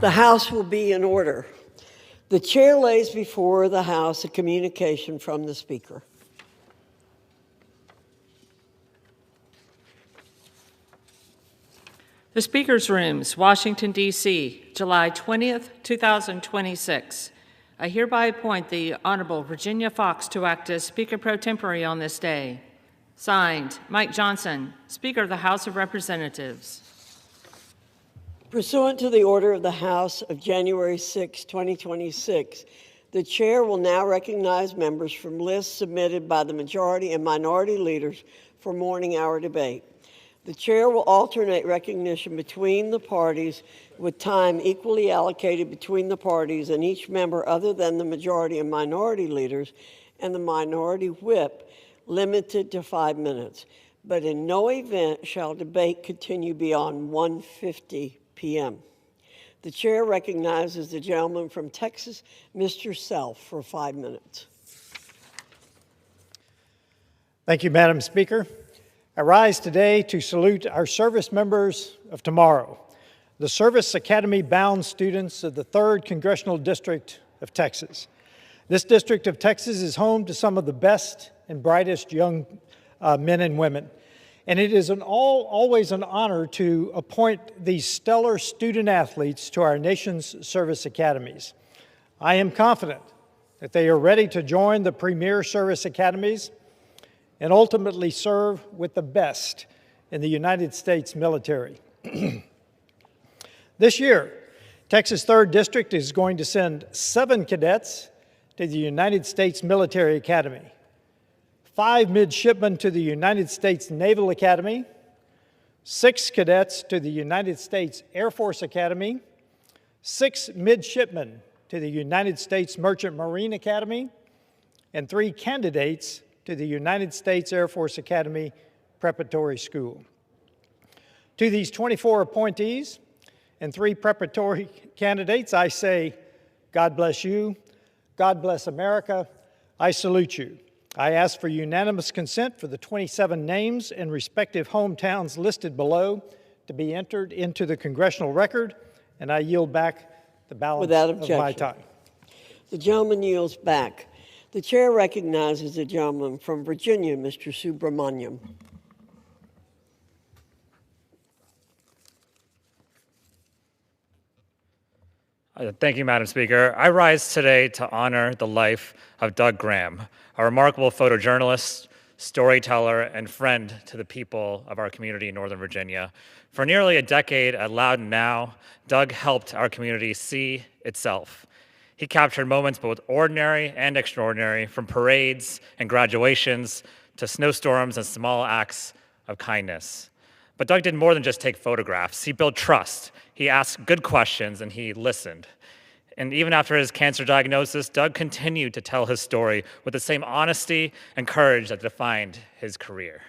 The House will be in order. The chair lays before the House a communication from the Speaker. The Speaker's Rooms, Washington, D.C., July 20th, 2026. I hereby appoint the Honorable Virginia Fox to act as Speaker pro tempore on this day. Signed, Mike Johnson, Speaker of the House of Representatives. Pursuant to the order of the House of January 6, 2026, the chair will now recognize members from lists submitted by the majority and minority leaders for morning hour debate. The chair will alternate recognition between the parties with time equally allocated between the parties and each member other than the majority and minority leaders and the minority whip limited to 5 minutes. But in no event shall debate continue beyond 1:50 p.m. The chair recognizes the gentleman from Texas, Mr. Self, for 5 minutes. Thank you, Madam Speaker. I rise today to salute our service members of tomorrow, the Service Academy-bound students of the 3rd Congressional District of Texas. This district of Texas is home to some of the best and brightest young men and women, and it is always an honor to appoint these stellar student athletes to our nation's service academies. I am confident that they are ready to join the premier service academies and ultimately serve with the best in the United States military. This year, Texas 3rd District is going to send 7 cadets to the United States Military Academy, 5 midshipmen to the United States Naval Academy, 6 cadets to the United States Air Force Academy, 6 midshipmen to the United States Merchant Marine Academy, and 3 candidates to the United States Air Force Academy Preparatory School. To these 24 appointees and 3 preparatory candidates, I say, God bless you, God bless America, I salute you. I ask for unanimous consent for the 27 names and respective hometowns listed below to be entered into the congressional record, and I yield back the balance of my time. The gentleman yields back. The chair recognizes the gentleman from Virginia, Mr. Subramaniam. Thank you, Madam Speaker. I rise today to honor the life of Doug Graham, a remarkable photojournalist, storyteller, and friend to the people of our community in Northern Virginia. For nearly a decade at Loudoun Now, Doug helped our community see itself. He captured moments both ordinary and extraordinary, from parades and graduations to snowstorms and small acts of kindness. But Doug did more than just take photographs. He built trust. He asked good questions, and he listened. And even after his cancer diagnosis, Doug continued to tell his story with the same honesty and courage that defined his career.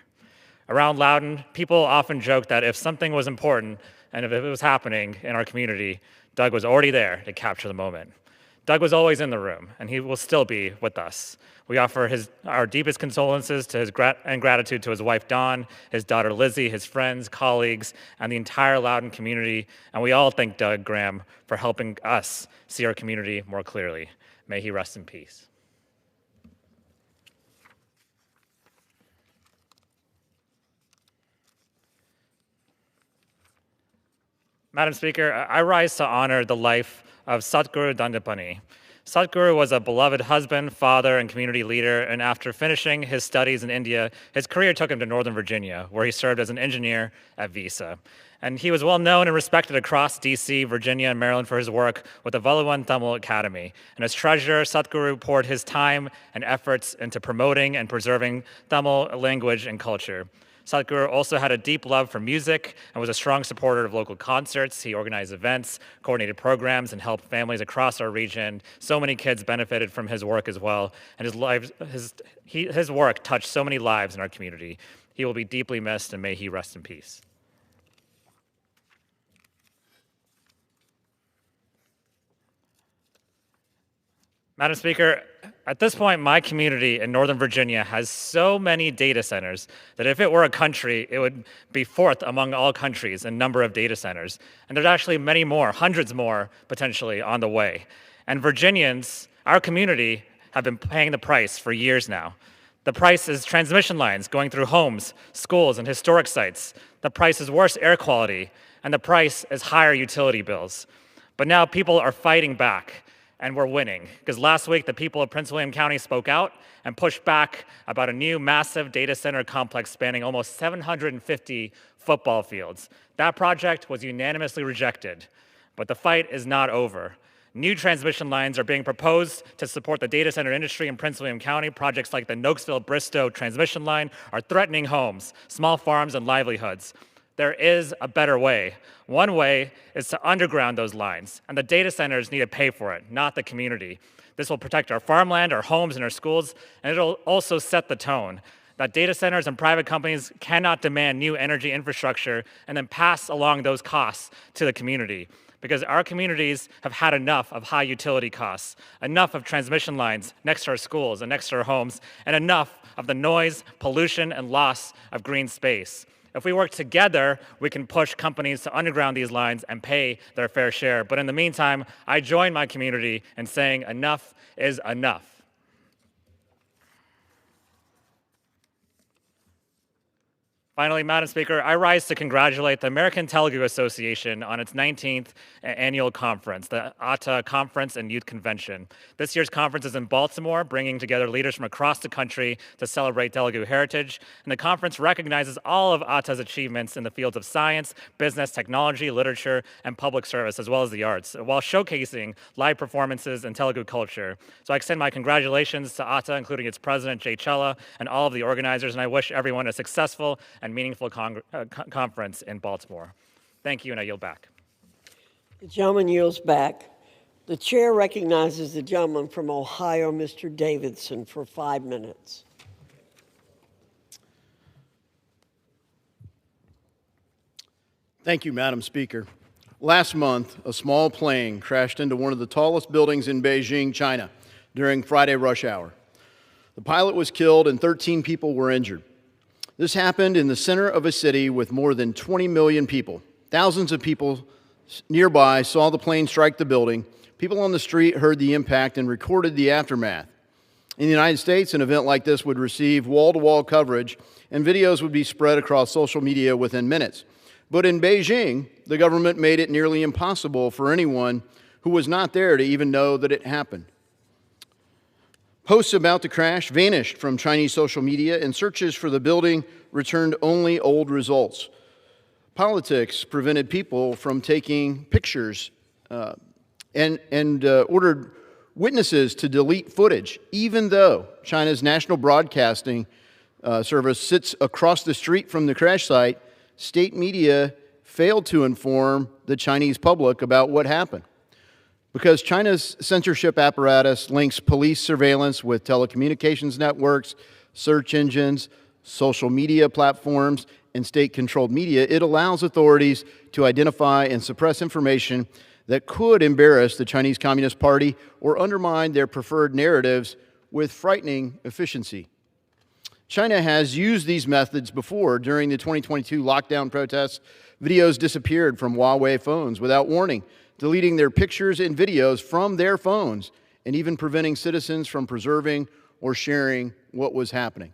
Around Loudoun, people often joke that if something was important and if it was happening in our community, Doug was already there to capture the moment. Doug was always in the room, and he will still be with us. We offer our deepest condolences to and gratitude to his wife, Dawn, his daughter, Lizzie, his friends, colleagues, and the entire Loudoun community. And we all thank Doug Graham for helping us see our community more clearly. May he rest in peace. Madam Speaker, I rise to honor the life of Satguru Dandapani. Satguru was a beloved husband, father, and community leader, and after finishing his studies in India, his career took him to Northern Virginia, where he served as an engineer at Visa. And he was well known and respected across DC, Virginia, and Maryland for his work with the Velavan Tamil Academy. And as treasurer, Satguru poured his time and efforts into promoting and preserving Tamil language and culture. Satguru also had a deep love for music and was a strong supporter of local concerts. He organized events, coordinated programs, and helped families across our region. So many kids benefited from his work as well, and his work touched so many lives in our community. He will be deeply missed, and may he rest in peace. Madam Speaker, at this point, my community in Northern Virginia has so many data centers that if it were a country, it would be fourth among all countries in number of data centers. And there's actually many more, hundreds more potentially on the way. And Virginians, our community, have been paying the price for years now. The price is transmission lines going through homes, schools, and historic sites. The price is worse air quality, and the price is higher utility bills. But now people are fighting back, and we're winning. Because last week, the people of Prince William County spoke out and pushed back about a new massive data center complex spanning almost 750 football fields. That project was unanimously rejected, but the fight is not over. New transmission lines are being proposed to support the data center industry in Prince William County. Projects like the Nokesville-Bristow transmission line are threatening homes, small farms, and livelihoods. There is a better way. One way is to underground those lines, and the data centers need to pay for it, not the community. This will protect our farmland, our homes, and our schools, and it'll also set the tone that data centers and private companies cannot demand new energy infrastructure and then pass along those costs to the community. Because our communities have had enough of high utility costs, enough of transmission lines next to our schools and next to our homes, and enough of the noise, pollution, and loss of green space. If we work together, we can push companies to underground these lines and pay their fair share. But in the meantime, I join my community in saying enough is enough. Finally, Madam Speaker, I rise to congratulate the American Telugu Association on its 19th annual conference, the ATA Conference and Youth Convention. This year's conference is in Baltimore, bringing together leaders from across the country to celebrate Telugu heritage. And the conference recognizes all of ATA's achievements in the fields of science, business, technology, literature, and public service, as well as the arts, while showcasing live performances and Telugu culture. So I extend my congratulations to ATA, including its president, Jay Chella, and all of the organizers, and I wish everyone a successful and meaningful conference in Baltimore. Thank you, and I yield back. The gentleman yields back. The chair recognizes the gentleman from Ohio, Mr. Davidson, for 5 minutes. Thank you, Madam Speaker. Last month, a small plane crashed into one of the tallest buildings in Beijing, China, during Friday rush hour. The pilot was killed and 13 people were injured. This happened in the center of a city with more than 20 million people. Thousands of people nearby saw the plane strike the building. People on the street heard the impact and recorded the aftermath. In the United States, an event like this would receive wall-to-wall coverage, and videos would be spread across social media within minutes. But in Beijing, the government made it nearly impossible for anyone who was not there to even know that it happened. Posts about the crash vanished from Chinese social media, and searches for the building returned only old results. Politics prevented people from taking pictures and ordered witnesses to delete footage, even though China's national broadcasting service sits across the street from the crash site. State media failed to inform the Chinese public about what happened. Because China's censorship apparatus links police surveillance with telecommunications networks, search engines, social media platforms, and state-controlled media, it allows authorities to identify and suppress information that could embarrass the Chinese Communist Party or undermine their preferred narratives with frightening efficiency. China has used these methods before. During the 2022 lockdown protests, videos disappeared from Huawei phones without warning, deleting their pictures and videos from their phones, and even preventing citizens from preserving or sharing what was happening.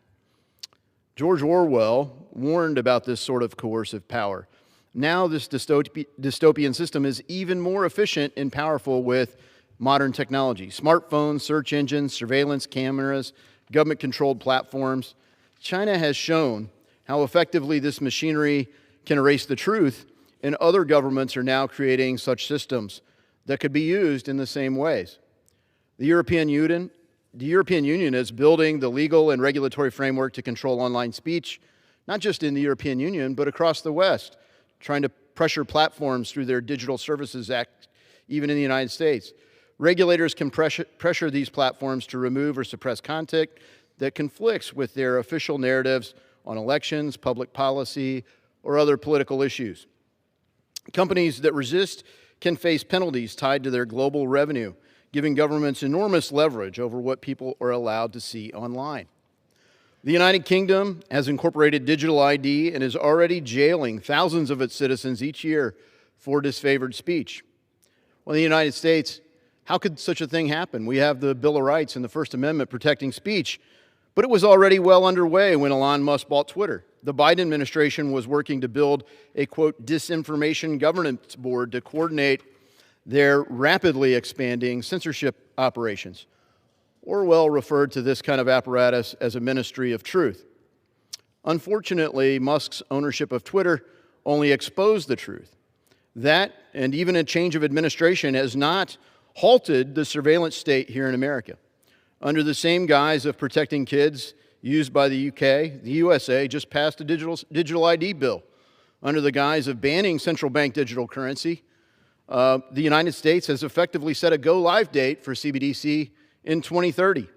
George Orwell warned about this sort of coercive power. Now this dystopian system is even more efficient and powerful with modern technology. Smartphones, search engines, surveillance cameras, government-controlled platforms. China has shown how effectively this machinery can erase the truth, and other governments are now creating such systems that could be used in the same ways. The European Union is building the legal and regulatory framework to control online speech, not just in the European Union, but across the West, trying to pressure platforms through their Digital Services Act, even in the United States. Regulators can pressure these platforms to remove or suppress content that conflicts with their official narratives on elections, public policy, or other political issues. Companies that resist can face penalties tied to their global revenue. giving governments enormous leverage over what people are allowed to see online. The United Kingdom has incorporated digital ID and is already jailing thousands of its citizens each year for disfavored speech. Well, in the United States, how could such a thing happen? We have the Bill of Rights and the First Amendment protecting speech, but it was already well underway when Elon Musk bought Twitter. The Biden administration was working to build a, quote, disinformation governance board to coordinate their rapidly expanding censorship operations. Orwell referred to this kind of apparatus as a ministry of truth. Unfortunately, Musk's ownership of Twitter only exposed the truth. That, and even a change of administration, has not halted the surveillance state here in America. Under the same guise of protecting kids used by the UK, the USA just passed a digital ID bill. Under the guise of banning central bank digital currency, the United States has effectively set a go-live date for CBDC in 2030.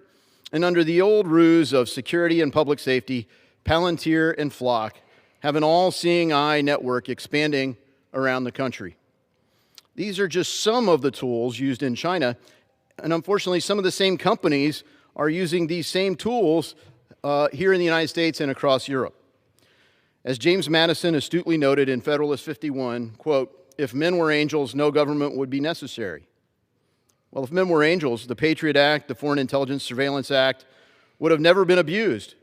And under the old ruse of security and public safety, Palantir and Flock have an all-seeing eye network expanding around the country. These are just some of the tools used in China, and unfortunately some of the same companies are using these same tools here in the United States and across Europe. As James Madison astutely noted in Federalist 51, quote, "If men were angels, no government would be necessary." Well, if men were angels, the Patriot Act, the Foreign Intelligence Surveillance Act, would have never been abused.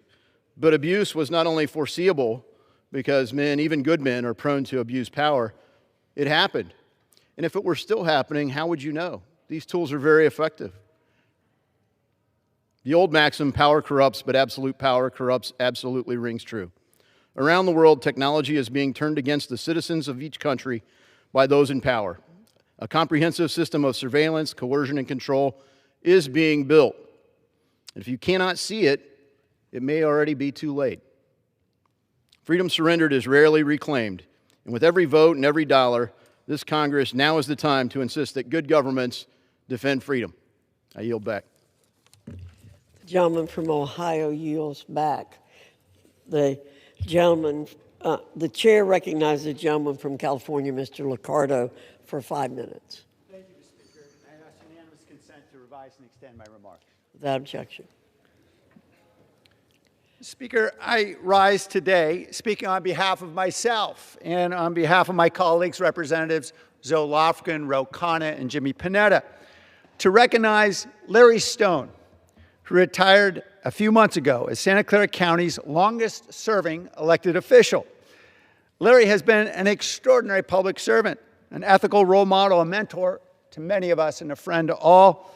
But abuse was not only foreseeable, because men, even good men, are prone to abuse power, it happened. And if it were still happening, how would you know? These tools are very effective. The old maxim, power corrupts, but absolute power corrupts, absolutely rings true. Around the world, technology is being turned against the citizens of each country by those in power. A comprehensive system of surveillance, coercion, and control is being built. If you cannot see it, it may already be too late. Freedom surrendered is rarely reclaimed. And with every vote and every dollar, this Congress, now is the time to insist that good governments defend freedom. I yield back. The gentleman from Ohio yields back. The chair recognizes the gentleman from California, Mr. Liccardo, for 5 minutes. Thank you, Mr. Speaker. I ask unanimous consent to revise and extend my remarks. Without objection. Speaker, I rise today speaking on behalf of myself and on behalf of my colleagues, Representatives Zoe Lofgren, Ro Khanna, and Jimmy Panetta, to recognize Larry Stone, who retired a few months ago as Santa Clara County's longest-serving elected official. Larry has been an extraordinary public servant, an ethical role model, a mentor to many of us, and a friend to all.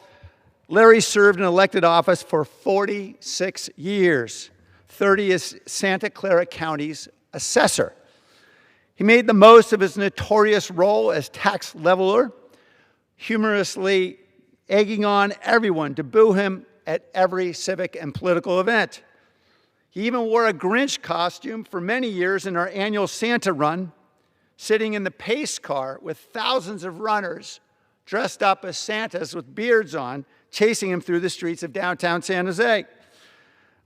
Larry served in elected office for 46 years. 30 as Santa Clara County's assessor. He made the most of his notorious role as tax leveler, humorously egging on everyone to boo him at every civic and political event. He even wore a Grinch costume for many years in our annual Santa run, sitting in the pace car with thousands of runners dressed up as Santas with beards on, chasing him through the streets of downtown San Jose.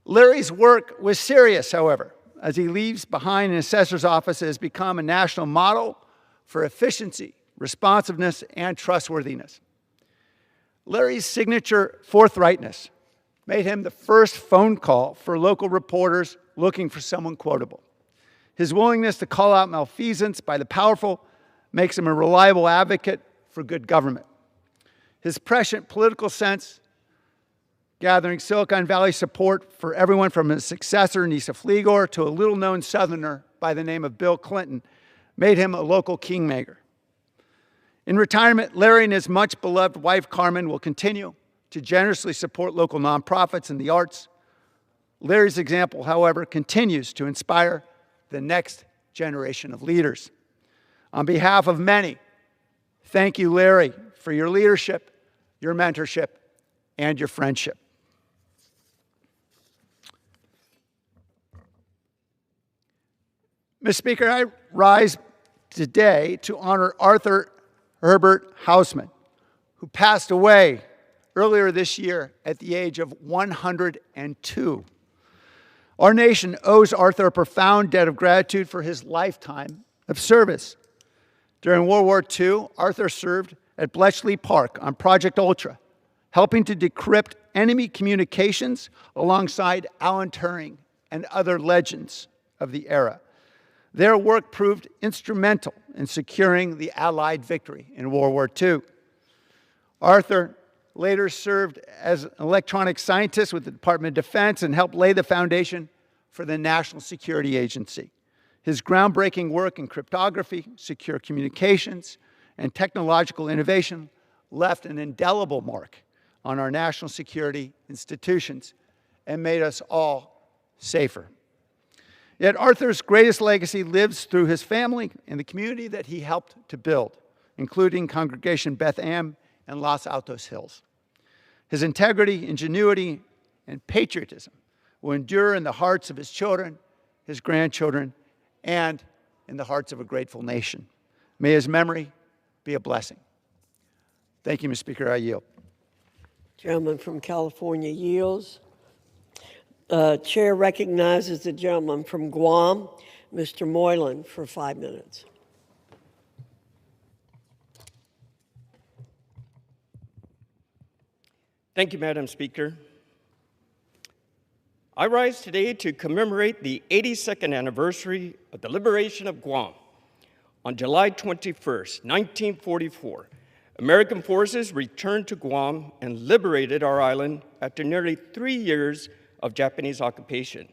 Larry's work was serious, however, as he leaves behind an assessor's office that has become a national model for efficiency, responsiveness, and trustworthiness. Larry's signature forthrightness made him the first phone call for local reporters looking for someone quotable. His willingness to call out malfeasance by the powerful makes him a reliable advocate for good government. His prescient political sense, gathering Silicon Valley support for everyone from his successor, Nisa Fligor, to a little-known Southerner by the name of Bill Clinton, made him a local kingmaker. In retirement, Larry and his much-beloved wife, Carmen, will continue to generously support local nonprofits and the arts. Larry's example, however, continues to inspire the next generation of leaders. On behalf of many, thank you, Larry, for your leadership, your mentorship, and your friendship. Mr. Speaker, I rise today to honor Arthur Herbert Hausman, who passed away earlier this year at the age of 102. Our nation owes Arthur a profound debt of gratitude for his lifetime of service. During World War II, Arthur served at Bletchley Park on Project Ultra, helping to decrypt enemy communications alongside Alan Turing and other legends of the era. Their work proved instrumental in securing the Allied victory in World War II. Arthur later served as an electronic scientist with the Department of Defense and helped lay the foundation for the National Security Agency. His groundbreaking work in cryptography, secure communications, and technological innovation left an indelible mark on our national security institutions and made us all safer. Yet Arthur's greatest legacy lives through his family and the community that he helped to build, including Congregation Beth Am and Los Altos Hills. His integrity, ingenuity, and patriotism will endure in the hearts of his children, his grandchildren, and in the hearts of a grateful nation. May his memory be a blessing. Thank you, Mr. Speaker. I yield. Gentleman from California yields. Chair recognizes the gentleman from Guam, Mr. Moylan, for 5 minutes. Thank you, Madam Speaker. I rise today to commemorate the 82nd anniversary of the liberation of Guam. On July 21st, 1944, American forces returned to Guam and liberated our island after nearly 3 years of Japanese occupation.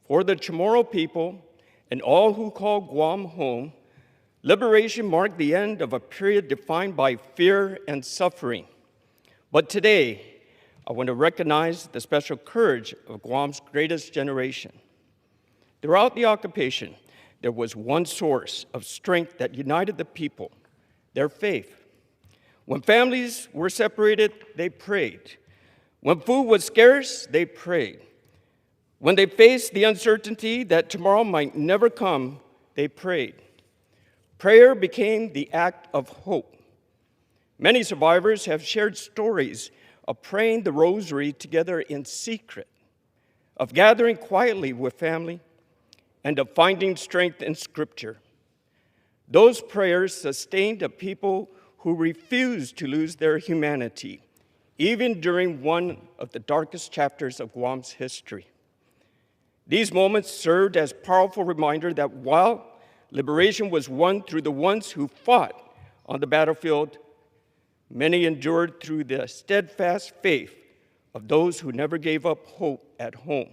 For the Chamorro people and all who call Guam home, liberation marked the end of a period defined by fear and suffering. But today, I want to recognize the special courage of Guam's greatest generation. Throughout the occupation, there was one source of strength that united the people, their faith. When families were separated, they prayed. When food was scarce, they prayed. When they faced the uncertainty that tomorrow might never come, they prayed. Prayer became the act of hope. Many survivors have shared stories of praying the rosary together in secret, of gathering quietly with family, and of finding strength in Scripture. Those prayers sustained a people who refused to lose their humanity, even during one of the darkest chapters of Guam's history. These moments served as powerful reminder that while liberation was won through the ones who fought on the battlefield, many endured through the steadfast faith of those who never gave up hope at home.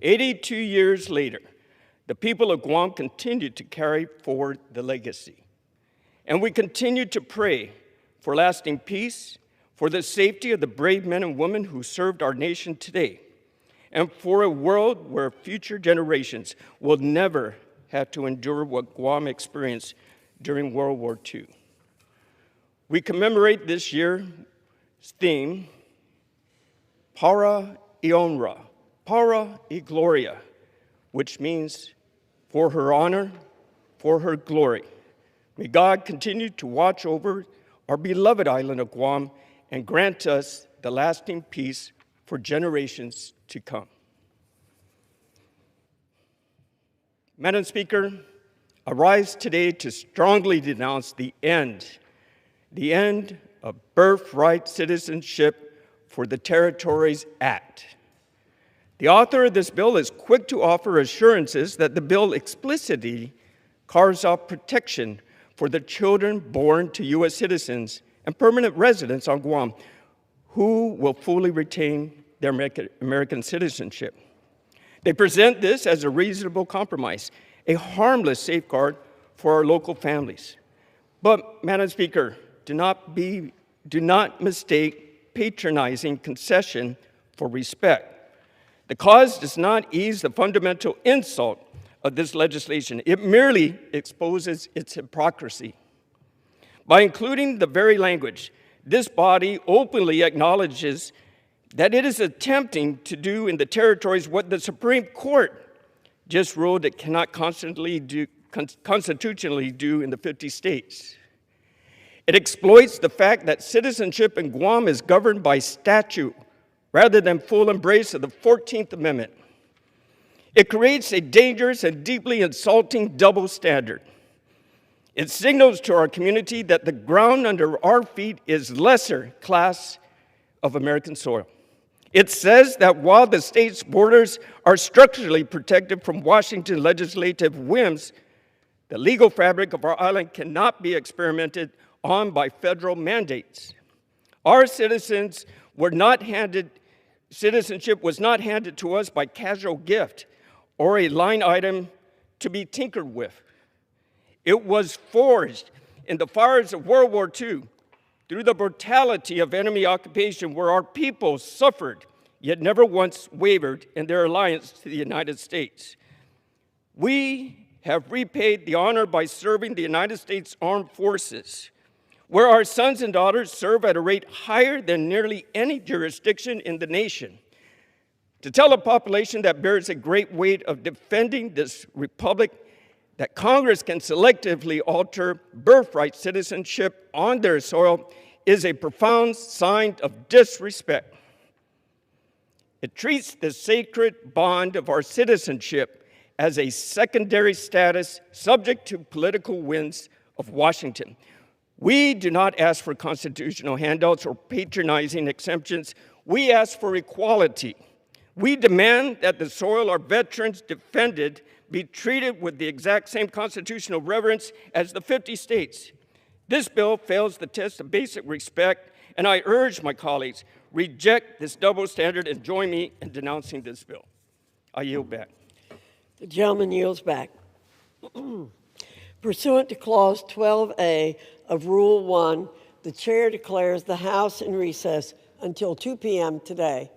82 years later, the people of Guam continued to carry forward the legacy. And we continue to pray for lasting peace, for the safety of the brave men and women who served our nation today, and for a world where future generations will never have to endure what Guam experienced during World War II. We commemorate this year's theme, Para y Honra, Para y Gloria, which means for her honor, for her glory. May God continue to watch over our beloved island of Guam and grant us the lasting peace for generations to come. Madam Speaker, I rise today to strongly denounce the end of birthright citizenship for the Territories Act. The author of this bill is quick to offer assurances that the bill explicitly carves out protection for the children born to U.S. citizens and permanent residents on Guam who will fully retain their American citizenship. They present this as a reasonable compromise, a harmless safeguard for our local families. But, Madam Speaker, do not mistake patronizing concession for respect. The cause does not ease the fundamental insult of this legislation. It merely exposes its hypocrisy. By including the very language, this body openly acknowledges that it is attempting to do in the territories what the Supreme Court just ruled it cannot constitutionally do in the 50 states. It exploits the fact that citizenship in Guam is governed by statute rather than full embrace of the 14th Amendment. It creates a dangerous and deeply insulting double standard. It signals to our community that the ground under our feet is lesser class of American soil. It says that while the state's borders are structurally protected from Washington legislative whims, the legal fabric of our island cannot be experimented on by federal mandates. Our citizenship was not handed to us by casual gift or a line item to be tinkered with. It was forged in the fires of World War II through the brutality of enemy occupation, where our people suffered yet never once wavered in their alliance to the United States. We have repaid the honor by serving the United States Armed Forces, where our sons and daughters serve at a rate higher than nearly any jurisdiction in the nation. To tell a population that bears a great weight of defending this republic that Congress can selectively alter birthright citizenship on their soil is a profound sign of disrespect. It treats the sacred bond of our citizenship as a secondary status subject to political whims of Washington. We do not ask for constitutional handouts or patronizing exemptions. We ask for equality. We demand that the soil our veterans defended be treated with the exact same constitutional reverence as the 50 states. This bill fails the test of basic respect, and I urge my colleagues, reject this double standard and join me in denouncing this bill. I yield back. The gentleman yields back. Pursuant to Clause 12A of Rule 1, the chair declares the House in recess until 2 p.m. today.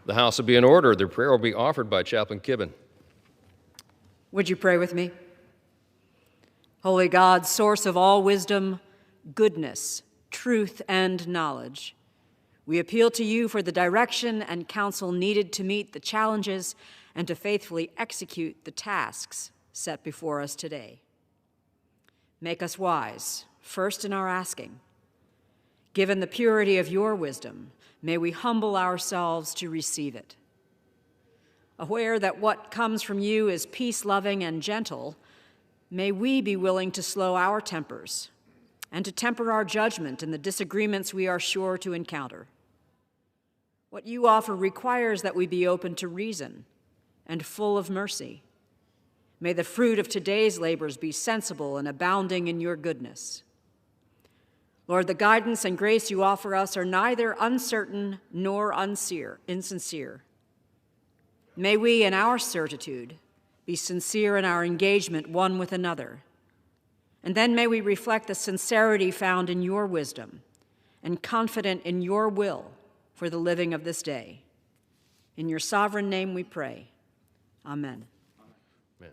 The House will be in order. The prayer will be offered by Chaplain Kibben. Would you pray with me? Holy God, source of all wisdom, goodness, truth, and knowledge, we appeal to you for the direction and counsel needed to meet the challenges and to faithfully execute the tasks set before us today. Make us wise, first in our asking. Given the purity of your wisdom, may we humble ourselves to receive it. Aware that what comes from you is peace-loving and gentle, may we be willing to slow our tempers and to temper our judgment in the disagreements we are sure to encounter. What you offer requires that we be open to reason and full of mercy. May the fruit of today's labors be sensible and abounding in your goodness. Lord, the guidance and grace you offer us are neither uncertain nor insincere. May we, in our certitude, be sincere in our engagement one with another. And then may we reflect the sincerity found in your wisdom and confident in your will for the living of this day. In your sovereign name we pray. Amen. Amen.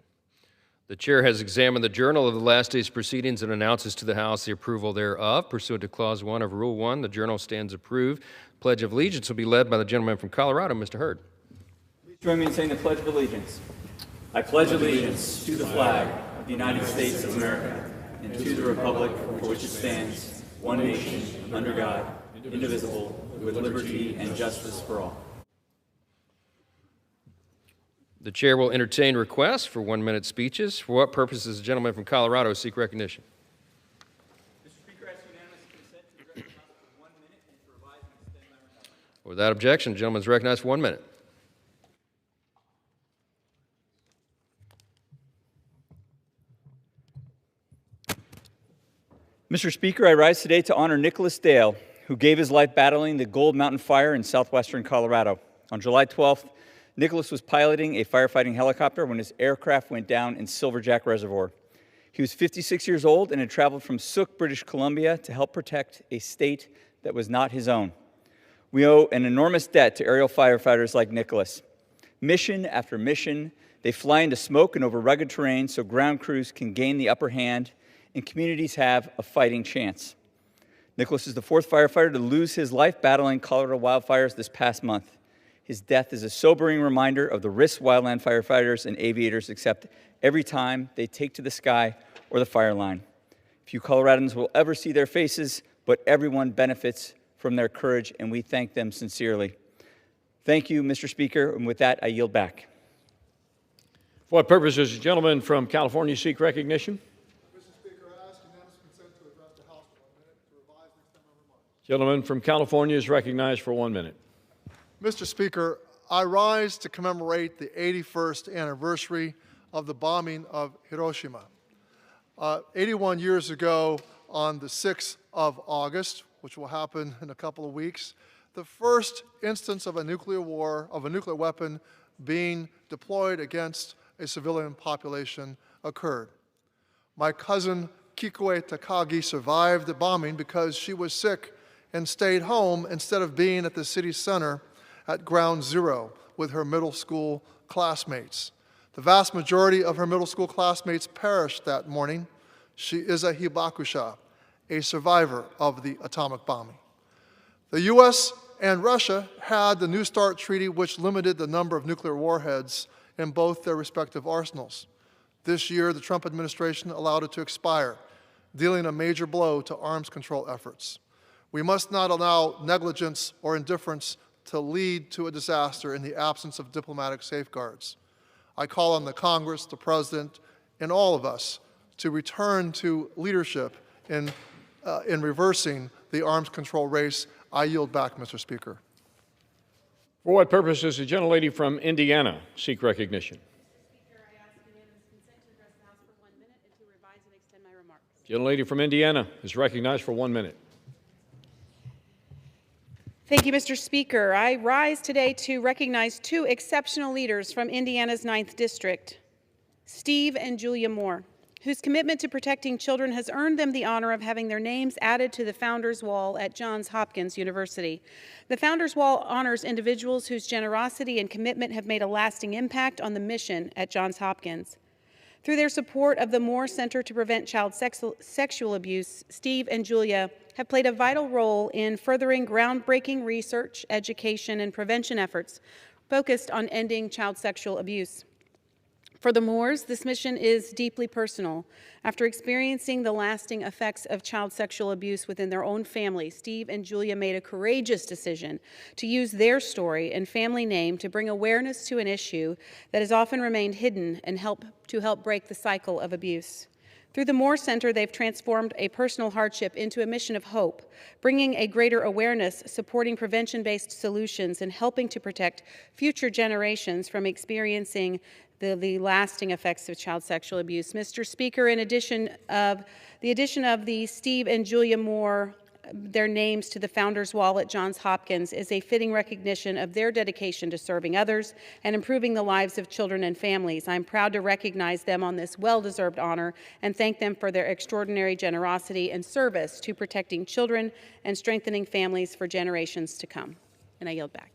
The chair has examined the journal of the last day's proceedings and announces to the House the approval thereof. Pursuant to Clause 1 of Rule 1, the journal stands approved. Pledge of Allegiance will be led by the gentleman from Colorado, Mr. Hurd. Please join me in saying the Pledge of Allegiance. I pledge allegiance to the flag of the United States of America and to the republic for which it stands, one nation, under God, indivisible, with liberty and justice for all. The chair will entertain requests for 1-minute speeches. For what purpose does the gentleman from Colorado seek recognition? Mr. Speaker, I ask unanimous consent to be recognized for 1 minute and to revise and extend my remarks. Without objection, the gentleman is recognized for 1 minute. Mr. Speaker, I rise today to honor Nicholas Dale, who gave his life battling the Gold Mountain Fire in southwestern Colorado. On July 12th, Nicholas was piloting a firefighting helicopter when his aircraft went down in Silverjack Reservoir. He was 56 years old and had traveled from Sook, British Columbia to help protect a state that was not his own. We owe an enormous debt to aerial firefighters like Nicholas. Mission after mission, they fly into smoke and over rugged terrain so ground crews can gain the upper hand and communities have a fighting chance. Nicholas is the fourth firefighter to lose his life battling Colorado wildfires this past month. His death is a sobering reminder of the risks wildland firefighters and aviators accept every time they take to the sky or the fire line. Few Coloradans will ever see their faces, but everyone benefits from their courage, and we thank them sincerely. Thank you, Mr. Speaker, and with that, I yield back. For what purpose does the gentleman from California seek recognition? Gentleman from California is recognized for 1 minute. Mr. Speaker, I rise to commemorate the 81st anniversary of the bombing of Hiroshima. 81 years ago, on the 6th of August, which will happen in a couple of weeks, the first instance of a nuclear war, of a nuclear weapon being deployed against a civilian population occurred. My cousin Kikue Takagi survived the bombing because she was sick and stayed home instead of being at the city center at Ground Zero with her middle school classmates. The vast majority of her middle school classmates perished that morning. She is a hibakusha, a survivor of the atomic bombing. The U.S. and Russia had the New START Treaty, which limited the number of nuclear warheads in both their respective arsenals. This year, the Trump administration allowed it to expire, dealing a major blow to arms control efforts. We must not allow negligence or indifference to lead to a disaster in the absence of diplomatic safeguards. I call on the Congress, the President, and all of us to return to leadership in reversing the arms control race. I yield back, Mr. Speaker. For what purpose does the gentlelady from Indiana seek recognition? Speaker, I ask unanimous consent to address the House for 1 minute and to revise and extend my remarks. Gentlelady from Indiana is recognized for 1 minute. Thank you, Mr. Speaker. I rise today to recognize two exceptional leaders from Indiana's 9th District, Steve and Julia Moore, whose commitment to protecting children has earned them the honor of having their names added to the Founders Wall at Johns Hopkins University. The Founders Wall honors individuals whose generosity and commitment have made a lasting impact on the mission at Johns Hopkins. Through their support of the Moore Center to Prevent Child Sexual Abuse, Steve and Julia have played a vital role in furthering groundbreaking research, education, and prevention efforts focused on ending child sexual abuse. For the Moores, this mission is deeply personal. After experiencing the lasting effects of child sexual abuse within their own family, Steve and Julia made a courageous decision to use their story and family name to bring awareness to an issue that has often remained hidden and help break the cycle of abuse. Through the Moore Center, they've transformed a personal hardship into a mission of hope, bringing a greater awareness, supporting prevention-based solutions, and helping to protect future generations from experiencing the lasting effects of child sexual abuse. Mr. Speaker, in addition of the Steve and Julia Moore, their names to the Founders Wall at Johns Hopkins is a fitting recognition of their dedication to serving others and improving the lives of children and families. I'm proud to recognize them on this well-deserved honor and thank them for their extraordinary generosity and service to protecting children and strengthening families for generations to come. And I yield back.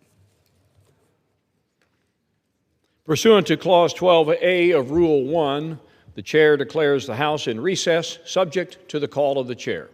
Pursuant to Clause 12A of Rule 1, the chair declares the House in recess, subject to the call of the chair.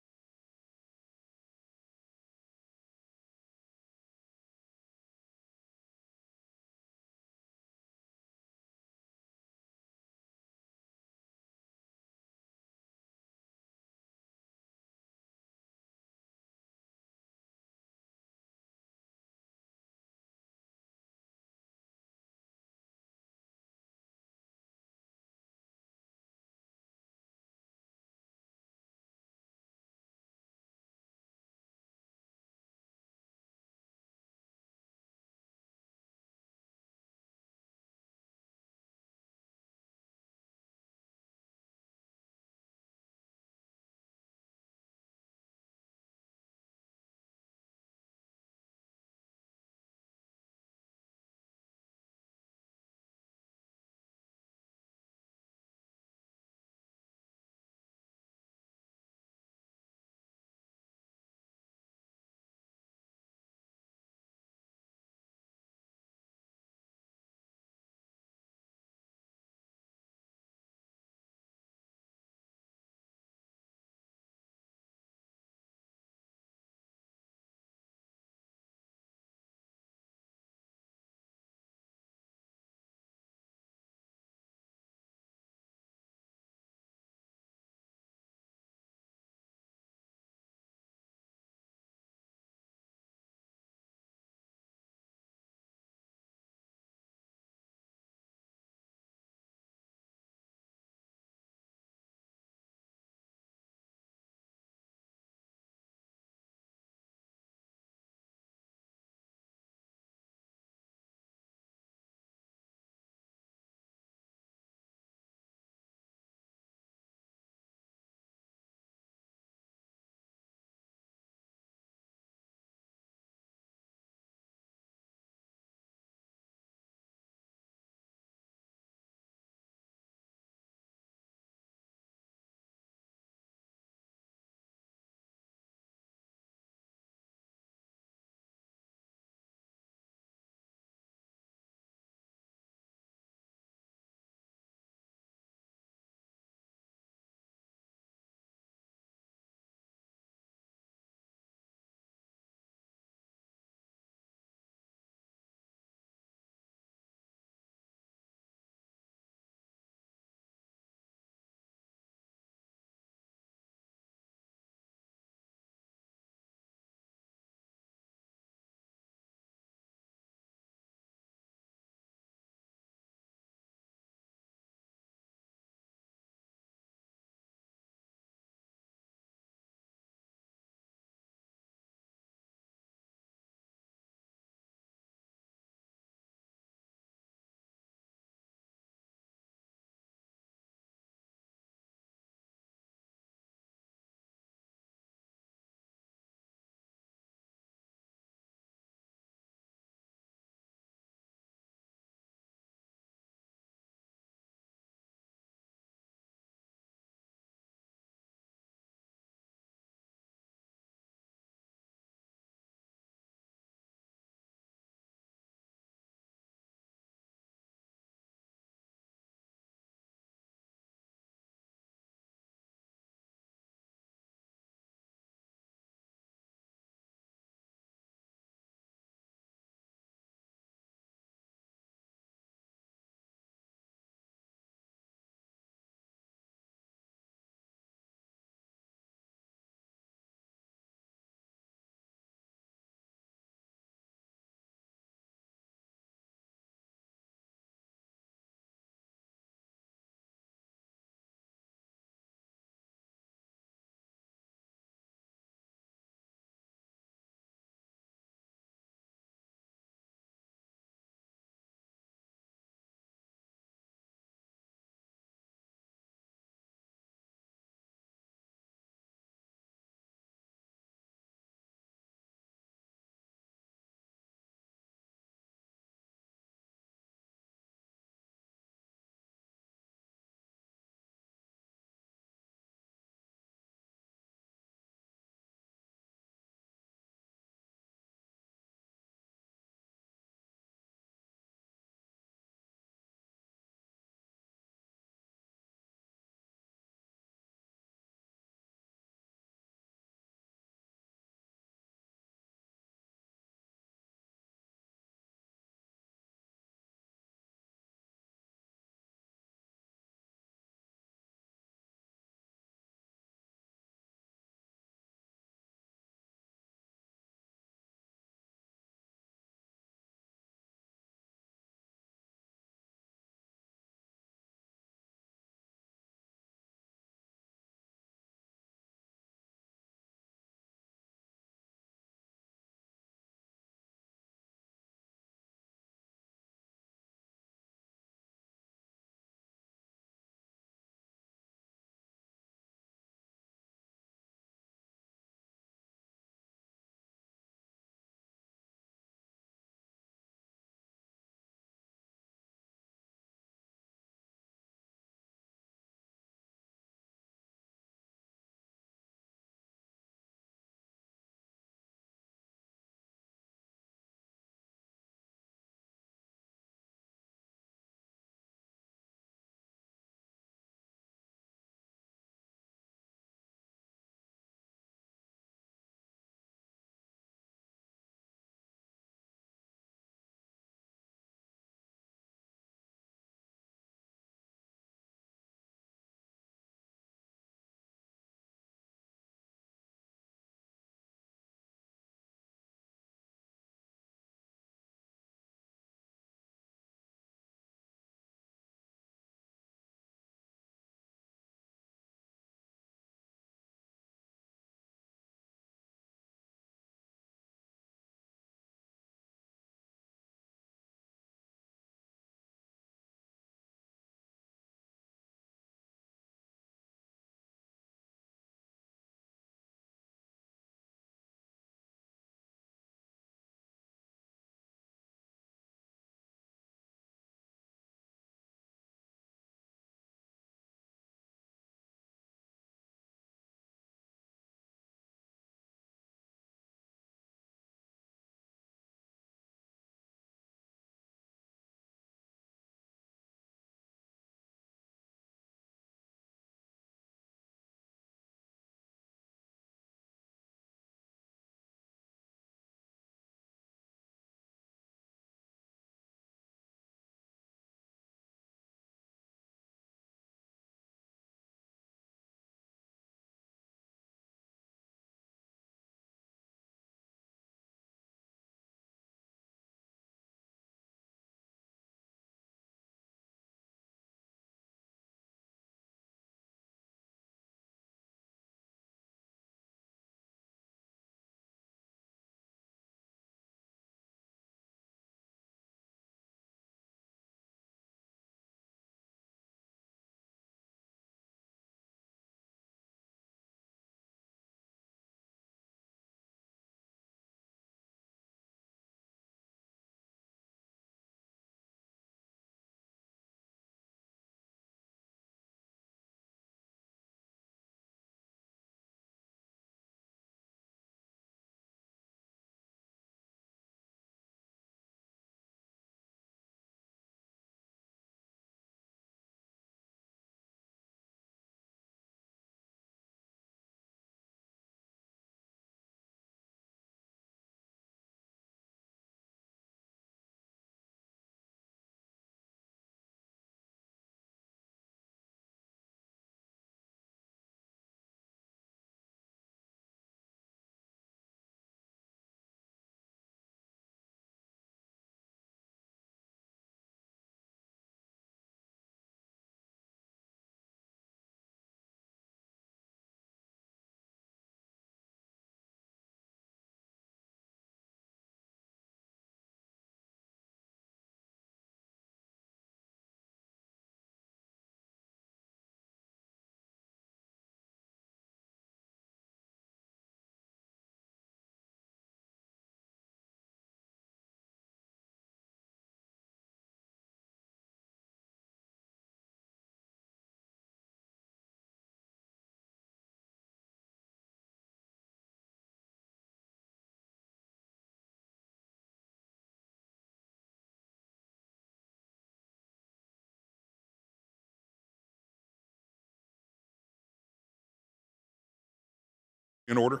In order.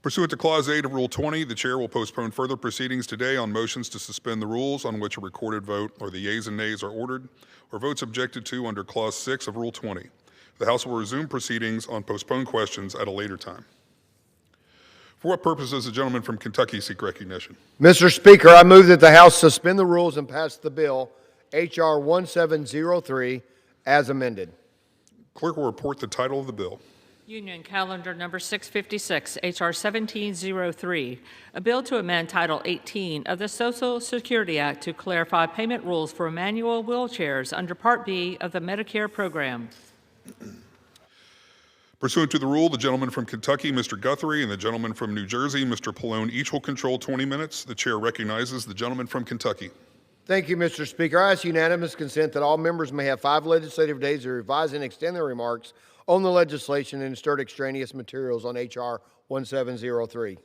Pursuant to Clause 8 of Rule 20, the chair will postpone further proceedings today on motions to suspend the rules on which a recorded vote or the yeas and nays are ordered, or votes objected to under Clause 6 of Rule 20. The House will resume proceedings on postponed questions at a later time. For what purpose does the gentleman from Kentucky seek recognition? Mr. Speaker, I move that the House suspend the rules and pass the bill, H.R. 1703, as amended. Clerk will report the title of the bill. Union Calendar Number 656, H.R. 1703, a bill to amend Title 18 of the Social Security Act to clarify payment rules for manual wheelchairs under Part B of the Medicare program. Pursuant to the rule, the gentleman from Kentucky, Mr. Guthrie, and the gentleman from New Jersey, Mr. Pallone, each will control 20 minutes. The chair recognizes the gentleman from Kentucky. Thank you, Mr. Speaker. I ask unanimous consent that all members may have 5 legislative days to revise and extend their remarks on the legislation and insert extraneous materials on H.R. 1703.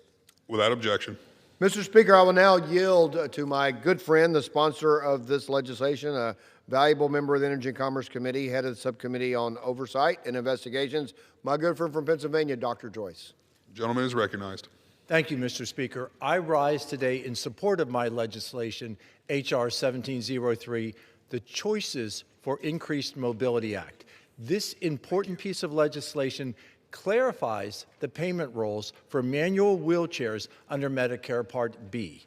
Without objection. Mr. Speaker, I will now yield to my good friend, the sponsor of this legislation, a valuable member of the Energy and Commerce Committee, head of the Subcommittee on Oversight and Investigations, my good friend from Pennsylvania, Dr. Joyce. The gentleman is recognized. Thank you, Mr. Speaker. I rise today in support of my legislation, H.R. 1703, the Choices for Increased Mobility Act. This important piece of legislation clarifies the payment rules for manual wheelchairs under Medicare Part B.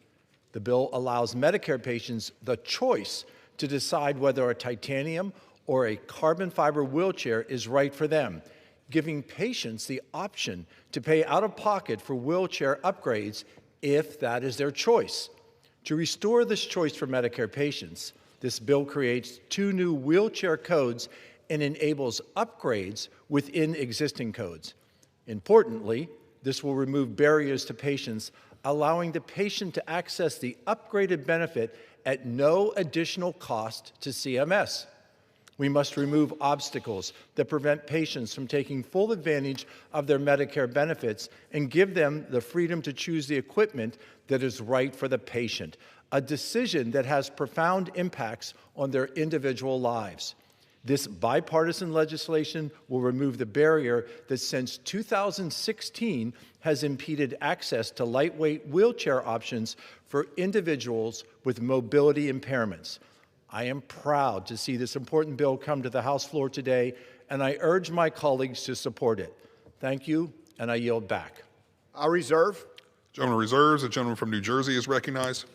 The bill allows Medicare patients the choice to decide whether a titanium or a carbon fiber wheelchair is right for them, giving patients the option to pay out of pocket for wheelchair upgrades if that is their choice. To restore this choice for Medicare patients, this bill creates 2 new wheelchair codes and enables upgrades within existing codes. Importantly, this will remove barriers to patients, allowing the patient to access the upgraded benefit at no additional cost to CMS. We must remove obstacles that prevent patients from taking full advantage of their Medicare benefits and give them the freedom to choose the equipment that is right for the patient, a decision that has profound impacts on their individual lives. This bipartisan legislation will remove the barrier that since 2016 has impeded access to lightweight wheelchair options for individuals with mobility impairments. I am proud to see this important bill come to the House floor today, and I urge my colleagues to support it. Thank you, and I yield back. I reserve. Gentleman reserves. The gentleman from New Jersey is recognized.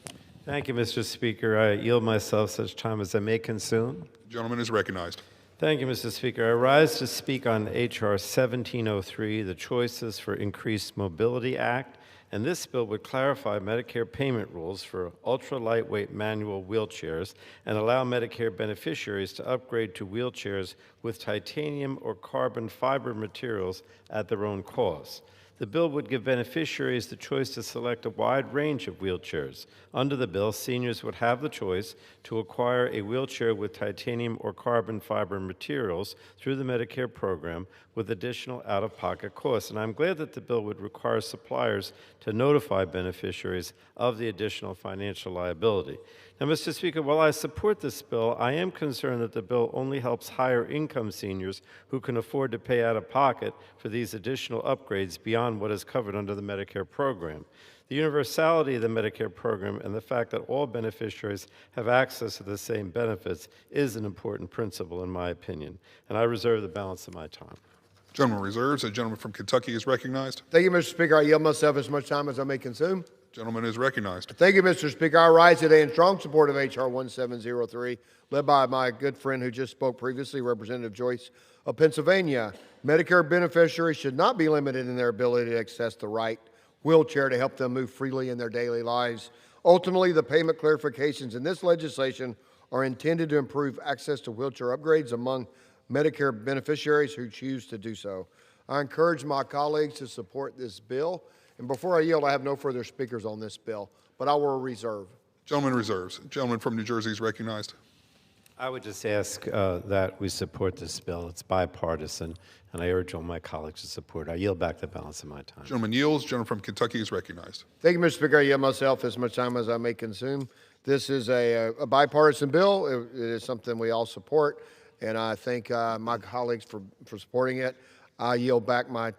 Thank you, Mr. Speaker. I yield myself such time as I may consume. The gentleman is recognized. Thank you, Mr. Speaker. I rise to speak on H.R. 1703, the Choices for Increased Mobility Act, and this bill would clarify Medicare payment rules for ultra-lightweight manual wheelchairs and allow Medicare beneficiaries to upgrade to wheelchairs with titanium or carbon fiber materials at their own cost. The bill would give beneficiaries the choice to select a wide range of wheelchairs. Under the bill, seniors would have the choice to acquire a wheelchair with titanium or carbon fiber materials through the Medicare program with additional out-of-pocket costs. And I'm glad that the bill would require suppliers to notify beneficiaries of the additional financial liability. Now, Mr. Speaker, while I support this bill, I am concerned that the bill only helps higher-income seniors who can afford to pay out of pocket for these additional upgrades beyond what is covered under the Medicare program. The universality of the Medicare program and the fact that all beneficiaries have access to the same benefits is an important principle, in my opinion, and I reserve the balance of my time. Gentleman reserves. The gentleman from Kentucky is recognized. Thank you, Mr. Speaker. I yield myself as much time as I may consume. Gentleman is recognized. Thank you, Mr. Speaker. I rise today in strong support of H.R. 1703, led by my good friend who just spoke previously, Representative Joyce of Pennsylvania. Medicare beneficiaries should not be limited in their ability to access the right wheelchair to help them move freely in their daily lives. Ultimately, the payment clarifications in this legislation are intended to improve access to wheelchair upgrades among Medicare beneficiaries who choose to do so. I encourage my colleagues to support this bill. And before I yield, I have no further speakers on this bill, but I will reserve. Gentleman reserves. Gentleman from New Jersey is recognized. I would just ask that we support this bill. It's bipartisan, and I urge all my colleagues to support it. I yield back the balance of my time. Gentleman yields. Gentleman from Kentucky is recognized. Thank you, Mr. Speaker. I yield myself as much time as I may consume. This is a bipartisan bill. It is something we all support, and I thank my colleagues for supporting it. I yield back my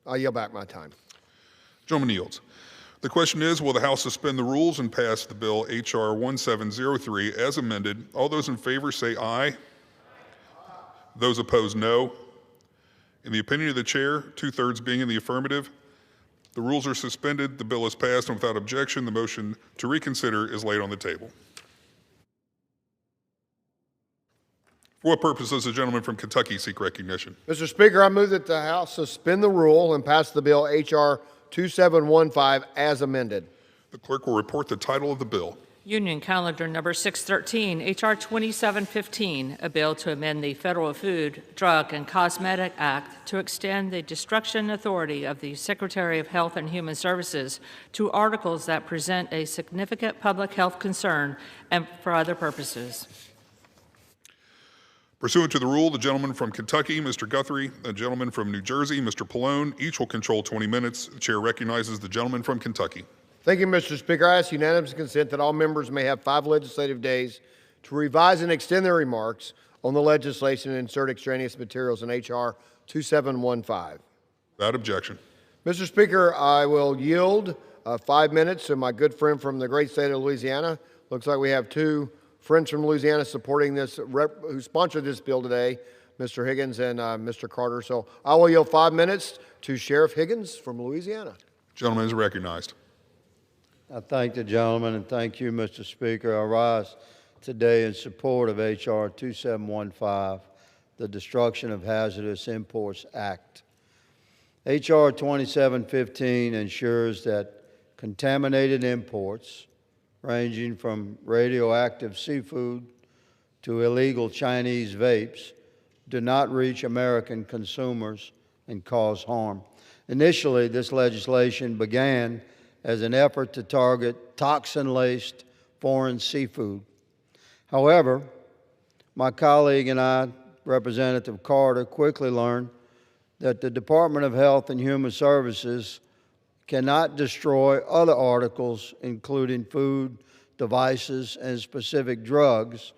I yield back my time. Gentleman yields. The question is, will the House suspend the rules and pass the bill H.R. 1703 as amended? All those in favor say aye. Those opposed, no. In the opinion of the chair, 2/3 being in the affirmative, the rules are suspended, the bill is passed, and without objection, the motion to reconsider is laid on the table. For what purpose does the gentleman from Kentucky seek recognition? Mr. Speaker, I move that the House suspend the rule and pass the bill H.R. 2715 as amended. The clerk will report the title of the bill. Union Calendar Number 613, H.R. 2715, a bill to amend the Federal Food, Drug, and Cosmetic Act to extend the destruction authority of the Secretary of Health and Human Services to articles that present a significant public health concern and for other purposes. Pursuant to the rule, the gentleman from Kentucky, Mr. Guthrie, the gentleman from New Jersey, Mr. Pallone, each will control 20 minutes. The chair recognizes the gentleman from Kentucky. Thank you, Mr. Speaker. I ask unanimous consent that all members may have 5 legislative days to revise and extend their remarks on the legislation and insert extraneous materials in H.R. 2715. Without objection. Mr. Speaker, I will yield 5 minutes to my good friend from the great state of Louisiana. Looks like we have 2 friends from Louisiana supporting this, who sponsored this bill today, Mr. Higgins and Mr. Carter. So I will yield 5 minutes to Sheriff Higgins from Louisiana. Gentleman is recognized. I thank the gentleman and thank you, Mr. Speaker. I rise today in support of H.R. 2715, the Destruction of Hazardous Imports Act. H.R. 2715 ensures that contaminated imports, ranging from radioactive seafood to illegal Chinese vapes, do not reach American consumers and cause harm. Initially, this legislation began as an effort to target toxin-laced foreign seafood. However, my colleague and I, Representative Carter, quickly learned that the Department of Health and Human Services cannot destroy other articles, including food, devices, and specific drugs,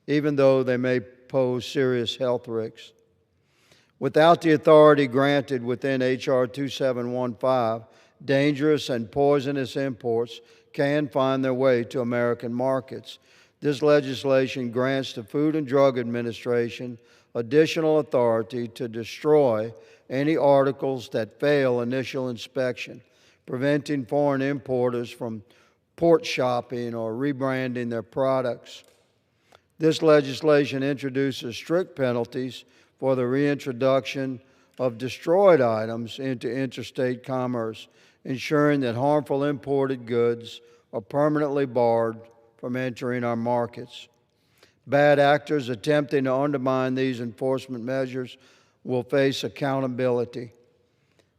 even though they may pose serious health risks. Without the authority granted within H.R. 2715, dangerous and poisonous imports can find their way to American markets. This legislation grants the Food and Drug Administration additional authority to destroy any articles that fail initial inspection, preventing foreign importers from port shopping or rebranding their products. This legislation introduces strict penalties for the reintroduction of destroyed items into interstate commerce, ensuring that harmful imported goods are permanently barred from entering our markets. Bad actors attempting to undermine these enforcement measures will face accountability.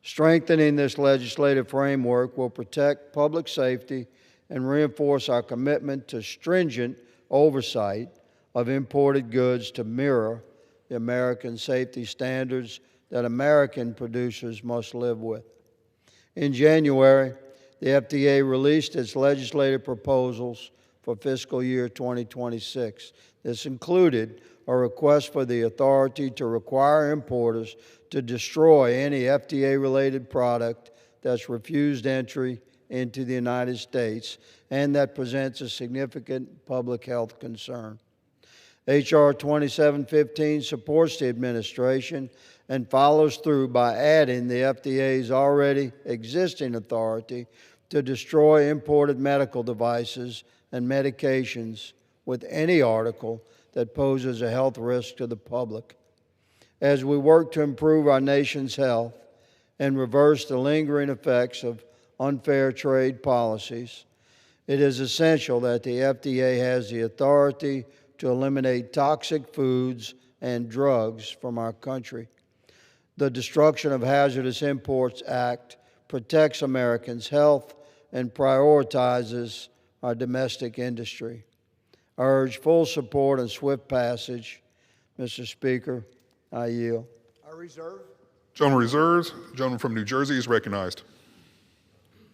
Strengthening this legislative framework will protect public safety and reinforce our commitment to stringent oversight of imported goods to mirror the American safety standards that American producers must live with. In January, the FDA released its legislative proposals for fiscal year 2026. This included a request for the authority to require importers to destroy any FDA-related product that's refused entry into the United States and that presents a significant public health concern. H.R. 2715 supports the administration and follows through by adding the FDA's already existing authority to destroy imported medical devices and medications with any article that poses a health risk to the public. As we work to improve our nation's health and reverse the lingering effects of unfair trade policies, it is essential that the FDA has the authority to eliminate toxic foods and drugs from our country. The Destruction of Hazardous Imports Act protects Americans' health and prioritizes our domestic industry. I urge full support and swift passage. Mr. Speaker, I yield. I reserve. Gentleman reserves. Gentleman from New Jersey is recognized.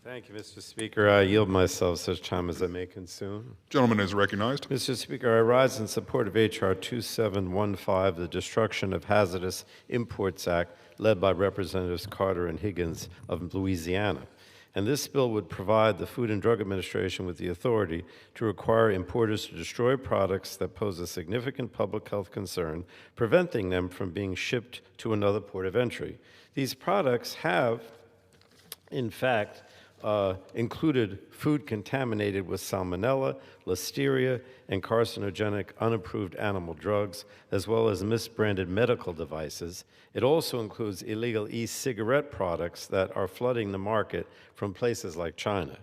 Thank you, Mr. Speaker. I yield myself such time as I may consume. Gentleman is recognized. Mr. Speaker, I rise in support of H.R. 2715, the Destruction of Hazardous Imports Act, led by Representatives Carter and Higgins of Louisiana. And this bill would provide the Food and Drug Administration with the authority to require importers to destroy products that pose a significant public health concern, preventing them from being shipped to another port of entry. These products have, in fact, included food contaminated with salmonella, listeria, and carcinogenic unapproved animal drugs, as well as misbranded medical devices. It also includes illegal e-cigarette products that are flooding the market from places like China.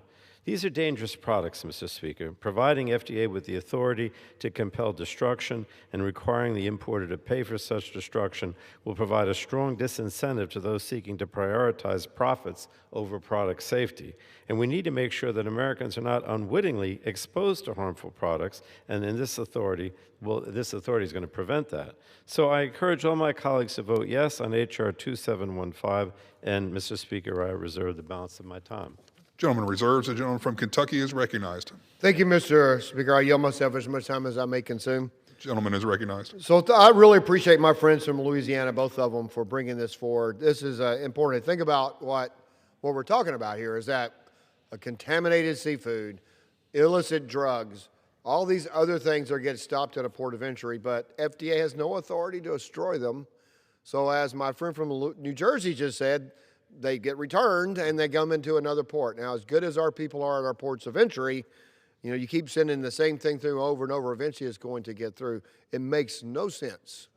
These are dangerous products, Mr. Speaker. Providing FDA with the authority to compel destruction and requiring the importer to pay for such destruction will provide a strong disincentive to those seeking to prioritize profits over product safety. And we need to make sure that Americans are not unwittingly exposed to harmful products, and in this authority is going to prevent that. So I encourage all my colleagues to vote yes on H.R. 2715, and Mr. Speaker, I reserve the balance of my time. Gentleman reserves. The gentleman from Kentucky is recognized. Thank you, Mr. Speaker. I yield myself as much time as I may consume. Gentleman is recognized. So I really appreciate my friends from Louisiana, both of them, for bringing this forward. This is important. Think about what we're talking about here is that a contaminated seafood, illicit drugs, all these other things are getting stopped at a port of entry, but FDA has no authority to destroy them. So as my friend from New Jersey just said, they get returned and they come into another port. Now, as good as our people are at our ports of entry, you know, you keep sending the same thing through over and over, eventually it's going to get through. It makes no sense.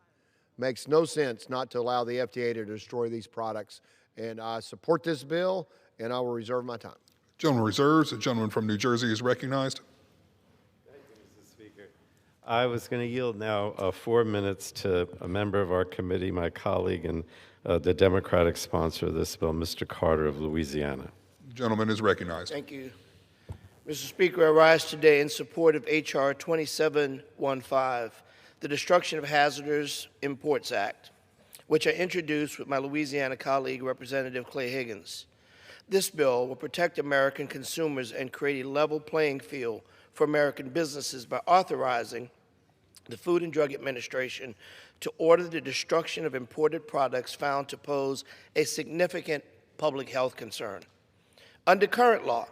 Makes no sense not to allow the FDA to destroy these products. And I support this bill, and I will reserve my time. Gentleman reserves. The gentleman from New Jersey is recognized. Thank you, Mr. Speaker. I was going to yield now 4 minutes to a member of our committee, my colleague and the Democratic sponsor of this bill, Mr. Carter of Louisiana. The gentleman is recognized. Thank you. Mr. Speaker, I rise today in support of H.R. 2715, the Destruction of Hazardous Imports Act, which I introduced with my Louisiana colleague, Representative Clay Higgins. This bill will protect American consumers and create a level playing field for American businesses by authorizing the Food and Drug Administration to order the destruction of imported products found to pose a significant public health concern. Under current law,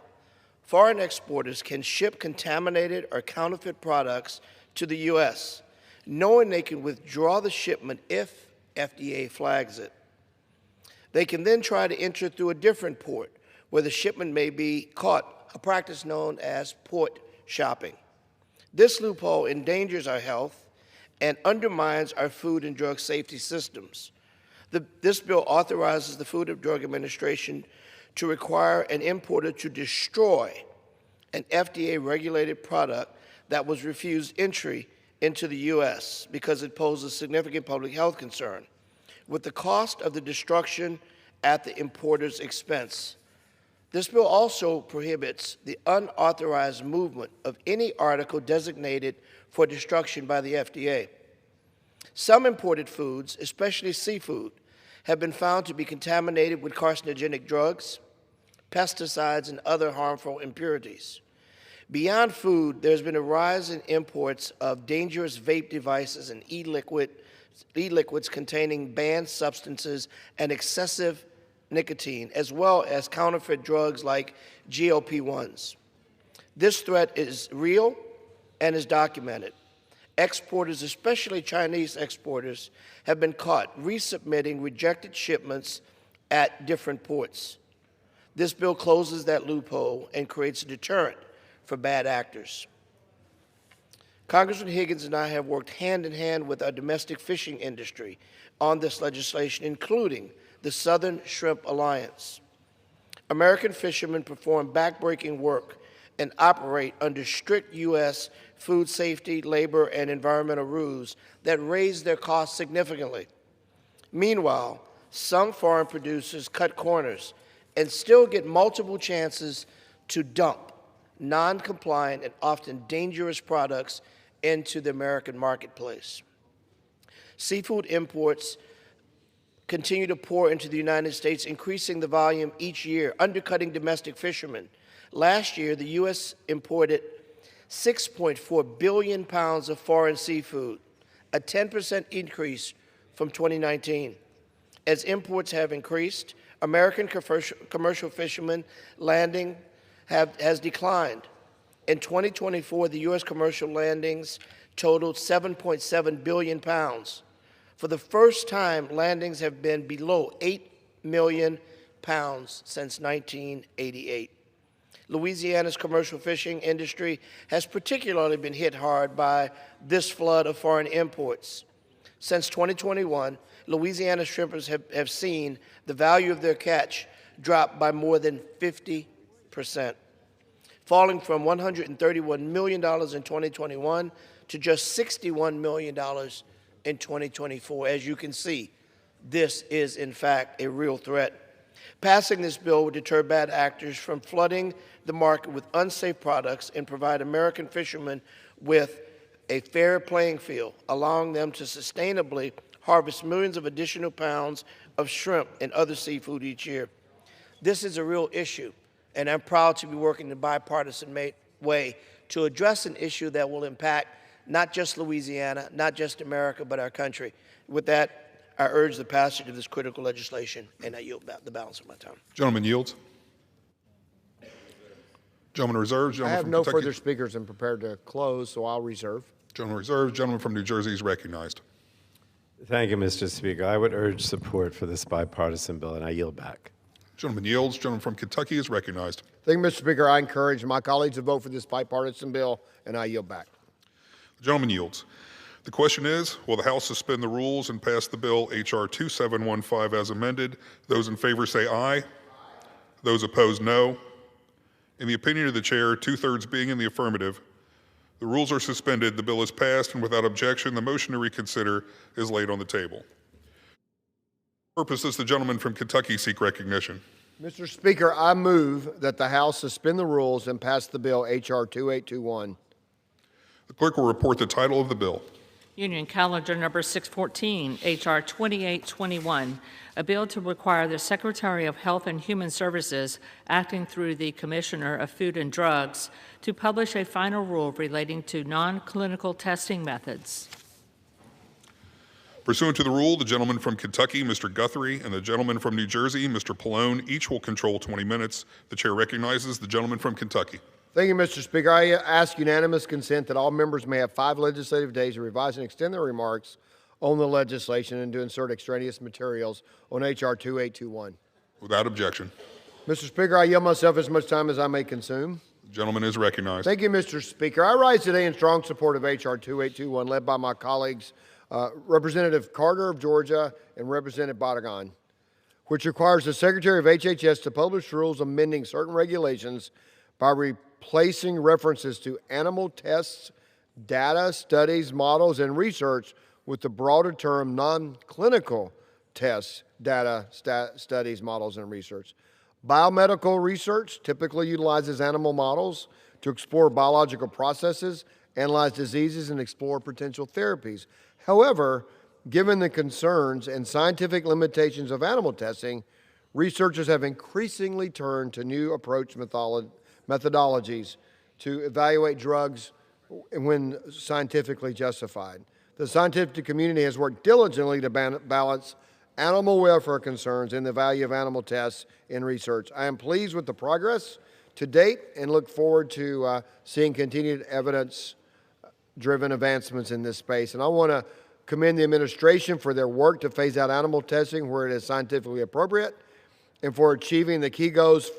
foreign exporters can ship contaminated or counterfeit products to the U.S., knowing they can withdraw the shipment if FDA flags it. They can then try to enter through a different port where the shipment may be caught, a practice known as port shopping. This loophole endangers our health and undermines our food and drug safety systems. This bill authorizes the Food and Drug Administration to require an importer to destroy an FDA-regulated product that was refused entry into the U.S. because it poses significant public health concern, with the cost of the destruction at the importer's expense. This bill also prohibits the unauthorized movement of any article designated for destruction by the FDA. Some imported foods, especially seafood, have been found to be contaminated with carcinogenic drugs, pesticides, and other harmful impurities. Beyond food, there's been a rise in imports of dangerous vape devices and e-liquids containing banned substances and excessive nicotine, as well as counterfeit drugs like GLP-1s. This threat is real and is documented. Exporters, especially Chinese exporters, have been caught resubmitting rejected shipments at different ports. This bill closes that loophole and creates a deterrent for bad actors. Congressman Higgins and I have worked hand in hand with our domestic fishing industry on this legislation, including the Southern Shrimp Alliance. American fishermen perform backbreaking work and operate under strict U.S. food safety, labor, and environmental rules that raise their costs significantly. Meanwhile, some foreign producers cut corners and still get multiple chances to dump non-compliant and often dangerous products into the American marketplace. Seafood imports continue to pour into the United States, increasing the volume each year, undercutting domestic fishermen. Last year, the U.S. imported 6.4 billion pounds of foreign seafood, a 10% increase from 2019. As imports have increased, American commercial fishermen landing has declined. In 2024, the U.S. commercial landings totaled 7.7 billion pounds. For the first time, landings have been below 8 million pounds since 1988. Louisiana's commercial fishing industry has particularly been hit hard by this flood of foreign imports. Since 2021, Louisiana shrimpers have seen the value of their catch drop by more than 50%, falling from $131 million in 2021 to just $61 million in 2024. As you can see, this is in fact a real threat. Passing this bill would deter bad actors from flooding the market with unsafe products and provide American fishermen with a fair playing field, allowing them to sustainably harvest millions of additional pounds of shrimp and other seafood each year. This is a real issue, and I'm proud to be working in a bipartisan way to address an issue that will impact not just Louisiana, not just America, but our country. With that, I urge the passage of this critical legislation, and I yield the balance of my time. Gentleman yields. Gentleman reserves. I have no further speakers and prepared to close, so I'll reserve. Gentleman reserves. Gentleman from New Jersey is recognized. Thank you, Mr. Speaker. I would urge support for this bipartisan bill, and I yield back. Gentleman yields. Gentleman from Kentucky is recognized. Thank you, Mr. Speaker. I encourage my colleagues to vote for this bipartisan bill, and I yield back. The gentleman yields. The question is, will the House suspend the rules and pass the bill H.R. 2715 as amended? Those in favor say aye. Those opposed, no. In the opinion of the chair, 2/3 being in the affirmative, the rules are suspended, the bill is passed, and without objection, the motion to reconsider is laid on the table. For purpose does the gentleman from Kentucky seek recognition? Mr. Speaker, I move that the House suspend the rules and pass the bill H.R. 2821. The clerk will report the title of the bill. Union Calendar Number 614, H.R. 2821, a bill to require the Secretary of Health and Human Services, acting through the Commissioner of Food and Drugs, to publish a final rule relating to non-clinical testing methods. Pursuant to the rule, the gentleman from Kentucky, Mr. Guthrie, and the gentleman from New Jersey, Mr. Pallone, each will control 20 minutes. The chair recognizes the gentleman from Kentucky. Thank you, Mr. Speaker. I ask unanimous consent that all members may have 5 legislative days to revise and extend their remarks on the legislation and to insert extraneous materials on H.R. 2821. Without objection. Mr. Speaker, I yield myself as much time as I may consume. The gentleman is recognized. Thank you, Mr. Speaker. I rise today in strong support of H.R. 2821, led by my colleagues, Representative Carter of Georgia and Representative Barragan, which requires the Secretary of HHS to publish rules amending certain regulations by replacing references to animal tests, data, studies, models, and research with the broader term non-clinical tests, data, studies, models, and research. Biomedical research typically utilizes animal models to explore biological processes, analyze diseases, and explore potential therapies. However, given the concerns and scientific limitations of animal testing, researchers have increasingly turned to new approach methodologies to evaluate drugs when scientifically justified. The scientific community has worked diligently to balance animal welfare concerns and the value of animal tests in research. I am pleased with the progress to date and look forward to seeing continued evidence-driven advancements in this space. And I want to commend the administration for their work to phase out animal testing where it is scientifically appropriate and for achieving the key goals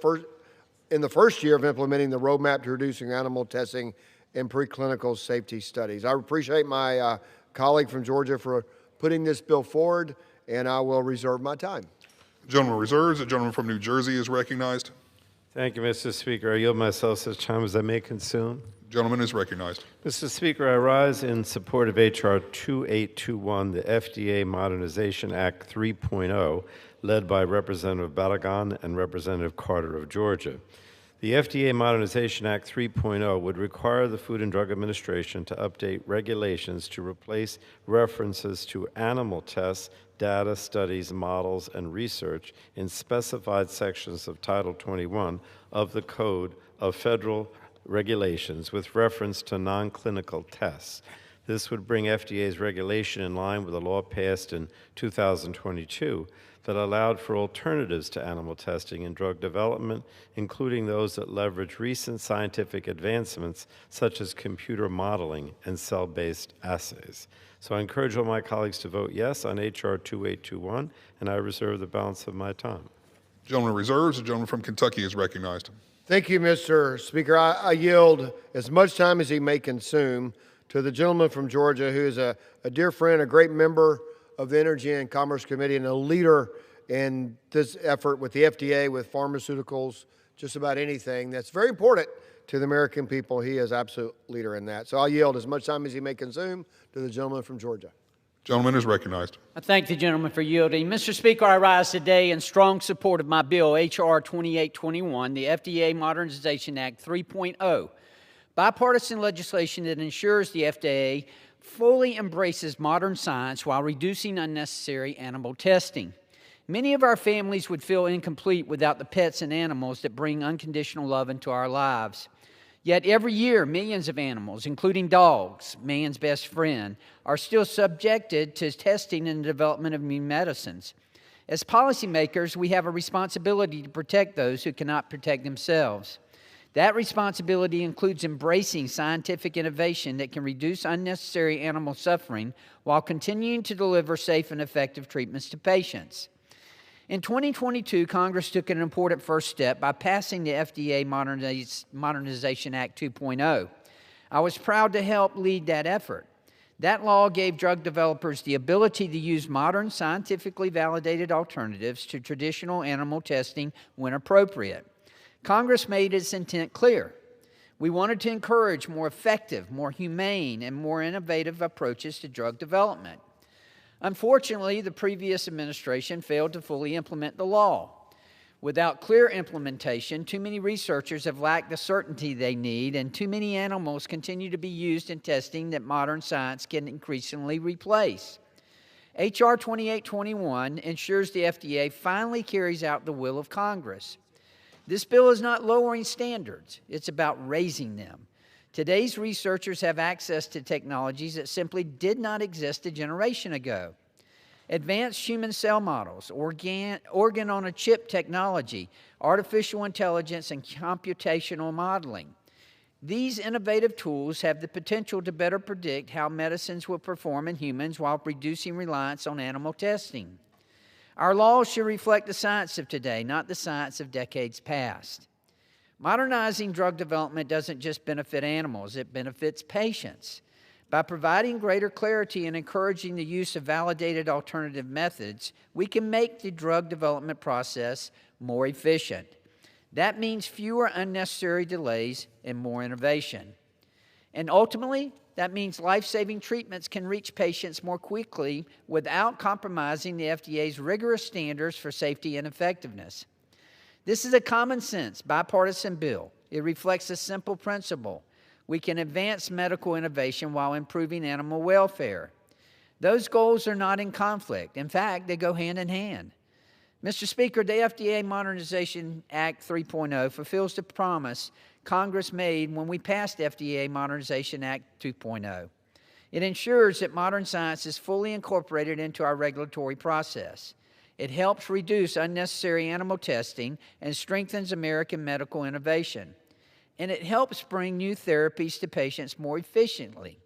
in the first year of implementing the roadmap to reducing animal testing and preclinical safety studies. I appreciate my colleague from Georgia for putting this bill forward, and I will reserve my time. The gentleman reserves. The gentleman from New Jersey is recognized. Thank you, Mr. Speaker. I yield myself such time as I may consume. The gentleman is recognized. Mr. Speaker, I rise in support of H.R. 2821, the FDA Modernization Act 3.0, led by Representative Barragan and Representative Carter of Georgia. The FDA Modernization Act 3.0 would require the Food and Drug Administration to update regulations to replace references to animal tests, data, studies, models, and research in specified sections of Title 21 of the Code of Federal Regulations with reference to non-clinical tests. This would bring FDA's regulation in line with a law passed in 2022 that allowed for alternatives to animal testing in drug development, including those that leverage recent scientific advancements such as computer modeling and cell-based assays. So I encourage all my colleagues to vote yes on H.R. 2821, and I reserve the balance of my time. Gentleman reserves. The gentleman from Kentucky is recognized. Thank you, Mr. Speaker. I yield as much time as he may consume to the gentleman from Georgia, who is a dear friend, a great member of the Energy and Commerce Committee, and a leader in this effort with the FDA, with pharmaceuticals, just about anything that's very important to the American people. He is absolute leader in that. So I'll yield as much time as he may consume to the gentleman from Georgia. Gentleman is recognized. I thank the gentleman for yielding. Mr. Speaker, I rise today in strong support of my bill, H.R. 2821, the FDA Modernization Act 3.0, bipartisan legislation that ensures the FDA fully embraces modern science while reducing unnecessary animal testing. Many of our families would feel incomplete without the pets and animals that bring unconditional love into our lives. Yet every year, millions of animals, including dogs, man's best friend, are still subjected to testing and the development of new medicines. As policymakers, we have a responsibility to protect those who cannot protect themselves. That responsibility includes embracing scientific innovation that can reduce unnecessary animal suffering while continuing to deliver safe and effective treatments to patients. In 2022, Congress took an important first step by passing the FDA Modernization Act 2.0. I was proud to help lead that effort. That law gave drug developers the ability to use modern, scientifically validated alternatives to traditional animal testing when appropriate. Congress made its intent clear. We wanted to encourage more effective, more humane, and more innovative approaches to drug development. Unfortunately, the previous administration failed to fully implement the law. Without clear implementation, too many researchers have lacked the certainty they need, and too many animals continue to be used in testing that modern science can increasingly replace. H.R. 2821 ensures the FDA finally carries out the will of Congress. This bill is not lowering standards, it's about raising them. Today's researchers have access to technologies that simply did not exist a generation ago. Advanced human cell models, organ-on-a-chip technology, artificial intelligence, and computational modeling. These innovative tools have the potential to better predict how medicines will perform in humans while reducing reliance on animal testing. Our laws should reflect the science of today, not the science of decades past. Modernizing drug development doesn't just benefit animals, it benefits patients. By providing greater clarity and encouraging the use of validated alternative methods, we can make the drug development process more efficient. That means fewer unnecessary delays and more innovation. And ultimately, that means life-saving treatments can reach patients more quickly without compromising the FDA's rigorous standards for safety and effectiveness. This is a common-sense, bipartisan bill. It reflects a simple principle. We can advance medical innovation while improving animal welfare. Those goals are not in conflict. In fact, they go hand in hand. Mr. Speaker, the FDA Modernization Act 3.0 fulfills the promise Congress made when we passed FDA Modernization Act 2.0. It ensures that modern science is fully incorporated into our regulatory process. It helps reduce unnecessary animal testing and strengthens American medical innovation. And it helps bring new therapies to patients more efficiently.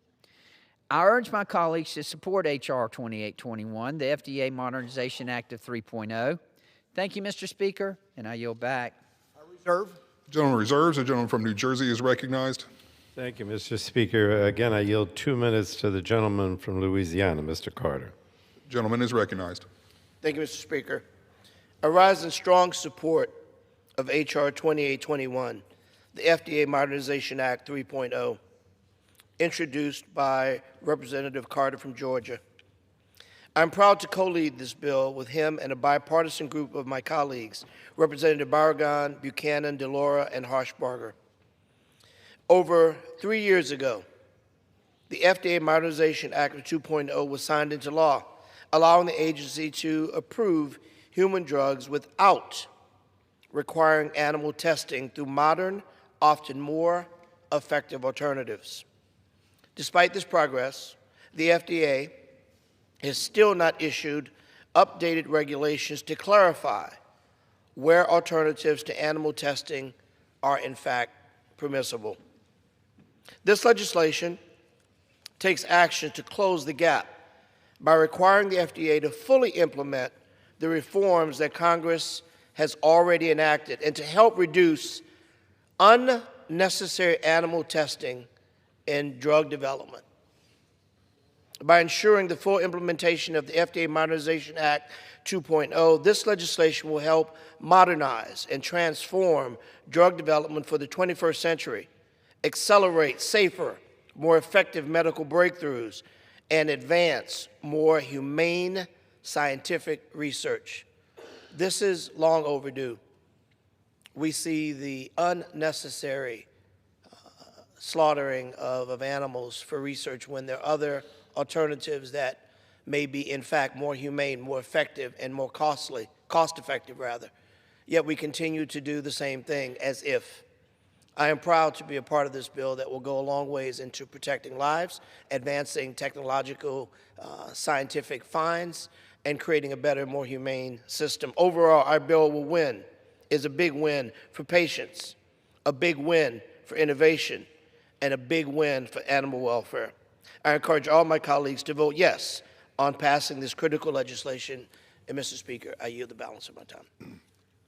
I urge my colleagues to support H.R. 2821, the FDA Modernization Act of 3.0. Thank you, Mr. Speaker, and I yield back. I reserve. Gentleman reserves. The gentleman from New Jersey is recognized. Thank you, Mr. Speaker. Again, I yield 2 minutes to the gentleman from Louisiana, Mr. Carter. Gentleman is recognized. Thank you, Mr. Speaker. I rise in strong support of H.R. 2821, the FDA Modernization Act 3.0, introduced by Representative Carter from Georgia. I'm proud to co-lead this bill with him and a bipartisan group of my colleagues, Representative Barragan, Buchanan, DeLaura, and Harshbarger. Over 3 years ago, the FDA Modernization Act of 2.0 was signed into law, allowing the agency to approve human drugs without requiring animal testing through modern, often more effective alternatives. Despite this progress, the FDA has still not issued updated regulations to clarify where alternatives to animal testing are in fact permissible. This legislation takes action to close the gap by requiring the FDA to fully implement the reforms that Congress has already enacted and to help reduce unnecessary animal testing in drug development. By ensuring the full implementation of the FDA Modernization Act 2.0, this legislation will help modernize and transform drug development for the 21st century, accelerate safer, more effective medical breakthroughs, and advance more humane scientific research. This is long overdue. We see the unnecessary slaughtering of animals for research when there are other alternatives that may be, in fact, more humane, more effective, and more cost-effective, rather. Yet we continue to do the same thing as if. I am proud to be a part of this bill that will go a long ways into protecting lives, advancing technological, scientific finds, and creating a better, more humane system. Overall, our bill will win, is a big win for patients, a big win for innovation, and a big win for animal welfare. I encourage all my colleagues to vote yes on passing this critical legislation. And Mr. Speaker, I yield the balance of my time.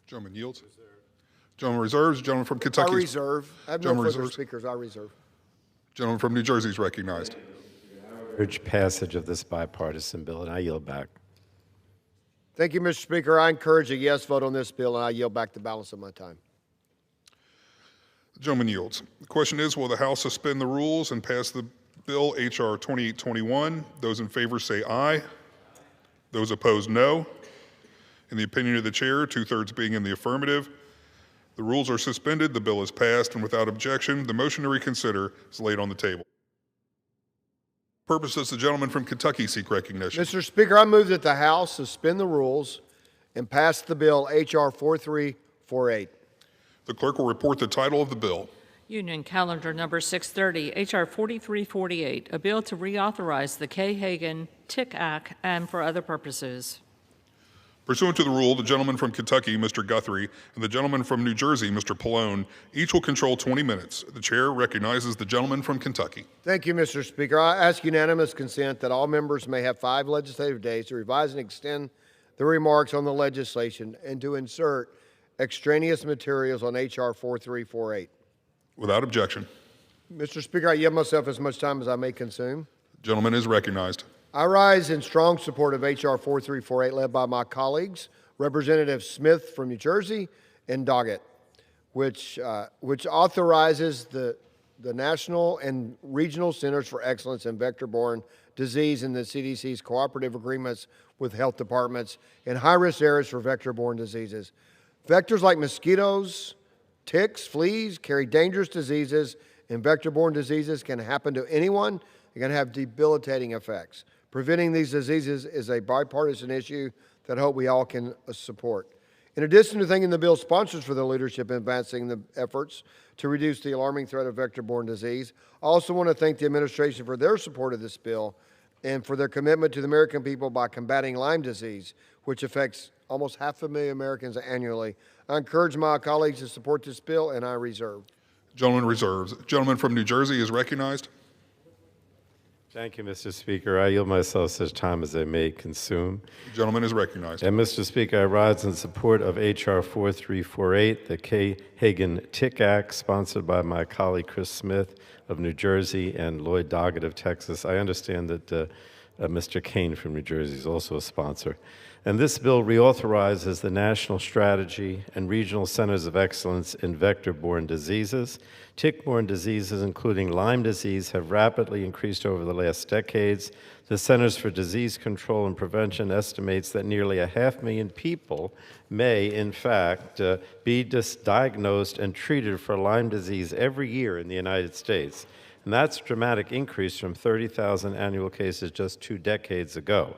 Gentleman yields. Gentleman reserves. Gentleman from Kentucky. I reserve. I have no further speakers. I reserve. Gentleman from New Jersey is recognized. I urge passage of this bipartisan bill, and I yield back. Thank you, Mr. Speaker. I encourage a yes vote on this bill, and I yield back the balance of my time. The gentleman yields. The question is, will the House suspend the rules and pass the bill H.R. 2821? Those in favor say aye. Those opposed, no. In the opinion of the chair, 2/3 being in the affirmative, the rules are suspended, the bill is passed, and without objection, the motion to reconsider is laid on the table. Purpose does the gentleman from Kentucky seek recognition? Mr. Speaker, I move that the House suspend the rules and pass the bill H.R. 4348. The clerk will report the title of the bill. Union Calendar Number 630, H.R. 4348, a bill to reauthorize the Kay Hagan Tick Act and for other purposes. Pursuant to the rule, the gentleman from Kentucky, Mr. Guthrie, and the gentleman from New Jersey, Mr. Pallone, each will control 20 minutes. The chair recognizes the gentleman from Kentucky. Thank you, Mr. Speaker. I ask unanimous consent that all members may have 5 legislative days to revise and extend the remarks on the legislation and to insert extraneous materials on H.R. 4348. Without objection. Mr. Speaker, I yield myself as much time as I may consume. Gentleman is recognized. I rise in strong support of H.R. 4348, led by my colleagues, Representative Smith from New Jersey and Doggett, which authorizes the National and Regional Centers for Excellence in Vector-Borne Disease and the CDC's cooperative agreements with health departments in high-risk areas for vector-borne diseases. Vectors like mosquitoes, ticks, fleas carry dangerous diseases, and vector-borne diseases can happen to anyone and can have debilitating effects. Preventing these diseases is a bipartisan issue that I hope we all can support. In addition to thanking the bill's sponsors for their leadership in advancing the efforts to reduce the alarming threat of vector-borne disease, I also want to thank the administration for their support of this bill and for their commitment to the American people by combating Lyme disease, which affects almost 500,000 Americans annually. I encourage my colleagues to support this bill, and I reserve. Gentleman reserves. Gentleman from New Jersey is recognized. Thank you, Mr. Speaker. I yield myself such time as I may consume. The gentleman is recognized. And Mr. Speaker, I rise in support of H.R. 4348, the Kay Hagan Tick Act, sponsored by my colleague Chris Smith of New Jersey and Lloyd Doggett of Texas. I understand that Mr. Kane from New Jersey is also a sponsor. And this bill reauthorizes the National Strategy and Regional Centers of Excellence in Vector-Borne Diseases. Tick-borne diseases, including Lyme disease, have rapidly increased over the last decades. The Centers for Disease Control and Prevention estimates that nearly 500,000 people may, in fact, be diagnosed and treated for Lyme disease every year in the United States. And that's a dramatic increase from 30,000 annual cases just 2 decades ago.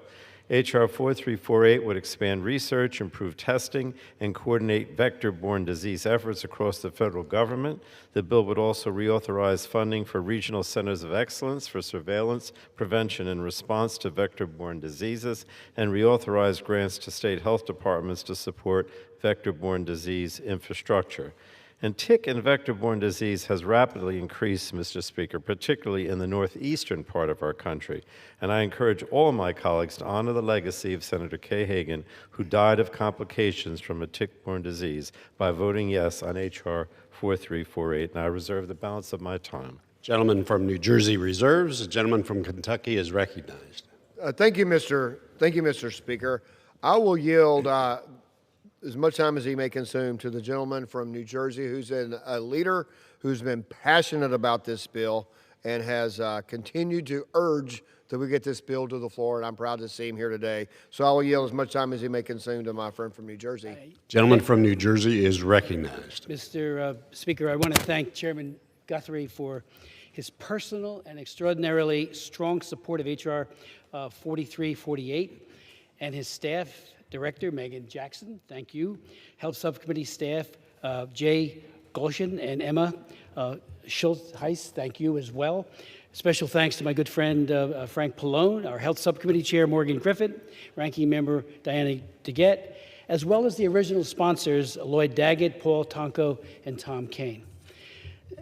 H.R. 4348 would expand research, improve testing, and coordinate vector-borne disease efforts across the federal government. The bill would also reauthorize funding for regional centers of excellence for surveillance, prevention, and response to vector-borne diseases, and reauthorize grants to state health departments to support vector-borne disease infrastructure. And tick and vector-borne disease has rapidly increased, Mr. Speaker, particularly in the northeastern part of our country. And I encourage all my colleagues to honor the legacy of Senator Kay Hagan, who died of complications from a tick-borne disease, by voting yes on H.R. 4348. And I reserve the balance of my time. Gentleman from New Jersey reserves. The gentleman from Kentucky is recognized. Thank you, Mr. Speaker. I will yield as much time as he may consume to the gentleman from New Jersey, who's a leader who's been passionate about this bill and has continued to urge that we get this bill to the floor, and I'm proud to see him here today. So I will yield as much time as he may consume to my friend from New Jersey. Gentleman from New Jersey is recognized. Mr. Speaker, I want to thank Chairman Guthrie for his personal and extraordinarily strong support of H.R. 4348 and his staff. Director Megan Jackson, thank you. Health Subcommittee staff Jay Golshin and Emma Schultz-Heiss, thank you as well. Special thanks to my good friend Frank Pallone, our Health Subcommittee Chair Morgan Griffith, Ranking Member Diana DeGette, as well as the original sponsors Lloyd Daggett, Paul Tonko, and Tom Kane.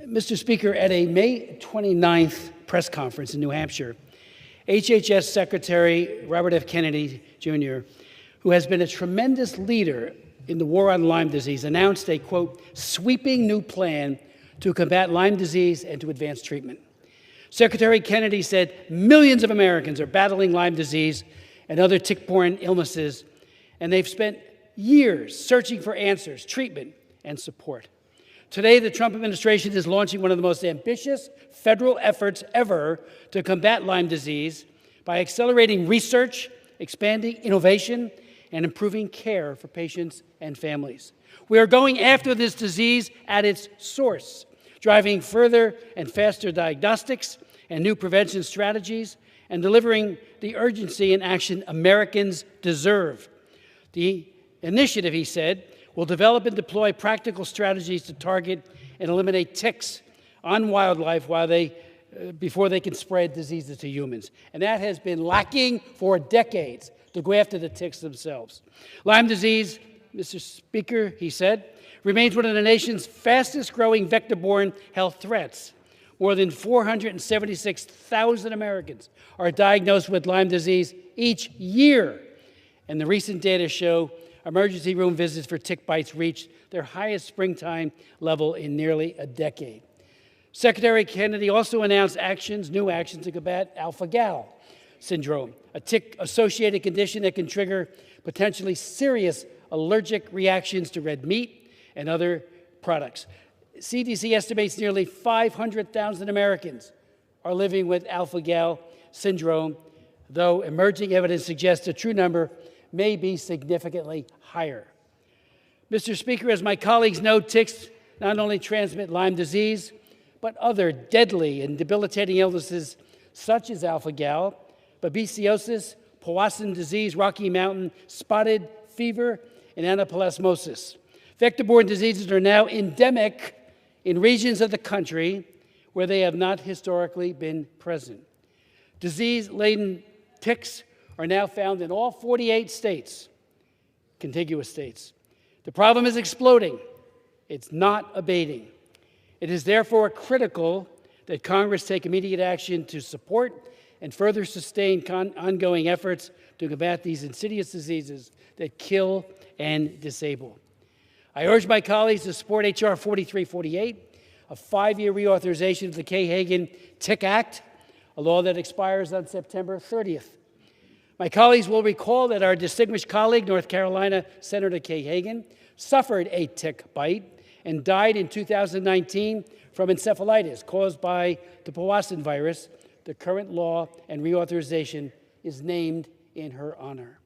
Mr. Speaker, at a May 29th press conference in New Hampshire, HHS Secretary Robert F. Kennedy, Jr., who has been a tremendous leader in the war on Lyme disease, announced a, quote, sweeping new plan to combat Lyme disease and to advance treatment. Secretary Kennedy said millions of Americans are battling Lyme disease and other tick-borne illnesses, and they've spent years searching for answers, treatment, and support. Today, the Trump administration is launching one of the most ambitious federal efforts ever to combat Lyme disease by accelerating research, expanding innovation, and improving care for patients and families. We are going after this disease at its source, driving further and faster diagnostics and new prevention strategies, and delivering the urgency and action Americans deserve. The initiative, he said, will develop and deploy practical strategies to target and eliminate ticks on wildlife before they can spread diseases to humans. And that has been lacking for decades, to go after the ticks themselves. Lyme disease, Mr. Speaker, he said, remains one of the nation's fastest growing vector-borne health threats. More than 476,000 Americans are diagnosed with Lyme disease each year. And the recent data show emergency room visits for tick bites reached their highest springtime level in nearly a decade. Secretary Kennedy also announced new actions to combat alpha-gal syndrome, a tick-associated condition that can trigger potentially serious allergic reactions to red meat and other products. CDC estimates nearly 500,000 Americans are living with alpha-gal syndrome, though emerging evidence suggests the true number may be significantly higher. Mr. Speaker, as my colleagues know, ticks not only transmit Lyme disease, but other deadly and debilitating illnesses such as alpha-gal, babesiosis, Powassan disease, Rocky Mountain spotted fever, and anaplasmosis. Vector-borne diseases are now endemic in regions of the country where they have not historically been present. Disease-laden ticks are now found in all 48 states, contiguous states. The problem is exploding. It's not abating. It is therefore critical that Congress take immediate action to support and further sustain ongoing efforts to combat these insidious diseases that kill and disable. I urge my colleagues to support H.R. 4348, a 5-year reauthorization of the Kay Hagan Tick Act, a law that expires on September 30th, My colleagues will recall that our distinguished colleague, North Carolina Senator Kay Hagan, suffered a tick bite and died in 2019 from encephalitis caused by the Powassan virus. The current law and reauthorization is named in her honor.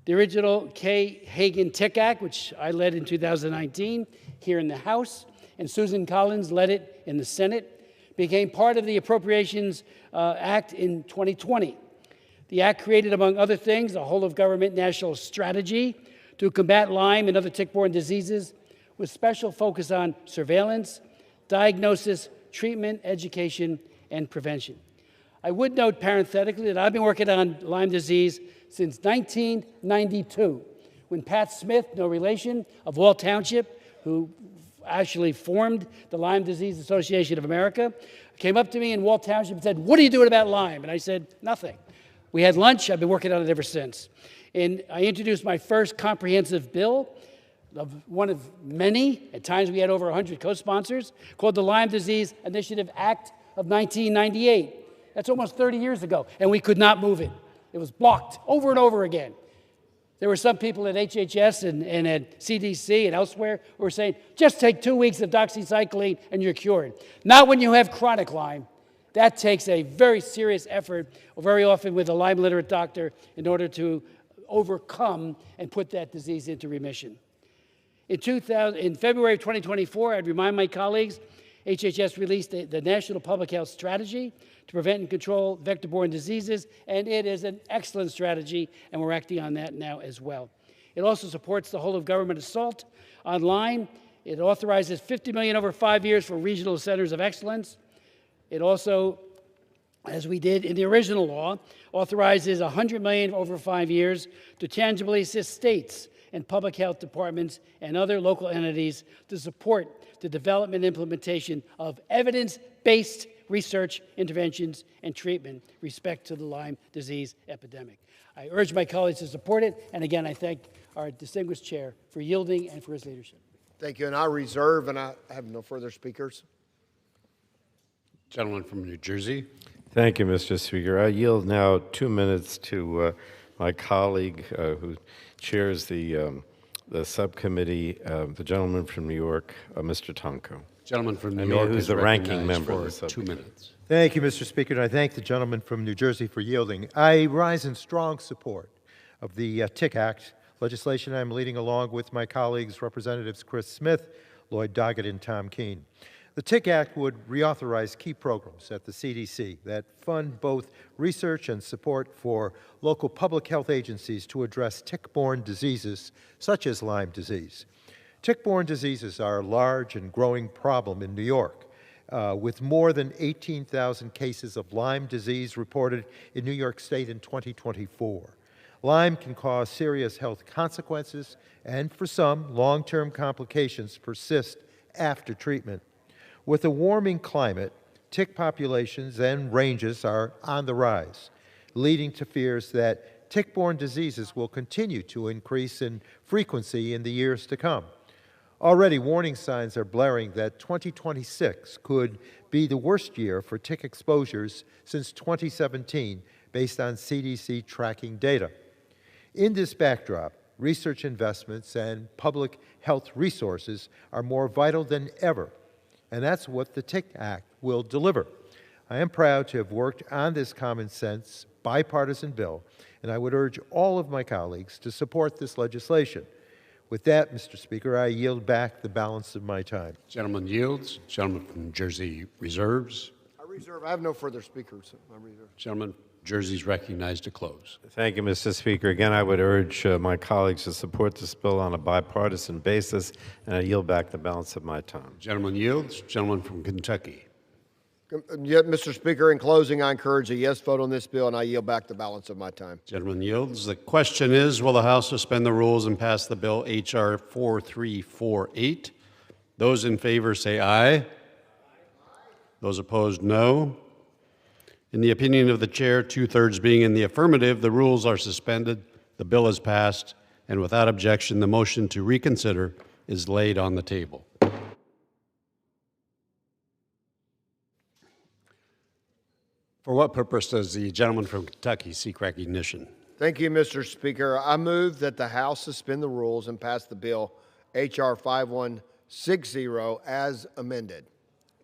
The original Kay Hagan Tick Act, which I led in 2019 here in the House, and Susan Collins led it in the Senate, became part of the Appropriations Act in 2020. The act created, among other things, a whole-of-government national strategy to combat Lyme and other tick-borne diseases with special focus on surveillance, diagnosis, treatment, education, and prevention. I would note parenthetically that I've been working on Lyme disease since 1992, when Pat Smith, no relation, of Wall Township, who actually formed the Lyme Disease Association of America, came up to me in Wall Township and said, "What are you doing about Lyme?" And I said, "Nothing." We had lunch. I've been working on it ever since. And I introduced my first comprehensive bill, one of many. At times we had over 100 co-sponsors, called the Lyme Disease Initiative Act of 1998. That's almost 30 years ago, and we could not move it. It was blocked over and over again. There were some people at HHS and at CDC and elsewhere who were saying, just take 2 weeks of doxycycline and you're cured. Not when you have chronic Lyme. That takes a very serious effort, very often with a Lyme literate doctor, in order to overcome and put that disease into remission. In February of 2024, I'd remind my colleagues, HHS released the National Public Health Strategy to prevent and control vector-borne diseases, and it is an excellent strategy, and we're acting on that now as well. It also supports the whole-of-government assault on Lyme. It authorizes $50 million over 5 years for regional centers of excellence. It also, as we did in the original law, authorizes $100 million over 5 years to tangibly assist states and public health departments and other local entities to support the development and implementation of evidence-based research, interventions, and treatment with respect to the Lyme disease epidemic. I urge my colleagues to support it, and again, I thank our distinguished chair for yielding and for his leadership. Thank you, and I reserve, and I have no further speakers. Gentleman from New Jersey. Thank you, Mr. Speaker. I yield now 2 minutes to my colleague who chairs the subcommittee, the gentleman from New York, Mr. Tonko. Gentleman from New York who's is the ranking member for of the 2 minutes. Thank you, Mr. Speaker, and I thank the gentleman from New Jersey for yielding. I rise in strong support of the Tick Act legislation I'm leading along with my colleagues, Representatives Chris Smith, Lloyd Doggett, and Tom Keene. The Tick Act would reauthorize key programs at the CDC that fund both research and support for local public health agencies to address tick-borne diseases such as Lyme disease. Tick-borne diseases are a large and growing problem in New York, with more than 18,000 cases of Lyme disease reported in New York State in 2024. Lyme can cause serious health consequences, and for some, long-term complications persist after treatment. With a warming climate, tick populations and ranges are on the rise, leading to fears that tick-borne diseases will continue to increase in frequency in the years to come. Already, warning signs are blaring that 2026 could be the worst year for tick exposures since 2017, based on CDC tracking data. In this backdrop, research investments and public health resources are more vital than ever, and that's what the Tick Act will deliver. I am proud to have worked on this common sense, bipartisan bill, and I would urge all of my colleagues to support this legislation. With that, Mr. Speaker, I yield back the balance of my time. Gentleman yields. Gentleman from New Jersey reserves. I reserve. I have no further speakers. I reserve. Gentleman, Jersey's recognized to close. Thank you, Mr. Speaker. Again, I would urge my colleagues to support this bill on a bipartisan basis, and I yield back the balance of my time. Gentleman yields. Gentleman from Kentucky. Yet, Mr. Speaker, in closing, I encourage a yes vote on this bill, and I yield back the balance of my time. Gentleman yields. The question is, will the House suspend the rules and pass the bill H.R. 4348? Those in favor say aye. Those opposed, no. In the opinion of the chair, 2/3 being in the affirmative, the rules are suspended, the bill is passed, and without objection, the motion to reconsider is laid on the table. For what purpose does the gentleman from Kentucky seek recognition? Thank you, Mr. Speaker. I move that the House suspend the rules and pass the bill H.R. 5160 as amended.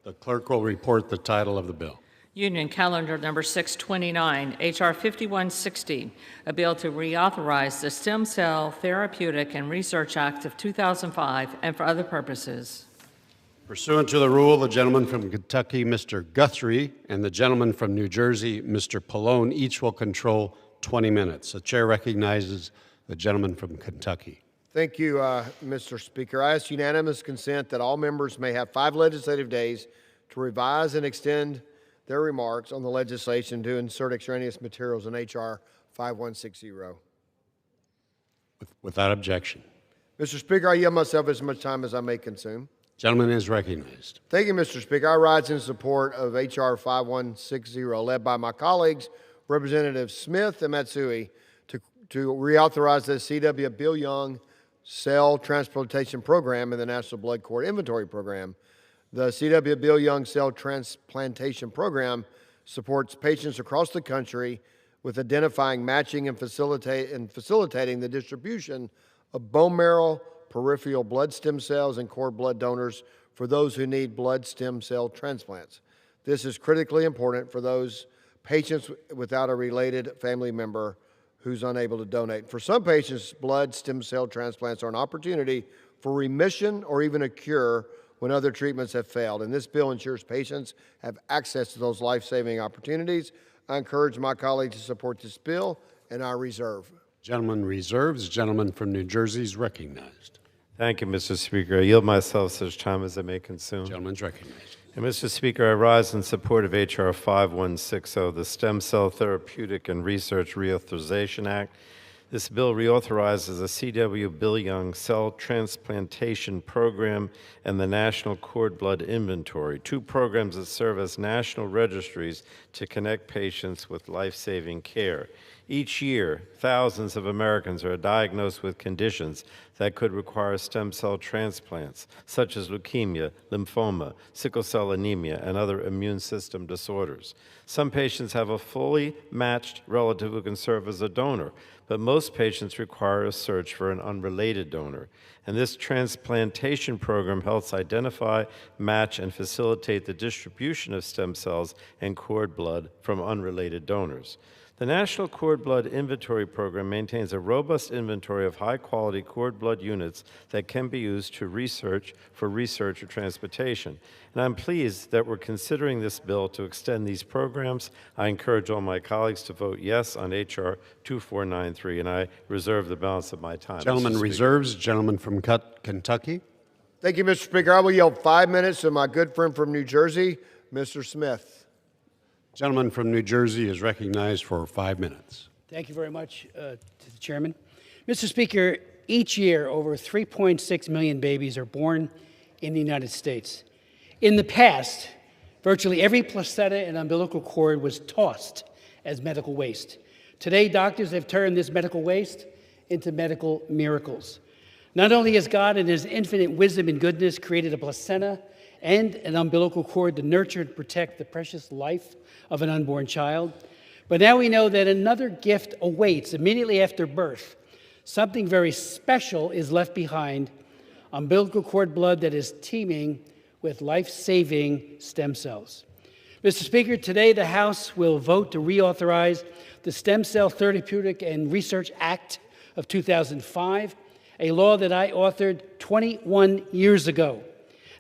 The clerk will report the title of the bill. Union Calendar Number 629, H.R. 5160, a bill to reauthorize the Stem Cell Therapeutic and Research Act of 2005 and for other purposes. Pursuant to the rule, the gentleman from Kentucky, Mr. Guthrie, and the gentleman from New Jersey, Mr. Pallone, each will control 20 minutes. The chair recognizes the gentleman from Kentucky. Thank you, Mr. Speaker. I ask unanimous consent that all members may have 5 legislative days to revise and extend their remarks on the legislation to insert extraneous materials in H.R. 5160. Without objection. Mr. Speaker, I yield myself as much time as I may consume. Gentleman is recognized. Thank you, Mr. Speaker. I rise in support of H.R. 5160, led by my colleagues, Representatives Smith and Matsui, to reauthorize the C.W. Bill Young Cell Transplantation Program and the National Blood Cord Inventory Program. The C.W. Bill Young Cell Transplantation Program supports patients across the country with identifying, matching, and facilitating the distribution of bone marrow, peripheral blood stem cells, and cord blood donors for those who need blood stem cell transplants. This is critically important for those patients without a related family member who's unable to donate. For some patients, blood stem cell transplants are an opportunity for remission or even a cure when other treatments have failed, and this bill ensures patients have access to those life-saving opportunities. I encourage my colleagues to support this bill, and I reserve. Gentleman reserves. Gentleman from New Jersey is recognized. Thank you, Mr. Speaker. I yield myself such time as I may consume. Gentleman's recognized. And Mr. Speaker, I rise in support of H.R. 5160, the Stem Cell Therapeutic and Research Reauthorization Act. This bill reauthorizes the C.W. Bill Young Cell Transplantation Program and the National Cord Blood Inventory, 2 programs that serve as national registries to connect patients with life-saving care. Each year, thousands of Americans are diagnosed with conditions that could require stem cell transplants, such as leukemia, lymphoma, sickle cell anemia, and other immune system disorders. Some patients have a fully matched relative who can serve as a donor, but most patients require a search for an unrelated donor. And this transplantation program helps identify, match, and facilitate the distribution of stem cells and cord blood from unrelated donors. The National Cord Blood Inventory Program maintains a robust inventory of high-quality cord blood units that can be used for research or transplantation. And I'm pleased that we're considering this bill to extend these programs. I encourage all my colleagues to vote yes on H.R. 2493, and I reserve the balance of my time. Gentleman reserves. Gentleman from Kentucky. Thank you, Mr. Speaker. I will yield 5 minutes to my good friend from New Jersey, Mr. Smith. Gentleman from New Jersey is recognized for 5 minutes. Thank you very much to the chairman. Mr. Speaker, each year over 3.6 million babies are born in the United States. In the past, virtually every placenta and umbilical cord was tossed as medical waste. Today, doctors have turned this medical waste into medical miracles. Not only has God in his infinite wisdom and goodness created a placenta and an umbilical cord to nurture and protect the precious life of an unborn child, but now we know that another gift awaits immediately after birth. Something very special is left behind, umbilical cord blood that is teeming with life-saving stem cells. Mr. Speaker, today the House will vote to reauthorize the Stem Cell Therapeutic and Research Act of 2005, a law that I authored 21 years ago.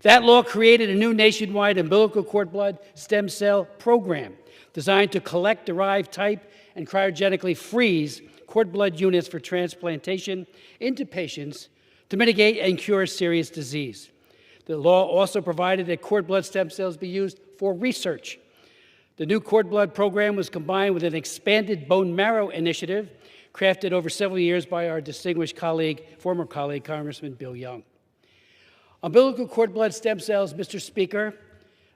That law created a new nationwide umbilical cord blood stem cell program designed to collect, derive, type, and cryogenically freeze cord blood units for transplantation into patients to mitigate and cure serious disease. The law also provided that cord blood stem cells be used for research. The new cord blood program was combined with an expanded bone marrow initiative crafted over several years by our distinguished colleague, former colleague, Congressman Bill Young. Umbilical cord blood stem cells, Mr. Speaker,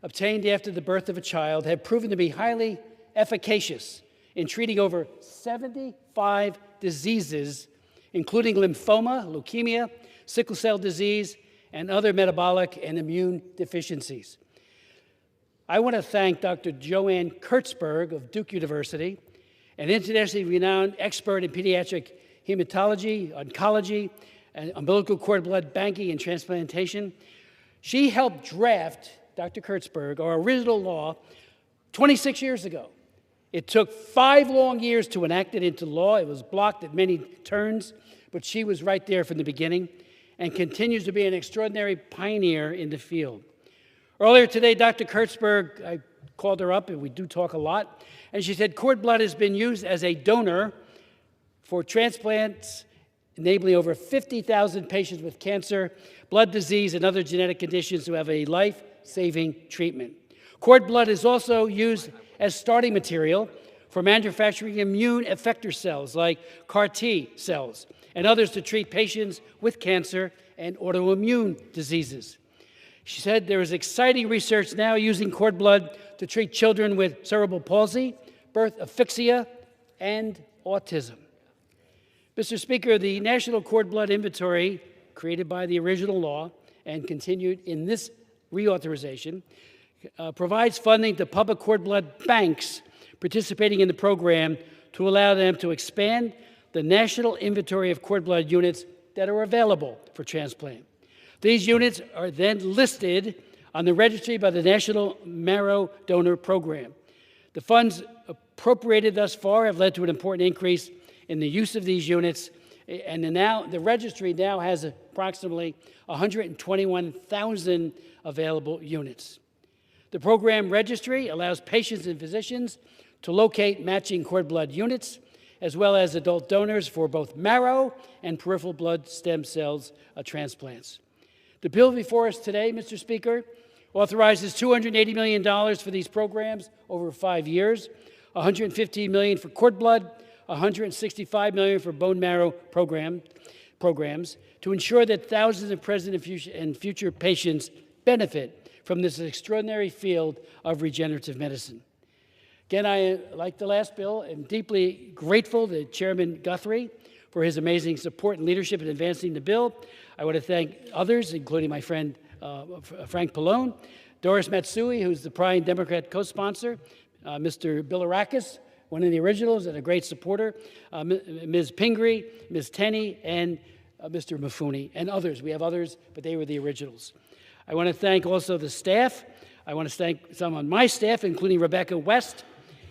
obtained after the birth of a child have proven to be highly efficacious in treating over 75 diseases, including lymphoma, leukemia, sickle cell disease, and other metabolic and immune deficiencies. I want to thank Dr. Joanne Kurtzberg of Duke University, an internationally renowned expert in pediatric hematology, oncology, and umbilical cord blood banking and transplantation. She helped draft, Dr. Kurtzberg, our original law 26 years ago. It took 5 long years to enact it into law. It was blocked at many turns, but she was right there from the beginning and continues to be an extraordinary pioneer in the field. Earlier today, Dr. Kurtzberg, I called her up, and we do talk a lot, and she said cord blood has been used as a donor for transplants, enabling over 50,000 patients with cancer, blood disease, and other genetic conditions to have a life-saving treatment. Cord blood is also used as starting material for manufacturing immune effector cells like CAR T cells and others to treat patients with cancer and autoimmune diseases. She said there is exciting research now using cord blood to treat children with cerebral palsy, birth asphyxia, and autism. Mr. Speaker, the National Cord Blood Inventory, created by the original law and continued in this reauthorization, provides funding to public cord blood banks participating in the program to allow them to expand the national inventory of cord blood units that are available for transplant. These units are then listed on the registry by the National Marrow Donor Program. The funds appropriated thus far have led to an important increase in the use of these units, and the registry now has approximately 121,000 available units. The program registry allows patients and physicians to locate matching cord blood units, as well as adult donors for both marrow and peripheral blood stem cells transplants. The bill before us today, Mr. Speaker, authorizes $280 million for these programs over 5 years, $115 million for cord blood, $165 million for bone marrow programs to ensure that thousands of present and future patients benefit from this extraordinary field of regenerative medicine. Again, I, like the last bill, am deeply grateful to Chairman Guthrie for his amazing support and leadership in advancing the bill. I want to thank others, including my friend Frank Pallone, Doris Matsui, who's the prime Democrat co-sponsor, Mr. Bilirakis, one of the originals and a great supporter, Ms. Pingree, Ms. Tenney, and Mr. Mafuni, and others. We have others, but they were the originals. I want to thank also the staff. I want to thank some on my staff, including Rebecca West,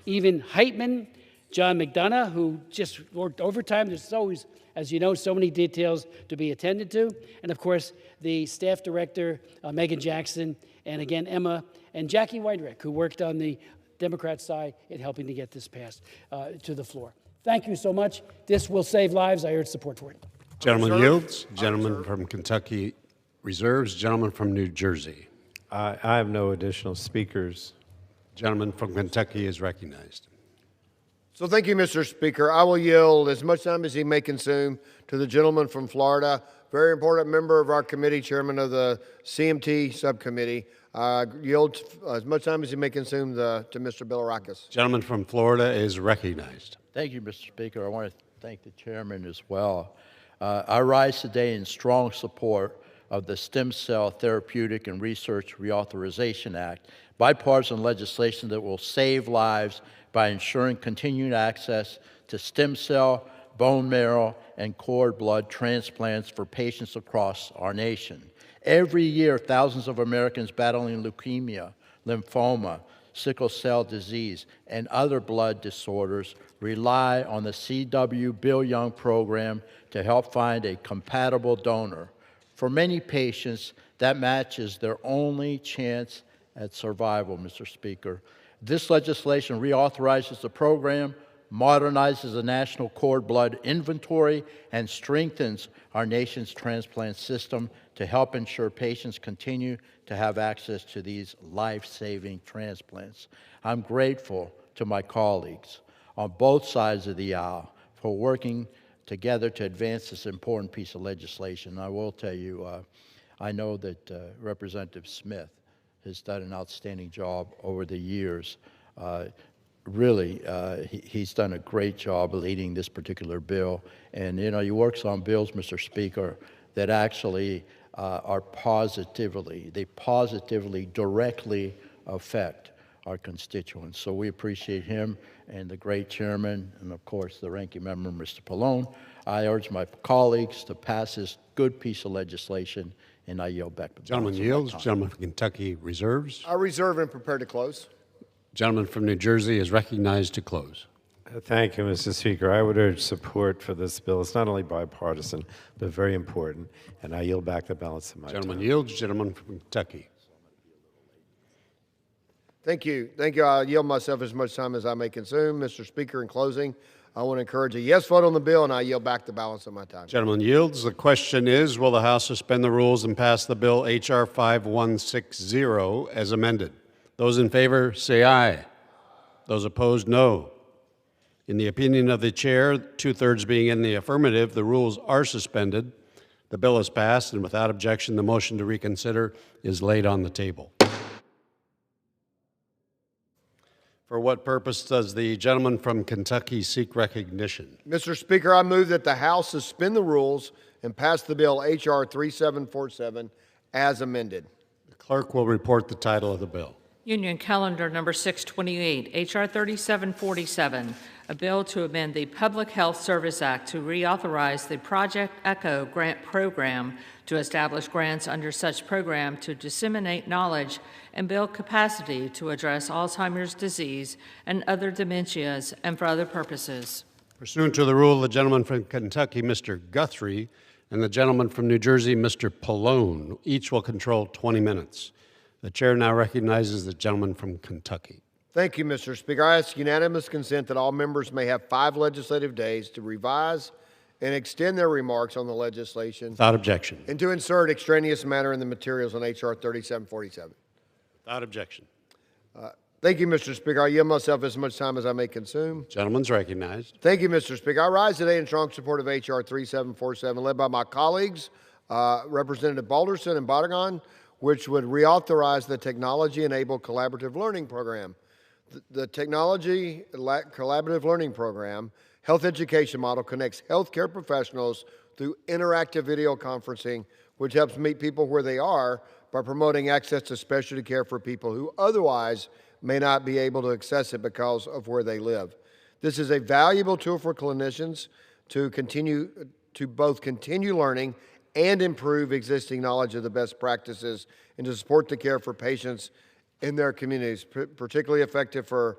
Evan Heitman, John McDonough, who just worked overtime. There's always, as you know, so many details to be attended to. And of course, the staff director, Megan Jackson, and again, Emma and Jackie Weidrich, who worked on the Democrat side in helping to get this passed to the floor. Thank you so much. This will save lives. I urge support for it. Gentleman yields. Gentleman from Kentucky reserves. Gentleman from New Jersey. I have no additional speakers. Gentleman from Kentucky is recognized. So thank you, Mr. Speaker. I will yield as much time as he may consume to the gentleman from Florida, very important member of our committee, chairman of the CMT subcommittee. Yield as much time as he may consume to Mr. Bilirakis. Gentleman from Florida is recognized. Thank you, Mr. Speaker. I want to thank the chairman as well. I rise today in strong support of the Stem Cell Therapeutic and Research Reauthorization Act, bipartisan legislation that will save lives by ensuring continued access to stem cell, bone marrow, and cord blood transplants for patients across our nation. Every year, thousands of Americans battling leukemia, lymphoma, sickle cell disease, and other blood disorders rely on the CW Bill Young program to help find a compatible donor. For many patients, that match is their only chance at survival, Mr. Speaker. This legislation reauthorizes the program, modernizes the national cord blood inventory, and strengthens our nation's transplant system to help ensure patients continue to have access to these life-saving transplants. I'm grateful to my colleagues on both sides of the aisle for working together to advance this important piece of legislation. I will tell you, I know that Representative Smith has done an outstanding job over the years. Really, he's done a great job leading this particular bill. And, you know, he works on bills, Mr. Speaker, that actually are positively, directly affect our constituents. So we appreciate him and the great chairman, and of course the ranking member, Mr. Pallone. I urge my colleagues to pass this good piece of legislation, and I yield back. Gentleman yields. Gentleman from Kentucky reserves. I reserve and prepare to close. Gentleman from New Jersey is recognized to close. Thank you, Mr. Speaker. I would urge support for this bill. It's not only bipartisan, but very important, and I yield back the balance of my Gentleman time. yields. Gentleman from Kentucky. Thank you. Thank you. I yield myself as much time as I may consume. Mr. Speaker, in closing, I want to encourage a yes vote on the bill, and I yield back the balance of my time. Gentleman yields. The question is, will the House suspend the rules and pass the bill H.R. 5160 as amended? Those in favor say aye. Those opposed, no. In the opinion of the chair, 2/3 being in the affirmative, the rules are suspended. The bill is passed, and without objection, the motion to reconsider is laid on the table. For what purpose does the gentleman from Kentucky seek recognition? Mr. Speaker, I move that the House suspend the rules and pass the bill H.R. 3747 as amended. The clerk will report the title of the bill. Union Calendar Number 628, H.R. 3747, a bill to amend the Public Health Service Act to reauthorize the Project ECHO grant program to establish grants under such program to disseminate knowledge and build capacity to address Alzheimer's disease and other dementias and for other purposes. Pursuant to the rule, the gentleman from Kentucky, Mr. Guthrie, and the gentleman from New Jersey, Mr. Pallone, each will control 20 minutes. The chair now recognizes the gentleman from Kentucky. Thank you, Mr. Speaker. I ask unanimous consent that all members may have 5 legislative days to revise and extend their remarks on the legislation. Without objection. And to insert extraneous matter in the materials on H.R. 3747. Without objection. Thank you, Mr. Speaker. I yield myself as much time as I may consume. Gentleman's recognized. Thank you, Mr. Speaker. I rise today in strong support of H.R. 3747, led by my colleagues, Representative Balderson and Bodegon, which would reauthorize the Technology-Enabled Collaborative Learning Program. The Technology Collaborative Learning Program health education model connects healthcare professionals through interactive video conferencing, which helps meet people where they are by promoting access to specialty care for people who otherwise may not be able to access it because of where they live. This is a valuable tool for clinicians to both continue learning and improve existing knowledge of the best practices and to support the care for patients in their communities, particularly effective for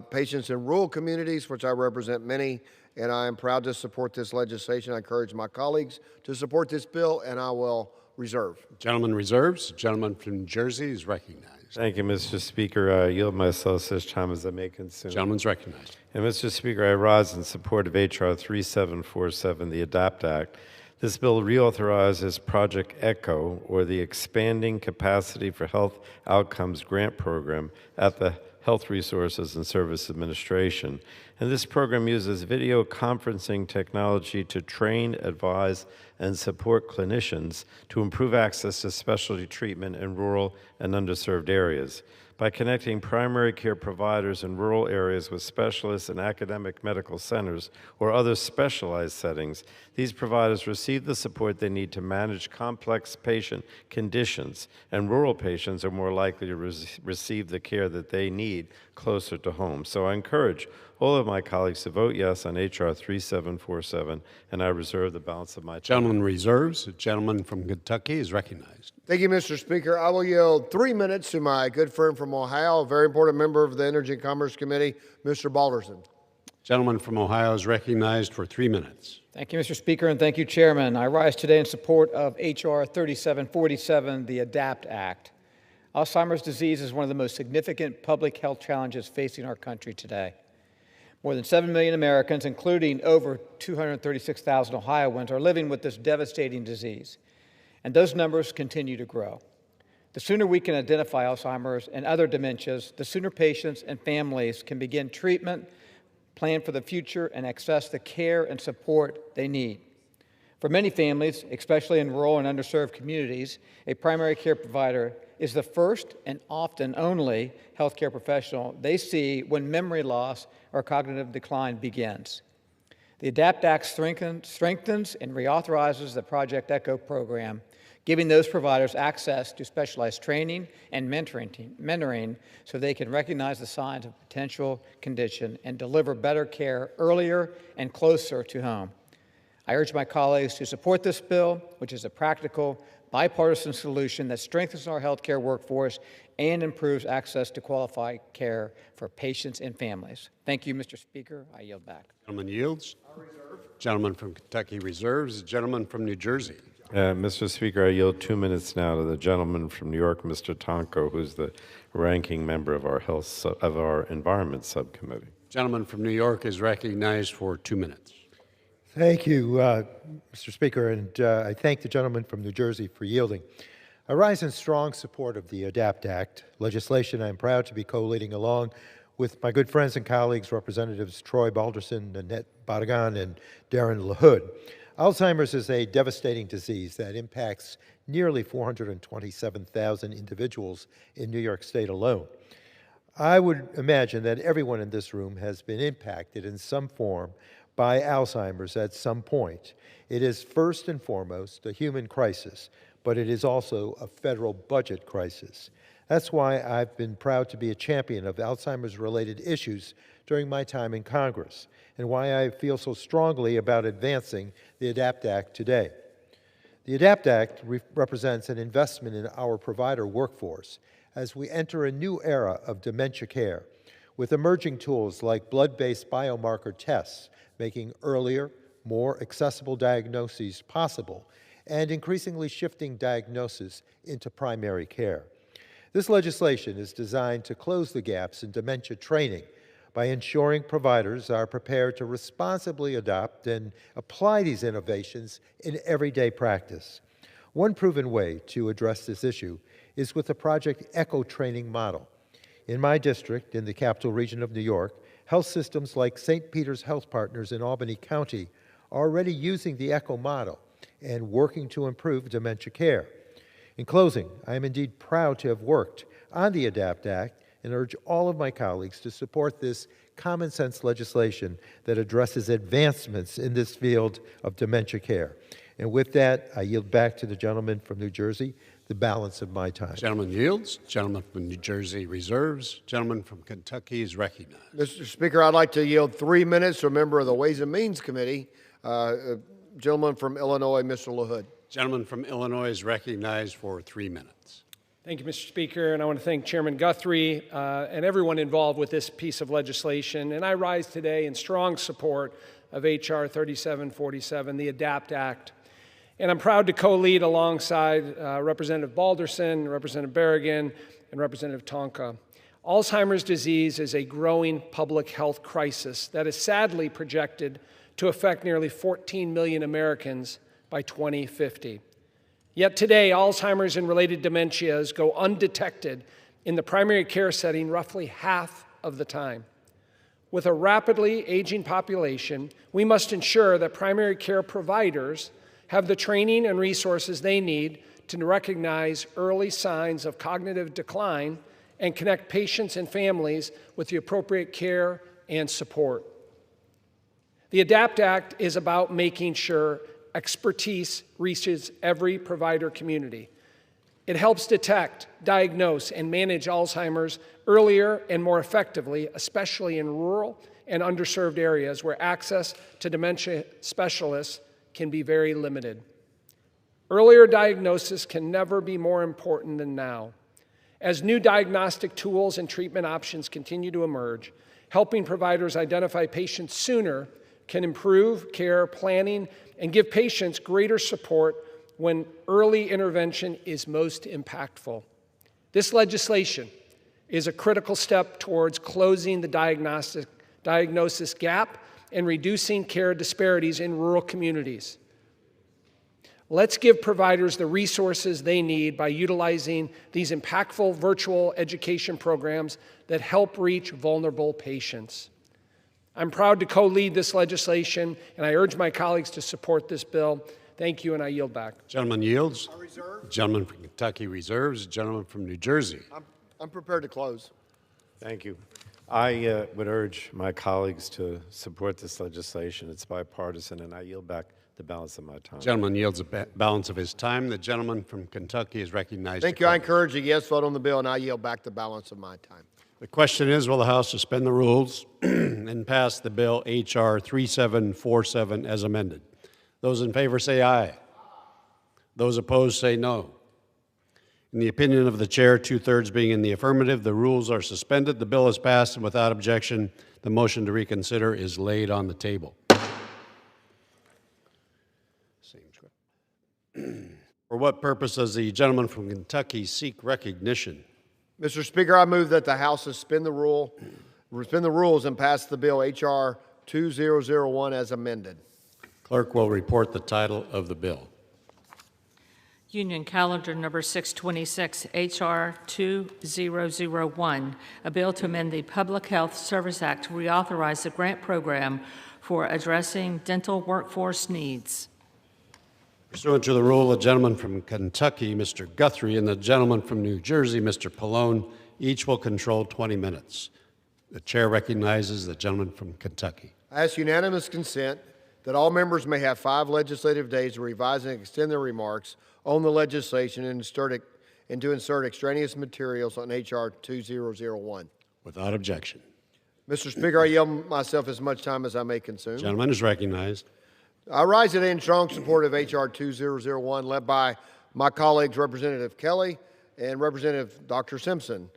patients in rural communities, which I represent many, and I am proud to support this legislation. I encourage my colleagues to support this bill, and I will reserve. Gentleman reserves. Gentleman from New Jersey is recognized. Thank you, Mr. Speaker. I yield myself such time as I may consume. Gentleman's recognized. And Mr. Speaker, I rise in support of H.R. 3747, the ADAPT Act. This bill reauthorizes Project ECHO, or the Expanding Capacity for Health Outcomes Grant Program at the Health Resources and Service Administration. And this program uses video conferencing technology to train, advise, and support clinicians to improve access to specialty treatment in rural and underserved areas. By connecting primary care providers in rural areas with specialists in academic medical centers or other specialized settings, these providers receive the support they need to manage complex patient conditions, and rural patients are more likely to receive the care that they need closer to home. So I encourage all of my colleagues to vote yes on H.R. 3747, and I reserve the balance of my time. Gentleman reserves. The gentleman from Kentucky is recognized. Thank you, Mr. Speaker. I will yield 3 minutes to my good friend from Ohio, a very important member of the Energy and Commerce Committee, Mr. Balderson. Gentleman from Ohio is recognized for 3 minutes. Thank you, Mr. Speaker, and thank you, Chairman. I rise today in support of H.R. 3747, the ADAPT Act. Alzheimer's disease is one of the most significant public health challenges facing our country today. More than 7 million Americans, including over 236,000 Ohioans, are living with this devastating disease, and those numbers continue to grow. The sooner we can identify Alzheimer's and other dementias, the sooner patients and families can begin treatment, plan for the future, and access the care and support they need. For many families, especially in rural and underserved communities, a primary care provider is the first and often only healthcare professional they see when memory loss or cognitive decline begins. The ADAPT Act strengthens and reauthorizes the Project ECHO program, giving those providers access to specialized training and mentoring so they can recognize the signs of potential condition and deliver better care earlier and closer to home. I urge my colleagues to support this bill, which is a practical, bipartisan solution that strengthens our healthcare workforce and improves access to qualified care for patients and families. Thank you, Mr. Speaker. I yield back. Gentleman yields. Gentleman from Kentucky reserves. Gentleman from New Jersey. Mr. Speaker, I yield 2 minutes now to the gentleman from New York, Mr. Tonko, who's the ranking member of our Environment Subcommittee. Gentleman from New York is recognized for 2 minutes. Thank you, Mr. Speaker, and I thank the gentleman from New Jersey for yielding. I rise in strong support of the ADAPT Act, legislation I'm proud to be co-leading along with my good friends and colleagues, Representatives Troy Balderson, Nanette Badagan, and Darren LaHood. Alzheimer's is a devastating disease that impacts nearly 427,000 individuals in New York State alone. I would imagine that everyone in this room has been impacted in some form by Alzheimer's at some point. It is first and foremost a human crisis, but it is also a federal budget crisis. That's why I've been proud to be a champion of Alzheimer's-related issues during my time in Congress, and why I feel so strongly about advancing the ADAPT Act today. The ADAPT Act represents an investment in our provider workforce as we enter a new era of dementia care, with emerging tools like blood-based biomarker tests making earlier, more accessible diagnoses possible, and increasingly shifting diagnosis into primary care. This legislation is designed to close the gaps in dementia training by ensuring providers are prepared to responsibly adopt and apply these innovations in everyday practice. One proven way to address this issue is with the Project ECHO training model. In my district, in the Capital Region of New York, health systems like St. Peter's Health Partners in Albany County are already using the ECHO model and working to improve dementia care. In closing, I am indeed proud to have worked on the ADAPT Act and urge all of my colleagues to support this common sense legislation that addresses advancements in this field of dementia care. And with that, I yield back to the gentleman from New Jersey the balance of my time. Gentleman yields. Gentleman from New Jersey reserves. Gentleman from Kentucky is recognized. Mr. Speaker, I'd like to yield 3 minutes to a member of the Ways and Means Committee, gentleman from Illinois, Mr. LaHood. Gentleman from Illinois is recognized for 3 minutes. Thank you, Mr. Speaker, and I want to thank Chairman Guthrie and everyone involved with this piece of legislation. And I rise today in strong support of H.R. 3747, the ADAPT Act. And I'm proud to co-lead alongside Representative Balderson, Representative Berrigan, and Representative Tonka. Alzheimer's disease is a growing public health crisis that is sadly projected to affect nearly 14 million Americans by 2050. Yet today, Alzheimer's and related dementias go undetected in the primary care setting roughly half of the time. With a rapidly aging population, we must ensure that primary care providers have the training and resources they need to recognize early signs of cognitive decline and connect patients and families with the appropriate care and support. The ADAPT Act is about making sure expertise reaches every provider community. It helps detect, diagnose, and manage Alzheimer's earlier and more effectively, especially in rural and underserved areas where access to dementia specialists can be very limited. Earlier diagnosis can never be more important than now. As new diagnostic tools and treatment options continue to emerge, helping providers identify patients sooner can improve care planning and give patients greater support when early intervention is most impactful. This legislation is a critical step towards closing the diagnosis gap and reducing care disparities in rural communities. Let's give providers the resources they need by utilizing these impactful virtual education programs that help reach vulnerable patients. I'm proud to co-lead this legislation, and I urge my colleagues to support this bill. Thank you, and I yield back. Gentleman yields. Gentleman from Kentucky reserves. Gentleman from New Jersey. I'm prepared to close. Thank you. I would urge my colleagues to support this legislation. It's bipartisan, and I yield back the balance of my time. The gentleman yields the balance of his time. The gentleman from Kentucky is recognized. Thank you. I encourage a yes vote on the bill, and I yield back the balance of my time. The question is, will the House suspend the rules and pass the bill H.R. 3747 as amended? Those in favor say aye. Those opposed say no. In the opinion of the chair, 2/3 being in the affirmative, the rules are suspended. The bill is passed, and without objection, the motion to reconsider is laid on the table. For what purpose does the gentleman from Kentucky seek recognition? Mr. Speaker, I move that the House suspend the rules and pass the bill H.R. 2001 as amended. Clerk will report the title of the bill. Union Calendar Number 626, H.R. 2001, a bill to amend the Public Health Service Act to reauthorize the grant program for addressing dental workforce needs. Pursuant to the rule, the gentleman from Kentucky, Mr. Guthrie, and the gentleman from New Jersey, Mr. Pallone, each will control 20 minutes. The chair recognizes the gentleman from Kentucky. I ask unanimous consent that all members may have 5 legislative days to revise and extend their remarks on the legislation and to insert extraneous materials on H.R. 2001. Without objection. Mr. Speaker, I yield myself as much time as I may consume. The gentleman is recognized. I rise today in strong support of H.R. 2001, led by my colleagues, Representative Kelly and Representative Dr. Simpson,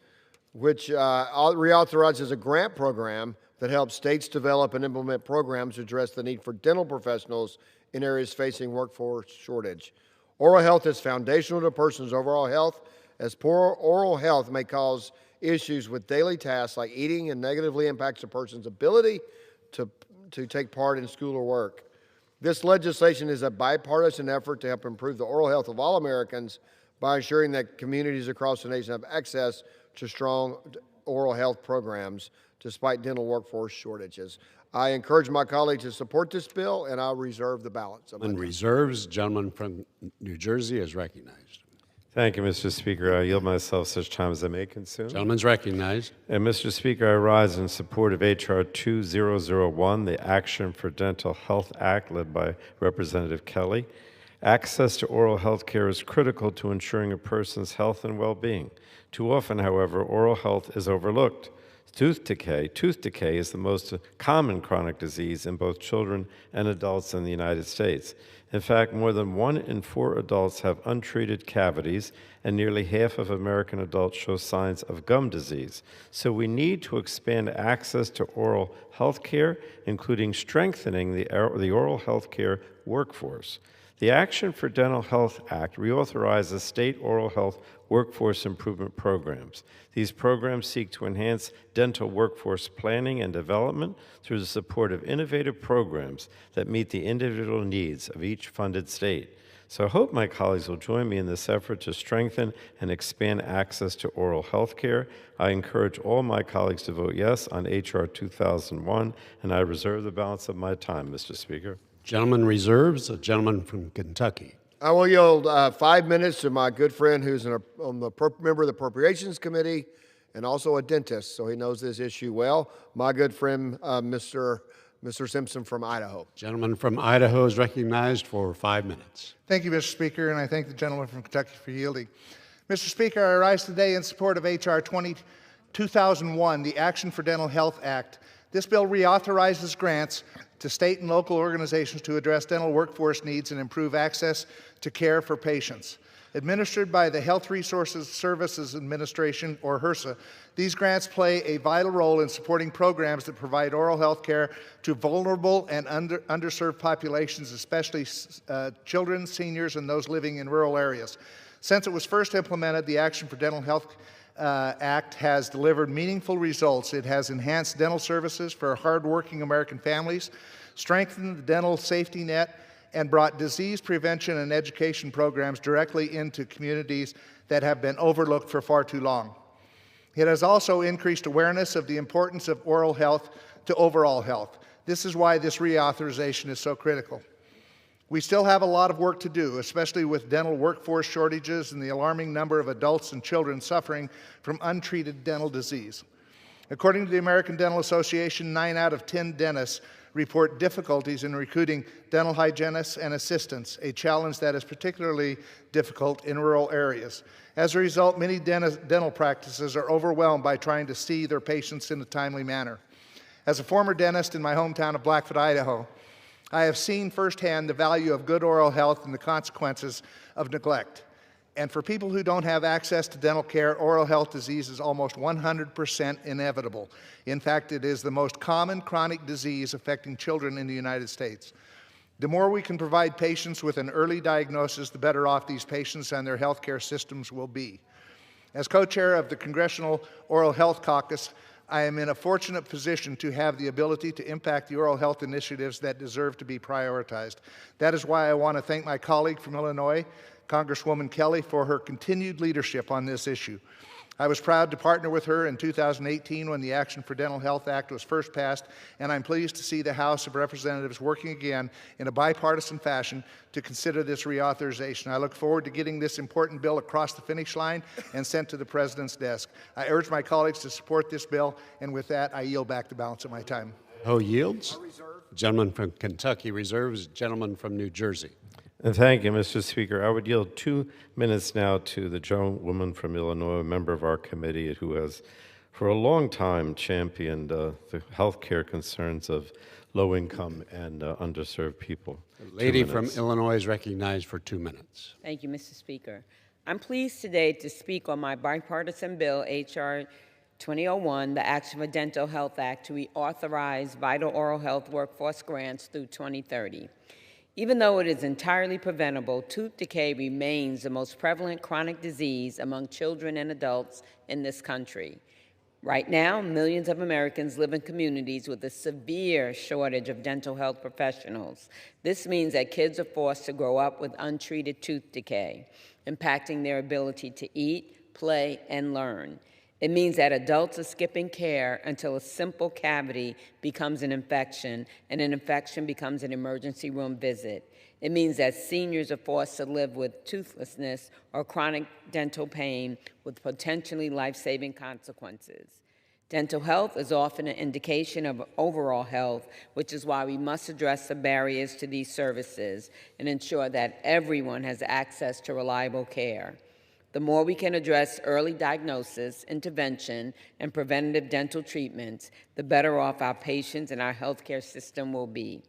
which reauthorizes a grant program that helps states develop and implement programs to address the need for dental professionals in areas facing workforce shortage. Oral health is foundational to a person's overall health, as poor oral health may cause issues with daily tasks like eating and negatively impacts a person's ability to take part in school or work. This legislation is a bipartisan effort to help improve the oral health of all Americans by ensuring that communities across the nation have access to strong oral health programs despite dental workforce shortages. I encourage my colleagues to support this bill, and I'll reserve the balance. And reserves, gentleman from New Jersey is recognized. Thank you, Mr. Speaker. I yield myself such time as I may consume. Gentleman's recognized. And Mr. Speaker, I rise in support of H.R. 2001, the Action for Dental Health Act, led by Representative Kelly. Access to oral health care is critical to ensuring a person's health and well-being. Too often, however, oral health is overlooked. Tooth decay is the most common chronic disease in both children and adults in the United States. In fact, more than 1 in 4 adults have untreated cavities, and nearly half of American adults show signs of gum disease. So we need to expand access to oral health care, including strengthening the oral health care workforce. The Action for Dental Health Act reauthorizes state oral health workforce improvement programs. These programs seek to enhance dental workforce planning and development through the support of innovative programs that meet the individual needs of each funded state. So I hope my colleagues will join me in this effort to strengthen and expand access to oral health care. I encourage all my colleagues to vote yes on H.R. 2001, and I reserve the balance of my time, Mr. Speaker. Gentleman reserves, a gentleman from Kentucky. I will yield 5 minutes to my good friend who's member of the Appropriations Committee and also a dentist, so he knows this issue well, my good friend, Mr. Simpson from Idaho. Gentleman from Idaho is recognized for 5 minutes. Thank you, Mr. Speaker, and I thank the gentleman from Kentucky for yielding. Mr. Speaker, I rise today in support of H.R. 2001, the Action for Dental Health Act. This bill reauthorizes grants to state and local organizations to address dental workforce needs and improve access to care for patients. Administered by the Health Resources Services Administration, or HRSA, these grants play a vital role in supporting programs that provide oral health care to vulnerable and underserved populations, especially children, seniors, and those living in rural areas. Since it was first implemented, the Action for Dental Health Act has delivered meaningful results. It has enhanced dental services for hardworking American families, strengthened the dental safety net, and brought disease prevention and education programs directly into communities that have been overlooked for far too long. It has also increased awareness of the importance of oral health to overall health. This is why this reauthorization is so critical. We still have a lot of work to do, especially with dental workforce shortages and the alarming number of adults and children suffering from untreated dental disease. According to the American Dental Association, 9 out of 10 dentists report difficulties in recruiting dental hygienists and assistants, a challenge that is particularly difficult in rural areas. As a result, many dental practices are overwhelmed by trying to see their patients in a timely manner. As a former dentist in my hometown of Blackfoot, Idaho, I have seen firsthand the value of good oral health and the consequences of neglect. And for people who don't have access to dental care, oral health disease is almost 100% inevitable. In fact, it is the most common chronic disease affecting children in the United States. The more we can provide patients with an early diagnosis, the better off these patients and their healthcare systems will be. As co-chair of the Congressional Oral Health Caucus, I am in a fortunate position to have the ability to impact the oral health initiatives that deserve to be prioritized. That is why I want to thank my colleague from Illinois, Congresswoman Kelly, for her continued leadership on this issue. I was proud to partner with her in 2018 when the Action for Dental Health Act was first passed, and I'm pleased to see the House of Representatives working again in a bipartisan fashion to consider this reauthorization. I look forward to getting this important bill across the finish line and sent to the President's desk. I urge my colleagues to support this bill, and with that, I yield back the balance of my time. Who yields? Gentleman from Kentucky reserves. Gentleman from New Jersey. And thank you, Mr. Speaker. I would yield 2 minutes now to the gentlewoman from Illinois, a member of our committee who has for a long time championed the health care concerns of low-income and underserved people. The lady from Illinois is recognized for 2 minutes. Thank you, Mr. Speaker. I'm pleased today to speak on my bipartisan bill, H.R. 2001, the Action for Dental Health Act, to reauthorize vital oral health workforce grants through 2030. Even though it is entirely preventable, tooth decay remains the most prevalent chronic disease among children and adults in this country. Right now, millions of Americans live in communities with a severe shortage of dental health professionals. This means that kids are forced to grow up with untreated tooth decay, impacting their ability to eat, play, and learn. It means that adults are skipping care until a simple cavity becomes an infection, and an infection becomes an emergency room visit. It means that seniors are forced to live with toothlessness or chronic dental pain with potentially life-saving consequences. Dental health is often an indication of overall health, which is why we must address the barriers to these services and ensure that everyone has access to reliable care. The more we can address early diagnosis, intervention, and preventative dental treatments, the better off our patients and our healthcare system will be.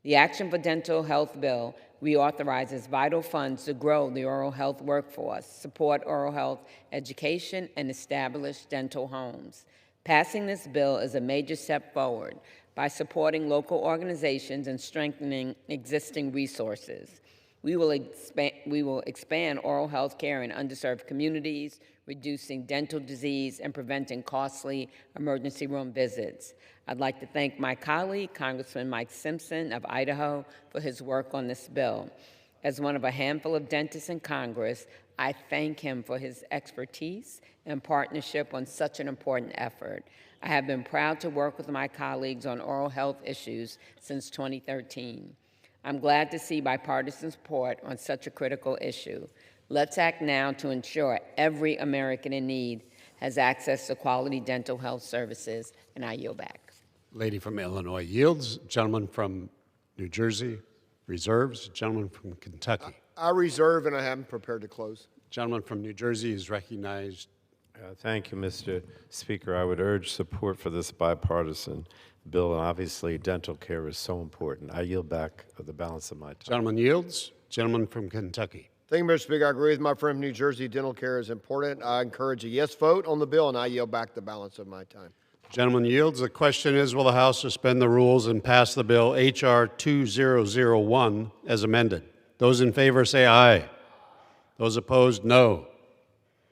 The Action for Dental Health Bill reauthorizes vital funds to grow the oral health workforce, support oral health education, and establish dental homes. Passing this bill is a major step forward by supporting local organizations and strengthening existing resources. We will expand oral health care in underserved communities, reducing dental disease and preventing costly emergency room visits. I'd like to thank my colleague, Congressman Mike Simpson of Idaho, for his work on this bill. As one of a handful of dentists in Congress, I thank him for his expertise and partnership on such an important effort. I have been proud to work with my colleagues on oral health issues since 2013. I'm glad to see bipartisan support on such a critical issue. Let's act now to ensure every American in need has access to quality dental health services, and I yield back. Lady from Illinois yields. Gentleman from New Jersey reserves. Gentleman from Kentucky. I reserve, and I haven't prepared to close. Gentleman from New Jersey is recognized. Thank you, Mr. Speaker. I would urge support for this bipartisan bill, and obviously dental care is so important. I yield back the balance of my time. Gentleman yields. Gentleman from Kentucky. Thank you, Mr. Speaker. I agree with my friend from New Jersey. Dental care is important. I encourage a yes vote on the bill, and I yield back the balance of my time. Gentleman yields. The question is, will the House suspend the rules and pass the bill H.R. 2001 as amended? Those in favor say aye. Those opposed, no.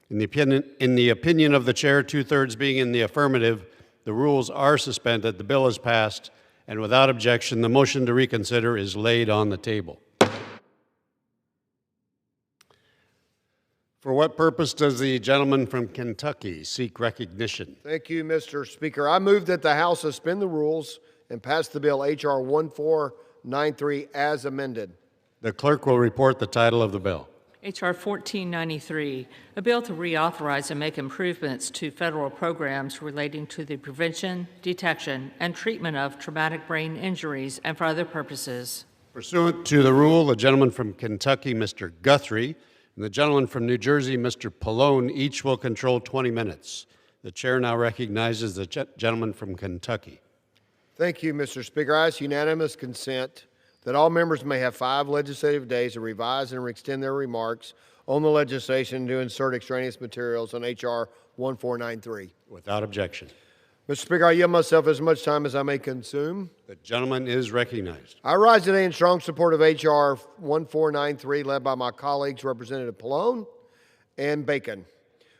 In the opinion of the chair, 2/3 being in the affirmative, the rules are suspended, the bill is passed, and without objection, the motion to reconsider is laid on the table. For what purpose does the gentleman from Kentucky seek recognition? Thank you, Mr. Speaker. I move that the House suspend the rules and pass the bill H.R. 1493 as amended. The clerk will report the title of the bill. H.R. 1493, a bill to reauthorize and make improvements to federal programs relating to the prevention, detection, and treatment of traumatic brain injuries and for other purposes. Pursuant to the rule, the gentleman from Kentucky, Mr. Guthrie, and the gentleman from New Jersey, Mr. Pallone, each will control 20 minutes. The chair now recognizes the gentleman from Kentucky. Thank you, Mr. Speaker. I ask unanimous consent that all members may have 5 legislative days to revise and extend their remarks on the legislation and to insert extraneous materials on H.R. 1493. Without objection. Mr. Speaker, I yield myself as much time as I may consume. The gentleman is recognized. I rise today in strong support of H.R. 1493, led by my colleagues, Representative Pallone and Bacon,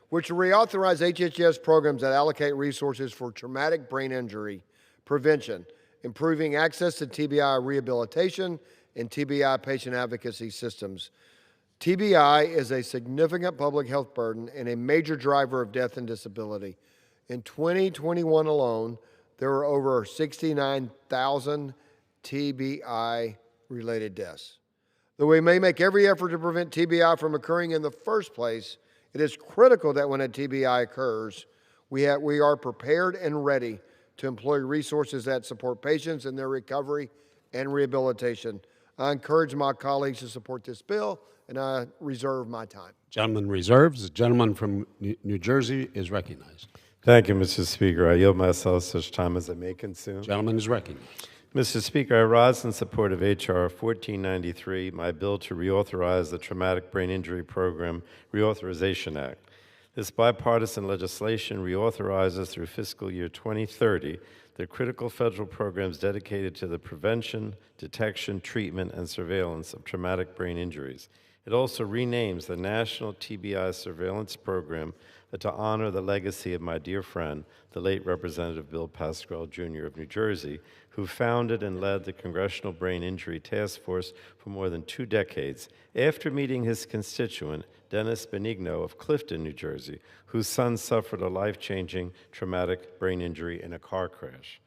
which will reauthorize HHS programs that allocate resources for traumatic brain injury prevention, improving access to TBI rehabilitation and TBI patient advocacy systems. TBI is a significant public health burden and a major driver of death and disability. In 2021 alone, there were over 69,000 TBI-related deaths. Though we may make every effort to prevent TBI from occurring in the first place, it is critical that when a TBI occurs, we are prepared and ready to employ resources that support patients in their recovery and rehabilitation. I encourage my colleagues to support this bill, and I reserve my time. Gentleman reserves. The gentleman from New Jersey is recognized. Thank you, Mr. Speaker. I yield myself such time as I may consume. Gentleman is recognized. Mr. Speaker, I rise in support of H.R. 1493, my bill to reauthorize the Traumatic Brain Injury Program Reauthorization Act. This bipartisan legislation reauthorizes through fiscal year 2030 the critical federal programs dedicated to the prevention, detection, treatment, and surveillance of traumatic brain injuries. It also renames the National TBI Surveillance Program to honor the legacy of my dear friend, the late Representative Bill Pascrell, Jr. of New Jersey, who founded and led the Congressional Brain Injury Task Force for more than 2 decades, after meeting his constituent, Dennis Benigno of Clifton, New Jersey, whose son suffered a life-changing traumatic brain injury in a car crash.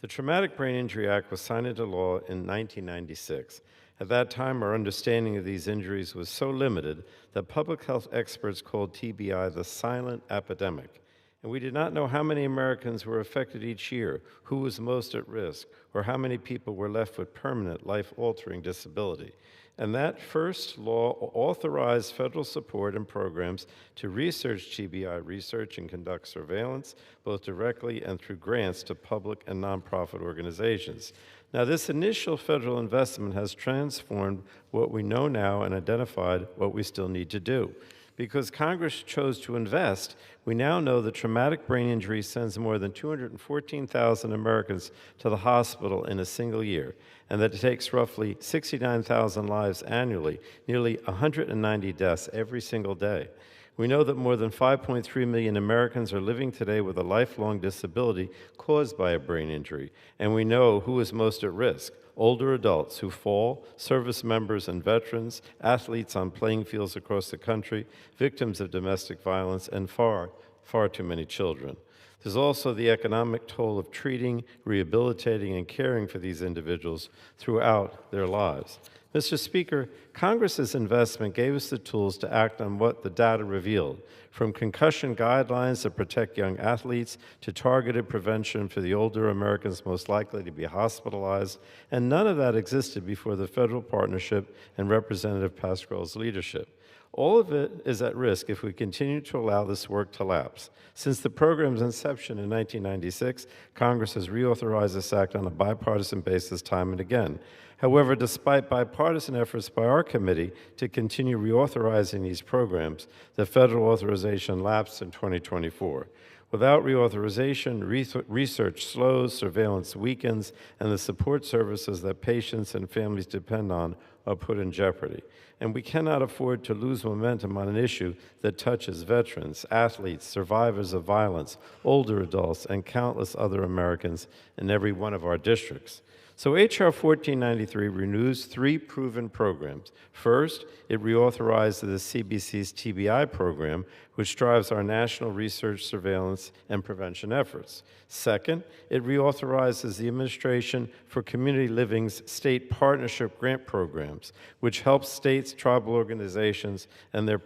The Traumatic Brain Injury Act was signed into law in 1996. At that time, our understanding of these injuries was so limited that public health experts called TBI the silent epidemic. And we did not know how many Americans were affected each year, who was most at risk, or how many people were left with permanent life-altering disability. And that first law authorized federal support and programs to research TBI research and conduct surveillance, both directly and through grants to public and nonprofit organizations. Now, this initial federal investment has transformed what we know now and identified what we still need to do. Because Congress chose to invest, we now know that traumatic brain injury sends more than 214,000 Americans to the hospital in a single year, and that it takes roughly 69,000 lives annually, nearly 190 deaths every single day. We know that more than 5.3 million Americans are living today with a lifelong disability caused by a brain injury, and we know who is most at risk: older adults who fall, service members and veterans, athletes on playing fields across the country, victims of domestic violence, and far, far too many children. There's also the economic toll of treating, rehabilitating, and caring for these individuals throughout their lives. Mr. Speaker, Congress's investment gave us the tools to act on what the data revealed, from concussion guidelines that protect young athletes to targeted prevention for the older Americans most likely to be hospitalized, and none of that existed before the federal partnership and Representative Pascrell's leadership. All of it is at risk if we continue to allow this work to lapse. Since the program's inception in 1996, Congress has reauthorized this act on a bipartisan basis time and again. However, despite bipartisan efforts by our committee to continue reauthorizing these programs, the federal authorization lapsed in 2024. Without reauthorization, research slows, surveillance weakens, and the support services that patients and families depend on are put in jeopardy. And we cannot afford to lose momentum on an issue that touches veterans, athletes, survivors of violence, older adults, and countless other Americans in every one of our districts. So H.R. 1493 renews 3 proven programs. First, it reauthorizes the CBC's TBI program, which drives our national research, surveillance, and prevention efforts. Second, it reauthorizes the Administration for Community Living's state partnership grant program, programs, which helps states, tribal organizations, and their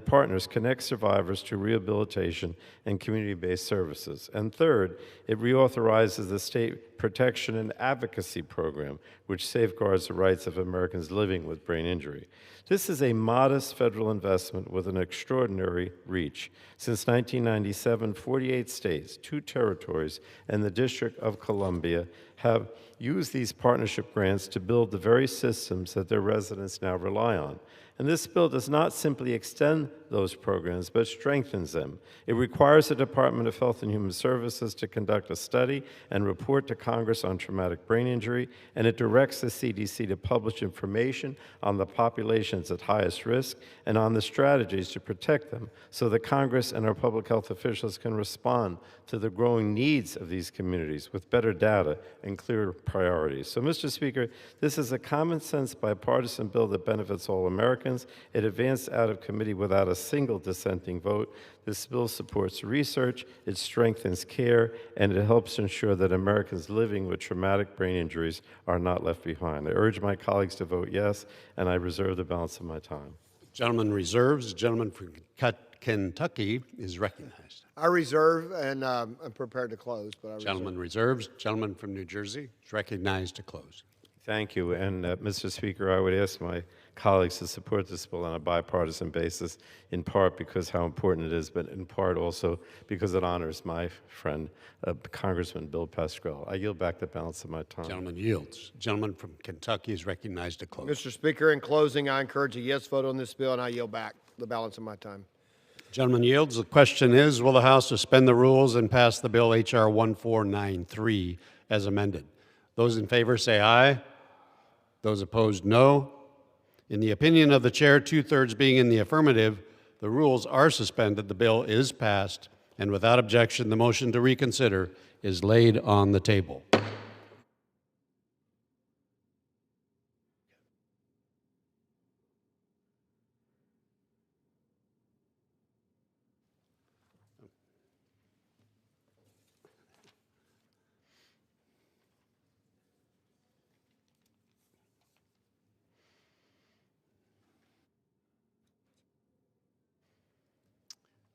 partners connect survivors to rehabilitation and community-based services. And third, it reauthorizes the State Protection and Advocacy Program, which safeguards the rights of Americans living with brain injury. This is a modest federal investment with an extraordinary reach. Since 1997, 48 states, 2 territories, and the District of Columbia have used these partnership grants to build the very systems that their residents now rely on. And this bill does not simply extend those programs, but strengthens them. It requires the Department of Health and Human Services to conduct a study and report to Congress on traumatic brain injury, and it directs the CDC to publish information on the populations at highest risk and on the strategies to protect them so that Congress and our public health officials can respond to the growing needs of these communities with better data and clear priorities. So, Mr. Speaker, this is a common-sense bipartisan bill that benefits all Americans. It advanced out of committee without a single dissenting vote. This bill supports research, it strengthens care, and it helps ensure that Americans living with traumatic brain injuries are not left behind. I urge my colleagues to vote yes, and I reserve the balance of my time. Gentleman reserves. The gentleman from Kentucky is recognized. I reserve, and I'm prepared to close, but I reserve. Gentleman reserves. Gentleman from New Jersey is recognized to close. Thank you. And, Mr. Speaker, I would ask my colleagues to support this bill on a bipartisan basis, in part because how important it is, but in part also because it honors my friend, Congressman Bill Pascrell. I yield back the balance of my time. Gentleman yields. Gentleman from Kentucky is recognized to close. Mr. Speaker, in closing, I encourage a yes vote on this bill, and I yield back the balance of my time. Gentleman yields. The question is, will the House suspend the rules and pass the bill H.R. 1493 as amended? Those in favor say aye. Those opposed, no. In the opinion of the chair, 2/3 being in the affirmative, the rules are suspended, the bill is passed, and without objection, the motion to reconsider is laid on the table.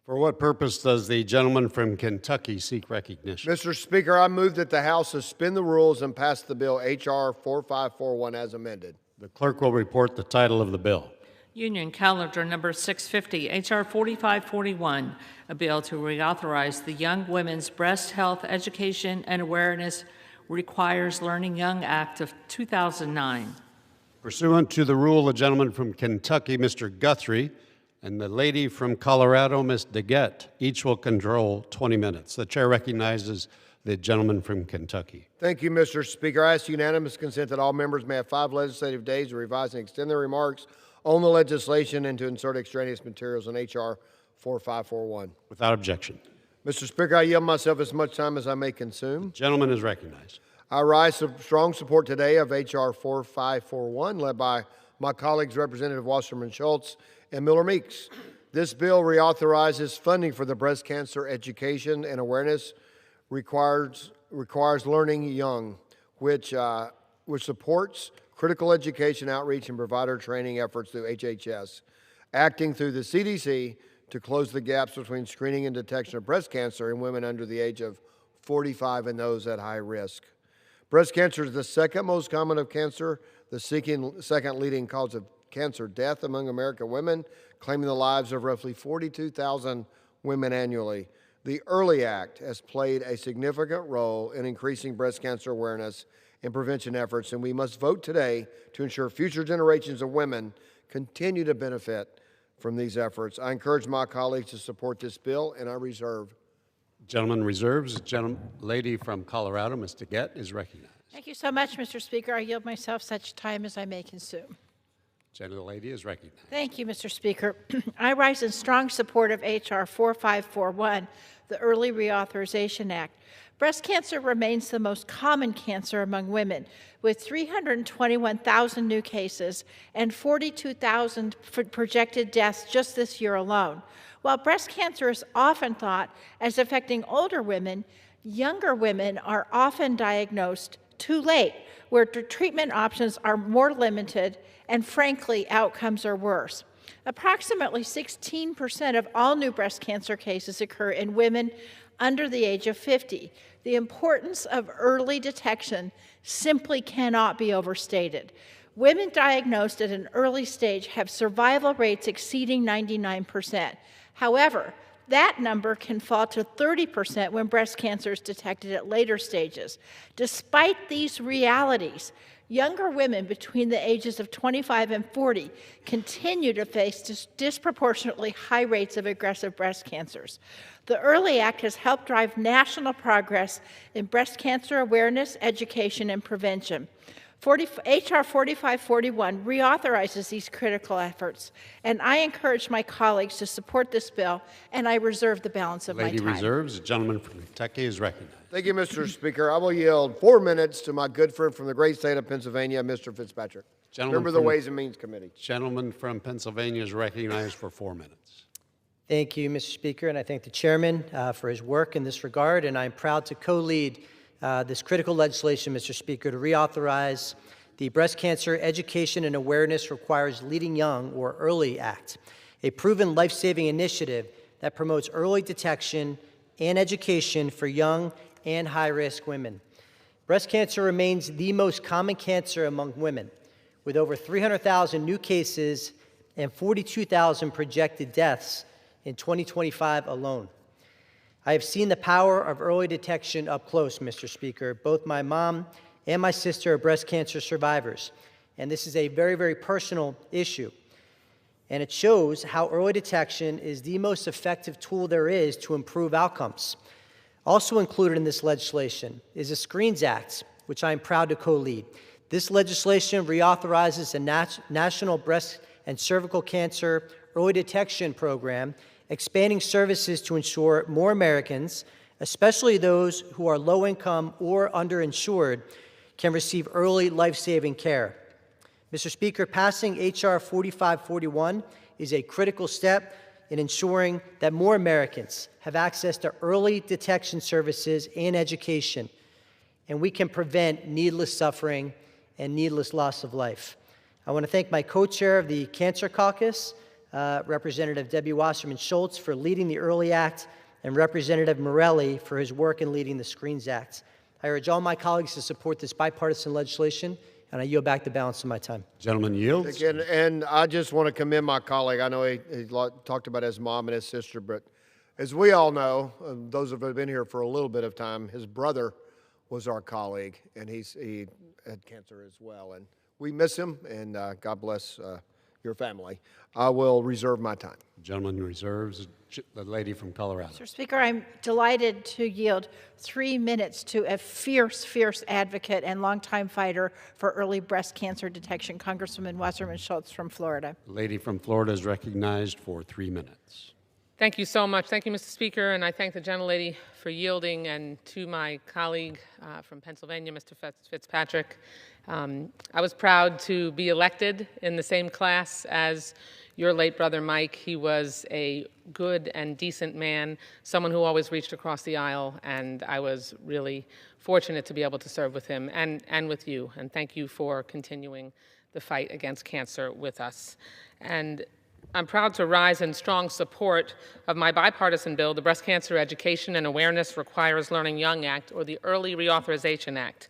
For what purpose does the gentleman from Kentucky seek recognition? Mr. Speaker, I move that the House suspend the rules and pass the bill H.R. 4541 as amended. The clerk will report the title of the bill. Union Calendar Number 650, H.R. 4541, a bill to reauthorize the Young Women's Breast Health Education and Awareness Requires Learning Young Act of 2009. Pursuant to the rule, the gentleman from Kentucky, Mr. Guthrie, and the lady from Colorado, Ms. DeGette, each will control 20 minutes. The chair recognizes the gentleman from Kentucky. Thank you, Mr. Speaker. I ask unanimous consent that all members may have 5 legislative days to revise and extend their remarks on the legislation and to insert extraneous materials in H.R. 4541. Without objection. Mr. Speaker, I yield myself as much time as I may consume. The gentleman is recognized. I rise to strong support today of H.R. 4541, led by my colleagues, Representative Wasserman Schultz and Miller Meeks. This bill reauthorizes funding for the breast cancer education and awareness requires learning young, which supports critical education outreach and provider training efforts through HHS, acting through the CDC to close the gaps between screening and detection of breast cancer in women under the age of 45 and those at high risk. Breast cancer is the second most common of cancer, the second leading cause of cancer death among American women, claiming the lives of roughly 42,000 women annually. The EARLY Act has played a significant role in increasing breast cancer awareness and prevention efforts, and we must vote today to ensure future generations of women continue to benefit from these efforts. I encourage my colleagues to support this bill, and I reserve. Gentleman reserves. Lady from Colorado, Ms. DeGette, is recognized. Thank you so much, Mr. Speaker. I yield myself such time as I may consume. Gentlelady is recognized. Thank you, Mr. Speaker. I rise in strong support of H.R. 4541, the Early Reauthorization Act. Breast cancer remains the most common cancer among women, with 321,000 new cases and 42,000 projected deaths just this year alone. While breast cancer is often thought as affecting older women, younger women are often diagnosed Too late, where the treatment options are more limited and, frankly, outcomes are worse. Approximately 16% of all new breast cancer cases occur in women under the age of 50. The importance of early detection simply cannot be overstated. Women diagnosed at an early stage have survival rates exceeding 99%. However, that number can fall to 30% when breast cancer is detected at later stages. Despite these realities, younger women between the ages of 25 and 40 continue to face disproportionately high rates of aggressive breast cancers. The Early Act has helped drive national progress in breast cancer awareness, education, and prevention. H.R. 4541 reauthorizes these critical efforts, and I encourage my colleagues to support this bill, and I reserve the balance of my Lady time. reserves. The gentleman from Kentucky is recognized. Thank you, Mr. Speaker. I will yield 4 minutes to my good friend from the great state of Pennsylvania, Mr. Fitzpatrick. Member of the Ways and Means Committee. Gentleman from Pennsylvania is recognized for 4 minutes. Thank you, Mr. Speaker, and I thank the chairman for his work in this regard, and I'm proud to co-lead this critical legislation, Mr. Speaker, to reauthorize the Breast Cancer Education and Awareness Requires Leading Young, or EARLY Act, a proven life-saving initiative that promotes early detection and education for young and high-risk women. Breast cancer remains the most common cancer among women, with over 300,000 new cases and 42,000 projected deaths in 2025 alone. I have seen the power of early detection up close, Mr. Speaker. Both my mom and my sister are breast cancer survivors, and this is a very, very personal issue. And it shows how early detection is the most effective tool there is to improve outcomes. Also included in this legislation is the Screens Act, which I am proud to co-lead. This legislation reauthorizes the National Breast and Cervical Cancer Early Detection Program, expanding services to ensure more Americans, especially those who are low-income or underinsured, can receive early life-saving care. Mr. Speaker, passing H.R. 4541 is a critical step in ensuring that more Americans have access to early detection services and education, and we can prevent needless suffering and needless loss of life. I want to thank my co-chair of the Cancer Caucus, Representative Debbie Wasserman Schultz, for leading the EARLY Act, and Representative Morelli for his work in leading the Screens Act. I urge all my colleagues to support this bipartisan legislation, and I yield back the balance of my time. Gentleman yields. Again, and I just want to commend my colleague. I know he talked about his mom and his sister, but as we all know, those of us who have been here for a little bit of time, his brother was our colleague, and he had cancer as well. And we miss him, and God bless your family. I will reserve my time. Gentleman reserves. The lady from Colorado. Mr. Speaker, I'm delighted to yield 3 minutes to a fierce, fierce advocate and longtime fighter for early breast cancer detection, Congresswoman Wasserman Schultz from Florida. The lady from Florida is recognized for 3 minutes. Thank you so much. Thank you, Mr. Speaker, and I thank the gentlelady for yielding, and to my colleague from Pennsylvania, Mr. Fitzpatrick. I was proud to be elected in the same class as your late brother, Mike. He was a good and decent man, someone who always reached across the aisle, and I was really fortunate to be able to serve with him and with you. And thank you for continuing the fight against cancer with us. And I'm proud to rise in strong support of my bipartisan bill, the Breast Cancer Education and Awareness Requires Learning Young Act, or the Early Reauthorization Act.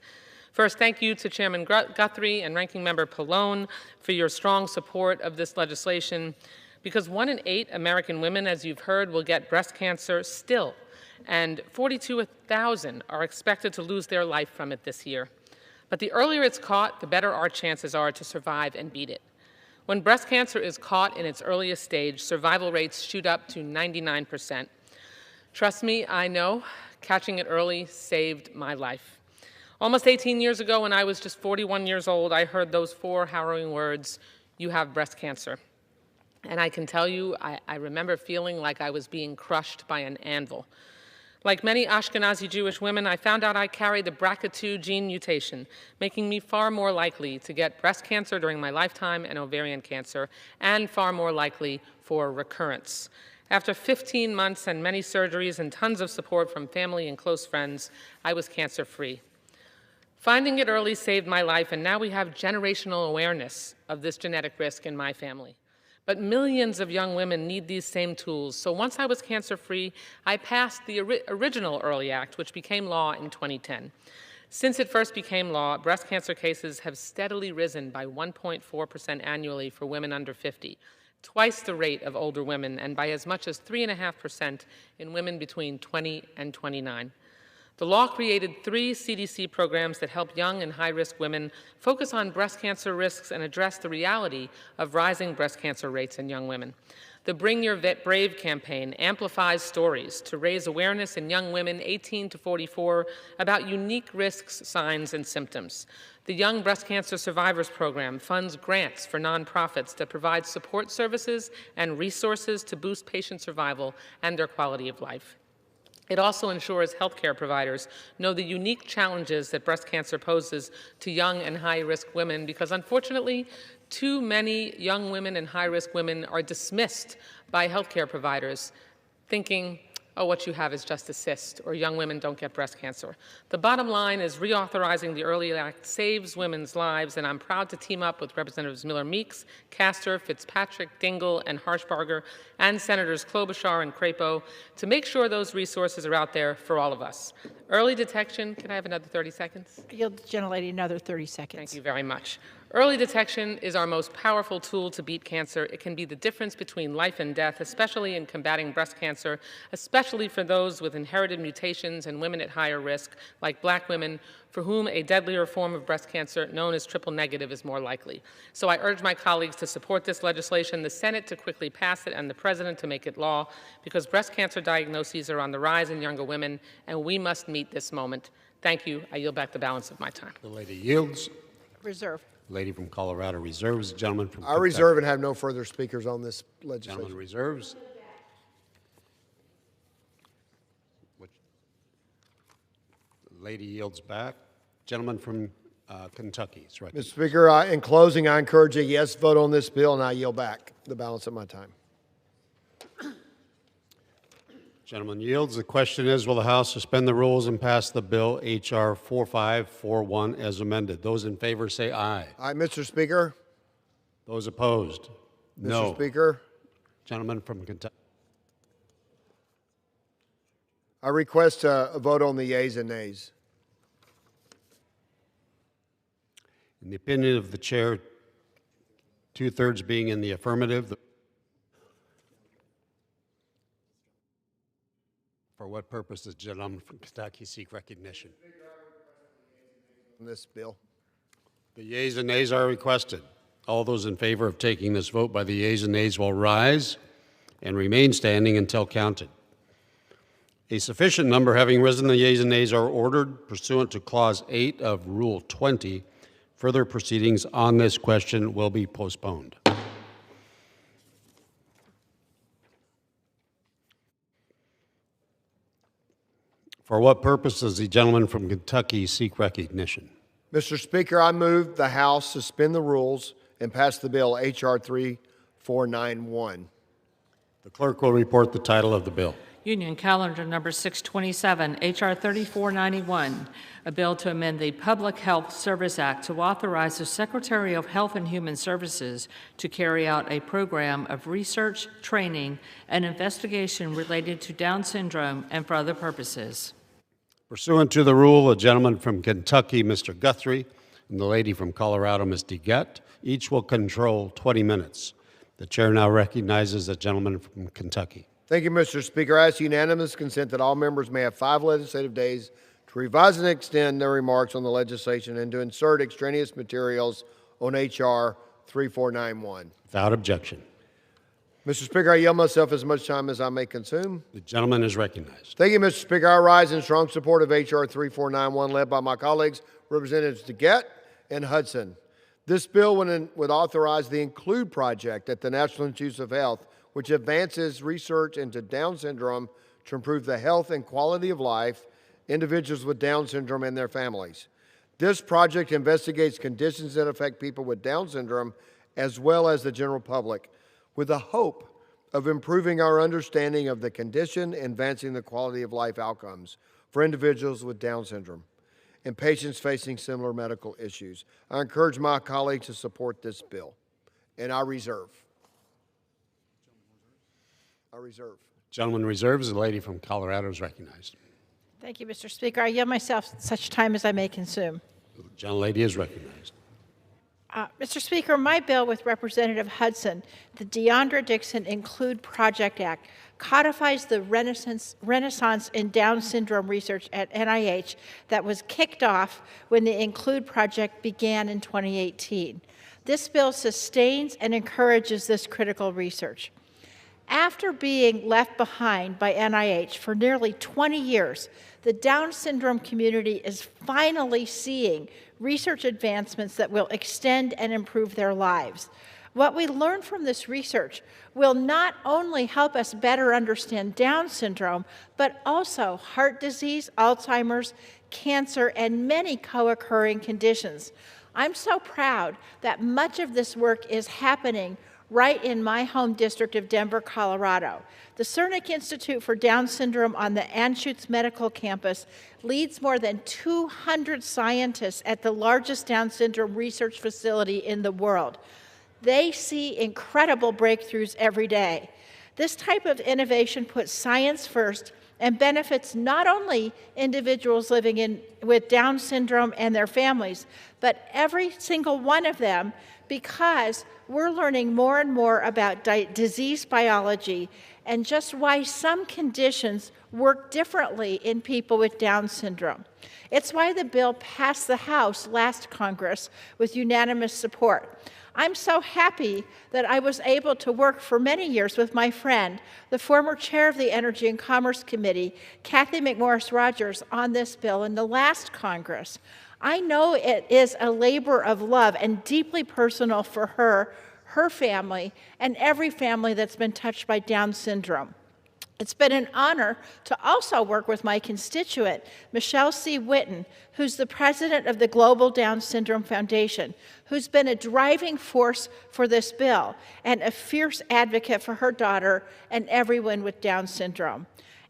First, thank you to Chairman Guthrie and Ranking Member Pallone for your strong support of this legislation, because 1 in 8 American women, as you've heard, will get breast cancer still, and 42,000 are expected to lose their life from it this year. But the earlier it's caught, the better our chances are to survive and beat it. When breast cancer is caught in its earliest stage, survival rates shoot up to 99%. Trust me, I know, catching it early saved my life. Almost 18 years ago, when I was just 41 years old, I heard those 4 harrowing words, "You have breast cancer." And I can tell you, I remember feeling like I was being crushed by an anvil. Like many Ashkenazi Jewish women, I found out I carried the BRCA2 gene mutation, making me far more likely to get breast cancer during my lifetime and ovarian cancer, and far more likely for recurrence. After 15 months and many surgeries and tons of support from family and close friends, I was cancer-free. Finding it early saved my life, and now we have generational awareness of this genetic risk in my family. But millions of young women need these same tools. So once I was cancer-free, I passed the original Early Act, which became law in 2010. Since it first became law, breast cancer cases have steadily risen by 1.4% annually for women under 50, twice the rate of older women, and by as much as 3.5% in women between 20 and 29. The law created 3 CDC programs that help young and high-risk women focus on breast cancer risks and address the reality of rising breast cancer rates in young women. The Bring Your Vet Brave campaign amplifies stories to raise awareness in young women 18 to 44 about unique risks, signs, and symptoms. The Young Breast Cancer Survivors Program funds grants for nonprofits that provide support services and resources to boost patient survival and their quality of life. It also ensures healthcare providers know the unique challenges that breast cancer poses to young and high-risk women because, unfortunately, too many young women and high-risk women are dismissed by healthcare providers, thinking, oh, what you have is just a cyst, or young women don't get breast cancer. The bottom line is reauthorizing the Early Act saves women's lives, and I'm proud to team up with Representatives Miller-Meeks, Castor, Fitzpatrick, Dingell, and Harshbarger, and Senators Klobuchar and Crapo to make sure those resources are out there for all of us. Early detection, can I have another 30 seconds? Yield the gentlelady another 30 seconds. Thank you very much. Early detection is our most powerful tool to beat cancer. It can be the difference between life and death, especially in combating breast cancer, especially for those with inherited mutations and women at higher risk, like Black women, for whom a deadlier form of breast cancer known as triple negative is more likely. So I urge my colleagues to support this legislation, the Senate to quickly pass it, and the President to make it law, because breast cancer diagnoses are on the rise in younger women, and we must meet this moment. Thank you. I yield back the balance of my time. The lady yields. Reserve. Lady from Colorado reserves. Gentleman from I Kentucky. reserve and have no further speakers on this legislation. Gentleman reserves. The lady yields back. Gentleman from Kentucky is recognized. Mr. Speaker, in closing, I encourage a yes vote on this bill, and I yield back the balance of my time. Gentleman yields. The question is, will the House suspend the rules and pass the bill H.R. 4541 as amended? Those in favor say aye. Aye, Mr. Speaker. Those opposed? No. Mr. Speaker. Gentleman from Kentucky. I request a vote on the yeas and nays. In the opinion of the chair, 2/3 being in the affirmative, for what purpose does the gentleman from Kentucky seek recognition? On this bill. The yeas and nays are requested. All those in favor of taking this vote by the yeas and nays will rise and remain standing until counted. A sufficient number having risen, the yeas and nays are ordered pursuant to Clause 8 of Rule 20. Further proceedings on this question will be postponed. For what purpose does the gentleman from Kentucky seek recognition? Mr. Speaker, I move the House suspend the rules and pass the bill H.R. 3491. The clerk will report the title of the bill. Union Calendar Number 627, H.R. 3491, a bill to amend the Public Health Service Act to authorize the Secretary of Health and Human Services to carry out a program of research, training, and investigation related to Down syndrome and for other purposes. Pursuant to the rule, a gentleman from Kentucky, Mr. Guthrie, and the lady from Colorado, Ms. DeGette, each will control 20 minutes. The chair now recognizes the gentleman from Kentucky. Thank you, Mr. Speaker. I ask unanimous consent that all members may have 5 legislative days to revise and extend their remarks on the legislation and to insert extraneous materials on H.R. 3491. Without objection. Mr. Speaker, I yield myself as much time as I may consume. The gentleman is recognized. Thank you, Mr. Speaker. I rise in strong support of H.R. 3491, led by my colleagues, Representatives DeGette and Hudson. This bill would authorize the Include Project at the National Institutes of Health, which advances research into Down syndrome to improve the health and quality of life individuals with Down syndrome and their families. This project investigates conditions that affect people with Down syndrome as well as the general public, with the hope of improving our understanding of the condition and advancing the quality of life outcomes for individuals with Down syndrome. and patients facing similar medical issues. I encourage my colleagues to support this bill, and I reserve. Gentleman reserves. The lady from Colorado is recognized. Thank you, Mr. Speaker. I yield myself such time as I may consume. The gentlelady is recognized. Mr. Speaker, my bill with Representative Hudson, the Deandra Dixon Include Project Act, codifies the renaissance in Down syndrome research at NIH that was kicked off when the Include Project began in 2018. This bill sustains and encourages this critical research. After being left behind by NIH for nearly 20 years, the Down syndrome community is finally seeing research advancements that will extend and improve their lives. What we learn from this research will not only help us better understand Down syndrome, but also heart disease, Alzheimer's, cancer, and many co-occurring conditions. I'm so proud that much of this work is happening right in my home district of Denver, Colorado. The Cernick Institute for Down Syndrome on the Anschutz Medical Campus leads more than 200 scientists at the largest Down syndrome research facility in the world. They see incredible breakthroughs every day. This type of innovation puts science first and benefits not only individuals living with Down syndrome and their families, but every single one of them, because we're learning more and more about disease biology and just why some conditions work differently in people with Down syndrome. It's why the bill passed the House last Congress with unanimous support. I'm so happy that I was able to work for many years with my friend, the former chair of the Energy and Commerce Committee, Kathy McMorris Rogers, on this bill in the last Congress. I know it is a labor of love and deeply personal for her, her family, and every family that's been touched by Down syndrome. It's been an honor to also work with my constituent, Michelle C. Whitten, who's the president of the Global Down Syndrome Foundation, who's been a driving force for this bill and a fierce advocate for her daughter and everyone with Down syndrome.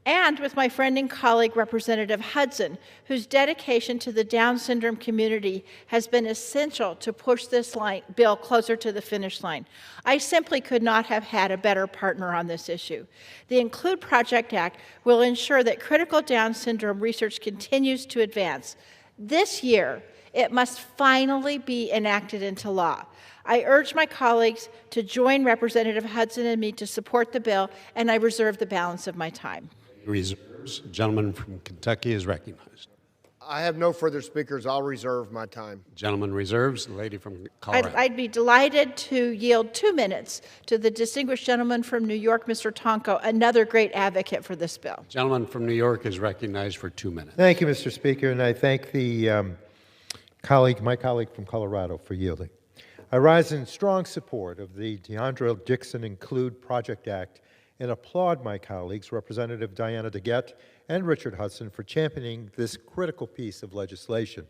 And with my friend and colleague, Representative Hudson, whose dedication to the Down syndrome community has been essential to push this bill closer to the finish line. I simply could not have had a better partner on this issue. The Include Project Act will ensure that critical Down syndrome research continues to advance. This year, it must finally be enacted into law. I urge my colleagues to join Representative Hudson and me to support the bill, and I reserve the balance of my time. Reserves. Gentleman from Kentucky is recognized. I have no further speakers. I'll reserve my time. Gentleman reserves. The lady from Colorado. I'd be delighted to yield 2 minutes to the distinguished gentleman from New York, Mr. Tonko, another great advocate for this bill. Gentleman from New York is recognized for 2 minutes. Thank you, Mr. Speaker, and I thank the my colleague from Colorado for yielding. I rise in strong support of the Deandra Dixon Include Project Act and applaud my colleagues, Representative Diana DeGette and Richard Hudson, for championing this critical piece of legislation.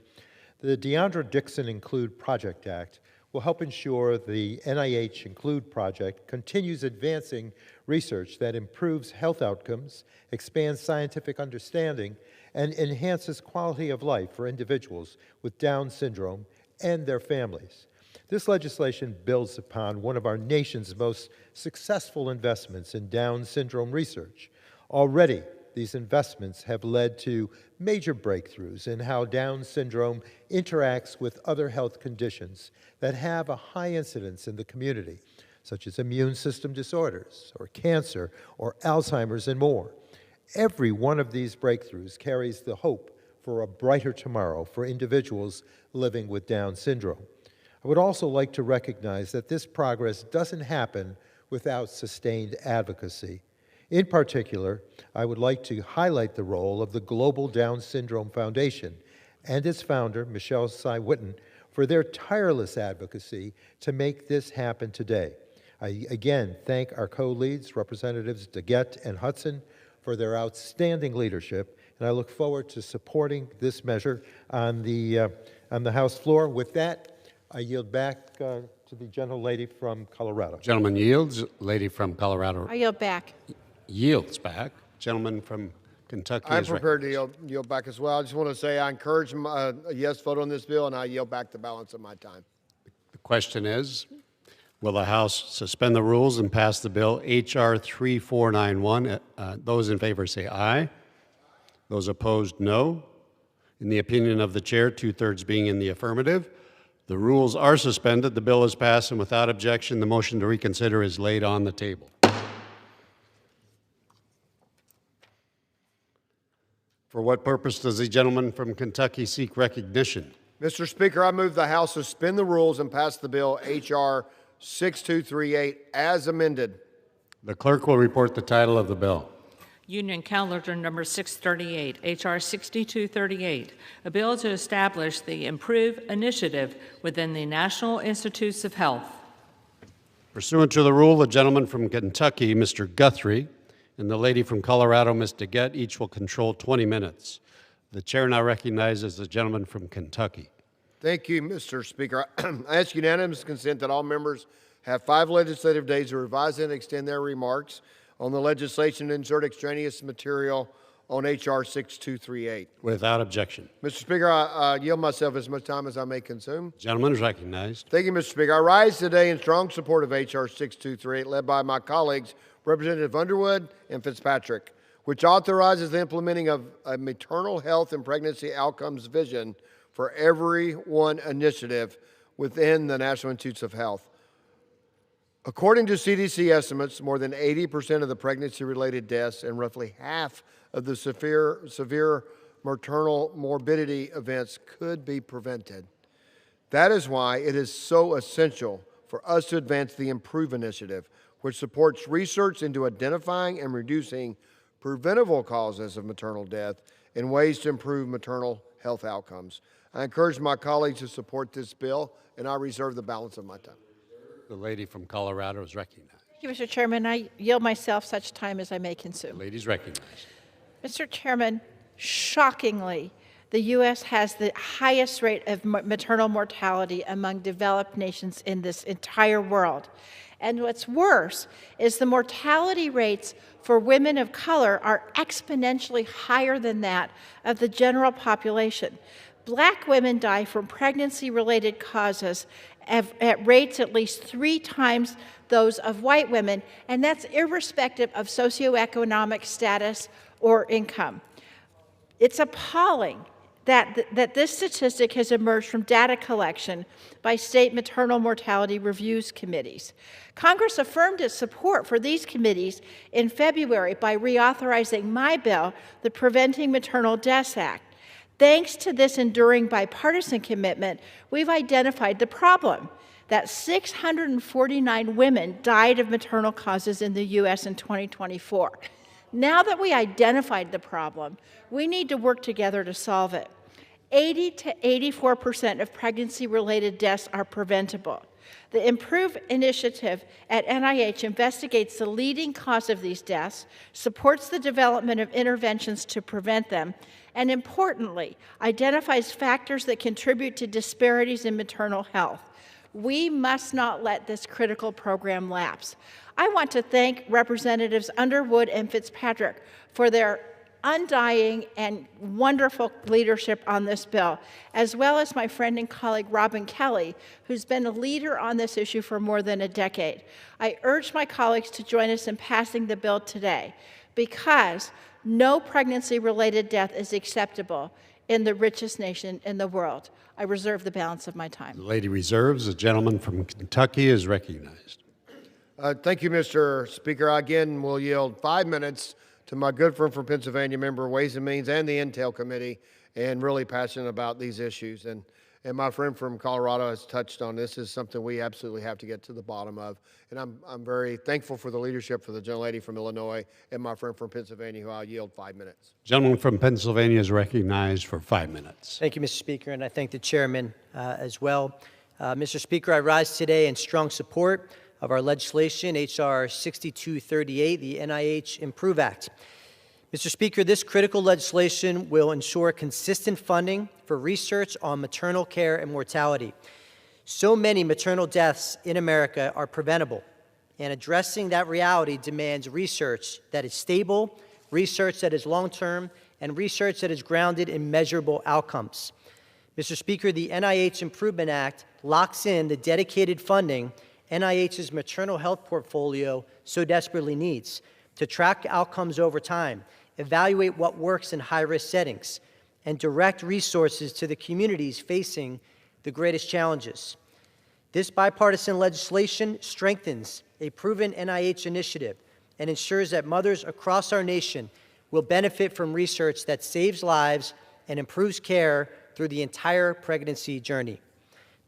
The Deandra Dixon Include Project Act will help ensure the NIH Include project continues advancing research that improves health outcomes, expands scientific understanding, and enhances quality of life for individuals with Down syndrome and their families. This legislation builds upon one of our nation's most successful investments in Down syndrome research. Already, these investments have led to major breakthroughs in how Down syndrome interacts with other health conditions that have a high incidence in the community, such as immune system disorders, or cancer, or Alzheimer's, and more. Every one of these breakthroughs carries the hope for a brighter tomorrow for individuals living with Down syndrome. I would also like to recognize that this progress doesn't happen without sustained advocacy. In particular, I would like to highlight the role of the Global Down Syndrome Foundation and its founder, Michelle C. Whitten, for their tireless advocacy to make this happen today. I again thank our co-leads, Representatives DeGette and Hudson, for their outstanding leadership, and I look forward to supporting this measure on the House floor. With that, I yield back to the gentlelady from Colorado. Gentleman yields. Lady from Colorado I yield back. yields back. Gentleman from Kentucky I'm is prepared to yield back as well. I just want to say I encourage a yes vote on this bill, and I yield back the balance of my time. The question is, will the House suspend the rules and pass the bill H.R. 3491? Those in favor say aye. Those opposed, no. In the opinion of the chair, 2/3 being in the affirmative, the rules are suspended, the bill is passed, and without objection, the motion to reconsider is laid on the table. For what purpose does the gentleman from Kentucky seek recognition? Mr. Speaker, I move the House suspend the rules and pass the bill H.R. 6238 as amended. The clerk will report the title of the bill. Union Calendar Number 638, H.R. 6238, a bill to establish the Improve Initiative within the National Institutes of Health. Pursuant to the rule, the gentleman from Kentucky, Mr. Guthrie, and the lady from Colorado, Ms. DeGette, each will control 20 minutes. The chair now recognizes the gentleman from Kentucky. Thank you, Mr. Speaker. I ask unanimous consent that all members have 5 legislative days to revise and extend their remarks on the legislation to insert extraneous material on H.R. 6238. Without objection. Mr. Speaker, I yield myself as much time as I may consume. The gentleman is recognized. Thank you, Mr. Speaker. I rise today in strong support of H.R. 6238, led by my colleagues, Representative Underwood and Fitzpatrick, which authorizes the implementing of a maternal health and pregnancy outcomes vision for everyone initiative within the National Institutes of Health. According to CDC estimates, more than 80% of the pregnancy-related deaths and roughly half of the severe maternal morbidity events could be prevented. That is why it is so essential for us to advance the Improve Initiative, which supports research into identifying and reducing preventable causes of maternal death and ways to improve maternal health outcomes. I encourage my colleagues to support this bill, and I reserve the balance of my time. The lady from Colorado is recognized. Thank you, Mr. Chairman. I yield myself such time as I may consume. The lady is recognized. Mr. Chairman, shockingly, the U.S. has the highest rate of maternal mortality among developed nations in this entire world. And what's worse is the mortality rates for women of color are exponentially higher than that of the general population. Black women die from pregnancy-related causes at rates at least 3 times those of white women, and that's irrespective of socioeconomic status or income. It's appalling that this statistic has emerged from data collection by state maternal mortality reviews committees. Congress affirmed its support for these committees in February by reauthorizing my bill, the Preventing Maternal Deaths Act. Thanks to this enduring bipartisan commitment, we've identified the problem that 649 women died of maternal causes in the U.S. in 2024. Now that we identified the problem, we need to work together to solve it. 80 to 84% of pregnancy-related deaths are preventable. The Improve Initiative at NIH investigates the leading cause of these deaths, supports the development of interventions to prevent them, and importantly, identifies factors that contribute to disparities in maternal health. We must not let this critical program lapse. I want to thank Representatives Underwood and Fitzpatrick for their undying and wonderful leadership on this bill, as well as my friend and colleague Robin Kelly, who's been a leader on this issue for more than a decade. I urge my colleagues to join us in passing the bill today, because no pregnancy-related death is acceptable in the richest nation in the world. I reserve the balance of my time. The lady reserves. The gentleman from Kentucky is recognized. Thank you, Mr. Speaker. I again will yield 5 minutes to my good friend from Pennsylvania, member of Ways and Means and the Intel Committee, and really passionate about these issues. And my friend from Colorado has touched on this. Is something we absolutely have to get to the bottom of. And I'm very thankful for the leadership for the gentlelady from Illinois and my friend from Pennsylvania, who I'll yield 5 minutes. Gentleman from Pennsylvania is recognized for 5 minutes. Thank you, Mr. Speaker, and I thank the chairman as well. Mr. Speaker, I rise today in strong support of our legislation, H.R. 6238, the NIH Improve Act. Mr. Speaker, this critical legislation will ensure consistent funding for research on maternal care and mortality. So many maternal deaths in America are preventable, and addressing that reality demands research that is stable, research that is long-term, and research that is grounded in measurable outcomes. Mr. Speaker, the NIH Improvement Act locks in the dedicated funding NIH's maternal health portfolio so desperately needs to track outcomes over time, evaluate what works in high-risk settings, and direct resources to the communities facing the greatest challenges. This bipartisan legislation strengthens a proven NIH initiative and ensures that mothers across our nation will benefit from research that saves lives and improves care through the entire pregnancy journey.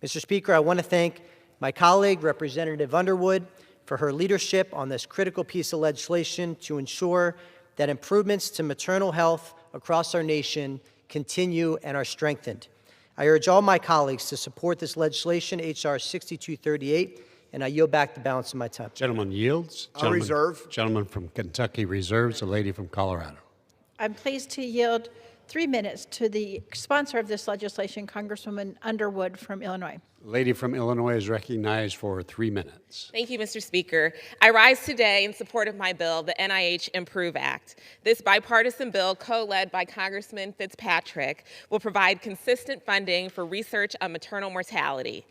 Mr. Speaker, I want to thank my colleague, Representative Underwood, for her leadership on this critical piece of legislation to ensure that improvements to maternal health across our nation continue and are strengthened. I urge all my colleagues to support this legislation, H.R. 6238, and I yield back the balance of my time. Gentleman yields. I reserve. Gentleman from Kentucky reserves. The lady from Colorado. I'm pleased to yield 3 minutes to the sponsor of this legislation, Congresswoman Underwood from Illinois. The lady from Illinois is recognized for 3 minutes. Thank you, Mr. Speaker. I rise today in support of my bill, the NIH Improve Act. This bipartisan bill, co-led by Congressman Fitzpatrick, will provide consistent funding for research on maternal mortality.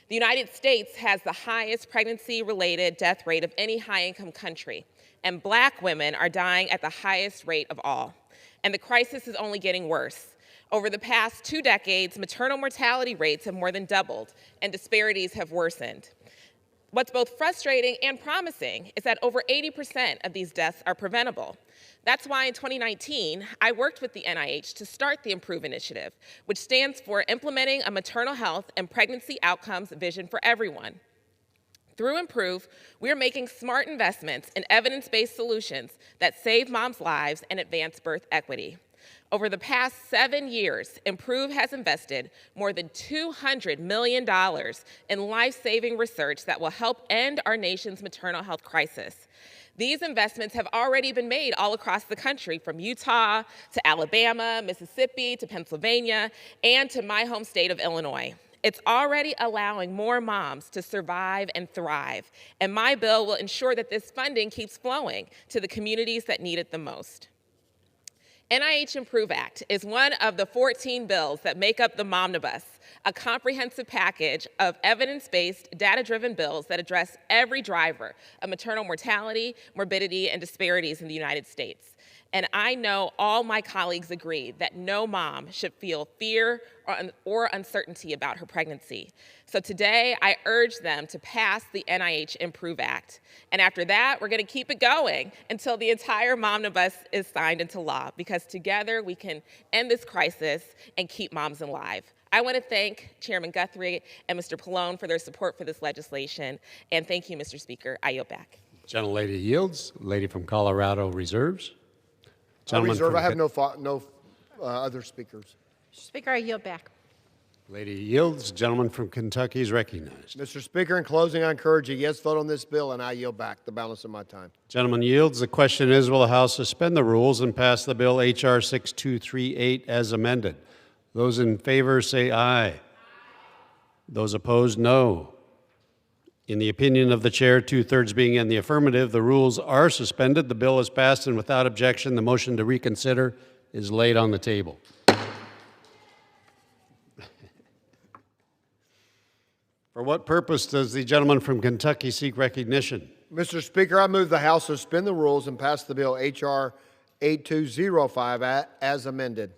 The United States has the highest pregnancy-related death rate of any high-income country, and Black women are dying at the highest rate of all. And the crisis is only getting worse. Over the past 2 decades, maternal mortality rates have more than doubled, and disparities have worsened. What's both frustrating and promising is that over 80% of these deaths are preventable. That's why in 2019, I worked with the NIH to start the Improve Initiative, which stands for Implementing a Maternal Health and Pregnancy Outcomes Vision for Everyone. Through Improve, we are making smart investments in evidence-based solutions that save moms' lives and advance birth equity. Over the past 7 years, Improve has invested more than $200 million in life-saving research that will help end our nation's maternal health crisis. These investments have already been made all across the country, from Utah to Alabama, Mississippi to Pennsylvania, and to my home state of Illinois. It's already allowing more moms to survive and thrive, and my bill will ensure that this funding keeps flowing to the communities that need it the most. NIH Improve Act is one of the 14 bills that make up the Momnibus, a comprehensive package of evidence-based, data-driven bills that address every driver of maternal mortality, morbidity, and disparities in the United States. And I know all my colleagues agree that no mom should feel fear or uncertainty about her pregnancy. So today, I urge them to pass the NIH Improve Act. And after that, we're going to keep it going until the entire Momnibus is signed into law, because together we can end this crisis and keep moms alive. I want to thank Chairman Guthrie and Mr. Pallone for their support for this legislation. And thank you, Mr. Speaker. I yield back. Gentlelady yields. Lady from Colorado reserves. I reserve. I have no other speakers. Speaker, I yield back. Lady yields. Gentleman from Kentucky is recognized. Mr. Speaker, in closing, I encourage a yes vote on this bill, and I yield back the balance of my time. Gentleman yields. The question is, will the House suspend the rules and pass the bill H.R. 6238 as amended? Those in favor say aye. Those opposed, no. In the opinion of the chair, 2/3 being in the affirmative, the rules are suspended. The bill is passed, and without objection, the motion to reconsider is laid on the table. For what purpose does the gentleman from Kentucky seek recognition? Mr. Speaker, I move the House suspend the rules and pass the bill H.R. 8205 as amended.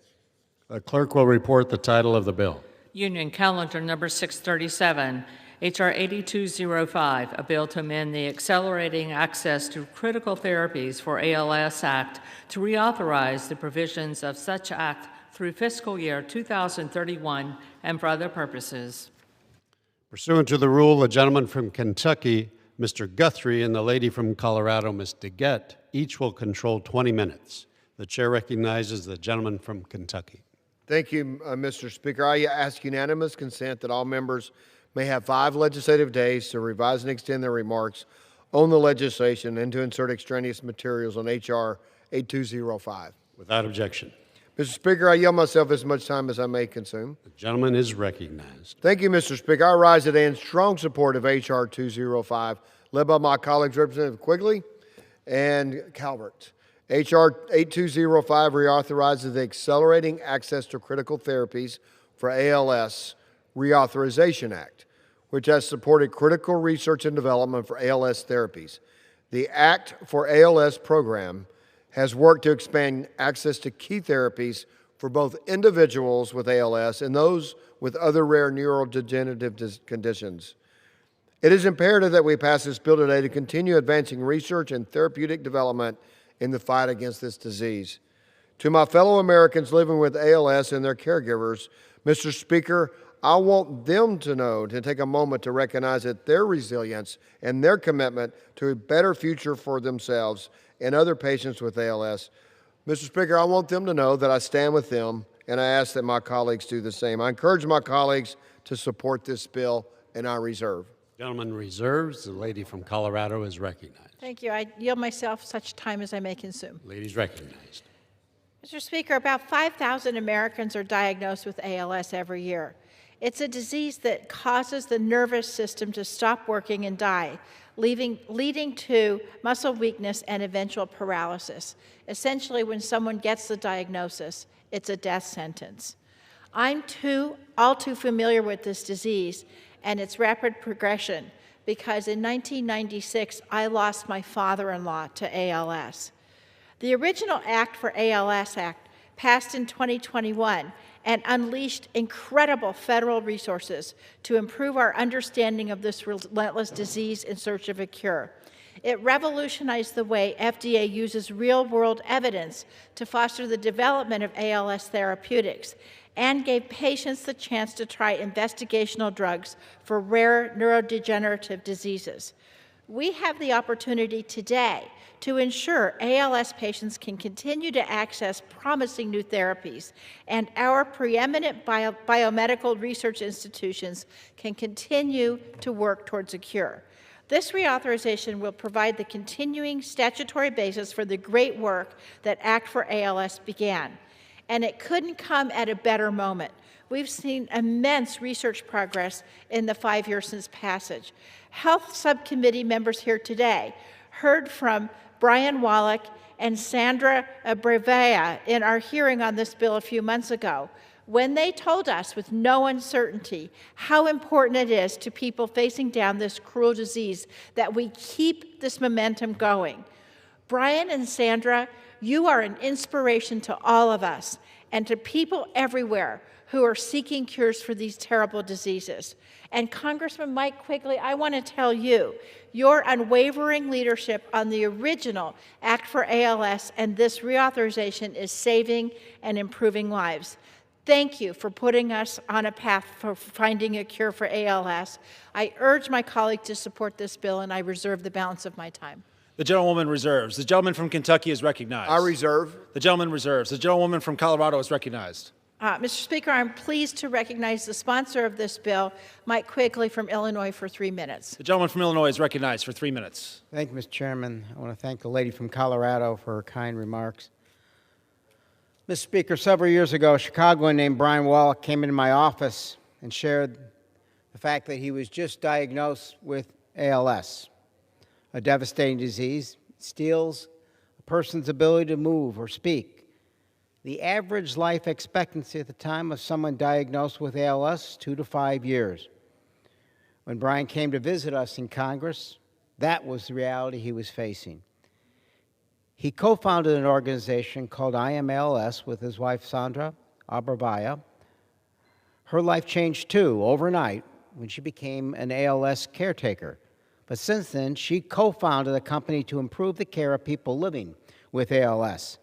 The clerk will report the title of the bill. Union Calendar Number 637, H.R. 8205, a bill to amend the Accelerating Access to Critical Therapies for ALS Act to reauthorize the provisions of such act through fiscal year 2031 and for other purposes. Pursuant to the rule, the gentleman from Kentucky, Mr. Guthrie, and the lady from Colorado, Ms. DeGette, each will control 20 minutes. The chair recognizes the gentleman from Kentucky. Thank you, Mr. Speaker. I ask unanimous consent that all members may have 5 legislative days to revise and extend their remarks on the legislation and to insert extraneous materials on H.R. 8205. Without objection. Mr. Speaker, I yield myself as much time as I may consume. The gentleman is recognized. Thank you, Mr. Speaker. I rise today in strong support of H.R. 205, led by my colleagues, Representative Quigley and Calvert. H.R. 8205 reauthorizes the Accelerating Access to Critical Therapies for ALS Reauthorization Act, which has supported critical research and development for ALS therapies. The Act for ALS program has worked to expand access to key therapies for both individuals with ALS and those with other rare neurodegenerative conditions. It is imperative that we pass this bill today to continue advancing research and therapeutic development in the fight against this disease. To my fellow Americans living with ALS and their caregivers, Mr. Speaker, I want them to know, to take a moment to recognize that their resilience and their commitment to a better future for themselves and other patients with ALS. Mr. Speaker, I want them to know that I stand with them, and I ask that my colleagues do the same. I encourage my colleagues to support this bill, and I reserve. Gentleman reserves. The lady from Colorado is recognized. Thank you. I yield myself such time as I may consume. Lady's recognized. Mr. Speaker, about 5,000 Americans are diagnosed with ALS every year. It's a disease that causes the nervous system to stop working and die, leading to muscle weakness and eventual paralysis. Essentially, when someone gets the diagnosis, it's a death sentence. I'm all too familiar with this disease and its rapid progression because in 1996, I lost my father-in-law to ALS. The original Act for ALS Act passed in 2021 and unleashed incredible federal resources to improve our understanding of this relentless disease in search of a cure. It revolutionized the way FDA uses real-world evidence to foster the development of ALS therapeutics and gave patients the chance to try investigational drugs for rare neurodegenerative diseases. We have the opportunity today to ensure ALS patients can continue to access promising new therapies, and our preeminent biomedical research institutions can continue to work towards a cure. This reauthorization will provide the continuing statutory basis for the great work that Act for ALS began, and it couldn't come at a better moment. We've seen immense research progress in the 5 years since passage. Health Subcommittee members here today heard from Brian Wallach and Sandra Brevea in our hearing on this bill a few months ago, when they told us with no uncertainty how important it is to people facing down this cruel disease that we keep this momentum going. Brian and Sandra, you are an inspiration to all of us and to people everywhere who are seeking cures for these terrible diseases. And Congressman Mike Quigley, I want to tell you, your unwavering leadership on the original Act for ALS and this reauthorization is saving and improving lives. Thank you for putting us on a path for finding a cure for ALS. I urge my colleague to support this bill, and I reserve the balance of my time. The gentlewoman reserves. The gentleman from Kentucky is recognized. I reserve. The gentleman reserves. The gentlewoman from Colorado is recognized. Mr. Speaker, I'm pleased to recognize the sponsor of this bill, Mike Quigley from Illinois, for 3 minutes. The gentleman from Illinois is recognized for 3 minutes. Thank you, Mr. Chairman. I want to thank the lady from Colorado for her kind remarks. Mr. Speaker, several years ago, a Chicagoan named Brian Wallach came into my office and shared the fact that he was just diagnosed with ALS, a devastating disease. It steals a person's ability to move or speak. The average life expectancy at the time of someone diagnosed with ALS, 2 to 5 years. When Brian came to visit us in Congress, that was the reality he was facing. He co-founded an organization called I Am ALS with his wife, Sandra Brevea. Her life changed, too, overnight when she became an ALS caretaker. But since then, she co-founded a company to improve the care of people living with ALS.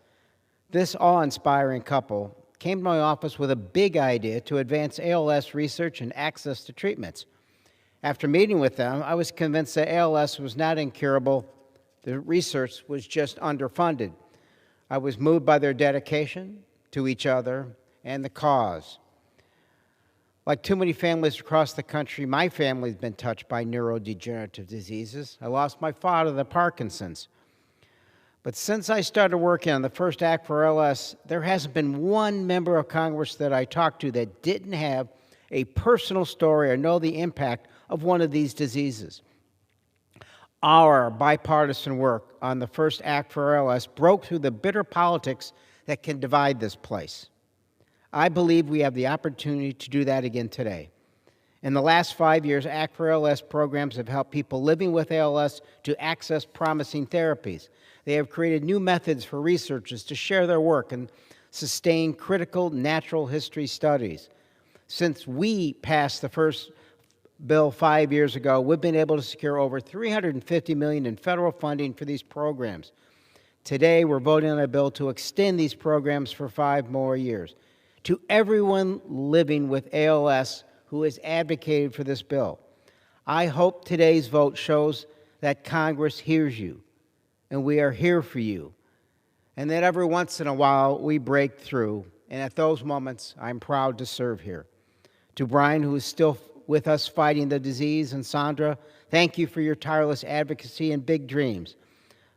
This awe-inspiring couple came to my office with a big idea to advance ALS research and access to treatments. After meeting with them, I was convinced that ALS was not incurable. The research was just underfunded. I was moved by their dedication to each other and the cause. Like too many families across the country, my family's been touched by neurodegenerative diseases. I lost my father to Parkinson's. But since I started working on the first Act for ALS, there hasn't been one member of Congress that I talked to that didn't have a personal story or know the impact of one of these diseases. Our bipartisan work on the first act for ALS broke through the bitter politics that can divide this place. I believe we have the opportunity to do that again today. In the last 5 years, Act for ALS programs have helped people living with ALS to access promising therapies. They have created new methods for researchers to share their work and sustain critical natural history studies. Since we passed the first bill 5 years ago, we've been able to secure over $350 million in federal funding for these programs. Today, we're voting on a bill to extend these programs for 5 more years. To everyone living with ALS who has advocated for this bill, I hope today's vote shows that Congress hears you, and we are here for you, and that every once in a while we break through, and at those moments, I'm proud to serve here. To Brian, who is still with us fighting the disease, and Sandra, thank you for your tireless advocacy and big dreams.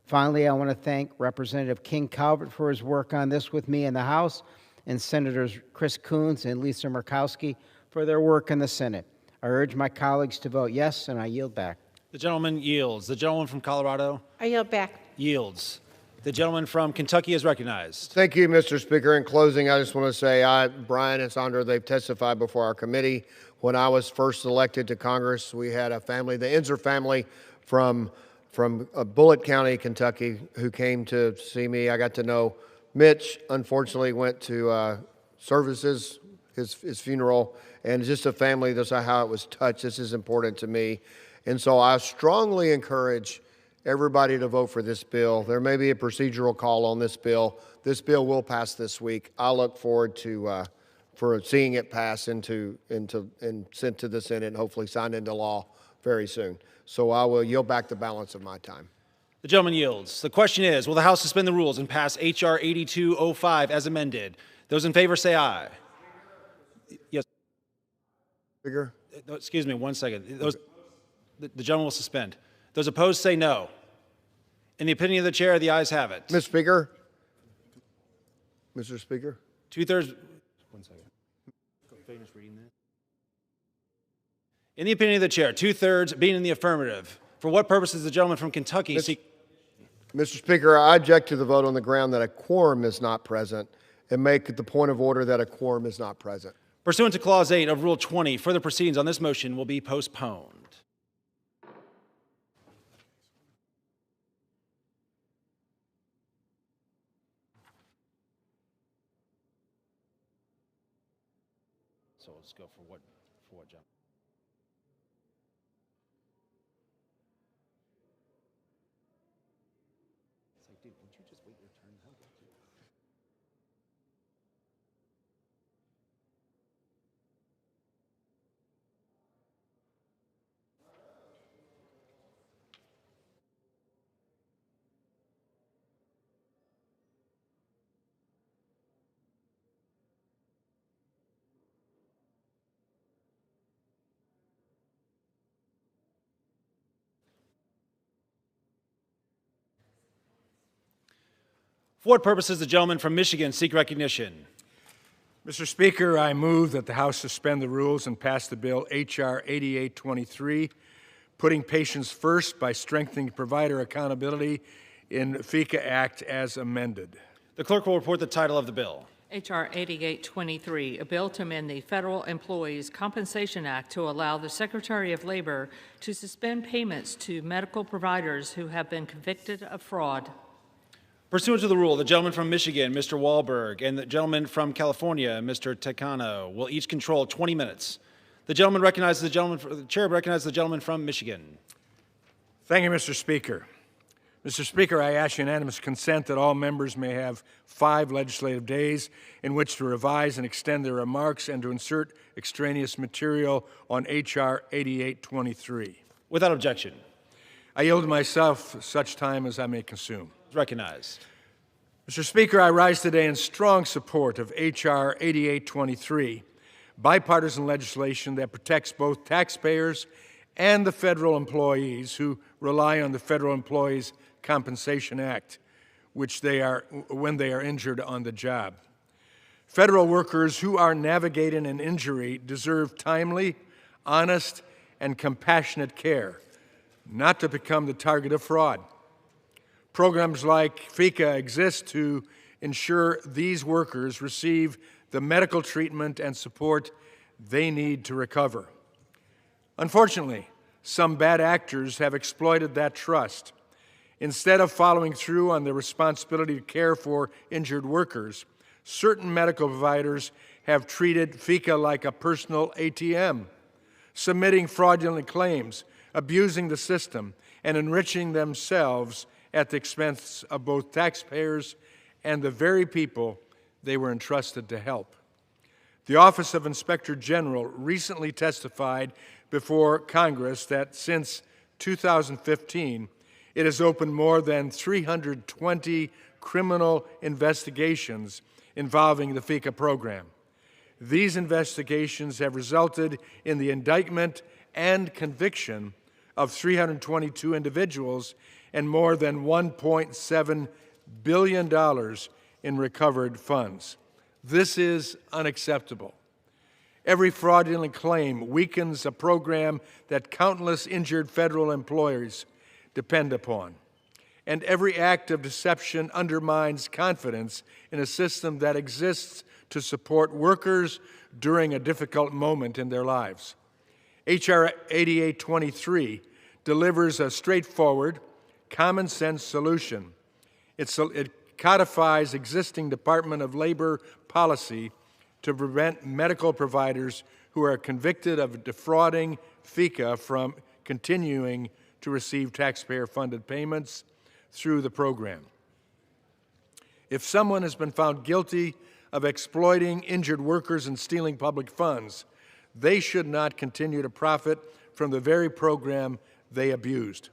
Finally, I want to thank Representative King Calvert for his work on this with me in the House, and Senators Chris Coons and Lisa Murkowski for their work in the Senate. I urge my colleagues to vote yes, and I yield back. The gentleman yields. The gentleman from Colorado I yield back. yields. The gentleman from Kentucky is recognized. Thank you, Mr. Speaker. In closing, I just want to say, Brian and Sandra, they've testified before our committee. When I was first elected to Congress, we had a family, the Enzer family from Bullitt County, Kentucky, who came to see me. I got to know Mitch. Unfortunately, went to services, his funeral, and just a family. That's how it was touched. This is important to me. And so I strongly encourage everybody to vote for this bill. There may be a procedural call on this bill. This bill will pass this week. I look forward to for seeing it pass and sent to the Senate and hopefully signed into law very soon. So I will yield back the balance of my time. The gentleman yields. The question is, will the House suspend the rules and pass H.R. 8205 as amended? Those in favor say aye. Yes. Speaker? Excuse me, 1 second. The gentleman will suspend. Those opposed say no. In the opinion of the chair, the ayes have it. Mr. Speaker? Mr. Speaker? 2/3. 1 second. Finish reading that. In the opinion of the chair, 2/3 being in the affirmative. For what purpose does the gentleman from Kentucky seek? Mr. Speaker, I object to the vote on the ground that a quorum is not present and make the point of order that a quorum is not present. Pursuant to Clause 8 of Rule 20, further proceedings on this motion will be postponed. So let's go for what John? It's like, dude, wouldn't you just wait your turn? How about you? For what purpose does the gentleman from Michigan seek recognition? Mr. Speaker, I move that the House suspend the rules and pass the bill H.R. 8823, putting patients first by strengthening provider accountability in FECA Act as amended. The clerk will report the title of the bill. H.R. 8823, a bill to amend the Federal Employees Compensation Act to allow the Secretary of Labor to suspend payments to medical providers who have been convicted of fraud. Pursuant to the rule, the gentleman from Michigan, Mr. Wahlberg, and the gentleman from California, Mr. Tecano, will each control 20 minutes. The chair recognizes the gentleman from Michigan. Thank you, Mr. Speaker. Mr. Speaker, I ask unanimous consent that all members may have 5 legislative days in which to revise and extend their remarks and to insert extraneous material on H.R. 8823. Without objection. I yield to myself such time as I may consume. Recognized. Mr. Speaker, I rise today in strong support of H.R. 8823, bipartisan legislation that protects both taxpayers and the federal employees who rely on the Federal Employees Compensation Act, when they are injured on the job. Federal workers who are navigating an injury deserve timely, honest, and compassionate care. not to become the target of fraud. Programs like FICA exist to ensure these workers receive the medical treatment and support they need to recover. Unfortunately, some bad actors have exploited that trust. Instead of following through on their responsibility to care for injured workers, certain medical providers have treated FICA like a personal ATM, submitting fraudulent claims, abusing the system, and enriching themselves at the expense of both taxpayers and the very people they were entrusted to help. The Office of Inspector General recently testified before Congress that since 2015, it has opened more than 320 criminal investigations involving the FICA program. These investigations have resulted in the indictment and conviction of 322 individuals and more than $1.7 billion in recovered funds. This is unacceptable. Every fraudulent claim weakens a program that countless injured federal employees depend upon. And every act of deception undermines confidence in a system that exists to support workers during a difficult moment in their lives. H.R. 8823 delivers a straightforward, common-sense solution. It codifies existing Department of Labor policy to prevent medical providers who are convicted of defrauding FICA from continuing to receive taxpayer-funded payments through the program. If someone has been found guilty of exploiting injured workers and stealing public funds, they should not continue to profit from the very program they abused.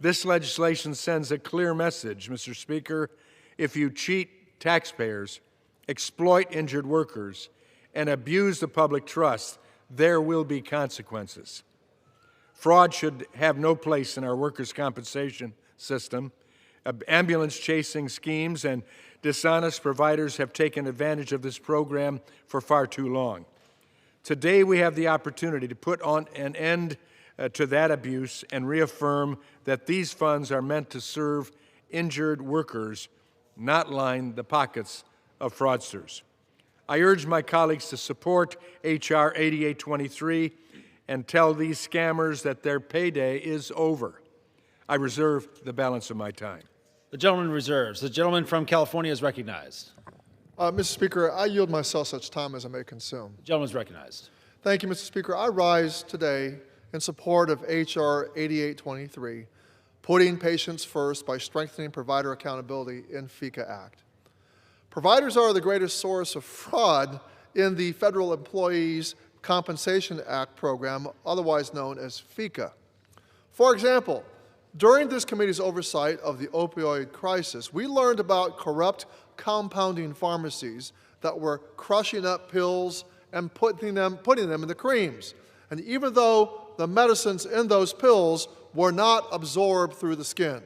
This legislation sends a clear message, Mr. Speaker. If you cheat taxpayers, exploit injured workers, and abuse the public trust, there will be consequences. Fraud should have no place in our workers' compensation system. Ambulance-chasing schemes and dishonest providers have taken advantage of this program for far too long. Today, we have the opportunity to put on an end to that abuse and reaffirm that these funds are meant to serve injured workers, not line the pockets of fraudsters. I urge my colleagues to support H.R. 8823 and tell these scammers that their payday is over. I reserve the balance of my time. The gentleman reserves. The gentleman from California is recognized. Mr. Speaker, I yield myself such time as I may consume. The gentleman is recognized. Thank you, Mr. Speaker. I rise today in support of H.R. 8823, putting patients first by strengthening provider accountability in FICA Act. Providers are the greatest source of fraud in the Federal Employees Compensation Act program, otherwise known as FICA. For example, during this committee's oversight of the opioid crisis, we learned about corrupt compounding pharmacies that were crushing up pills and putting them in the creams. And even though the medicines in those pills were not absorbed through the skin,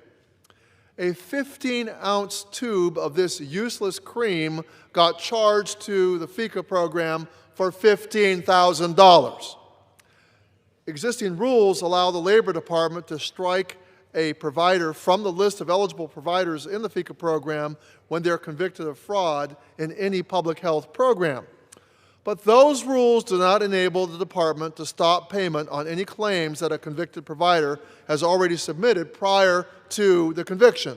a 15-ounce tube of this useless cream got charged to the FICA program for $15,000. Existing rules allow the Labor Department to strike a provider from the list of eligible providers in the FICA program when they're convicted of fraud in any public health program. But those rules do not enable the department to stop payment on any claims that a convicted provider has already submitted prior to the conviction.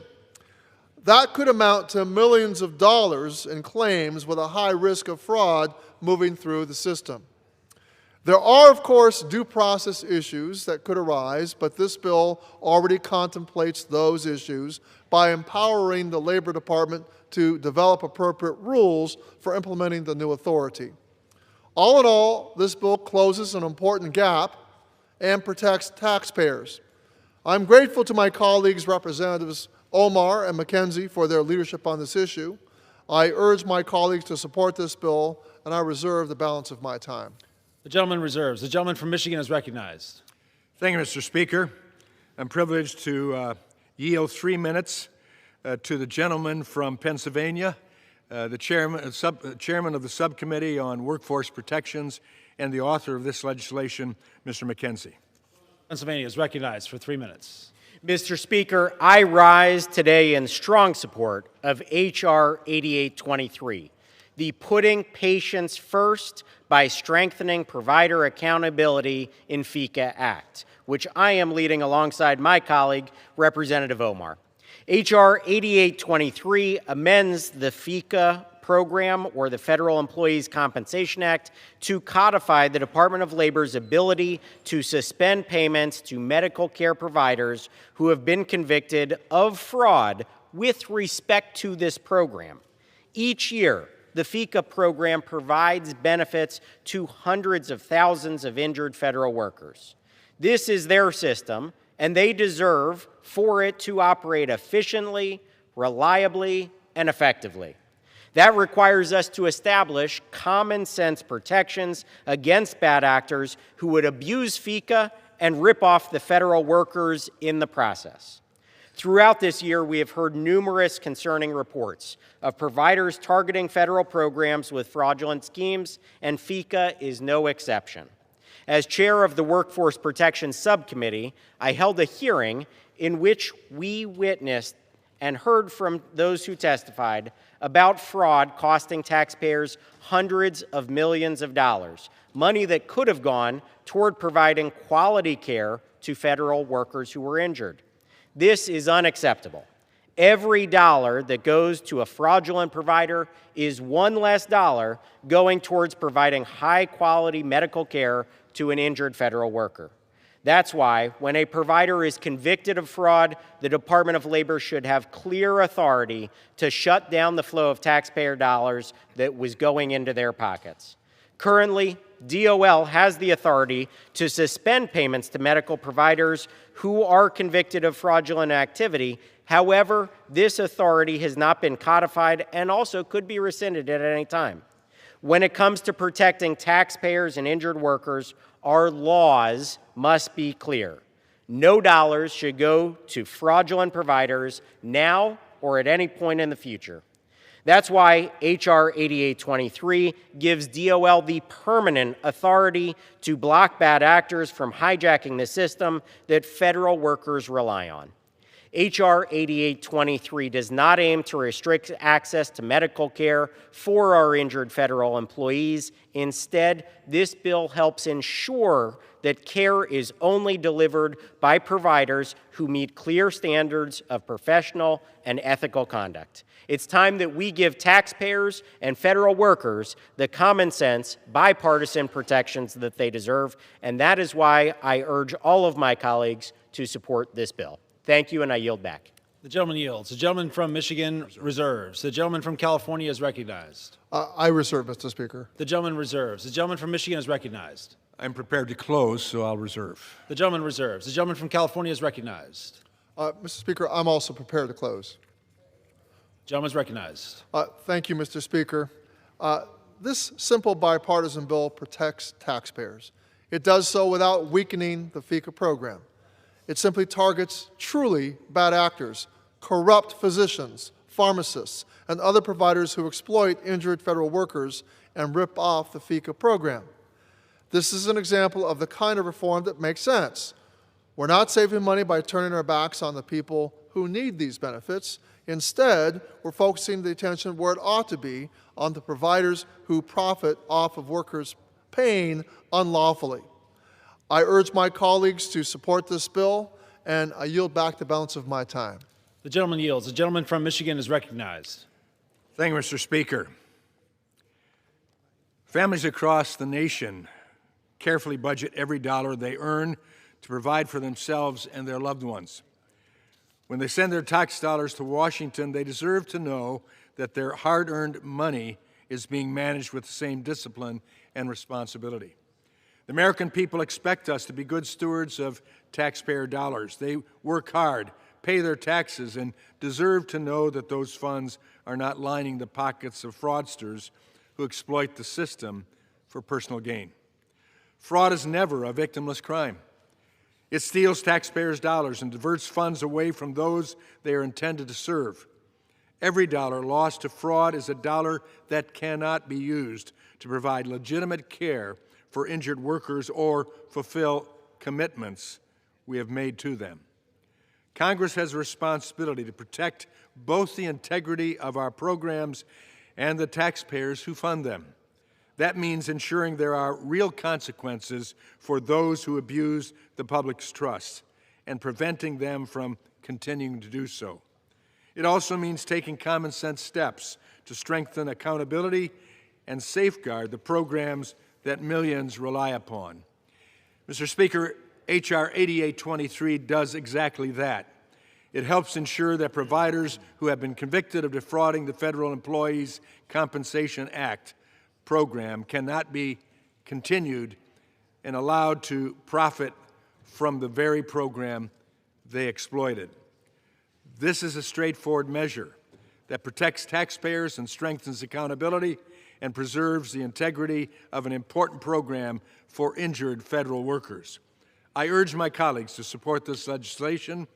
That could amount to millions of dollars in claims with a high risk of fraud moving through the system. There are, of course, due process issues that could arise, but this bill already contemplates those issues by empowering the Labor Department to develop appropriate rules for implementing the new authority. All in all, this bill closes an important gap and protects taxpayers. I'm grateful to my colleagues, Representatives Omar and McKenzie, for their leadership on this issue. I urge my colleagues to support this bill, and I reserve the balance of my time. The gentleman reserves. The gentleman from Michigan is recognized. Thank you, Mr. Speaker. I'm privileged to yield 3 minutes to the gentleman from Pennsylvania, the chairman of the Subcommittee on Workforce Protections and the author of this legislation, Mr. McKenzie. Pennsylvania is recognized for 3 minutes. Mr. Speaker, I rise today in strong support of H.R. 8823, the Putting Patients First by Strengthening Provider Accountability in FECA Act, which I am leading alongside my colleague, Representative Omar. H.R. 8823 amends the FECA program, or the Federal Employees Compensation Act, to codify the Department of Labor's ability to suspend payments to medical care providers who have been convicted of fraud with respect to this program. Each year, the FECA program provides benefits to hundreds of thousands of injured federal workers. This is their system, and they deserve for it to operate efficiently, reliably, and effectively. That requires us to establish common sense protections against bad actors who would abuse FECA and rip off the federal workers in the process. Throughout this year, we have heard numerous concerning reports of providers targeting federal programs with fraudulent schemes, and FECA is no exception. As chair of the Workforce Protection Subcommittee, I held a hearing in which we witnessed and heard from those who testified about fraud costing taxpayers hundreds of millions of dollars, money that could have gone toward providing quality care to federal workers who were injured. This is unacceptable. Every dollar that goes to a fraudulent provider is one less dollar going towards providing high-quality medical care to an injured federal worker. That's why, when a provider is convicted of fraud, the Department of Labor should have clear authority to shut down the flow of taxpayer dollars that was going into their pockets. Currently, DOL has the authority to suspend payments to medical providers who are convicted of fraudulent activity. However, this authority has not been codified and also could be rescinded at any time. When it comes to protecting taxpayers and injured workers, our laws must be clear. No dollars should go to fraudulent providers now or at any point in the future. That's why H.R. 8823 gives DOL the permanent authority to block bad actors from hijacking the system that federal workers rely on. H.R. 8823 does not aim to restrict access to medical care for our injured federal employees. Instead, this bill helps ensure that care is only delivered by providers who meet clear standards of professional and ethical conduct. It's time that we give taxpayers and federal workers the common sense, bipartisan protections that they deserve, and that is why I urge all of my colleagues to support this bill. Thank you, and I yield back. The gentleman yields. The gentleman from Michigan reserves. The gentleman from California is recognized. I reserve, Mr. Speaker. The gentleman reserves. The gentleman from Michigan is recognized. I'm prepared to close, so I'll reserve. The gentleman reserves. The gentleman from California is recognized. Mr. Speaker, I'm also prepared to close. Gentleman is recognized. Thank you, Mr. Speaker. This simple bipartisan bill protects taxpayers. It does so without weakening the FECA program. It simply targets truly bad actors, corrupt physicians, pharmacists, and other providers who exploit injured federal workers and rip off the FECA program. This is an example of the kind of reform that makes sense. We're not saving money by turning our backs on the people who need these benefits. Instead, we're focusing the attention where it ought to be, on the providers who profit off of workers' pain unlawfully. I urge my colleagues to support this bill, and I yield back the balance of my time. The gentleman yields. The gentleman from Michigan is recognized. Thank you, Mr. Speaker. Families across the nation carefully budget every dollar they earn to provide for themselves and their loved ones. When they send their tax dollars to Washington, they deserve to know that their hard-earned money is being managed with the same discipline and responsibility. The American people expect us to be good stewards of taxpayer dollars. They work hard, pay their taxes, and deserve to know that those funds are not lining the pockets of fraudsters who exploit the system for personal gain. Fraud is never a victimless crime. It steals taxpayers' dollars and diverts funds away from those they are intended to serve. Every dollar lost to fraud is a dollar that cannot be used to provide legitimate care for injured workers or fulfill commitments we have made to them. Congress has a responsibility to protect both the integrity of our programs and the taxpayers who fund them. That means ensuring there are real consequences for those who abuse the public's trust and preventing them from continuing to do so. It also means taking common sense steps to strengthen accountability and safeguard the programs that millions rely upon. Mr. Speaker, H.R. 8823 does exactly that. It helps ensure that providers who have been convicted of defrauding the Federal Employees Compensation Act program cannot be continued and allowed to profit from the very program they exploited. This is a straightforward measure that protects taxpayers and strengthens accountability and preserves the integrity of an important program for injured federal workers. I urge my colleagues to support this legislation,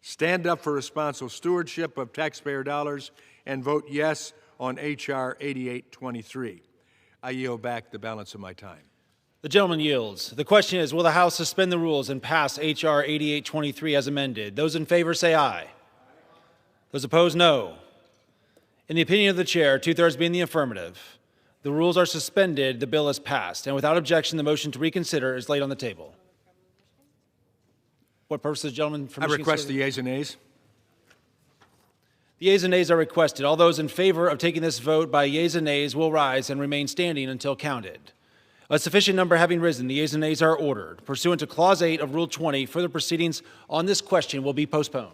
stand up for responsible stewardship of taxpayer dollars, and vote yes on H.R. 8823. I yield back the balance of my time. The gentleman yields. The question is, will the House suspend the rules and pass H.R. 8823 as amended? Those in favor say aye. Those opposed, no. In the opinion of the chair, two-thirds being the affirmative, the rules are suspended, the bill is passed, and without objection, the motion to reconsider is laid on the table. What purpose does the gentleman from Michigan I request serve? the yeas and nays. The yeas and nays are requested. All those in favor of taking this vote by yeas and nays will rise and remain standing until counted. A sufficient number having risen, the yeas and nays are ordered. Pursuant to Clause 8 of Rule 20, further proceedings on this question will be postponed.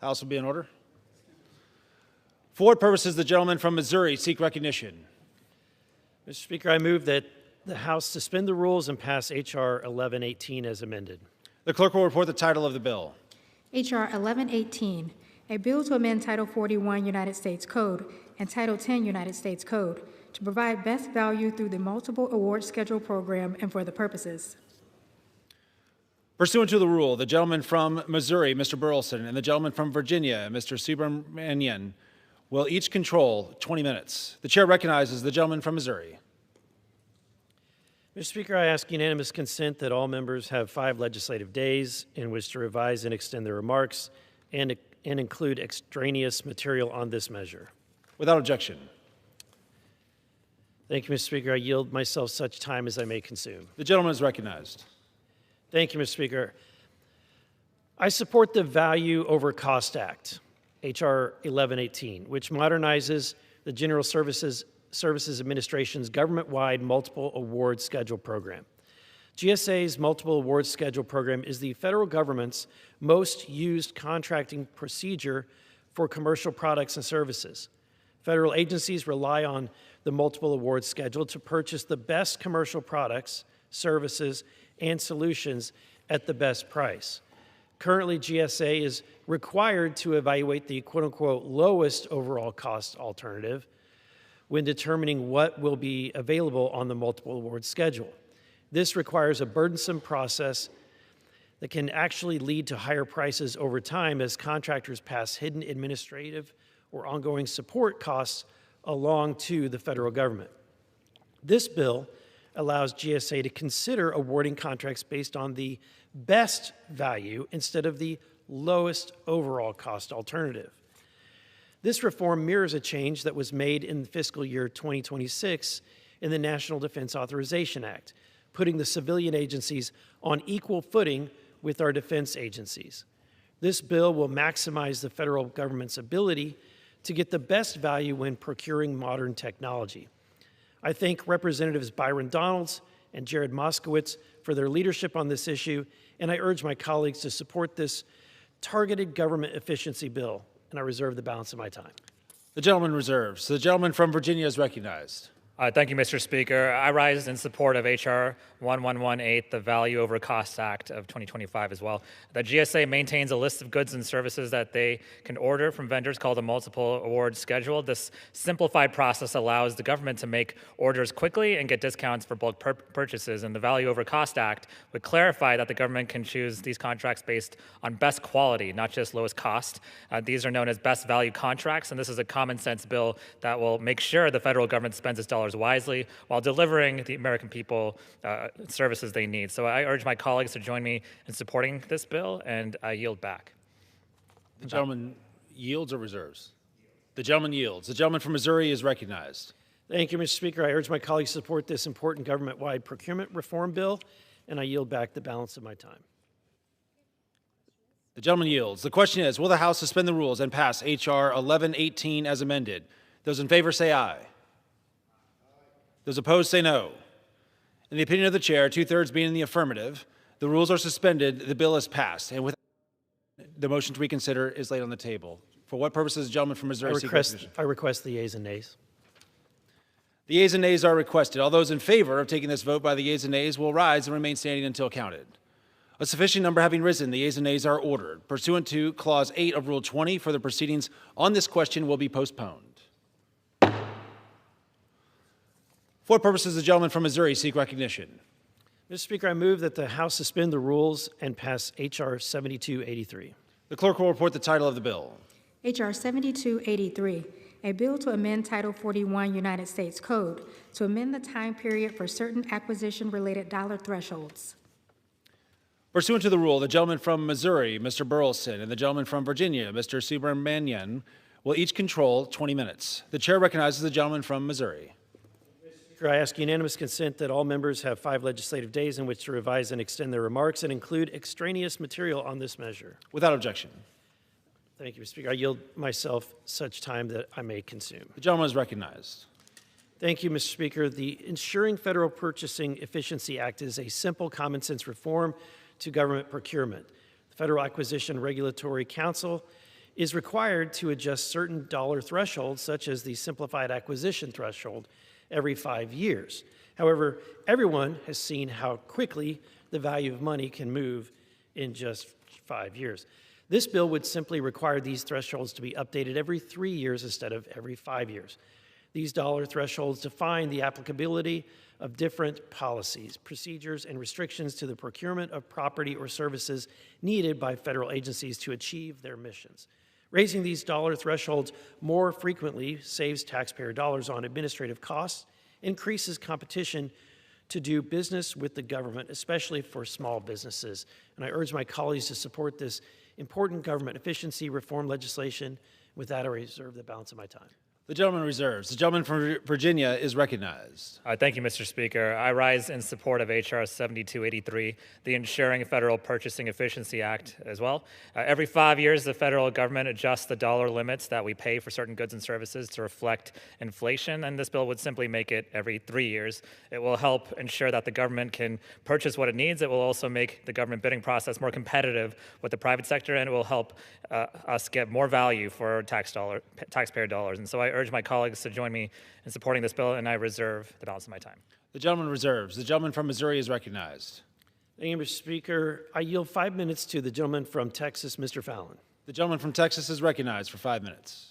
House will be in order. For what purposes the gentleman from Missouri seek recognition? Mr. Speaker, I move that the House suspend the rules and pass H.R. 1118 as amended. The clerk will report the title of the bill. H.R. 1118, a bill to amend Title 41 United States Code and Title 10 United States Code to provide best value through the multiple award schedule program and for the purposes. Pursuant to the rule, the gentleman from Missouri, Mr. Burleson, and the gentleman from Virginia, Mr. Subramanian, will each control 20 minutes. The chair recognizes the gentleman from Missouri. Mr. Speaker, I ask unanimous consent that all members have 5 legislative days in which to revise and extend their remarks and include extraneous material on this measure. Without objection. Thank you, Mr. Speaker. I yield myself such time as I may consume. The gentleman is recognized. Thank you, Mr. Speaker. I support the Value Over Cost Act, H.R. 1118, which modernizes the General Services Administration's government-wide multiple award schedule program. GSA's multiple award schedule program is the federal government's most used contracting procedure for commercial products and services. Federal agencies rely on the multiple award schedule to purchase the best commercial products, services, and solutions at the best price. Currently, GSA is required to evaluate the quote-unquote lowest overall cost alternative when determining what will be available on the multiple award schedule. This requires a burdensome process that can actually lead to higher prices over time as contractors pass hidden administrative or ongoing support costs along to the federal government. This bill allows GSA to consider awarding contracts based on the best value instead of the lowest overall cost alternative. This reform mirrors a change that was made in fiscal year 2026 in the National Defense Authorization Act, putting the civilian agencies on equal footing with our defense agencies. This bill will maximize the federal government's ability to get the best value when procuring modern technology. I thank Representatives Byron Donalds and Jared Moskowitz for their leadership on this issue, and I urge my colleagues to support this targeted government efficiency bill, and I reserve the balance of my time. The gentleman reserves. The gentleman from Virginia is recognized. Thank you, Mr. Speaker. I rise in support of H.R. 1118, the Value Over Cost Act of 2025 as well. The GSA maintains a list of goods and services that they can order from vendors called a multiple award schedule. This simplified process allows the government to make orders quickly and get discounts for bulk purchases. And the Value Over Cost Act would clarify that the government can choose these contracts based on best quality, not just lowest cost. These are known as best value contracts, and this is a common sense bill that will make sure the federal government spends its dollars wisely while delivering the American people services they need. So I urge my colleagues to join me in supporting this bill, and I yield back. The gentleman yields or reserves? The gentleman yields. The gentleman from Missouri is recognized. Thank you, Mr. Speaker. I urge my colleagues to support this important government-wide procurement reform bill, and I yield back the balance of my time. The gentleman yields. The question is, will the House suspend the rules and pass H.R. 1118 as amended? Those in favor say aye. Those opposed say no. In the opinion of the chair, 2/3 being in the affirmative, the rules are suspended, the bill is passed, and with the motion to reconsider is laid on the table. For what purposes, the gentleman from Missouri seek recognition? I request the yeas and nays. The yeas and nays are requested. All those in favor of taking this vote by the yeas and nays will rise and remain standing until counted. A sufficient number having risen, the yeas and nays are ordered. Pursuant to Clause 8 of Rule 20, further proceedings on this question will be postponed. For what purposes, the gentleman from Missouri seek recognition? Mr. Speaker, I move that the House suspend the rules and pass H.R. 7283. The clerk will report the title of the bill. H.R. 7283, a bill to amend Title 41 United States Code to amend the time period for certain acquisition-related dollar thresholds. Pursuant to the rule, the gentleman from Missouri, Mr. Burleson, and the gentleman from Virginia, Mr. Subramanian, will each control 20 minutes. The chair recognizes the gentleman from Missouri. I ask unanimous consent that all members have 5 legislative days in which to revise and extend their remarks and include extraneous material on this measure. Without objection. Thank you, Mr. Speaker. I yield myself such time that I may consume. The gentleman is recognized. Thank you, Mr. Speaker. The Ensuring Federal Purchasing Efficiency Act is a simple, common-sense reform to government procurement. The Federal Acquisition Regulatory Council is required to adjust certain dollar thresholds, such as the simplified acquisition threshold, every 5 years. However, everyone has seen how quickly the value of money can move in just 5 years. This bill would simply require these thresholds to be updated every 3 years instead of every 5 years. These dollar thresholds define the applicability of different policies, procedures, and restrictions to the procurement of property or services needed by federal agencies to achieve their missions. Raising these dollar thresholds more frequently saves taxpayer dollars on administrative costs, increases competition to do business with the government, especially for small businesses. And I urge my colleagues to support this important government efficiency reform legislation. With that, I reserve the balance of my time. The gentleman reserves. The gentleman from Virginia is recognized. Thank you, Mr. Speaker. I rise in support of H.R. 7283, the Ensuring Federal Purchasing Efficiency Act as well. Every 5 years, the federal government adjusts the dollar limits that we pay for certain goods and services to reflect inflation, and this bill would simply make it every 3 years. It will help ensure that the government can purchase what it needs. It will also make the government bidding process more competitive with the private sector, and it will help us get more value for taxpayer dollars. And so I urge my colleagues to join me in supporting this bill, and I reserve the balance of my time. The gentleman reserves. The gentleman from Missouri is recognized. Thank you, Mr. Speaker. I yield 5 minutes to the gentleman from Texas, Mr. Fallon. The gentleman from Texas is recognized for 5 minutes.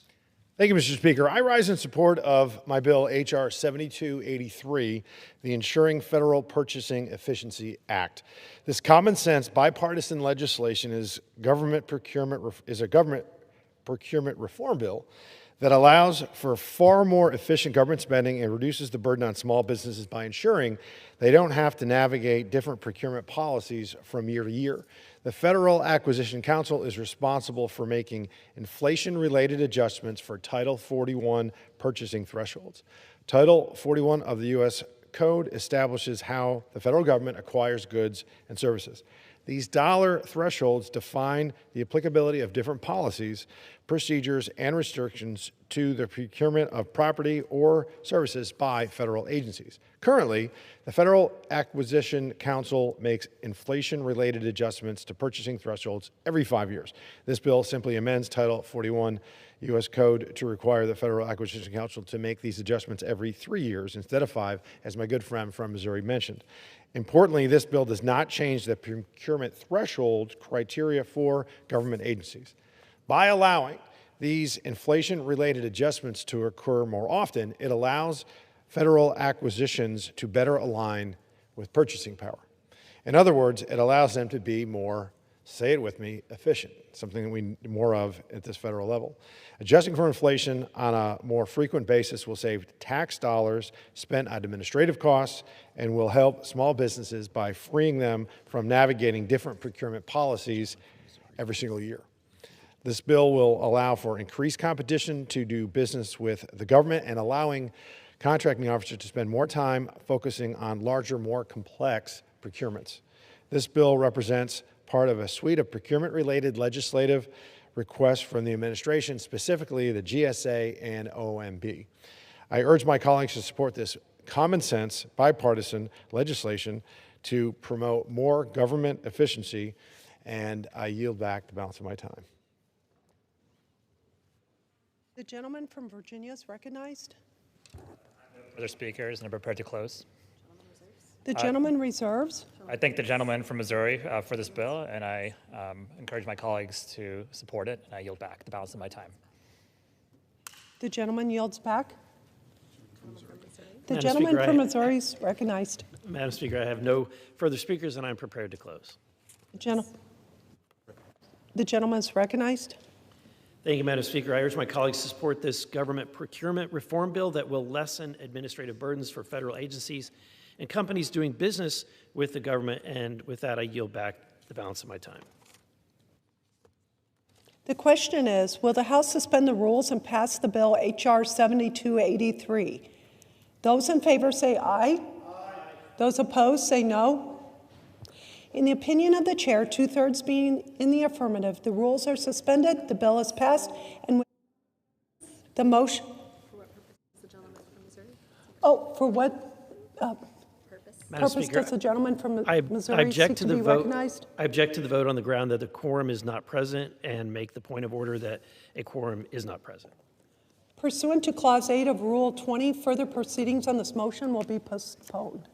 Thank you, Mr. Speaker. I rise in support of my bill, H.R. 7283, the Ensuring Federal Purchasing Efficiency Act. This common sense bipartisan legislation is a government procurement reform bill that allows for far more efficient government spending and reduces the burden on small businesses by ensuring they don't have to navigate different procurement policies from year to year. The Federal Acquisition Council is responsible for making inflation-related adjustments for Title 41 purchasing thresholds. Title 41 of the U.S. Code establishes how the federal government acquires goods and services. These dollar thresholds define the applicability of different policies, procedures, and restrictions to the procurement of property or services by federal agencies. Currently, the Federal Acquisition Council makes inflation-related adjustments to purchasing thresholds every 5 years. This bill simply amends Title 41 U.S. Code to require the Federal Acquisition Council to make these adjustments every 3 years instead of 5, as my good friend from Missouri mentioned. Importantly, this bill does not change the procurement threshold criteria for government agencies. By allowing these inflation-related adjustments to occur more often, it allows federal acquisitions to better align with purchasing power. In other words, it allows them to be more, say it with me, efficient, something that we need more of at this federal level. Adjusting for inflation on a more frequent basis will save tax dollars spent on administrative costs and will help small businesses by freeing them from navigating different procurement policies every single year. This bill will allow for increased competition to do business with the government and allowing contracting officers to spend more time focusing on larger, more complex procurements. This bill represents part of a suite of procurement-related legislative requests from the administration, specifically the GSA and OMB. I urge my colleagues to support this common-sense, bipartisan legislation to promote more government efficiency, and I yield back the balance of my time. The gentleman from Virginia is recognized. Other speakers, and I'm prepared to close. The gentleman reserves. I thank the gentleman from Missouri for this bill, and I encourage my colleagues to support it, and I yield back the balance of my time. The gentleman yields back. The Madam gentleman Speaker, from Missouri is recognized. Madam Speaker, I have no further speakers, and I'm prepared to close. The gentleman is recognized. Thank you, Madam Speaker. I urge my colleagues to support this government procurement reform bill that will lessen administrative burdens for federal agencies and companies doing business with the government. And with that, I yield back the balance of my time. The question is, will the House suspend the rules and pass the bill H.R. 7283? Those in favor say aye. Aye. Those opposed say no. In the opinion of the chair, 2/3 being in the affirmative, the rules are suspended, the bill is passed, and the motion. For what purpose does the gentleman from Missouri? Oh, for what purpose does the gentleman from Missouri seek to be recognized? I object to the vote on the ground that the quorum is not present and make the point of order that a quorum is not present. Pursuant to Clause 8 of Rule 20, further proceedings on this motion will be postponed.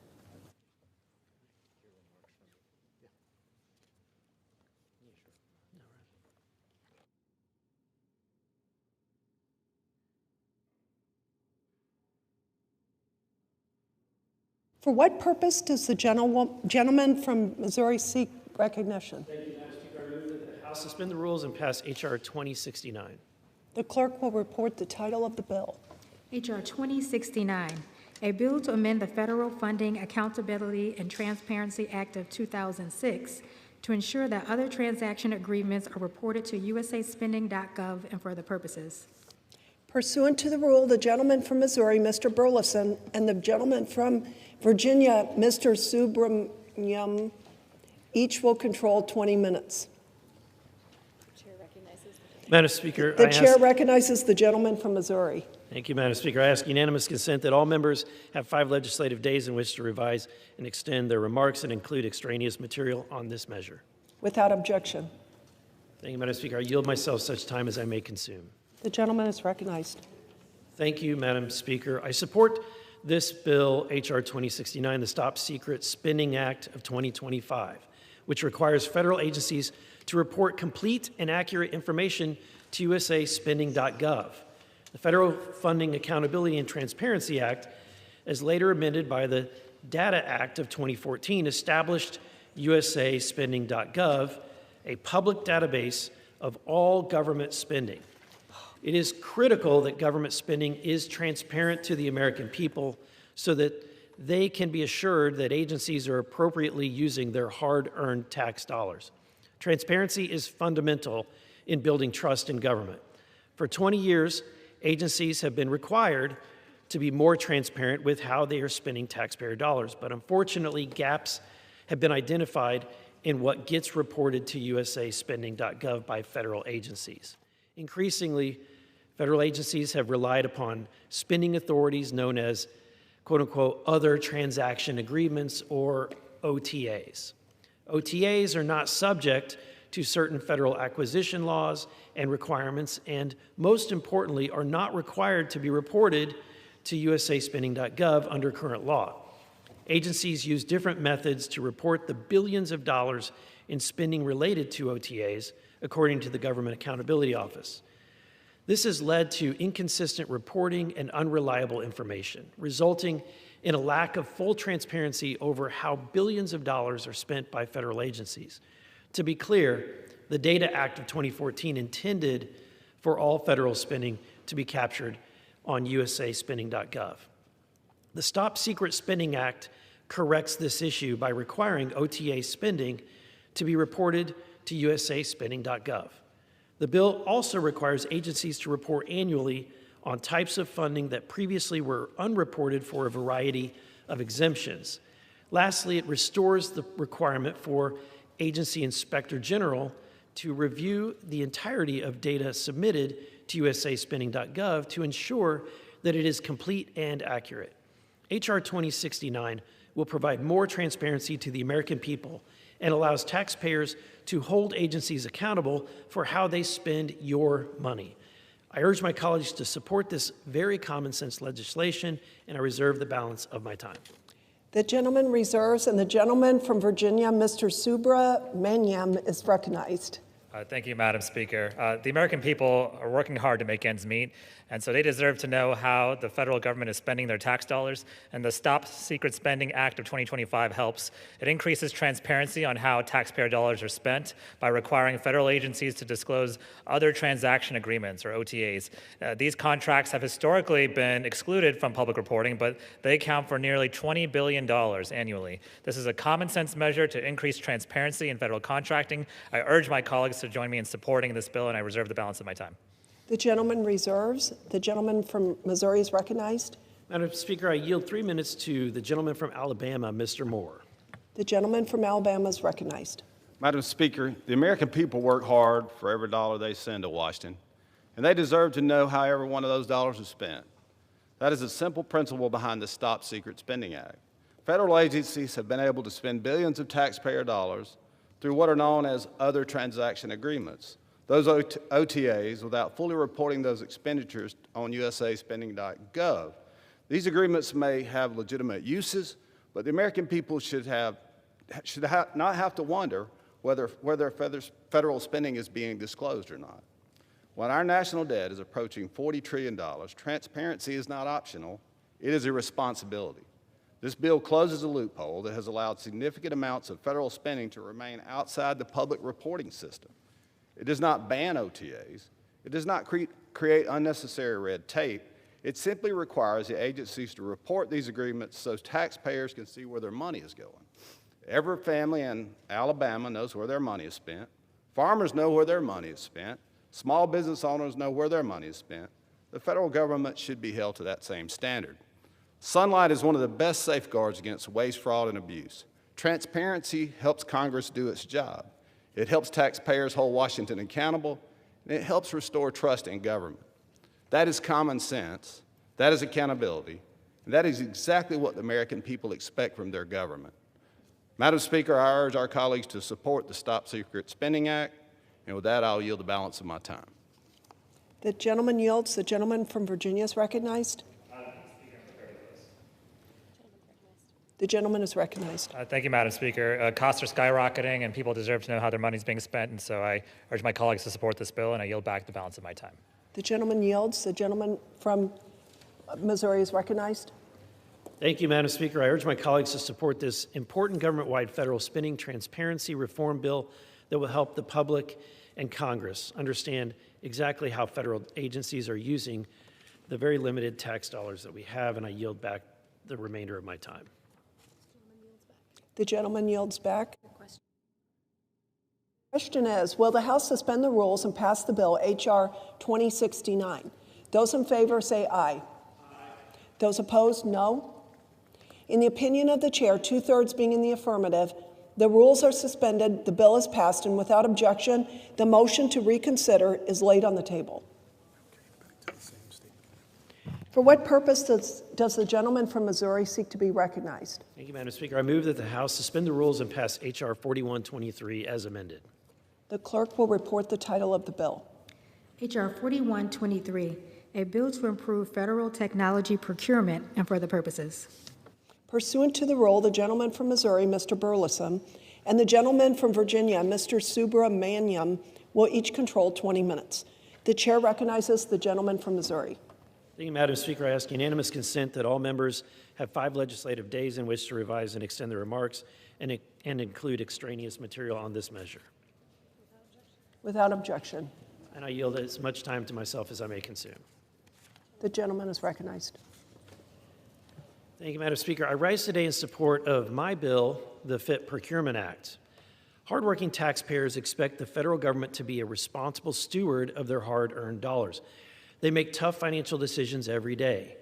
For what purpose does the gentleman from Missouri seek recognition? Thank you, Madam Speaker. I move that the House suspend the rules and pass H.R. 2069. The clerk will report the title of the bill. H.R. 2069, a bill to amend the Federal Funding Accountability and Transparency Act of 2006 to ensure that other transaction agreements are reported to usaspending.gov and for other purposes. Pursuant to the rule, the gentleman from Missouri, Mr. Burleson, and the gentleman from Virginia, Mr. Subramaniam, each will control 20 minutes. Madam Speaker, The chair recognizes the gentleman from Missouri. Thank you, Madam Speaker. I ask unanimous consent that all members have 5 legislative days in which to revise and extend their remarks and include extraneous material on this measure. Without objection. Thank you, Madam Speaker. I yield myself such time as I may consume. The gentleman is recognized. Thank you, Madam Speaker. I support this bill, H.R. 2069, the Stop Secret Spending Act of 2025, which requires federal agencies to report complete and accurate information to usaspending.gov. The Federal Funding Accountability and Transparency Act, as later amended by the Data Act of 2014, established usaspending.gov, a public database of all government spending. It is critical that government spending is transparent to the American people so that they can be assured that agencies are appropriately using their hard-earned tax dollars. Transparency is fundamental in building trust in government. For 20 years, agencies have been required to be more transparent with how they are spending taxpayer dollars, but unfortunately, gaps have been identified in what gets reported to usaspending.gov by federal agencies. Increasingly, federal agencies have relied upon spending authorities known as quote-unquote other transaction agreements, or OTAs. OTAs are not subject to certain federal acquisition laws and requirements, and most importantly, are not required to be reported to usaspending.gov under current law. Agencies use different methods to report the billions of dollars in spending related to OTAs, according to the Government Accountability Office. This has led to inconsistent reporting and unreliable information, resulting in a lack of full transparency over how billions of dollars are spent by federal agencies. To be clear, the Data Act of 2014 intended for all federal spending to be captured on usaspending.gov. The Stop Secret Spending Act corrects this issue by requiring OTA spending to be reported to usaspending.gov. The bill also requires agencies to report annually on types of funding that previously were unreported for a variety of exemptions. Lastly, it restores the requirement for Agency Inspector General to review the entirety of data submitted to usaspending.gov to ensure that it is complete and accurate. H.R. 2069 will provide more transparency to the American people and allows taxpayers to hold agencies accountable for how they spend your money. I urge my colleagues to support this very common sense legislation, and I reserve the balance of my time. The gentleman reserves, and the gentleman from Virginia, Mr. Subramaniam, is recognized. Thank you, Madam Speaker. The American people are working hard to make ends meet, and so they deserve to know how the federal government is spending their tax dollars, and the Stop Secret Spending Act of 2025 helps. It increases transparency on how taxpayer dollars are spent by requiring federal agencies to disclose other transaction agreements, or OTAs. These contracts have historically been excluded from public reporting, but they account for nearly $20 billion annually. This is a common sense measure to increase transparency in federal contracting. I urge my colleagues to join me in supporting this bill, and I reserve the balance of my time. The gentleman reserves. The gentleman from Missouri is recognized. Madam Speaker, I yield 3 minutes to the gentleman from Alabama, Mr. Moore. The gentleman from Alabama is recognized. Madam Speaker, the American people work hard for every dollar they send to Washington, and they deserve to know how every one of those dollars is spent. That is a simple principle behind the Stop Secret Spending Act. Federal agencies have been able to spend billions of taxpayer dollars through what are known as other transaction agreements, those OTAs, without fully reporting those expenditures on usaspending.gov. These agreements may have legitimate uses, but the American people should not have to wonder whether federal spending is being disclosed or not. When our national debt is approaching $40 trillion, transparency is not optional, it is a responsibility. This bill closes a loophole that has allowed significant amounts of federal spending to remain outside the public reporting system. It does not ban OTAs. It does not create unnecessary red tape. It simply requires the agencies to report these agreements so taxpayers can see where their money is going. Every family in Alabama knows where their money is spent. Farmers know where their money is spent. Small business owners know where their money is spent. The federal government should be held to that same standard. Sunlight is one of the best safeguards against waste, fraud, and abuse. Transparency helps Congress do its job. It helps taxpayers hold Washington accountable, and it helps restore trust in government. That is common sense, that is accountability, and that is exactly what the American people expect from their government. Madam Speaker, I urge our colleagues to support the Stop Secret Spending Act, and with that, I'll yield the balance of my time. The gentleman yields. The gentleman from Virginia is recognized. The gentleman is recognized. Thank you, Madam Speaker. Costs are skyrocketing, and people deserve to know how their money is being spent, and so I urge my colleagues to support this bill, and I yield back the balance of my time. The gentleman yields. The gentleman from Missouri is recognized. Thank you, Madam Speaker. I urge my colleagues to support this important government-wide federal spending transparency reform bill that will help the public and Congress understand exactly how federal agencies are using the very limited tax dollars that we have, and I yield back the remainder of my time. The gentleman yields back. Question is, will the House suspend the rules and pass the bill H.R. 2069? Those in favor say aye. Aye. Those opposed, no. In the opinion of the chair, 2/3 being in the affirmative, The rules are suspended, the bill is passed, and without objection, the motion to reconsider is laid on the table. For what purpose does the gentleman from Missouri seek to be recognized? Thank you, Madam Speaker. I move that the House suspend the rules and pass H.R. 4123 as amended. The clerk will report the title of the bill. H.R. 4123, a bill to improve federal technology procurement and for the purposes. Pursuant to the rule, the gentleman from Missouri, Mr. Burleson, and the gentleman from Virginia, Mr. Subramaniam, will each control 20 minutes. The chair recognizes the gentleman from Missouri. Thank you, Madam Speaker. I ask unanimous consent that all members have 5 legislative days in which to revise and extend their remarks and include extraneous material on this measure. Without objection. And I yield as much time to myself as I may consume. The gentleman is recognized. Thank you, Madam Speaker. I rise today in support of my bill, the FIT Procurement Act. Hardworking taxpayers expect the federal government to be a responsible steward of their hard-earned dollars. They make tough financial decisions every day,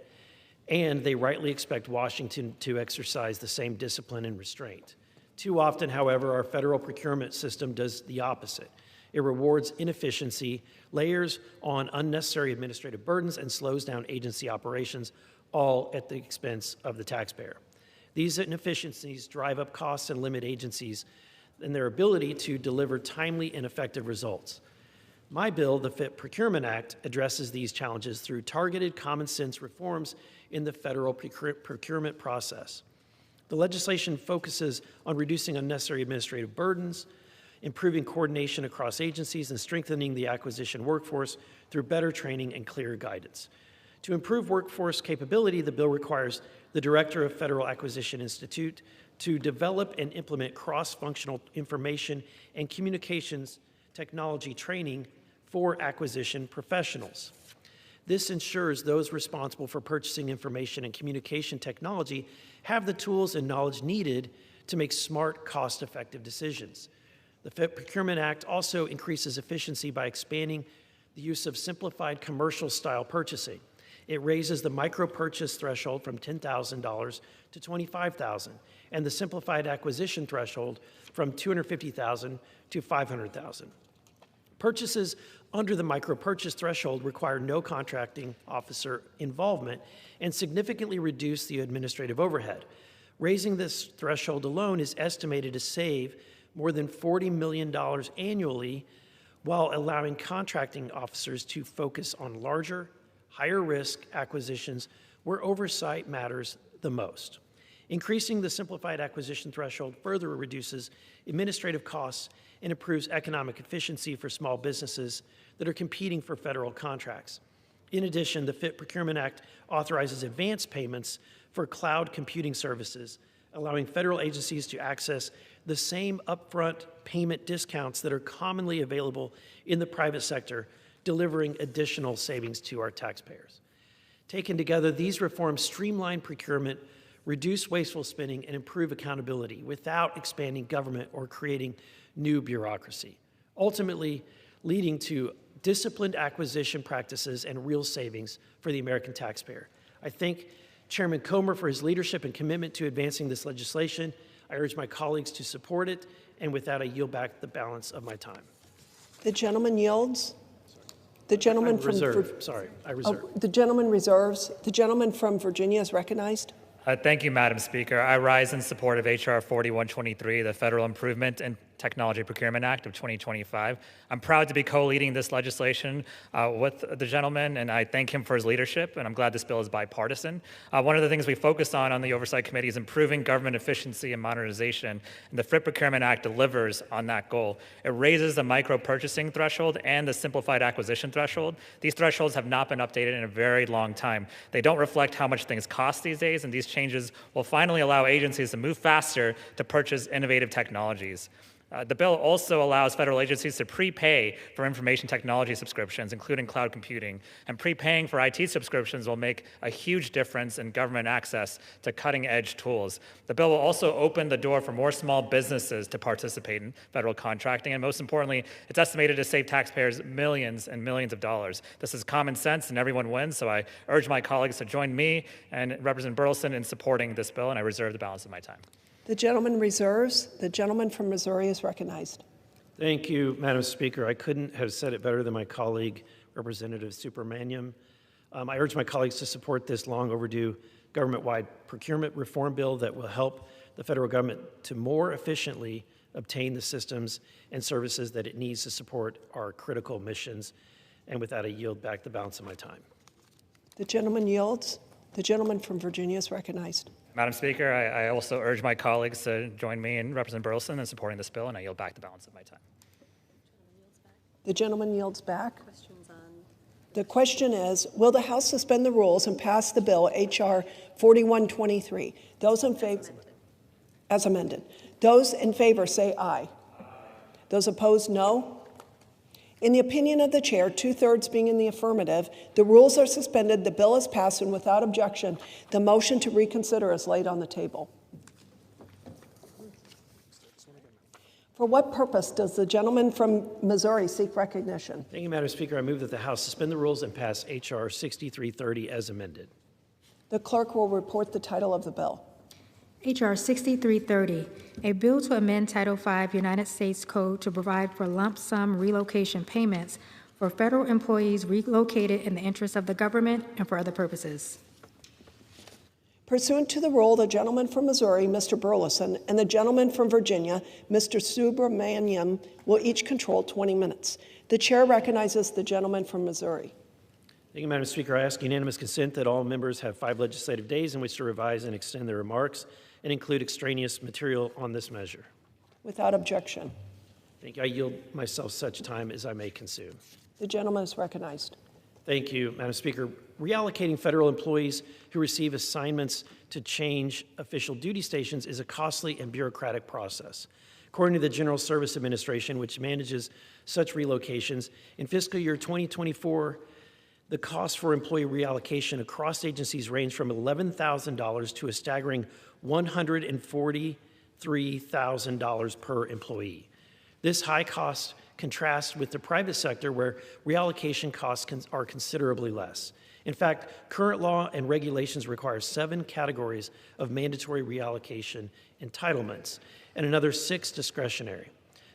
and they rightly expect Washington to exercise the same discipline and restraint. Too often, however, our federal procurement system does the opposite. It rewards inefficiency, layers on unnecessary administrative burdens, and slows down agency operations, all at the expense of the taxpayer. These inefficiencies drive up costs and limit agencies in their ability to deliver timely and effective results. My bill, the FIT Procurement Act, addresses these challenges through targeted common sense reforms in the federal procurement process. The legislation focuses on reducing unnecessary administrative burdens, improving coordination across agencies, and strengthening the acquisition workforce through better training and clear guidance. To improve workforce capability, the bill requires the Director of Federal Acquisition Institute to develop and implement cross-functional information and communications technology training for acquisition professionals. This ensures those responsible for purchasing information and communication technology have the tools and knowledge needed to make smart, cost-effective decisions. The FIT Procurement Act also increases efficiency by expanding the use of simplified commercial-style purchasing. It raises the micro-purchase threshold from $10,000 to $25,000 and the simplified acquisition threshold from $250,000 to $500,000. Purchases under the micro-purchase threshold require no contracting officer involvement and significantly reduce the administrative overhead. Raising this threshold alone is estimated to save more than $40 million annually while allowing contracting officers to focus on larger, higher-risk acquisitions where oversight matters the most. Increasing the simplified acquisition threshold further reduces administrative costs and improves economic efficiency for small businesses that are competing for federal contracts. In addition, the FIT Procurement Act authorizes advance payments for cloud computing services, allowing federal agencies to access the same upfront payment discounts that are commonly available in the private sector, delivering additional savings to our taxpayers. Taken together, these reforms streamline procurement, reduce wasteful spending, and improve accountability without expanding government or creating new bureaucracy, ultimately leading to disciplined acquisition practices and real savings for the American taxpayer. I thank Chairman Comer for his leadership and commitment to advancing this legislation. I urge my colleagues to support it, and with that, I yield back the balance of my time. The gentleman yields. The gentleman from I reserve. the gentleman reserves. The gentleman from Virginia is recognized. Thank you, Madam Speaker. I rise in support of H.R. 4123, the Federal Improvement and Technology Procurement Act of 2025. I'm proud to be co-leading this legislation with the gentleman, and I thank him for his leadership, and I'm glad this bill is bipartisan. One of the things we focused on the Oversight Committee is improving government efficiency and modernization, and the FIT Procurement Act delivers on that goal. It raises the micro-purchasing threshold and the simplified acquisition threshold. These thresholds have not been updated in a very long time. They don't reflect how much things cost these days, and these changes will finally allow agencies to move faster to purchase innovative technologies. The bill also allows federal agencies to prepay for information technology subscriptions, including cloud computing. And prepaying for IT subscriptions will make a huge difference in government access to cutting-edge tools. The bill will also open the door for more small businesses to participate in federal contracting. And most importantly, it's estimated to save taxpayers millions and millions of dollars. This is common sense and everyone wins, so I urge my colleagues to join me and Representative Burleson in supporting this bill, and I reserve the balance of my time. The gentleman reserves. The gentleman from Missouri is recognized. Thank you, Madam Speaker. I couldn't have said it better than my colleague, Representative Supermaniam. I urge my colleagues to support this long overdue government-wide procurement reform bill that will help the federal government to more efficiently obtain the systems and services that it needs to support our critical missions. And with that, I yield back the balance of my time. The gentleman yields. The gentleman from Virginia is recognized. Madam Speaker, I also urge my colleagues to join me and Representative Burleson in supporting this bill, and I yield back the balance of my time. The gentleman yields back. The question is, will the House suspend the rules and pass the bill H.R. 4123? Those in favor, as amended. Those in favor say aye. Those opposed, no. In the opinion of the chair, 2/3 being in the affirmative, the rules are suspended, the bill is passed, and without objection, the motion to reconsider is laid on the table. For what purpose does the gentleman from Missouri seek recognition? Thank you, Madam Speaker. I move that the House suspend the rules and pass H.R. 6330 as amended. The clerk will report the title of the bill. H.R. 6330, a bill to amend Title V United States Code to provide for lump sum relocation payments for federal employees relocated in the interest of the government and for other purposes. Pursuant to the rule, the gentleman from Missouri, Mr. Burleson, and the gentleman from Virginia, Mr. Subramaniam, will each control 20 minutes. The chair recognizes the gentleman from Missouri. Thank you, Madam Speaker. I ask unanimous consent that all members have 5 legislative days in which to revise and extend their remarks and include extraneous material on this measure. Without objection. Thank you. I yield myself such time as I may consume. The gentleman is recognized. Thank you, Madam Speaker. Reallocating federal employees who receive assignments to change official duty stations is a costly and bureaucratic process. According to the General Service Administration, which manages such relocations, in fiscal year 2024, the cost for employee reallocation across agencies range from $11,000 to a staggering $143,000 per employee. This high cost contrasts with the private sector, where reallocation costs are considerably less. In fact, current law and regulations require 7 categories of mandatory reallocation entitlements and another 6 discretionary.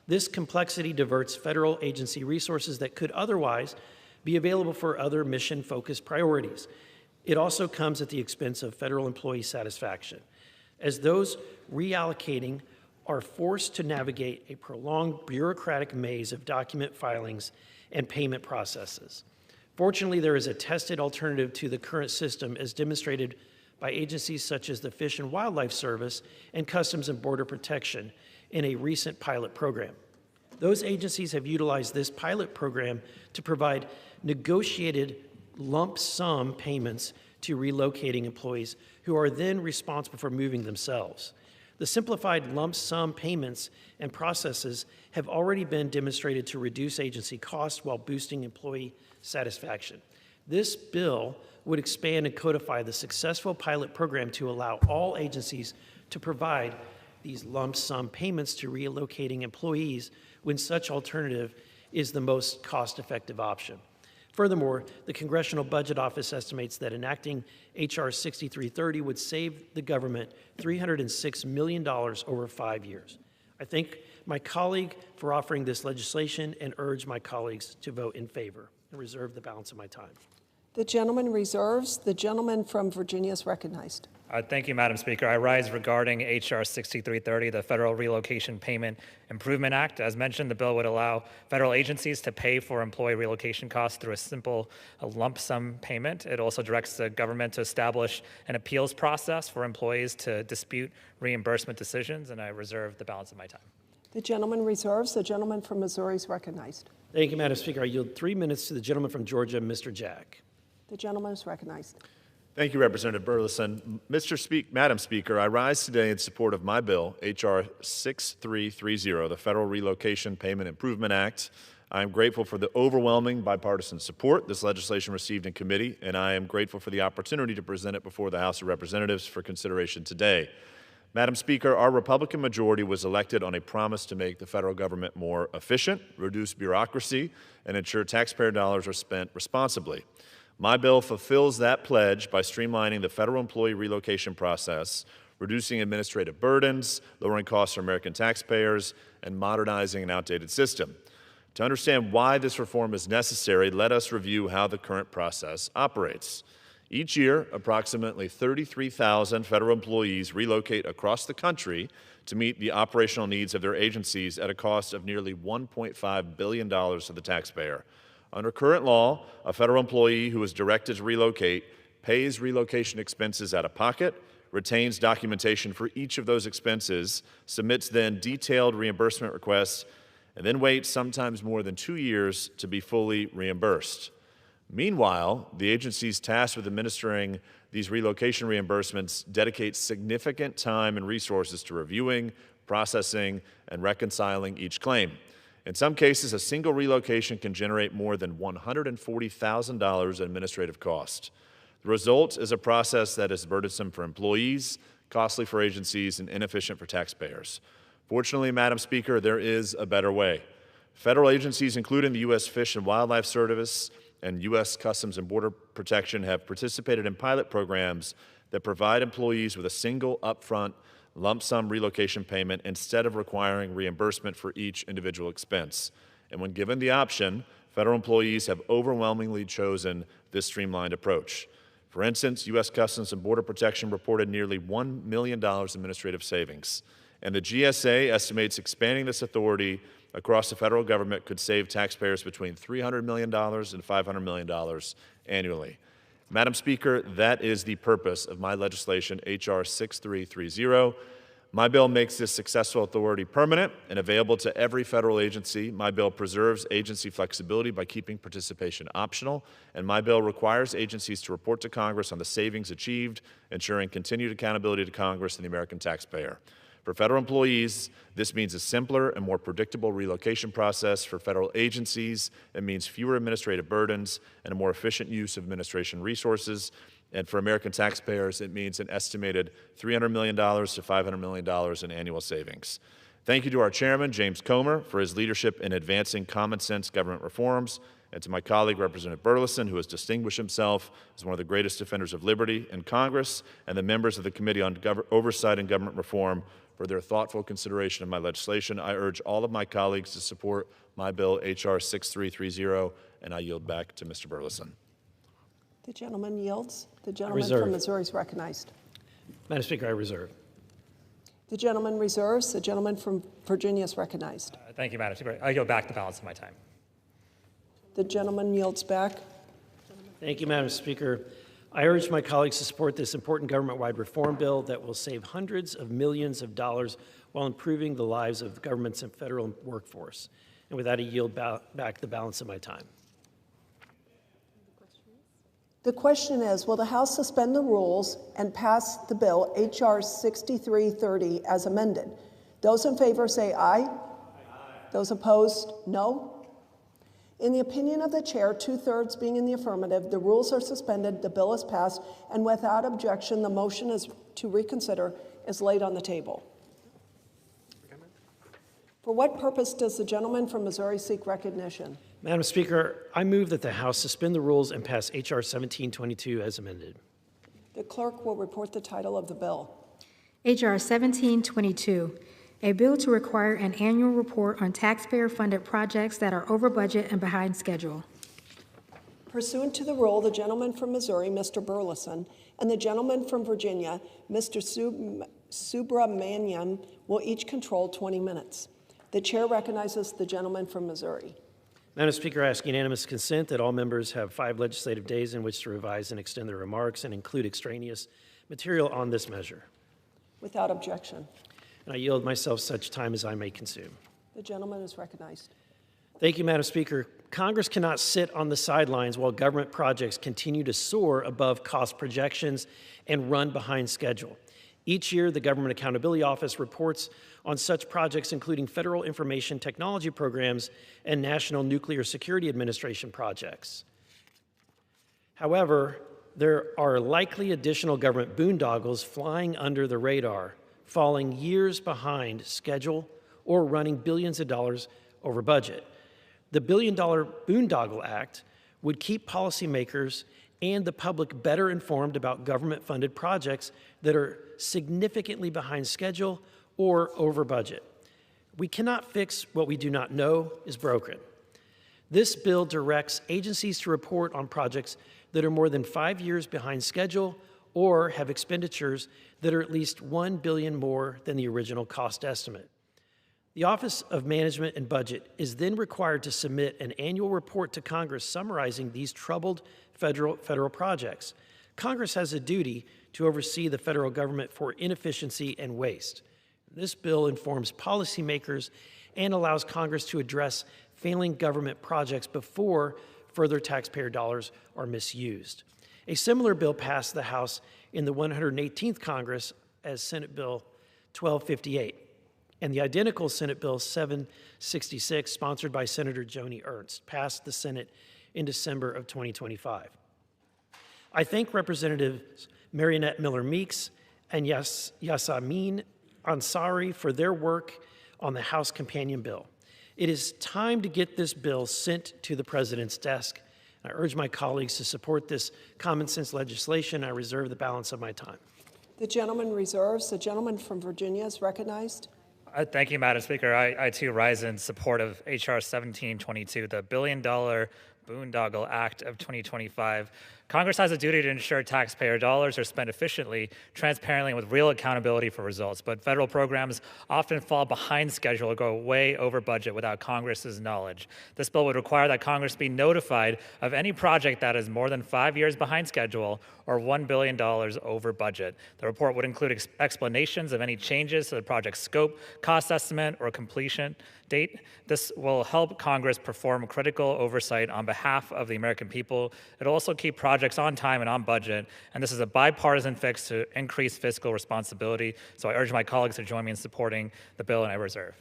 This complexity diverts federal agency resources that could otherwise be available for other mission-focused priorities. It also comes at the expense of federal employee satisfaction, as those reallocating are forced to navigate a prolonged bureaucratic maze of document filings and payment processes. Fortunately, there is a tested alternative to the current system, as demonstrated by agencies such as the Fish and Wildlife Service and Customs and Border Protection in a recent pilot program. Those agencies have utilized this pilot program to provide negotiated lump sum payments to relocating employees who are then responsible for moving themselves. The simplified lump sum payments and processes have already been demonstrated to reduce agency costs while boosting employee satisfaction. This bill would expand and codify the successful pilot program to allow all agencies to provide these lump sum payments to relocating employees when such alternative is the most cost-effective option. Furthermore, the Congressional Budget Office estimates that enacting H.R. 6330 would save the government $306 million over 5 years. I thank my colleague for offering this legislation and urge my colleagues to vote in favor and reserve the balance of my time. The gentleman reserves. The gentleman from Virginia is recognized. Thank you, Madam Speaker. I rise regarding H.R. 6330, the Federal Relocation Payment Improvement Act. As mentioned, the bill would allow federal agencies to pay for employee relocation costs through a simple lump sum payment. It also directs the government to establish an appeals process for employees to dispute reimbursement decisions, and I reserve the balance of my time. The gentleman reserves. The gentleman from Missouri is recognized. Thank you, Madam Speaker. I yield 3 minutes to the gentleman from Georgia, Mr. Jack. The gentleman is recognized. Thank you, Representative Burleson. Madam Speaker, I rise today in support of my bill, H.R. 6330, the Federal Relocation Payment Improvement Act. I am grateful for the overwhelming bipartisan support this legislation received in committee, and I am grateful for the opportunity to present it before the House of Representatives for consideration today. Madam Speaker, our Republican majority was elected on a promise to make the federal government more efficient, reduce bureaucracy, and ensure taxpayer dollars are spent responsibly. My bill fulfills that pledge by streamlining the federal employee relocation process, reducing administrative burdens, lowering costs for American taxpayers, and modernizing an outdated system. To understand why this reform is necessary, let us review how the current process operates. Each year, approximately 33,000 federal employees relocate across the country to meet the operational needs of their agencies at a cost of nearly $1.5 billion to the taxpayer. Under current law, a federal employee who is directed to relocate pays relocation expenses out of pocket, retains documentation for each of those expenses, submits then detailed reimbursement requests, and then waits sometimes more than 2 years to be fully reimbursed. Meanwhile, the agencies tasked with administering these relocation reimbursements dedicate significant time and resources to reviewing, processing, and reconciling each claim. In some cases, a single relocation can generate more than $140,000 in administrative cost. The result is a process that is burdensome for employees, costly for agencies, and inefficient for taxpayers. Fortunately, Madam Speaker, there is a better way. Federal agencies, including the U.S. Fish and Wildlife Service and U.S. Customs and Border Protection, have participated in pilot programs that provide employees with a single upfront lump sum relocation payment instead of requiring reimbursement for each individual expense. And when given the option, federal employees have overwhelmingly chosen this streamlined approach. For instance, U.S. Customs and Border Protection reported nearly $1 million administrative savings. And the GSA estimates expanding this authority across the federal government could save taxpayers between $300 million and $500 million annually. Madam Speaker, that is the purpose of my legislation, H.R. 6330. My bill makes this successful authority permanent and available to every federal agency. My bill preserves agency flexibility by keeping participation optional, and my bill requires agencies to report to Congress on the savings achieved, ensuring continued accountability to Congress and the American taxpayer. For federal employees, this means a simpler and more predictable relocation process. For federal agencies, it means fewer administrative burdens and a more efficient use of administration resources. And for American taxpayers, it means an estimated $300 million to $500 million in annual savings. Thank you to our chairman, James Comer, for his leadership in advancing common sense government reforms, and to my colleague, Representative Burleson, who has distinguished himself as one of the greatest defenders of liberty in Congress, and the members of the Committee on Oversight and Government Reform for their thoughtful consideration of my legislation. I urge all of my colleagues to support my bill, H.R. 6330, and I yield back to Mr. Burleson. The gentleman yields. The gentleman Reserve. from Missouri is recognized. Madam Speaker, I reserve. The gentleman reserves. The gentleman from Virginia is recognized. Thank you, Madam Speaker. I yield back the balance of my time. The gentleman yields back. Thank you, Madam Speaker. I urge my colleagues to support this important government-wide reform bill that will save hundreds of millions of dollars while improving the lives of the government's and federal workforce. And with that, I yield back the balance of my time. The question is, will the House suspend the rules and pass the bill H.R. 6330 as amended? Those in favor say aye. Aye. Those opposed, no. In the opinion of the chair, 2/3 being in the affirmative, the rules are suspended, the bill is passed, and without objection, the motion is to reconsider is laid on the table. For what purpose does the gentleman from Missouri seek recognition? Madam Speaker, I move that the House suspend the rules and pass H.R. 1722 as amended. The clerk will report the title of the bill. H.R. 1722, a bill to require an annual report on taxpayer-funded projects that are over budget and behind schedule. Pursuant to the rule, the gentleman from Missouri, Mr. Burleson, and the gentleman from Virginia, Mr. Subramaniam, will each control 20 minutes. The chair recognizes the gentleman from Missouri. Madam Speaker, I ask unanimous consent that all members have 5 legislative days in which to revise and extend their remarks and include extraneous material on this measure. Without objection. And I yield myself such time as I may consume. The gentleman is recognized. Thank you, Madam Speaker. Congress cannot sit on the sidelines while government projects continue to soar above cost projections and run behind schedule. Each year, the Government Accountability Office reports on such projects, including federal information technology programs and National Nuclear Security Administration projects. However, there are likely additional government boondoggles flying under the radar, falling years behind schedule or running billions of dollars over budget. The $1 Billion Boondoggle Act would keep policymakers and the public better informed about government-funded projects that are significantly behind schedule or over budget. We cannot fix what we do not know is broken. This bill directs agencies to report on projects that are more than 5 years behind schedule or have expenditures that are at least $1 billion more than the original cost estimate. The Office of Management and Budget is then required to submit an annual report to Congress summarizing these troubled federal projects. Congress has a duty to oversee the federal government for inefficiency and waste. This bill informs policymakers and allows Congress to address failing government projects before further taxpayer dollars are misused. A similar bill passed the House in the 118th Congress as Senate Bill 1258, and the identical Senate Bill 766, sponsored by Senator Joni Ernst, passed the Senate in December of 2025. I thank Representatives Marionette Miller-Meeks and Yasamin Ansari for their work on the House companion bill. It is time to get this bill sent to the President's desk. I urge my colleagues to support this common sense legislation. I reserve the balance of my time. The gentleman reserves. The gentleman from Virginia is recognized. Thank you, Madam Speaker. I too rise in support of H.R. 1722, the $1 billion Boondoggle Act of 2025. Congress has a duty to ensure taxpayer dollars are spent efficiently, transparently, and with real accountability for results. But federal programs often fall behind schedule or go way over budget without Congress's knowledge. This bill would require that Congress be notified of any project that is more than 5 years behind schedule or $1 billion over budget. The report would include explanations of any changes to the project's scope, cost estimate, or completion date. This will help Congress perform critical oversight on behalf of the American people. It'll also keep projects on time and on budget, and this is a bipartisan fix to increase fiscal responsibility. So I urge my colleagues to join me in supporting the bill, and I reserve.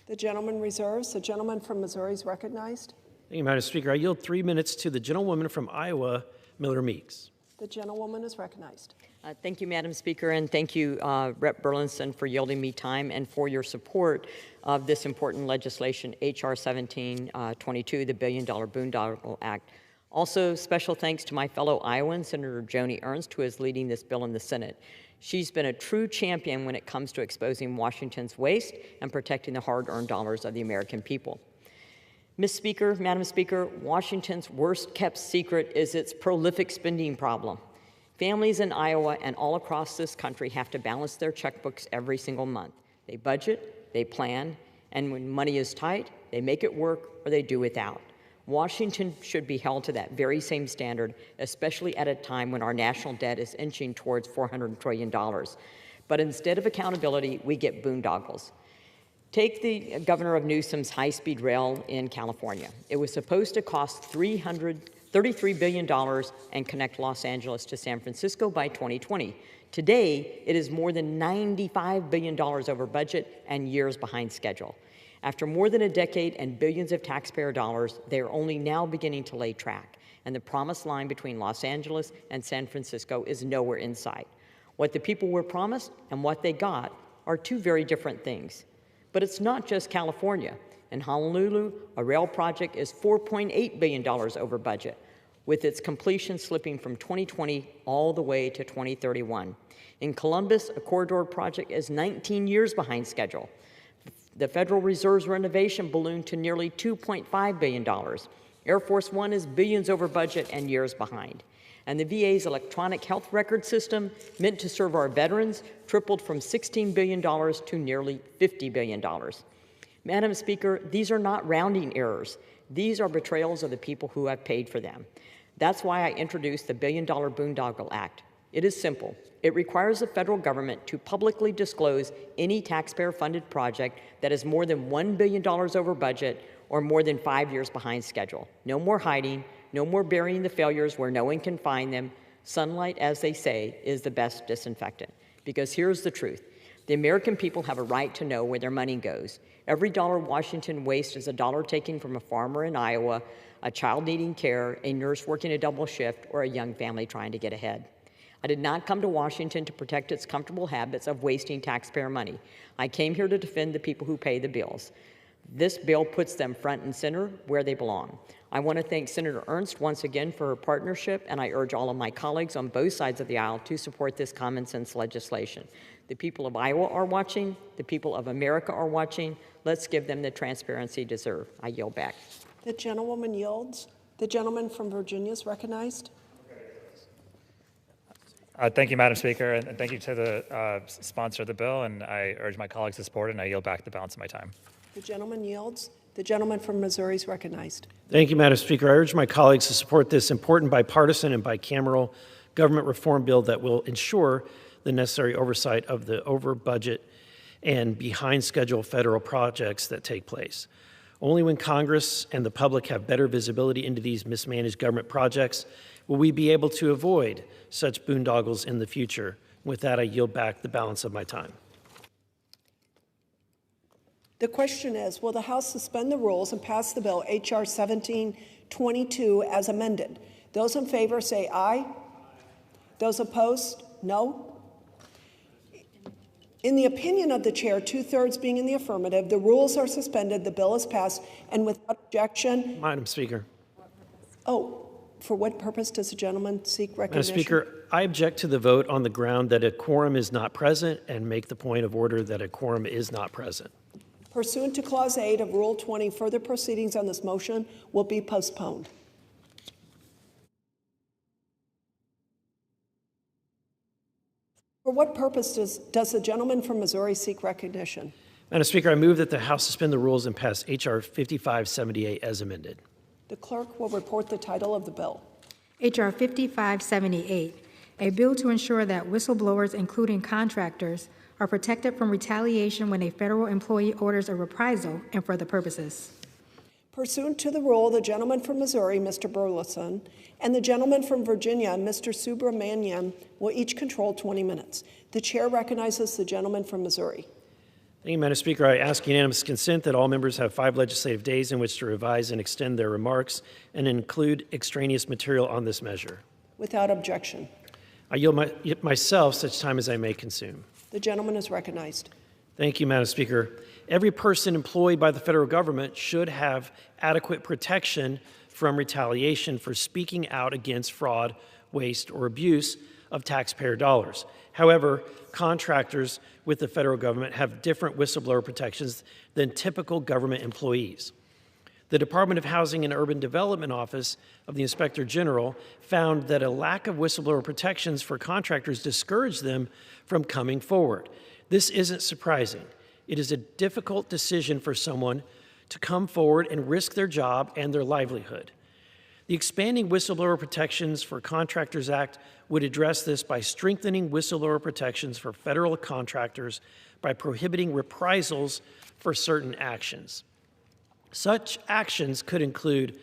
The gentleman reserves. The gentleman from Missouri is recognized. Thank you, Madam Speaker. I yield 3 minutes to the gentlewoman from Iowa, Miller-Meeks. The gentlewoman is recognized. Thank you, Madam Speaker, and thank you, Rep. Burlinson, for yielding me time and for your support of this important legislation, H.R. 1722, the $1 billion Boondoggle Act. Also, special thanks to my fellow Iowan, Senator Joni Ernst, who is leading this bill in the Senate. She's been a true champion when it comes to exposing Washington's waste and protecting the hard-earned dollars of the American people. Madam Speaker, Washington's worst-kept secret is its prolific spending problem. Families in Iowa and all across this country have to balance their checkbooks every single month. They budget, they plan, and when money is tight, they make it work or they do without. Washington should be held to that very same standard, especially at a time when our national debt is inching towards $400 trillion. But instead of accountability, we get boondoggles. Take the governor of Newsom's high-speed rail in California. It was supposed to cost $33 billion and connect Los Angeles to San Francisco by 2020. Today, it is more than $95 billion over budget and years behind schedule. After more than a decade and billions of taxpayer dollars, they are only now beginning to lay track, and the promised line between Los Angeles and San Francisco is nowhere in sight. What the people were promised and what they got are two very different things. But it's not just California. In Honolulu, a rail project is $4.8 billion over budget, with its completion slipping from 2020 all the way to 2031. In Columbus, a corridor project is 19 years behind schedule. The Federal Reserve's renovation ballooned to nearly $2.5 billion. Air Force One is billions over budget and years behind. And the VA's electronic health record system, meant to serve our veterans, tripled from $16 billion to nearly $50 billion. Madam Speaker, these are not rounding errors. These are betrayals of the people who have paid for them. That's why I introduced the $1 billion Boondoggle Act. It is simple. It requires the federal government to publicly disclose any taxpayer-funded project that is more than $1 billion over budget or more than 5 years behind schedule. No more hiding, no more burying the failures where no one can find them. Sunlight, as they say, is the best disinfectant. Because here's the truth. The American people have a right to know where their money goes. Every dollar Washington wastes is a dollar taken from a farmer in Iowa, a child needing care, a nurse working a double shift, or a young family trying to get ahead. I did not come to Washington to protect its comfortable habits of wasting taxpayer money. I came here to defend the people who pay the bills. This bill puts them front and center where they belong. I want to thank Senator Ernst once again for her partnership, and I urge all of my colleagues on both sides of the aisle to support this common sense legislation. The people of Iowa are watching. The people of America are watching. Let's give them the transparency they deserve. I yield back. The gentlewoman yields. The gentleman from Virginia is recognized. Thank you, Madam Speaker, and thank you to the sponsor of the bill, and I urge my colleagues to support it, and I yield back the balance of my time. The gentleman yields. The gentleman from Missouri is recognized. Thank you, Madam Speaker. I urge my colleagues to support this important bipartisan and bicameral government reform bill that will ensure the necessary oversight of the over-budget and behind-schedule federal projects that take place. Only when Congress and the public have better visibility into these mismanaged government projects will we be able to avoid such boondoggles in the future. With that, I yield back the balance of my time. The question is, will the House suspend the rules and pass the bill H.R. 1722 as amended? Those in favor say aye. Those opposed, no. In the opinion of the chair, 2/3 being in the affirmative, the rules are suspended, the bill is passed, and without objection. Madam Speaker. Oh, for what purpose does the gentleman seek recognition? Madam Speaker, I object to the vote on the ground that a quorum is not present and make the point of order that a quorum is not present. Pursuant to Clause 8 of Rule 20, further proceedings on this motion will be postponed. For what purpose does the gentleman from Missouri seek recognition? Madam Speaker, I move that the House suspend the rules and pass H.R. 5578 as amended. The clerk will report the title of the bill. H.R. 5578, a bill to ensure that whistleblowers, including contractors, are protected from retaliation when a federal employee orders a reprisal and for the purposes. Pursuant to the rule, the gentleman from Missouri, Mr. Burleson, and the gentleman from Virginia, Mr. Subramaniam, will each control 20 minutes. The chair recognizes the gentleman from Missouri. Thank you, Madam Speaker. I ask unanimous consent that all members have 5 legislative days in which to revise and extend their remarks and include extraneous material on this measure. Without objection. I yield myself such time as I may consume. The gentleman is recognized. Thank you, Madam Speaker. Every person employed by the federal government should have adequate protection from retaliation for speaking out against fraud, waste, or abuse of taxpayer dollars. However, contractors with the federal government have different whistleblower protections than typical government employees. The Department of Housing and Urban Development Office of the Inspector General found that a lack of whistleblower protections for contractors discouraged them from coming forward. This isn't surprising. It is a difficult decision for someone to come forward and risk their job and their livelihood. The Expanding Whistleblower Protections for Contractors Act would address this by strengthening whistleblower protections for federal contractors by prohibiting reprisals for certain actions. Such actions could include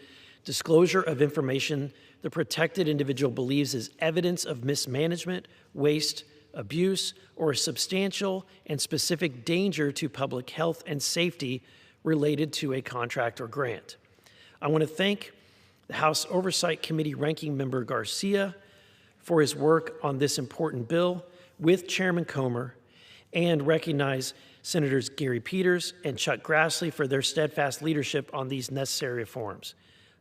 disclosure of information the protected individual believes is evidence of mismanagement, waste, abuse, or a substantial and specific danger to public health and safety related to a contract or grant. I want to thank the House Oversight Committee Ranking Member Garcia for his work on this important bill with Chairman Comer and recognize Senators Gary Peters and Chuck Grassley for their steadfast leadership on these necessary reforms.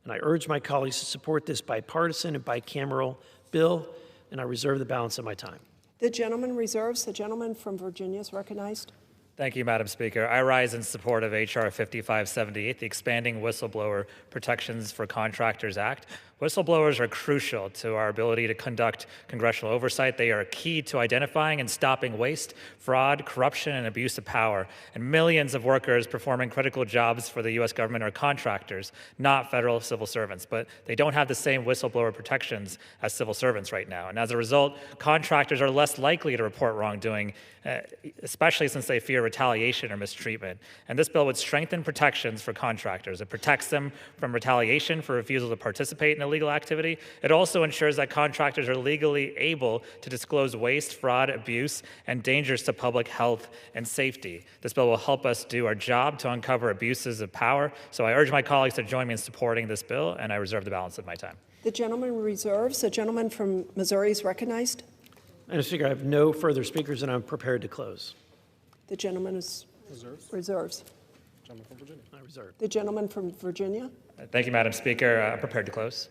And I urge my colleagues to support this bipartisan and bicameral bill, and I reserve the balance of my time. The gentleman reserves. The gentleman from Virginia is recognized. Thank you, Madam Speaker. I rise in support of H.R. 5578, the Expanding Whistleblower Protections for Contractors Act. Whistleblowers are crucial to our ability to conduct congressional oversight. They are key to identifying and stopping waste, fraud, corruption, and abuse of power. And millions of workers performing critical jobs for the U.S. government are contractors, not federal civil servants. But they don't have the same whistleblower protections as civil servants right now. And as a result, contractors are less likely to report wrongdoing, especially since they fear retaliation or mistreatment. And this bill would strengthen protections for contractors. It protects them from retaliation for refusal to participate in illegal activity. It also ensures that contractors are legally able to disclose waste, fraud, abuse, and dangers to public health and safety. This bill will help us do our job to uncover abuses of power. So I urge my colleagues to join me in supporting this bill, and I reserve the balance of my time. The gentleman reserves. The gentleman from Missouri is recognized. Madam Speaker, I have no further speakers, and I'm prepared to close. The gentleman is reserves. I reserve. The gentleman from Virginia. Thank you, Madam Speaker. I'm prepared to close.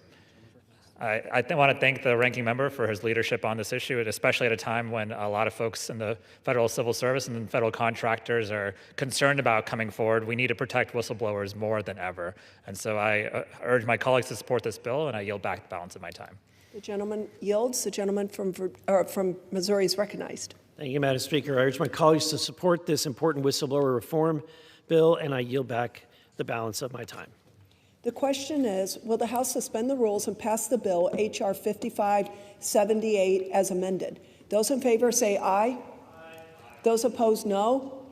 I want to thank the ranking member for his leadership on this issue, especially at a time when a lot of folks in the federal civil service and federal contractors are concerned about coming forward. We need to protect whistleblowers more than ever. And so I urge my colleagues to support this bill, and I yield back the balance of my time. The gentleman yields. The gentleman from Missouri is recognized. Thank you, Madam Speaker. I urge my colleagues to support this important whistleblower reform bill, and I yield back the balance of my time. The question is, will the House suspend the rules and pass the bill, H.R. 5578, as amended? Those in favor say aye. Aye. Those opposed, no.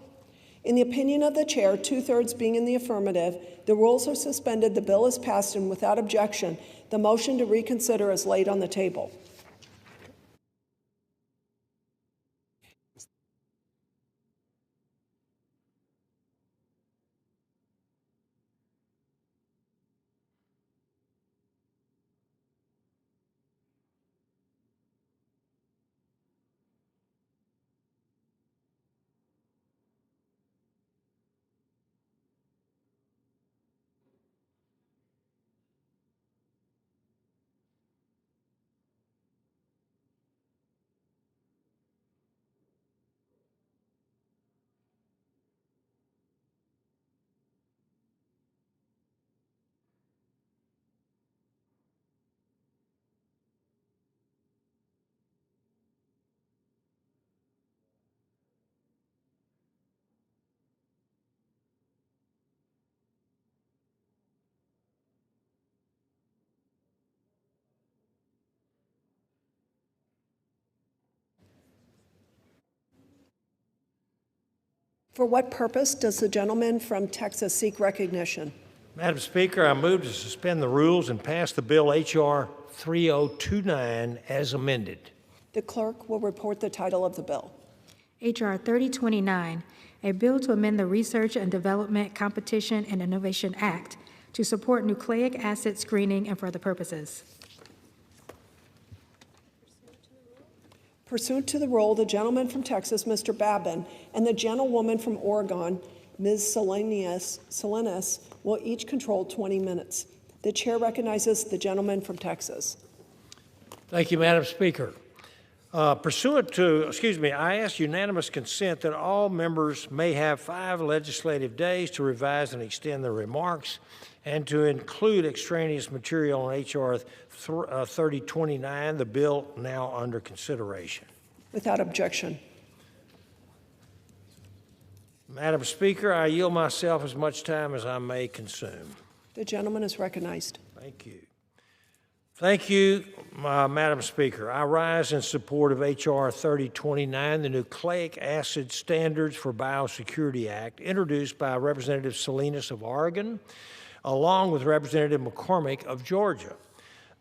In the opinion of the chair, 2/3 being in the affirmative, the rules are suspended, the bill is passed, and without objection, the motion to reconsider is laid on the table. For what purpose does the gentleman from Texas seek recognition? Madam Speaker, I move to suspend the rules and pass the bill H.R. 3029 as amended. The clerk will report the title of the bill. H.R. 3029, a bill to amend the Research and Development, Competition, and Innovation Act to support nucleic acid screening and for other purposes. Pursuant to the rule, the gentleman from Texas, Mr. Babin, and the gentlewoman from Oregon, Ms. Salinas, will each control 20 minutes. The chair recognizes the gentleman from Texas. Thank you, Madam Speaker. I ask unanimous consent that all members may have 5 legislative days to revise and extend their remarks and to include extraneous material on H.R. 3029, the bill now under consideration. Without objection. Madam Speaker, I yield myself as much time as I may consume. The gentleman is recognized. Thank you. Thank you, Madam Speaker. I rise in support of H.R. 3029, the Nucleic Acid Standards for Biosecurity Act, introduced by Representative Salinas of Oregon, along with Representative McCormick of Georgia.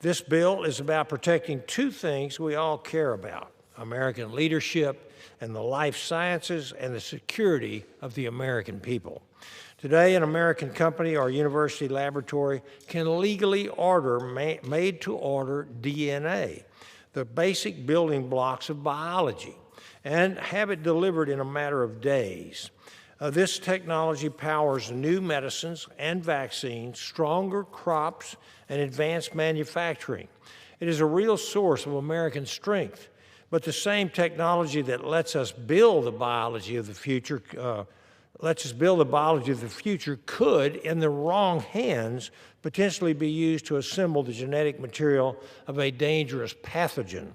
This bill is about protecting 2 things we all care about: American leadership and the life sciences and the security of the American people. Today, an American company or university laboratory can legally order made-to-order DNA, the basic building blocks of biology, and have it delivered in a matter of days. This technology powers new medicines and vaccines, stronger crops, and advanced manufacturing. It is a real source of American strength, but the same technology that lets us build the biology of the future could, in the wrong hands, potentially be used to assemble the genetic material of a dangerous pathogen.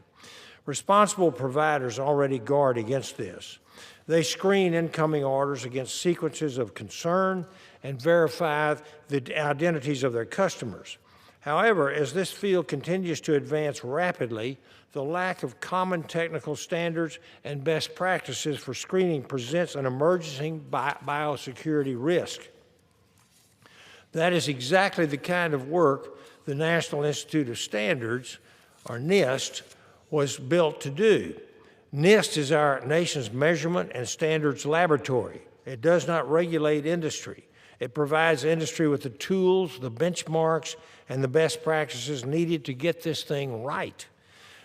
Responsible providers already guard against this. They screen incoming orders against sequences of concern and verify the identities of their customers. However, as this field continues to advance rapidly, the lack of common technical standards and best practices for screening presents an emerging biosecurity risk. That is exactly the kind of work the National Institute of Standards, or NIST, was built to do. NIST is our nation's measurement and standards laboratory. It does not regulate industry. It provides industry with the tools, the benchmarks, and the best practices needed to get this thing right.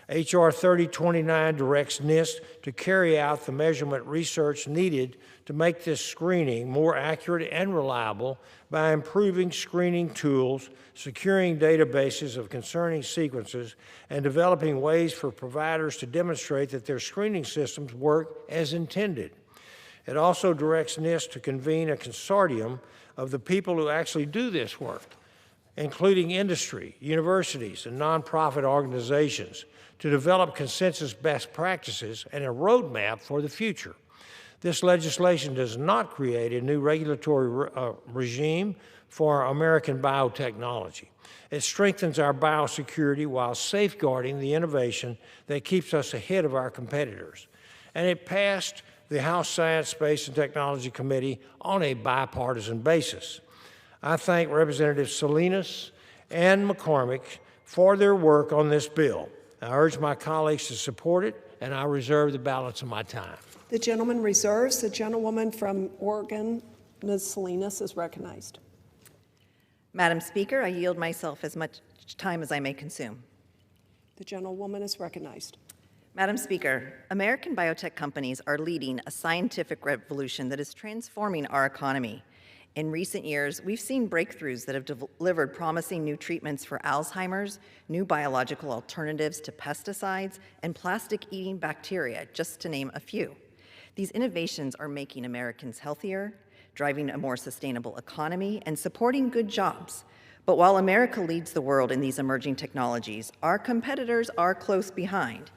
H.R. 3029 directs NIST to carry out the measurement research needed to make this screening more accurate and reliable by improving screening tools, securing databases of concerning sequences, and developing ways for providers to demonstrate that their screening systems work as intended. It also directs NIST to convene a consortium of the people who actually do this work, including industry, universities, and nonprofit organizations, to develop consensus best practices and a roadmap for the future. This legislation does not create a new regulatory regime for American biotechnology. It strengthens our biosecurity while safeguarding the innovation that keeps us ahead of our competitors. And it passed the House Science, Space, and Technology Committee on a bipartisan basis. I thank Representatives Salinas and McCormick for their work on this bill. I urge my colleagues to support it, and I reserve the balance of my time. The gentleman reserves. The gentlewoman from Oregon, Ms. Salinas, is recognized. Madam Speaker, I yield myself as much time as I may consume. The gentlewoman is recognized. Madam Speaker, American biotech companies are leading a scientific revolution that is transforming our economy. In recent years, we've seen breakthroughs that have delivered promising new treatments for Alzheimer's, new biological alternatives to pesticides, and plastic-eating bacteria, just to name a few. These innovations are making Americans healthier, driving a more sustainable economy, and supporting good jobs. But while America leads the world in these emerging technologies, our competitors are close behind.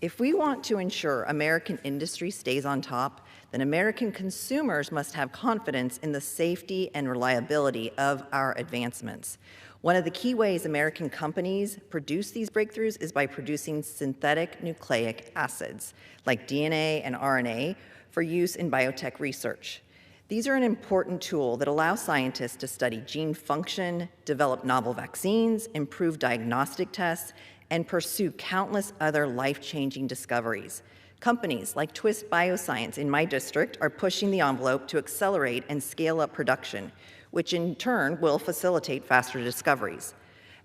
If we want to ensure American industry stays on top, then American consumers must have confidence in the safety and reliability of our advancements. One of the key ways American companies produce these breakthroughs is by producing synthetic nucleic acids, like DNA and RNA, for use in biotech research. These are an important tool that allows scientists to study gene function, develop novel vaccines, improve diagnostic tests, and pursue countless other life-changing discoveries. Companies like Twist Bioscience in my district are pushing the envelope to accelerate and scale up production, which in turn will facilitate faster discoveries.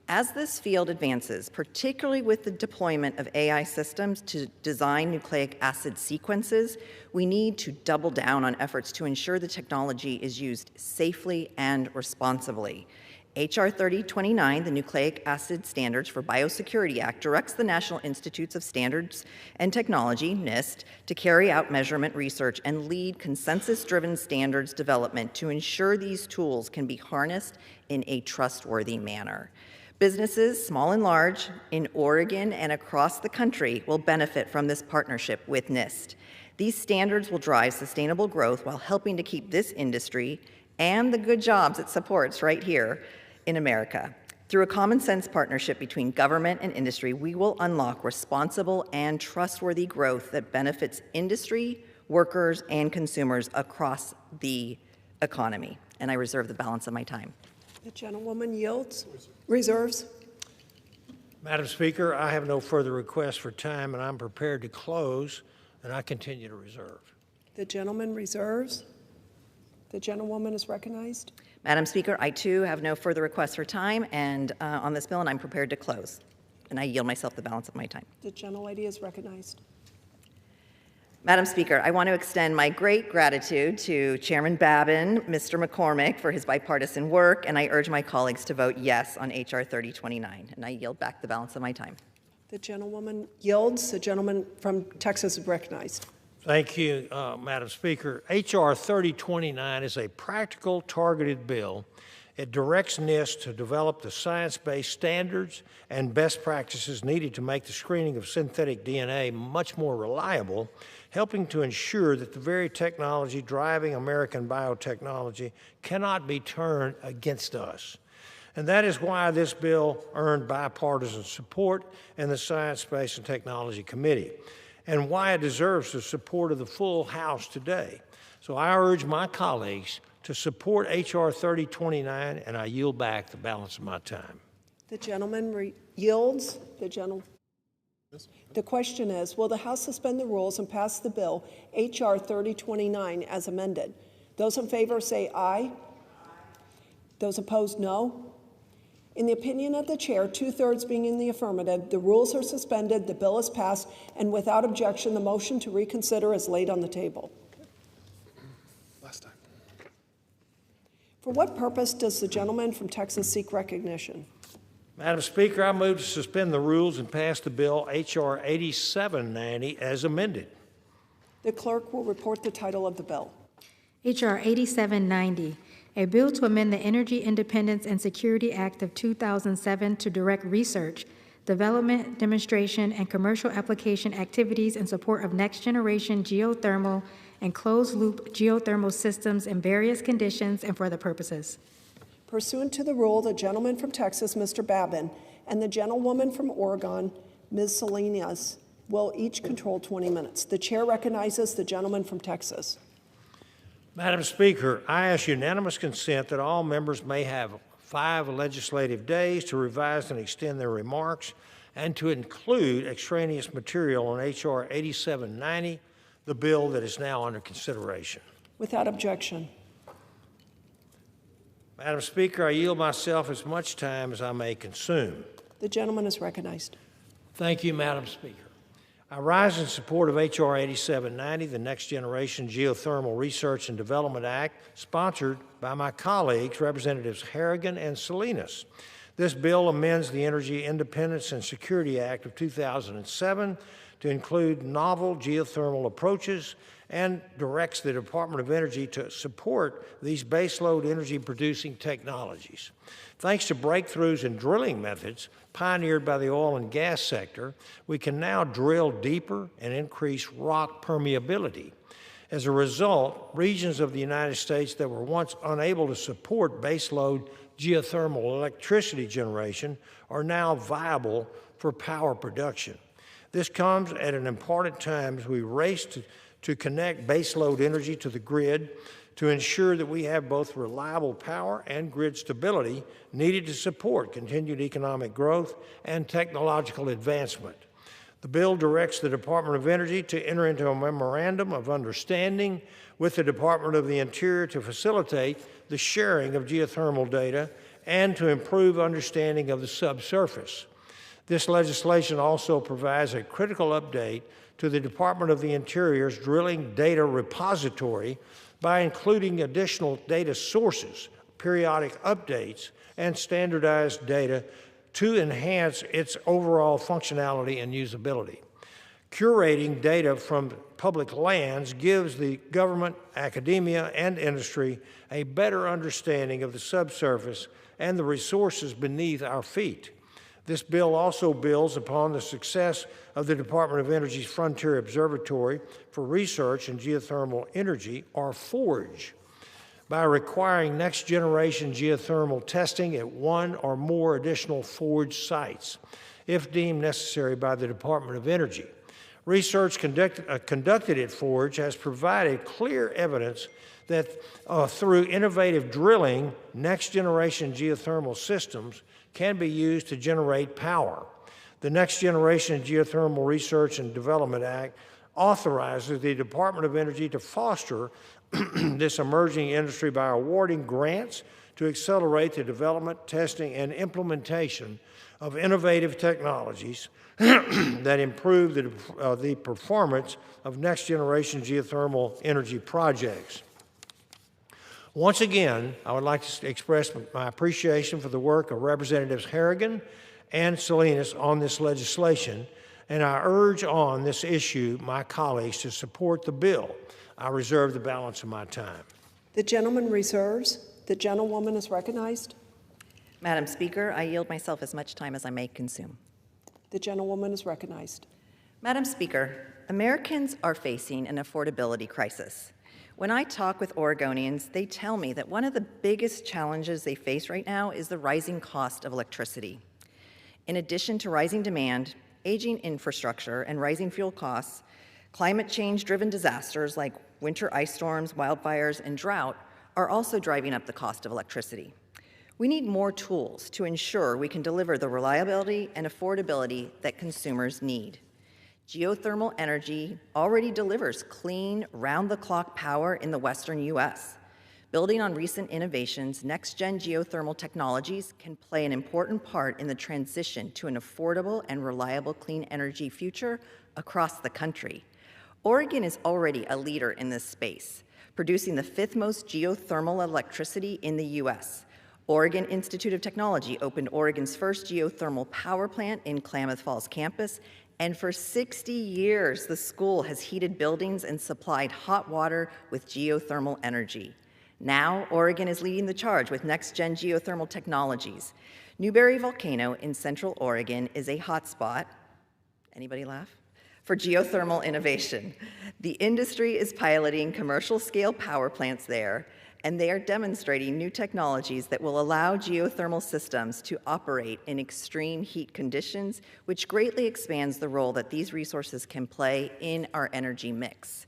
As this field advances, particularly with the deployment of AI systems to design nucleic acid sequences, we need to double down on efforts to ensure the technology is used safely and responsibly. H.R. 3029, the Nucleic Acid Standards for Biosecurity Act, directs the National Institutes of Standards and Technology, NIST, to carry out measurement research and lead consensus-driven standards development to ensure these tools can be harnessed in a trustworthy manner. Businesses, small and large, in Oregon and across the country will benefit from this partnership with NIST. These standards will drive sustainable growth while helping to keep this industry and the good jobs it supports right here in America. Through a common sense partnership between government and industry, we will unlock responsible and trustworthy growth that benefits industry, workers, and consumers across the economy. And I reserve the balance of my time. The gentlewoman yields. Reserves. Madam Speaker, I have no further requests for time, and I'm prepared to close, and I continue to reserve. The gentleman reserves. The gentlewoman is recognized. Madam Speaker, I too have no further requests for time and on this bill, and I'm prepared to close. And I yield myself the balance of my time. The gentlelady is recognized. Madam Speaker, I want to extend my great gratitude to Chairman Babin, Mr. McCormick, for his bipartisan work, and I urge my colleagues to vote yes on H.R. 3029. And I yield back the balance of my time. The gentlewoman yields. The gentleman from Texas is recognized. Thank you, Madam Speaker. H.R. 3029 is a practical, targeted bill. It directs NIST to develop the science-based standards and best practices needed to make the screening of synthetic DNA much more reliable, helping to ensure that the very technology driving American biotechnology cannot be turned against us. And that is why this bill earned bipartisan support in the Science, Space, and Technology Committee, and why it deserves the support of the full House today. So I urge my colleagues to support H.R. 3029, and I yield back the balance of my time. The gentleman yields. The question is, will the House suspend the rules and pass the bill H.R. 3029 as amended? Those in favor say aye. Those opposed, no. In the opinion of the chair, 2/3 being in the affirmative, the rules are suspended, the bill is passed, and without objection, the motion to reconsider is laid on the table. Last time. For what purpose does the gentleman from Texas seek recognition? Madam Speaker, I move to suspend the rules and pass the bill H.R. 8790 as amended. The clerk will report the title of the bill. H.R. 8790, a bill to amend the Energy Independence and Security Act of 2007 to direct research, development, demonstration, and commercial application activities in support of next-generation geothermal and closed-loop geothermal systems in various conditions and for other purposes. Pursuant to the rule, the gentleman from Texas, Mr. Babin, and the gentlewoman from Oregon, Ms. Salinas, will each control 20 minutes. The chair recognizes the gentleman from Texas. Madam Speaker, I ask unanimous consent that all members may have 5 legislative days to revise and extend their remarks and to include extraneous material on H.R. 8790, the bill that is now under consideration. Without objection. Madam Speaker, I yield myself as much time as I may consume. The gentleman is recognized. Thank you, Madam Speaker. I rise in support of H.R. 8790, the Next Generation Geothermal Research and Development Act, sponsored by my colleagues, Representatives Harrigan and Salinas. This bill amends the Energy Independence and Security Act of 2007 to include novel geothermal approaches and directs the Department of Energy to support these baseload energy-producing technologies. Thanks to breakthroughs in drilling methods pioneered by the oil and gas sector, we can now drill deeper and increase rock permeability. As a result, regions of the United States that were once unable to support baseload geothermal electricity generation are now viable for power production. This comes at an important time as we race to connect baseload energy to the grid to ensure that we have both reliable power and grid stability needed to support continued economic growth and technological advancement. The bill directs the Department of Energy to enter into a memorandum of understanding with the Department of the Interior to facilitate the sharing of geothermal data and to improve understanding of the subsurface. This legislation also provides a critical update to the Department of the Interior's drilling data repository by including additional data sources, periodic updates, and standardized data to enhance its overall functionality and usability. Curating data from public lands gives the government, academia, and industry a better understanding of the subsurface and the resources beneath our feet. This bill also builds upon the success of the Department of Energy's Frontier Observatory for Research in Geothermal Energy, or FORGE, by requiring next-generation geothermal testing at 1 or more additional FORGE sites, if deemed necessary by the Department of Energy. Research conducted at FORGE has provided clear evidence that through innovative drilling, next-generation geothermal systems can be used to generate power. The Next Generation Geothermal Research and Development Act authorizes the Department of Energy to foster this emerging industry by awarding grants to accelerate the development, testing, and implementation of innovative technologies that improve the performance of next-generation geothermal energy projects. Once again, I would like to express my appreciation for the work of Representatives Harrigan and Salinas on this legislation, and I urge on this issue my colleagues to support the bill. I reserve the balance of my time. The gentleman reserves. The gentlewoman is recognized. Madam Speaker, I yield myself as much time as I may consume. The gentlewoman is recognized. Madam Speaker, Americans are facing an affordability crisis. When I talk with Oregonians, they tell me that one of the biggest challenges they face right now is the rising cost of electricity. In addition to rising demand, aging infrastructure, and rising fuel costs, climate change-driven disasters like winter ice storms, wildfires, and drought are also driving up the cost of electricity. We need more tools to ensure we can deliver the reliability and affordability that consumers need. Geothermal energy already delivers clean, round-the-clock power in the western U.S. Building on recent innovations, next-gen geothermal technologies can play an important part in the transition to an affordable and reliable clean energy future across the country. Oregon is already a leader in this space, producing the 5th most geothermal electricity in the U.S. Oregon Institute of Technology opened Oregon's first geothermal power plant in Klamath Falls campus, and for 60 years, the school has heated buildings and supplied hot water with geothermal energy. Now, Oregon is leading the charge with next-gen geothermal technologies. Newberry Volcano in Central Oregon is a hotspot. Anybody laugh? For geothermal innovation. The industry is piloting commercial-scale power plants there, and they are demonstrating new technologies that will allow geothermal systems to operate in extreme heat conditions, which greatly expands the role that these resources can play in our energy mix.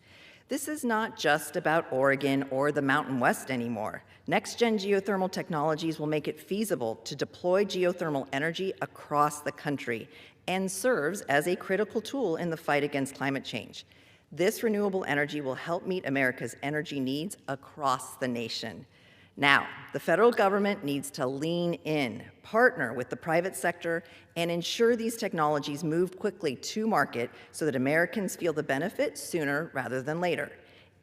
This is not just about Oregon or the Mountain West anymore. Next-gen geothermal technologies will make it feasible to deploy geothermal energy across the country and serves as a critical tool in the fight against climate change. This renewable energy will help meet America's energy needs across the nation. Now, the federal government needs to lean in, partner with the private sector, and ensure these technologies move quickly to market so that Americans feel the benefit sooner rather than later.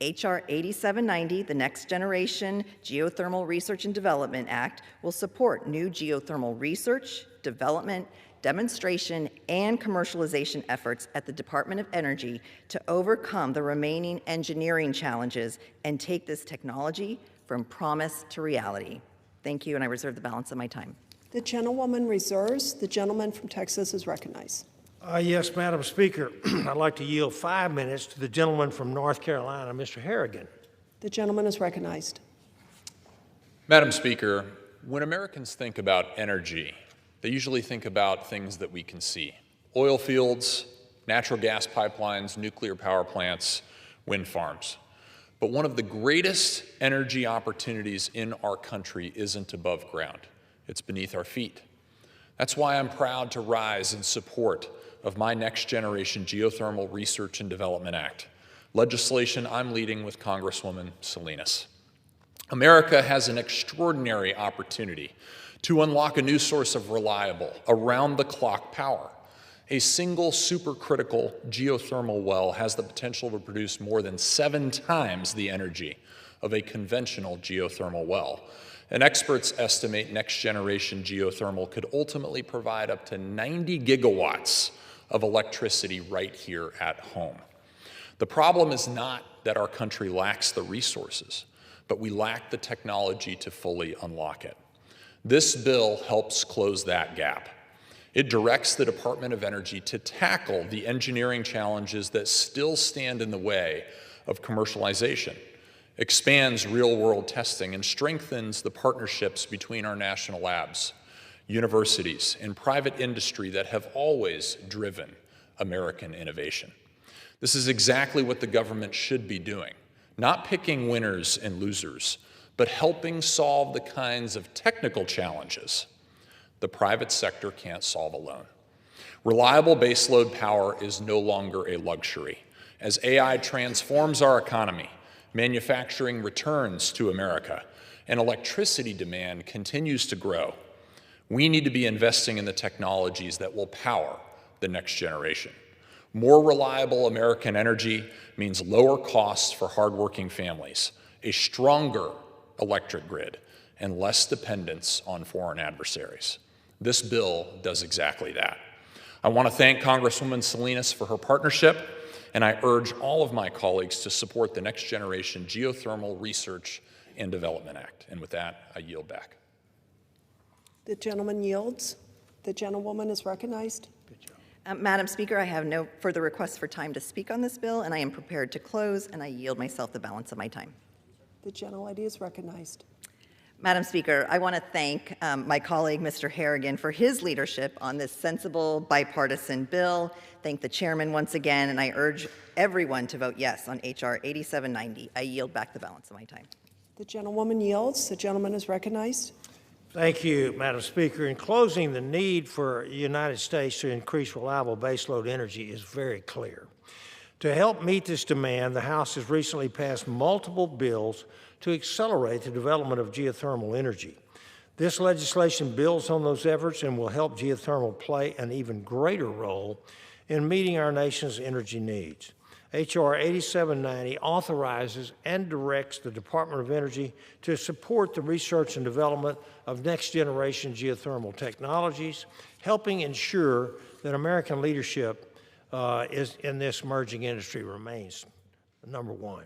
H.R. 8790, the Next Generation Geothermal Research and Development Act, will support new geothermal research, development, demonstration, and commercialization efforts at the Department of Energy to overcome the remaining engineering challenges and take this technology from promise to reality. Thank you, and I reserve the balance of my time. The gentlewoman reserves. The gentleman from Texas is recognized. Yes, Madam Speaker. I'd like to yield 5 minutes to the gentleman from North Carolina, Mr. Harrigan. The gentleman is recognized. Madam Speaker, when Americans think about energy, they usually think about things that we can see: oil fields, natural gas pipelines, nuclear power plants, wind farms. But one of the greatest energy opportunities in our country isn't above ground. It's beneath our feet. That's why I'm proud to rise in support of my Next Generation Geothermal Research and Development Act, legislation I'm leading with Congresswoman Salinas. America has an extraordinary opportunity to unlock a new source of reliable, around-the-clock power. A single supercritical geothermal well has the potential to produce more than 7 times the energy of a conventional geothermal well. And experts estimate next-generation geothermal could ultimately provide up to 90 gigawatts of electricity right here at home. The problem is not that our country lacks the resources, but we lack the technology to fully unlock it. This bill helps close that gap. It directs the Department of Energy to tackle the engineering challenges that still stand in the way of commercialization, expands real-world testing, and strengthens the partnerships between our national labs, universities, and private industry that have always driven American innovation. This is exactly what the government should be doing, not picking winners and losers, but helping solve the kinds of technical challenges the private sector can't solve alone. Reliable baseload power is no longer a luxury. As AI transforms our economy, manufacturing returns to America, and electricity demand continues to grow, we need to be investing in the technologies that will power the next generation. More reliable American energy means lower costs for hardworking families, a stronger electric grid, and less dependence on foreign adversaries. This bill does exactly that. I want to thank Congresswoman Salinas for her partnership, and I urge all of my colleagues to support the Next Generation Geothermal Research and Development Act. And with that, I yield back. The gentleman yields. The gentlewoman is recognized. Madam Speaker, I have no further requests for time to speak on this bill, and I am prepared to close, and I yield myself the balance of my time. The gentlelady is recognized. Madam Speaker, I want to thank my colleague, Mr. Harrigan, for his leadership on this sensible bipartisan bill. Thank the chairman once again, and I urge everyone to vote yes on H.R. 8790. I yield back the balance of my time. The gentlewoman yields. The gentleman is recognized. Thank you, Madam Speaker. In closing, the need for the United States to increase reliable baseload energy is very clear. To help meet this demand, the House has recently passed multiple bills to accelerate the development of geothermal energy. This legislation builds on those efforts and will help geothermal play an even greater role in meeting our nation's energy needs. H.R. 8790 authorizes and directs the Department of Energy to support the research and development of next-generation geothermal technologies, helping ensure that American leadership in this emerging industry remains number one.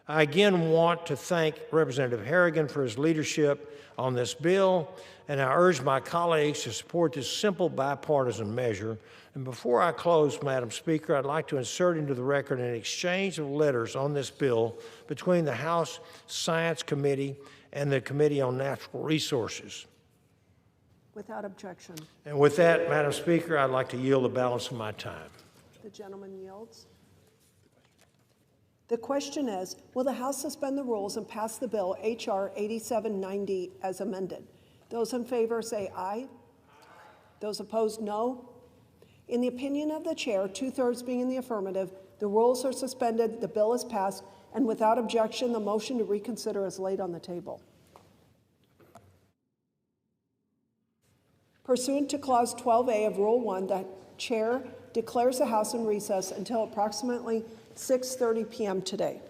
I again want to thank Representative Harrigan for his leadership on this bill, and I urge my colleagues to support this simple bipartisan measure. And before I close, Madam Speaker, I'd like to insert into the record an exchange of letters on this bill between the House Science Committee and the Committee on Natural Resources. Without objection. And with that, Madam Speaker, I'd like to yield the balance of my time. The gentleman yields. The question is, will the House suspend the rules and pass the bill H.R. 8790 as amended? Those in favor say aye. Those opposed, no. In the opinion of the chair, 2/3 being in the affirmative, the rules are suspended, the bill is passed, and without objection, the motion to reconsider is laid on the table. Pursuant to Clause 12A of Rule 1, the chair declares the House in recess until approximately 6:30 p.m. today.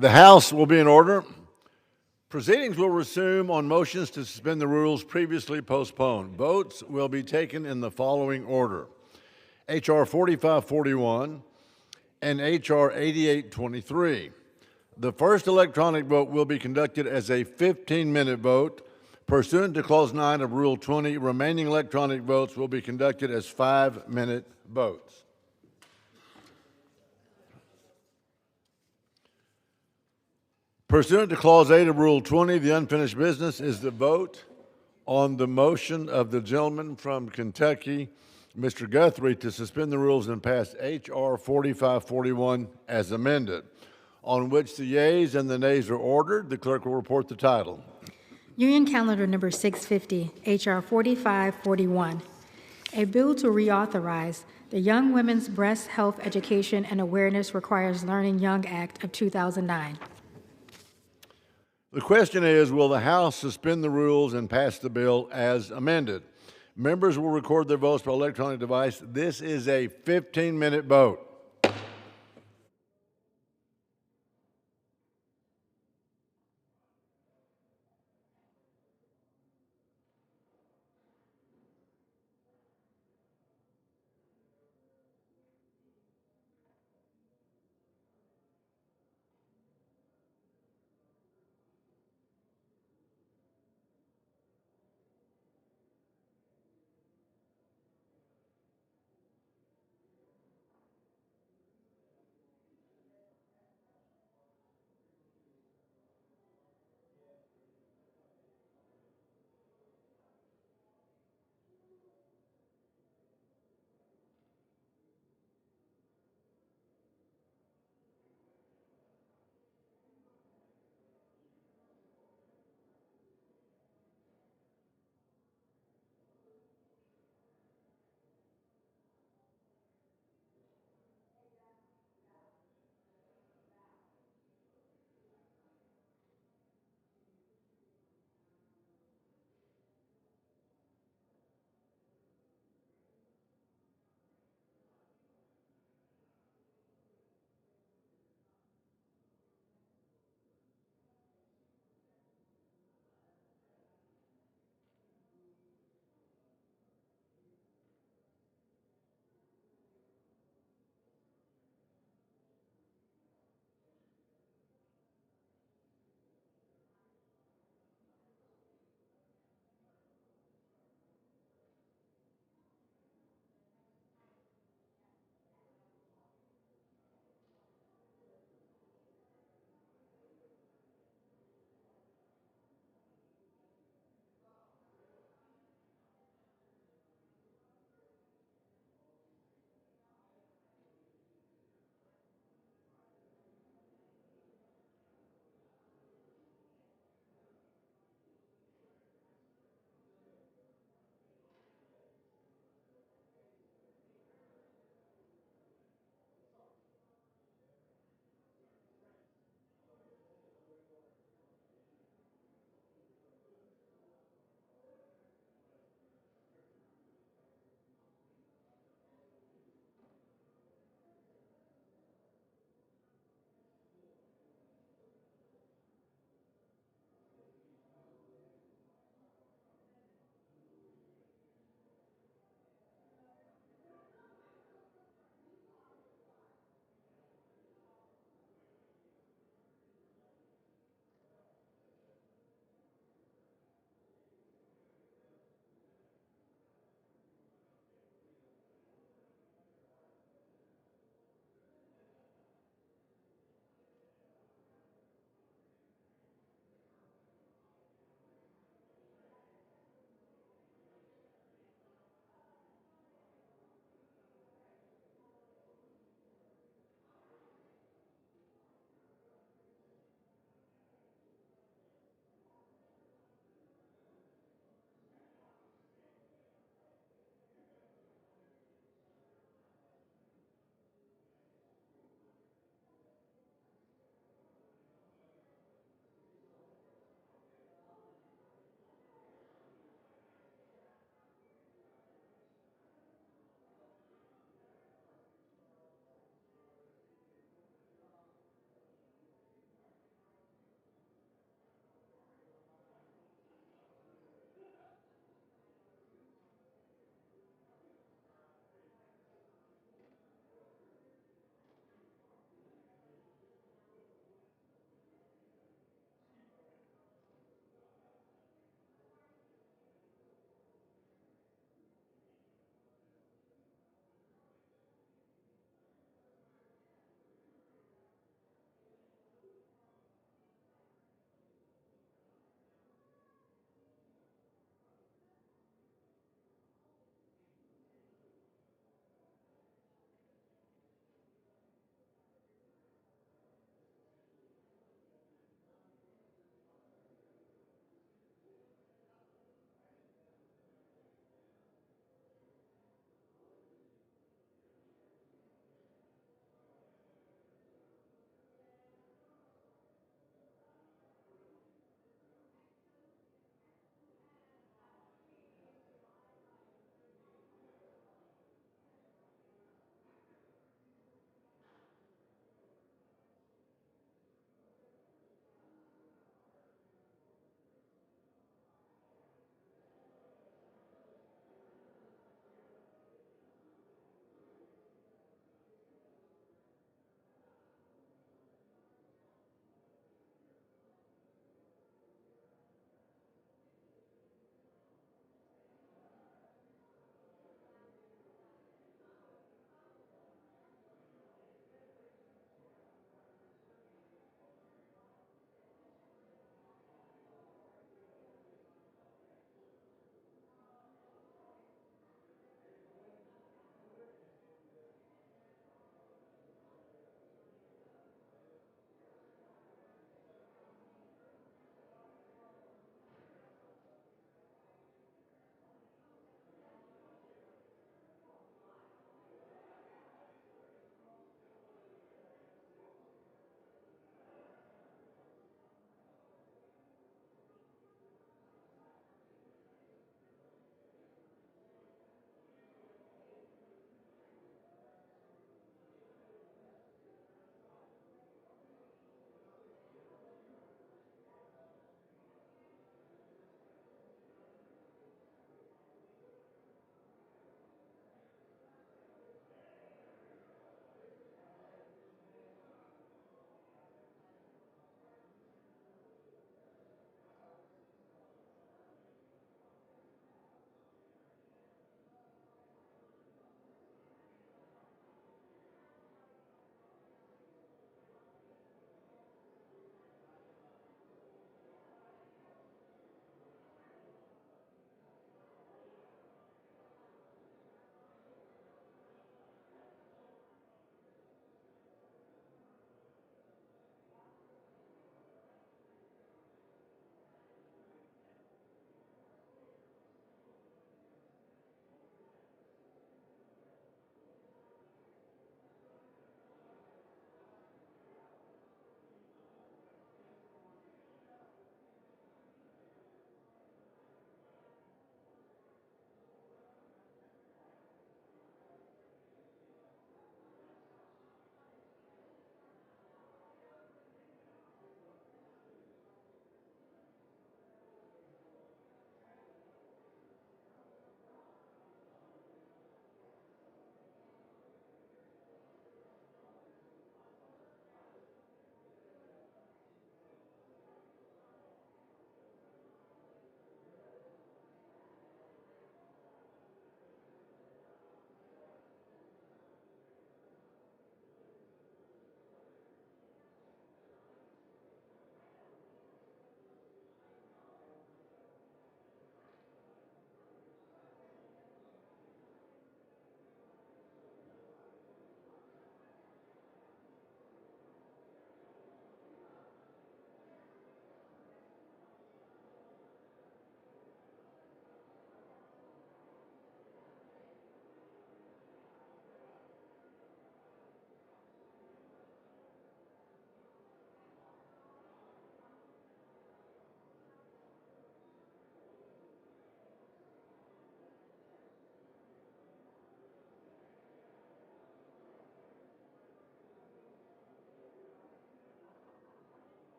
The House will be in order. Proceedings will resume on motions to suspend the rules previously postponed. Votes will be taken in the following order. H.R. 4541 and H.R. 8823. The first electronic vote will be conducted as a 15-minute vote. Pursuant to Clause 9 of Rule 20, remaining electronic votes will be conducted as 5-minute votes. Pursuant to Clause 8 of Rule 20, the unfinished business is the vote on the motion of the gentleman from Kentucky, Mr. Guthrie, to suspend the rules and pass H.R. 4541 as amended, on which the yeas and the nays are ordered. The clerk will report the title. Union Calendar Number 650, H.R. 4541, a bill to reauthorize the Young Women's Breast Health Education and Awareness Requires Learning Young Act of 2009. The question is, will the House suspend the rules and pass the bill as amended? Members will record their votes by electronic device. This is a 15-minute vote.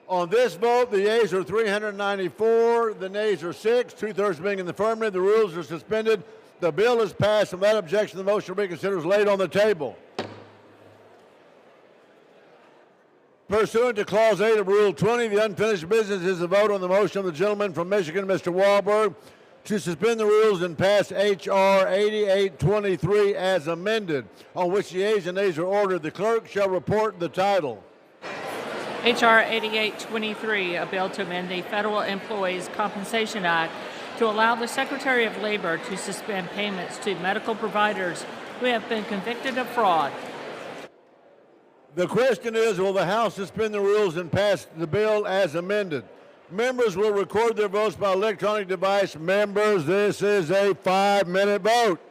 On this vote, the yeas are 394, the nays are 6, two-thirds being in the affirmative. The rules are suspended. The bill is passed, and without objection, the motion to reconsider is laid on the table. Pursuant to Clause 8 of Rule 20, the unfinished business is a vote on the motion of the gentleman from Michigan, Mr. Wahlberg, to suspend the rules and pass H.R. 8823 as amended, on which the ayes and nays are ordered. The clerk shall report the title. H.R. 8823, a bill to amend the Federal Employees Compensation Act to allow the Secretary of Labor to suspend payments to medical providers who have been convicted of fraud. The question is, will the House suspend the rules and pass the bill as amended? Members will record their votes by electronic device. Members, this is a 5-minute vote.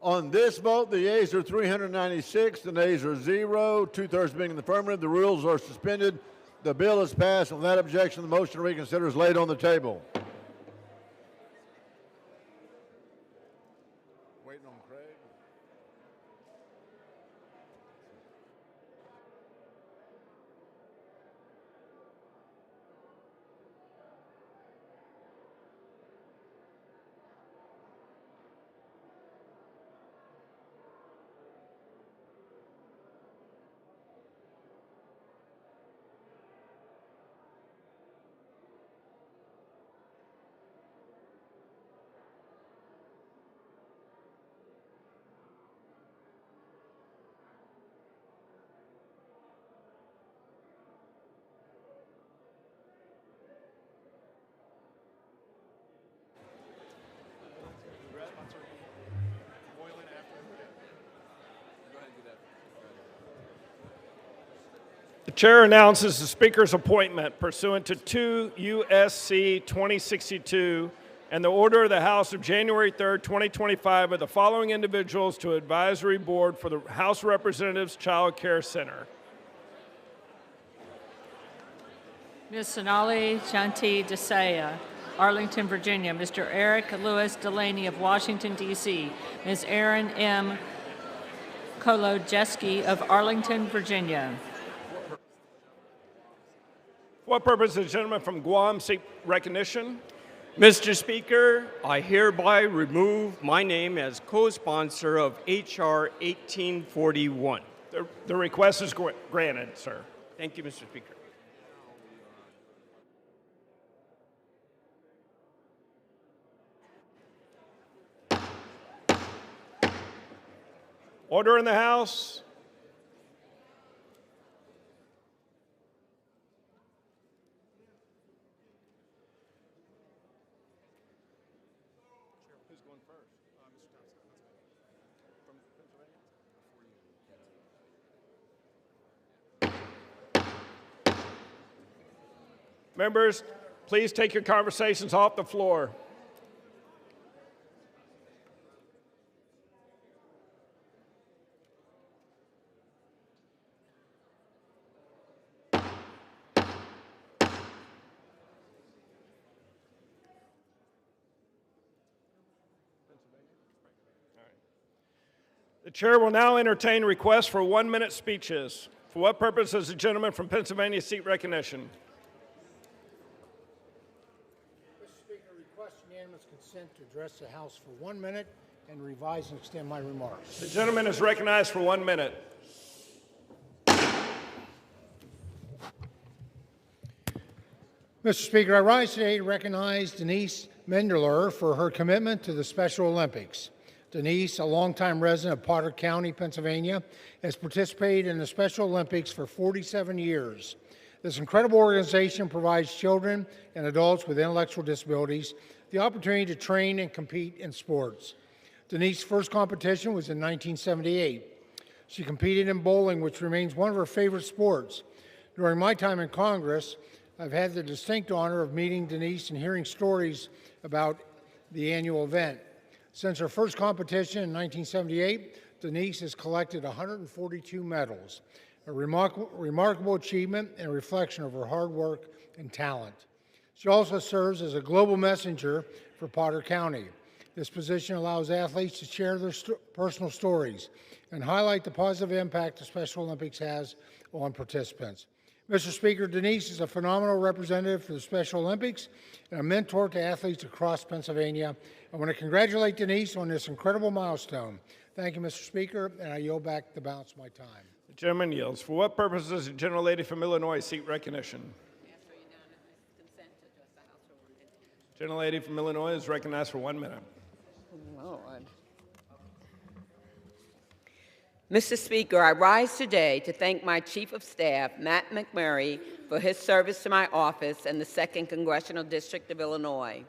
On this vote, the yeas are 396, the nays are 0, 2/3 being in the affirmative. The rules are suspended. The bill is passed. And without objection, the motion to reconsider is laid on the table. Waiting on Craig. The chair announces the Speaker's appointment pursuant to 2 U.S.C. 2062 and the order of the House of January 3, 2025 of the following individuals to Advisory Board for the House of Representatives Child Care Center. Ms. Sonali Shanti Desaya, Arlington, Virginia. Mr. Eric Lewis Delaney of Washington, D.C. Ms. Erin M. Kolodziejski of Arlington, Virginia. For what purpose does the gentleman from Guam seek recognition? Mr. Speaker, I hereby remove my name as co-sponsor of H.R. 1841. The request is granted, sir. Thank you, Mr. Speaker. Order in the House. Members, please take your conversations off the floor. The chair will now entertain requests for 1-minute speeches. For what purpose does the gentleman from Pennsylvania seek recognition? Mr. Speaker, request unanimous consent to address the House for 1 minute and revise and extend my remarks. The gentleman is recognized for 1 minute. Mr. Speaker, I rise today to recognize Denise Mendeler for her commitment to the Special Olympics. Denise, a longtime resident of Potter County, Pennsylvania, has participated in the Special Olympics for 47 years. This incredible organization provides children and adults with intellectual disabilities the opportunity to train and compete in sports. Denise's first competition was in 1978. She competed in bowling, which remains one of her favorite sports. During my time in Congress, I've had the distinct honor of meeting Denise and hearing stories about the annual event. Since her first competition in 1978, Denise has collected 142 medals, a remarkable achievement and a reflection of her hard work and talent. She also serves as a global messenger for Potter County. This position allows athletes to share their personal stories and highlight the positive impact the Special Olympics has on participants. Mr. Speaker, Denise is a phenomenal representative for the Special Olympics and a mentor to athletes across Pennsylvania. I want to congratulate Denise on this incredible milestone. Thank you, Mr. Speaker, and I yield back the balance of my time. The gentleman yields. For what purpose does the gentlelady from Illinois seek recognition? Gentlelady from Illinois is recognized for 1 minute. Lord. Mr. Speaker, I rise today to thank my Chief of Staff, Matt McMurray, for his service to my office and the 2nd Congressional District of Illinois.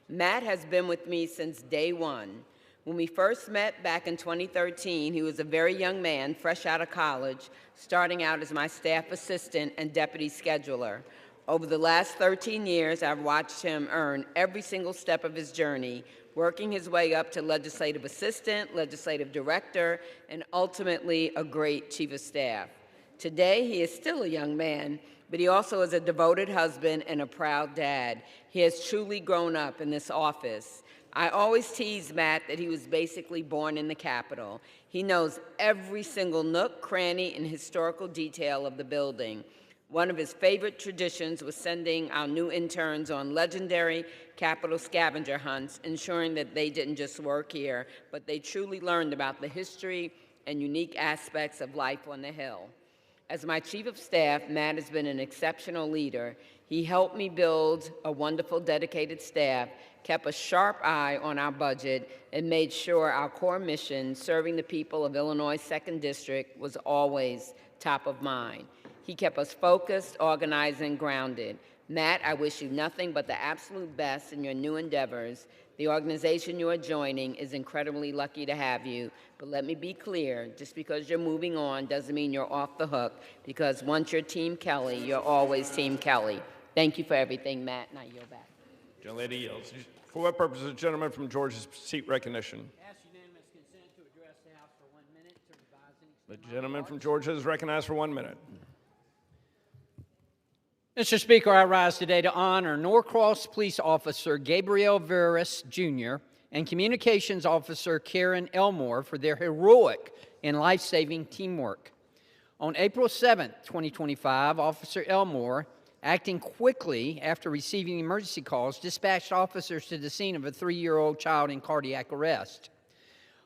Matt has been with me since day one. When we first met back in 2013, he was a very young man, fresh out of college, starting out as my staff assistant and deputy scheduler. Over the last 13 years, I've watched him earn every single step of his journey, working his way up to legislative assistant, legislative director, and ultimately a great chief of staff. Today, he is still a young man, but he also is a devoted husband and a proud dad. He has truly grown up in this office. I always tease Matt that he was basically born in the Capitol. He knows every single nook, cranny, and historical detail of the building. One of his favorite traditions was sending our new interns on legendary Capitol scavenger hunts, ensuring that they didn't just work here, but they truly learned about the history and unique aspects of life on the Hill. As my chief of staff, Matt has been an exceptional leader. He helped me build a wonderful, dedicated staff, kept a sharp eye on our budget, and made sure our core mission, serving the people of Illinois' 2nd District, was always top of mind. He kept us focused, organized, and grounded. Matt, I wish you nothing but the absolute best in your new endeavors. The organization you are joining is incredibly lucky to have you, but let me be clear, just because you're moving on doesn't mean you're off the hook, because once you're Team Kelly, you're always Team Kelly. Thank you for everything, Matt, and I yield back. Gentlelady yields. For what purpose is the gentleman from Georgia's seek recognition? Ask unanimous consent to address the House for 1 minute to revise and The gentleman from Georgia is recognized for 1 minute. Mr. Speaker, I rise today to honor Norcross Police Officer Gabriel Veras, Jr. and Communications Officer Karen Elmore for their heroic and life-saving teamwork. On April 7, 2025, Officer Elmore, acting quickly after receiving emergency calls, dispatched officers to the scene of a 3-year-old child in cardiac arrest.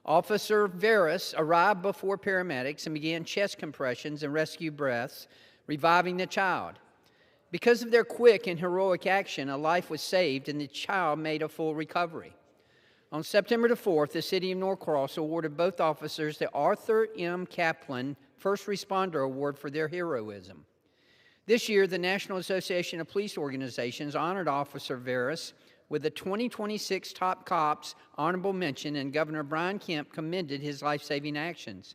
Officer Veras arrived before paramedics and began chest compressions and rescue breaths, reviving the child. Because of their quick and heroic action, a life was saved and the child made a full recovery. On September the 4th, the City of Norcross awarded both officers the Arthur M. Kaplan First Responder Award for their heroism. This year, the National Association of Police Organizations honored Officer Veras with the 2026 Top Cops Honorable Mention, and Governor Brian Kemp commended his life-saving actions.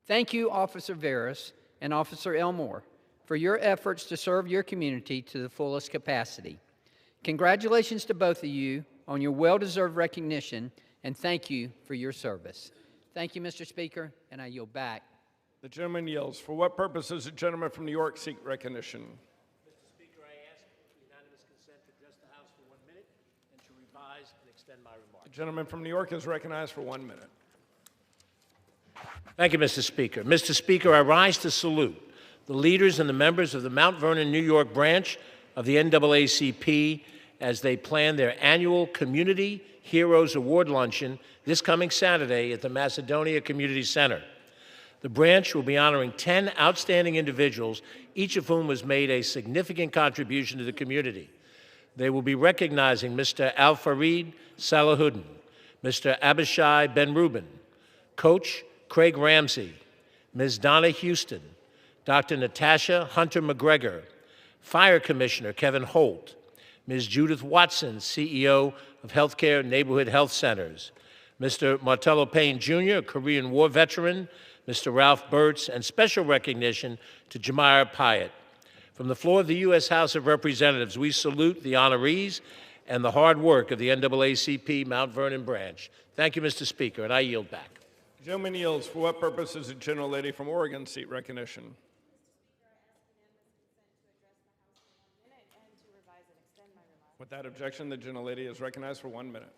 Thank you, Officer Veras and Officer Elmore, for your efforts to serve your community to the fullest capacity. Congratulations to both of you on your well-deserved recognition, and thank you for your service. Thank you, Mr. Speaker, and I yield back. The gentleman yields. For what purpose does the gentleman from New York seek recognition? Mr. Speaker, I ask unanimous consent to address the House for 1 minute and to revise and extend my remarks. The gentleman from New York is recognized for 1 minute. Thank you, Mr. Speaker. Mr. Speaker, I rise to salute the leaders and the members of the Mount Vernon, New York branch of the NAACP as they plan their annual Community Heroes Award Luncheon this coming Saturday at the Macedonia Community Center. The branch will be honoring 10 outstanding individuals, each of whom has made a significant contribution to the community. They will be recognizing Mr. Al-Farid Salahuddin, Mr. Abishai Ben Rubin, Coach Craig Ramsey, Ms. Donna Houston, Dr. Natasha Hunter McGregor, Fire Commissioner Kevin Holt, Ms. Judith Watson, CEO of Healthcare Neighborhood Health Centers, Mr. Martello Payne Jr., a Korean War veteran, Mr. Ralph Burtz, and special recognition to Jamira Pyatt. From the floor of the U.S. House of Representatives, we salute the honorees and the hard work of the NAACP Mount Vernon branch. Thank you, Mr. Speaker, and I yield back. The gentleman yields. For what purpose does the gentlelady from Oregon seek recognition? Without objection, the gentlelady is recognized for 1 minute.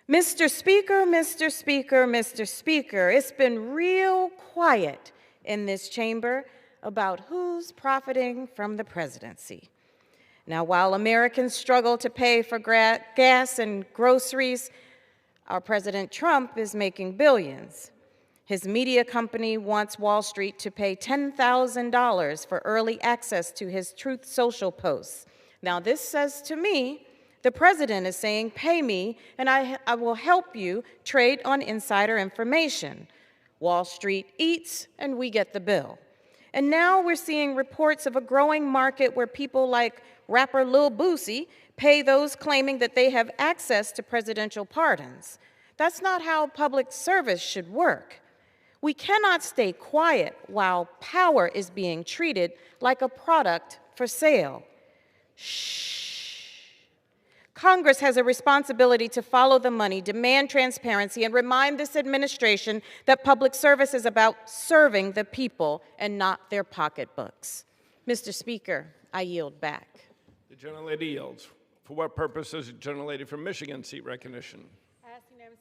Mr. Speaker, Mr. Speaker, Mr. Speaker, it's been real quiet in this chamber about who's profiting from the presidency. Now, while Americans struggle to pay for gas and groceries, our President Trump is making billions. His media company wants Wall Street to pay $10,000 for early access to his Truth Social posts. Now, this says to me, the president is saying, pay me, and I will help you trade on insider information. Wall Street eats, and we get the bill. And now we're seeing reports of a growing market where people like rapper Lil Boosie pay those claiming that they have access to presidential pardons. That's not how public service should work. We cannot stay quiet while power is being treated like a product for sale. Shh. Congress has a responsibility to follow the money, demand transparency, and remind this administration that public service is about serving the people and not their pocketbooks. Mr. Speaker, I yield back. The gentlelady yields. For what purpose does the gentlelady from Michigan seek recognition? I ask unanimous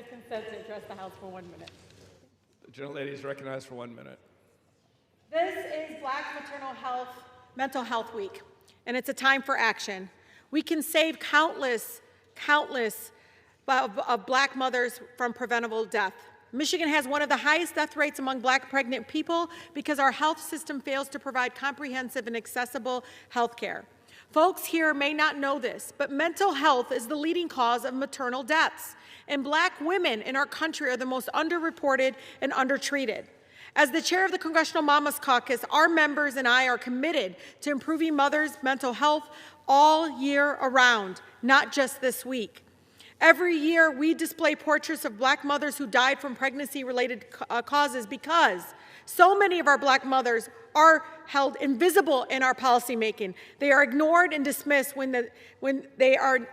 consent to address the House for 1 minute. The gentlelady is recognized for 1 minute. This is Black Mental Health Week, and it's a time for action. We can save countless of Black mothers from preventable death. Michigan has one of the highest death rates among Black pregnant people because our health system fails to provide comprehensive and accessible health care. Folks here may not know this, but mental health is the leading cause of maternal deaths, and Black women in our country are the most underreported and undertreated. As the chair of the Congressional Mamas Caucus, our members and I are committed to improving mothers' mental health all year around, not just this week. Every year, we display portraits of Black mothers who died from pregnancy-related causes because so many of our Black mothers are held invisible in our policymaking. They are ignored and dismissed when they are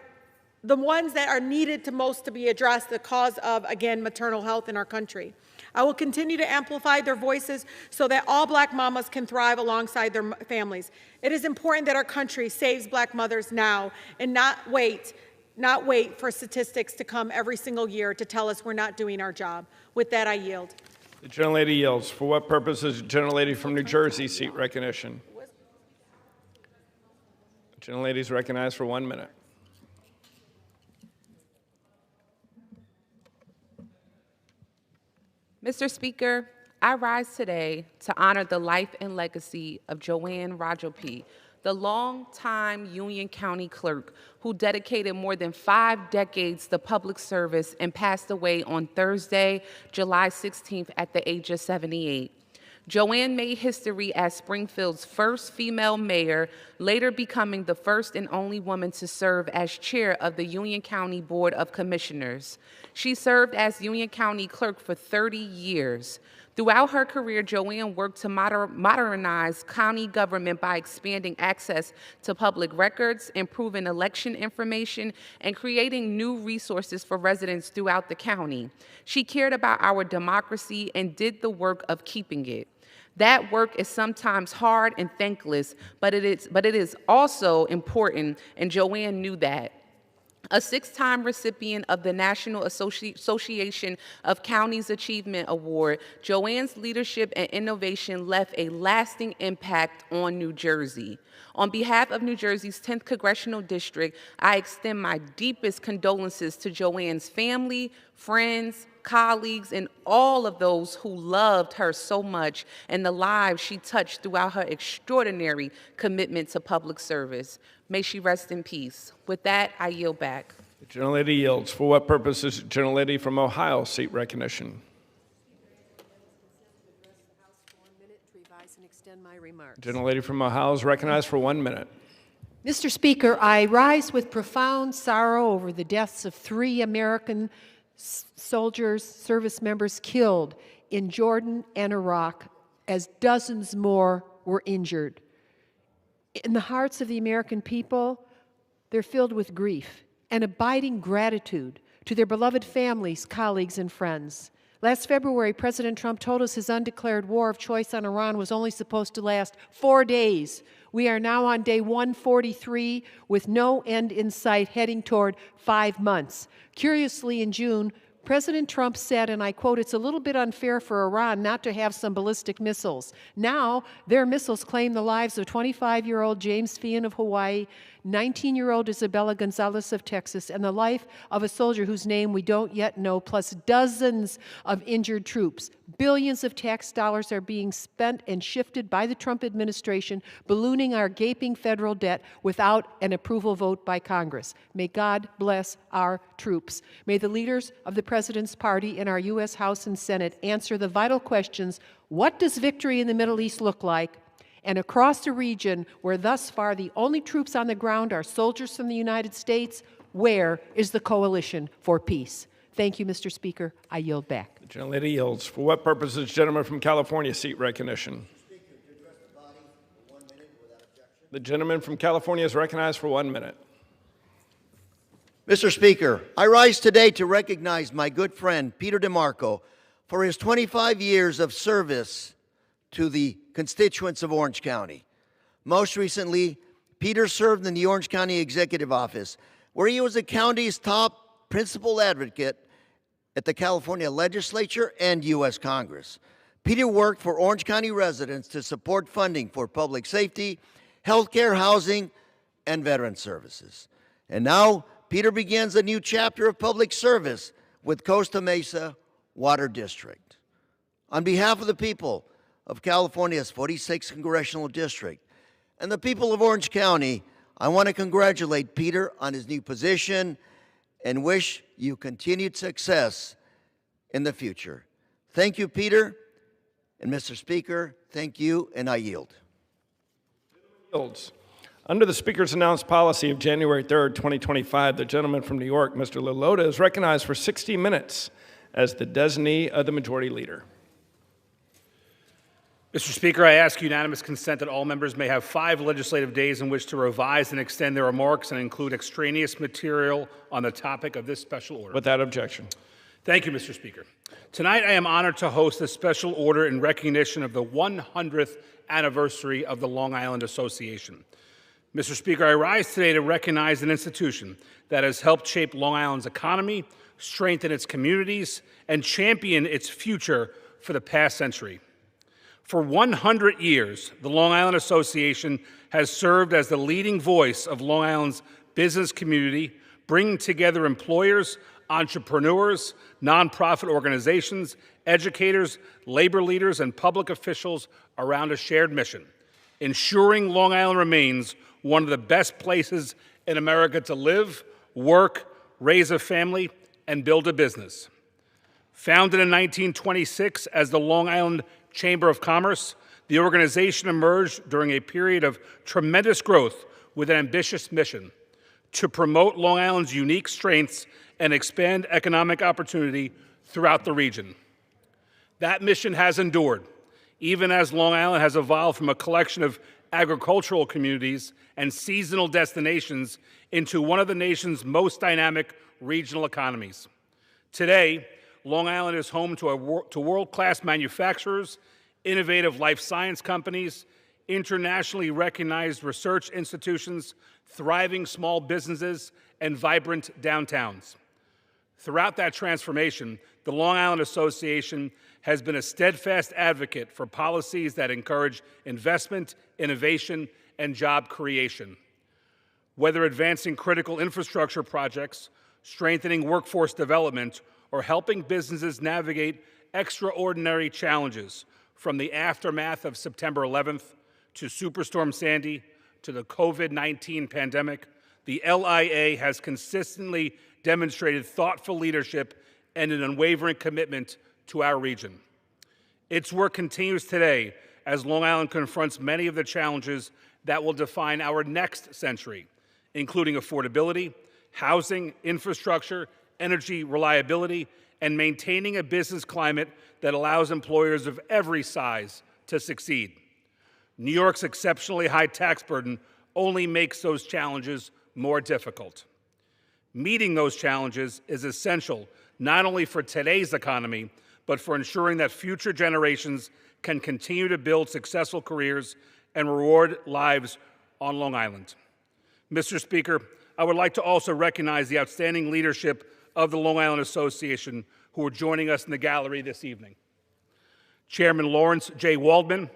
the ones that are needed to most to be addressed, the cause of, again, maternal health in our country. I will continue to amplify their voices so that all Black mamas can thrive alongside their families. It is important that our country saves Black mothers now and not wait for statistics to come every single year to tell us we're not doing our job. With that, I yield. The gentlelady yields. For what purpose does the gentlelady from New Jersey seek recognition? The gentlelady is recognized for 1 minute. Mr. Speaker, I rise today to honor the life and legacy of Joanne Rajopi, the longtime Union County clerk who dedicated more than 5 decades to public service and passed away on Thursday, July 16th at the age of 78. Joanne made history as Springfield's first female mayor, later becoming the first and only woman to serve as chair of the Union County Board of Commissioners. She served as Union County clerk for 30 years. Throughout her career, Joanne worked to modernize county government by expanding access to public records, improving election information, and creating new resources for residents throughout the county. She cared about our democracy and did the work of keeping it. That work is sometimes hard and thankless, but it is also important, and Joanne knew that. A 6-time recipient of the National Association of Counties Achievement Award, Joanne's leadership and innovation left a lasting impact on New Jersey. On behalf of New Jersey's 10th Congressional District, I extend my deepest condolences to Joanne's family, friends, colleagues, and all of those who loved her so much and the lives she touched throughout her extraordinary commitment to public service. May she rest in peace. With that, I yield back. The gentlelady yields. For what purpose does the gentlelady from Ohio seek recognition? Gentlelady from Ohio is recognized for 1 minute. Mr. Speaker, I rise with profound sorrow over the deaths of 3 American soldiers, service members killed in Jordan and Iraq, as dozens more were injured. In the hearts of the American people, they're filled with grief and abiding gratitude to their beloved families, colleagues, and friends. Last February, President Trump told us his undeclared war of choice on Iran was only supposed to last 4 days. We are now on day 143 with no end in sight, heading toward 5 months. Curiously, in June, President Trump said, and I quote, "It's a little bit unfair for Iran not to have some ballistic missiles." Now, their missiles claim the lives of 25-year-old James Feehan of Hawaii, 19-year-old Isabella Gonzalez of Texas, and the life of a soldier whose name we don't yet know, plus dozens of injured troops. Billions of tax dollars are being spent and shifted by the Trump administration, ballooning our gaping federal debt without an approval vote by Congress. May God bless our troops. May the leaders of the President's party in our U.S. House and Senate answer the vital questions: what does victory in the Middle East look like? And across a region where thus far the only troops on the ground are soldiers from the United States, where is the coalition for peace? Thank you, Mr. Speaker. I yield back. The gentlelady yields. For what purpose is gentleman from California seek recognition? The gentleman from California is recognized for 1 minute. Mr. Speaker, I rise today to recognize my good friend Peter DeMarco for his 25 years of service to the constituents of Orange County. Most recently, Peter served in the Orange County Executive Office, where he was the county's top principal advocate at the California Legislature and U.S. Congress. Peter worked for Orange County residents to support funding for public safety, healthcare, housing, and veteran services. And now, Peter begins a new chapter of public service with Costa Mesa Water District. On behalf of the people of California's 46th Congressional District and the people of Orange County, I want to congratulate Peter on his new position and wish you continued success in the future. Thank you, Peter. And Mr. Speaker, thank you, and I yield. Under the Speaker's announced policy of January 3rd, 2025, the gentleman from New York, Mr. Lilota, is recognized for 60 minutes as the designee of the Majority Leader. Mr. Speaker, I ask unanimous consent that all members may have 5 legislative days in which to revise and extend their remarks and include extraneous material on the topic of this special order. Without objection. Thank you, Mr. Speaker. Tonight, I am honored to host this special order in recognition of the 100th anniversary of the Long Island Association. Mr. Speaker, I rise today to recognize an institution that has helped shape Long Island's economy, strengthen its communities, and champion its future for the past century. For 100 years, the Long Island Association has served as the leading voice of Long Island's business community, bringing together employers, entrepreneurs, nonprofit organizations, educators, labor leaders, and public officials around a shared mission, ensuring Long Island remains one of the best places in America to live, work, raise a family, and build a business. Founded in 1926 as the Long Island Chamber of Commerce, the organization emerged during a period of tremendous growth with an ambitious mission to promote Long Island's unique strengths and expand economic opportunity throughout the region. That mission has endured, even as Long Island has evolved from a collection of agricultural communities and seasonal destinations into one of the nation's most dynamic regional economies. Today, Long Island is home to world-class manufacturers, innovative life science companies, internationally recognized research institutions, thriving small businesses, and vibrant downtowns. Throughout that transformation, the Long Island Association has been a steadfast advocate for policies that encourage investment, innovation, and job creation. Whether advancing critical infrastructure projects, strengthening workforce development, or helping businesses navigate extraordinary challenges, from the aftermath of September 11th to Superstorm Sandy to the COVID-19 pandemic, the LIA has consistently demonstrated thoughtful leadership and an unwavering commitment to our region. Its work continues today as Long Island confronts many of the challenges that will define our next century, including affordability, housing, infrastructure, energy reliability, and maintaining a business climate that allows employers of every size to succeed. New York's exceptionally high tax burden only makes those challenges more difficult. Meeting those challenges is essential not only for today's economy, but for ensuring that future generations can continue to build successful careers and reward lives on Long Island. Mr. Speaker, I would like to also recognize the outstanding leadership of the Long Island Association who are joining us in the gallery this evening. Chairman Lawrence J. Waldman,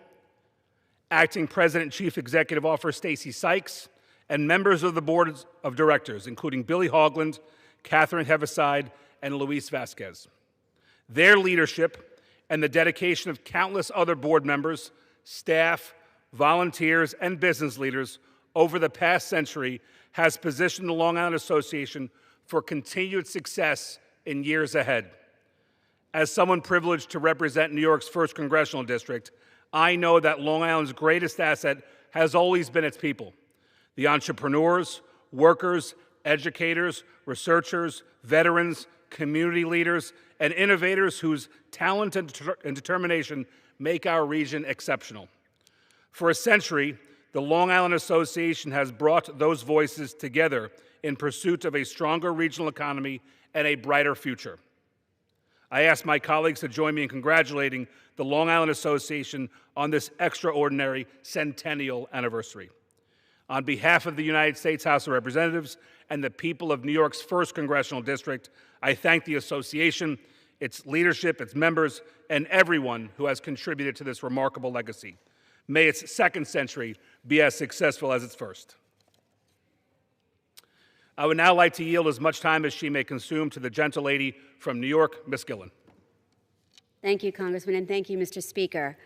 Acting President and Chief Executive Officer Stacy Sykes, and members of the Board of Directors, including Billy Hoagland, Catherine Heaviside, and Luis Vasquez. Their leadership and the dedication of countless other board members, staff, volunteers, and business leaders over the past century has positioned the Long Island Association for continued success in years ahead. As someone privileged to represent New York's 1st Congressional District, I know that Long Island's greatest asset has always been its people. The entrepreneurs, workers, educators, researchers, veterans, community leaders, and innovators whose talent and determination make our region exceptional. For a century, the Long Island Association has brought those voices together in pursuit of a stronger regional economy and a brighter future. I ask my colleagues to join me in congratulating the Long Island Association on this extraordinary centennial anniversary. On behalf of the United States House of Representatives and the people of New York's 1st Congressional District, I thank the association, its leadership, its members, and everyone who has contributed to this remarkable legacy. May its 2nd century be as successful as its first. I would now like to yield as much time as she may consume to the gentlelady from New York, Ms. Gillen. Thank you, Congressman, and thank you, Mr. Speaker.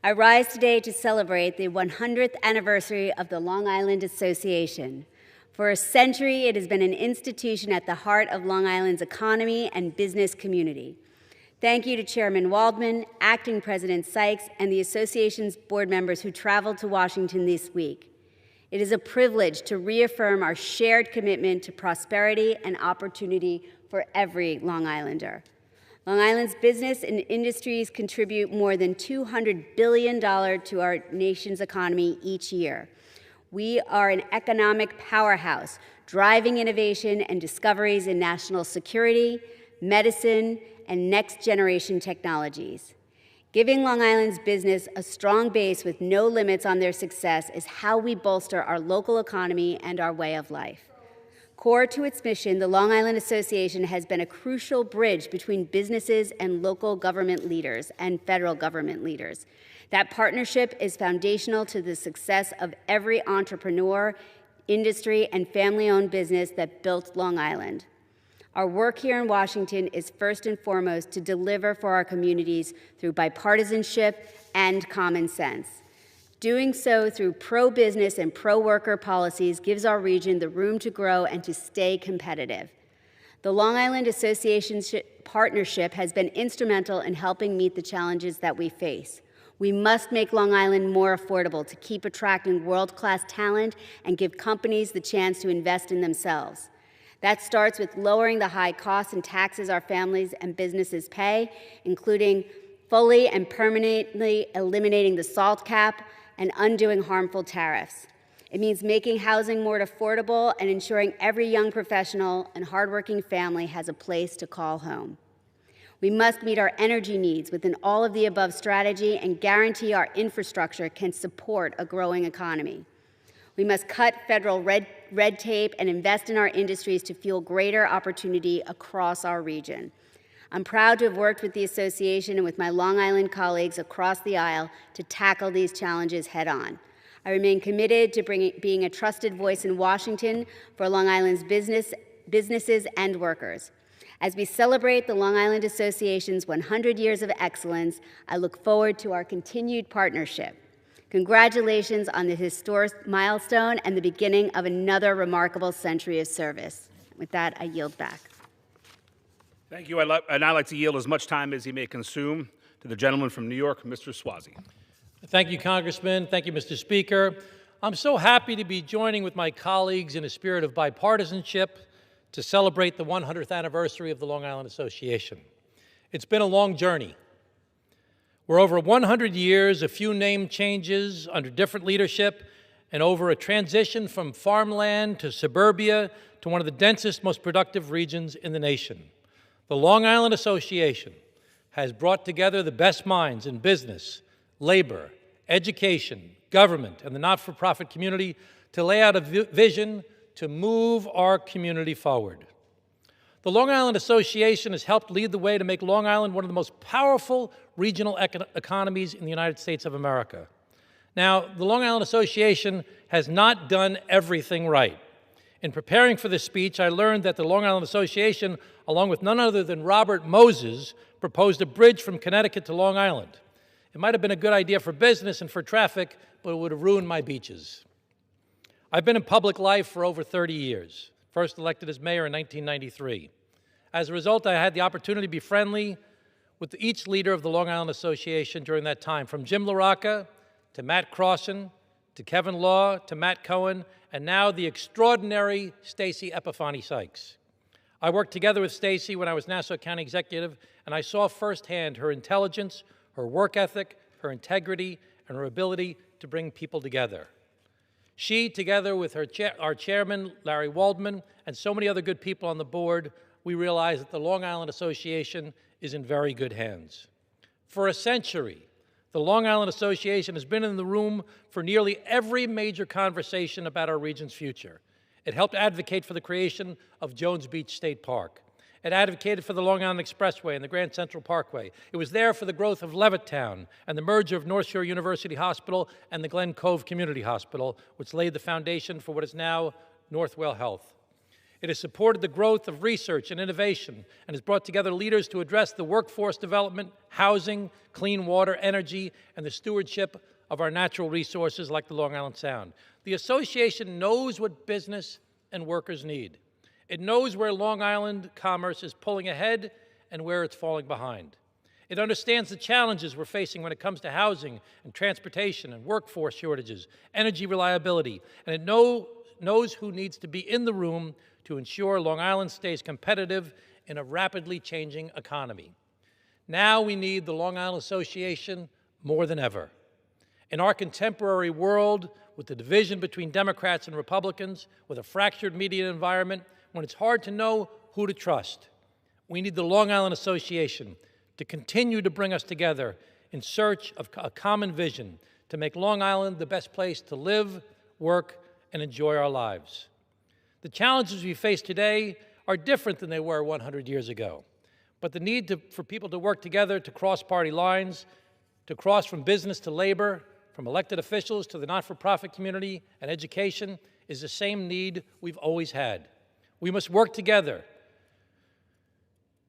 I rise today to celebrate the 100th anniversary of the Long Island Association. For a century, it has been an institution at the heart of Long Island's economy and business community. Thank you to Chairman Waldman, Acting President Sykes, and the association's board members who traveled to Washington this week. It is a privilege to reaffirm our shared commitment to prosperity and opportunity for every Long Islander. Long Island's business and industries contribute more than $200 billion to our nation's economy each year. We are an economic powerhouse, driving innovation and discoveries in national security, medicine, and next-generation technologies. Giving Long Island's business a strong base with no limits on their success is how we bolster our local economy and our way of life. Core to its mission, the Long Island Association has been a crucial bridge between businesses and local government leaders and federal government leaders. That partnership is foundational to the success of every entrepreneur, industry, and family-owned business that built Long Island. Our work here in Washington is first and foremost to deliver for our communities through bipartisanship and common sense. Doing so through pro-business and pro-worker policies gives our region the room to grow and to stay competitive. The Long Island Association's partnership has been instrumental in helping meet the challenges that we face. We must make Long Island more affordable to keep attracting world-class talent and give companies the chance to invest in themselves. That starts with lowering the high costs and taxes our families and businesses pay, including fully and permanently eliminating the SALT cap and undoing harmful tariffs. It means making housing more affordable and ensuring every young professional and hardworking family has a place to call home. We must meet our energy needs within all of the above strategy and guarantee our infrastructure can support a growing economy. We must cut federal red tape and invest in our industries to fuel greater opportunity across our region. I'm proud to have worked with the association and with my Long Island colleagues across the aisle to tackle these challenges head on. I remain committed to being a trusted voice in Washington for Long Island's businesses and workers. As we celebrate the Long Island Association's 100 years of excellence, I look forward to our continued partnership. Congratulations on the historic milestone and the beginning of another remarkable century of service. With that, I yield back. Thank you. I'd now like to yield as much time as he may consume to the gentleman from New York, Mr. Swazi. Thank you, Congressman. Thank you, Mr. Speaker. I'm so happy to be joining with my colleagues in a spirit of bipartisanship to celebrate the 100th anniversary of the Long Island Association. It's been a long journey. We're over 100 years, a few name changes under different leadership, and over a transition from farmland to suburbia to one of the densest, most productive regions in the nation. The Long Island Association has brought together the best minds in business, labor, education, government, and the not-for-profit community to lay out a vision to move our community forward. The Long Island Association has helped lead the way to make Long Island one of the most powerful regional economies in the United States of America. Now, the Long Island Association has not done everything right. In preparing for this speech, I learned that the Long Island Association, along with none other than Robert Moses, proposed a bridge from Connecticut to Long Island. It might have been a good idea for business and for traffic, but it would have ruined my beaches. I've been in public life for over 30 years, first elected as mayor in 1993. As a result, I had the opportunity to be friendly with each leader of the Long Island Association during that time, from Jim LaRocca to Matt Crossan to Kevin Law to Matt Cohen, and now the extraordinary Stacey Epifani Sykes. I worked together with Stacy when I was Nassau County Executive, and I saw firsthand her intelligence, her work ethic, her integrity, and her ability to bring people together. She, together with our chairman, Larry Waldman, and so many other good people on the board, we realized that the Long Island Association is in very good hands. For a century, the Long Island Association has been in the room for nearly every major conversation about our region's future. It helped advocate for the creation of Jones Beach State Park. It advocated for the Long Island Expressway and the Grand Central Parkway. It was there for the growth of Levittown and the merger of North Shore University Hospital and the Glen Cove Community Hospital, which laid the foundation for what is now Northwell Health. It has supported the growth of research and innovation and has brought together leaders to address the workforce development, housing, clean water, energy, and the stewardship of our natural resources like the Long Island Sound. The association knows what business and workers need. It knows where Long Island commerce is pulling ahead and where it's falling behind. It understands the challenges we're facing when it comes to housing and transportation and workforce shortages, energy reliability, and it knows who needs to be in the room to ensure Long Island stays competitive in a rapidly changing economy. Now we need the Long Island Association more than ever. In our contemporary world, with the division between Democrats and Republicans, with a fractured media environment, when it's hard to know who to trust, we need the Long Island Association to continue to bring us together in search of a common vision to make Long Island the best place to live, work, and enjoy our lives. The challenges we face today are different than they were 100 years ago, but the need for people to work together to cross party lines, to cross from business to labor, from elected officials to the not-for-profit community and education is the same need we've always had. We must work together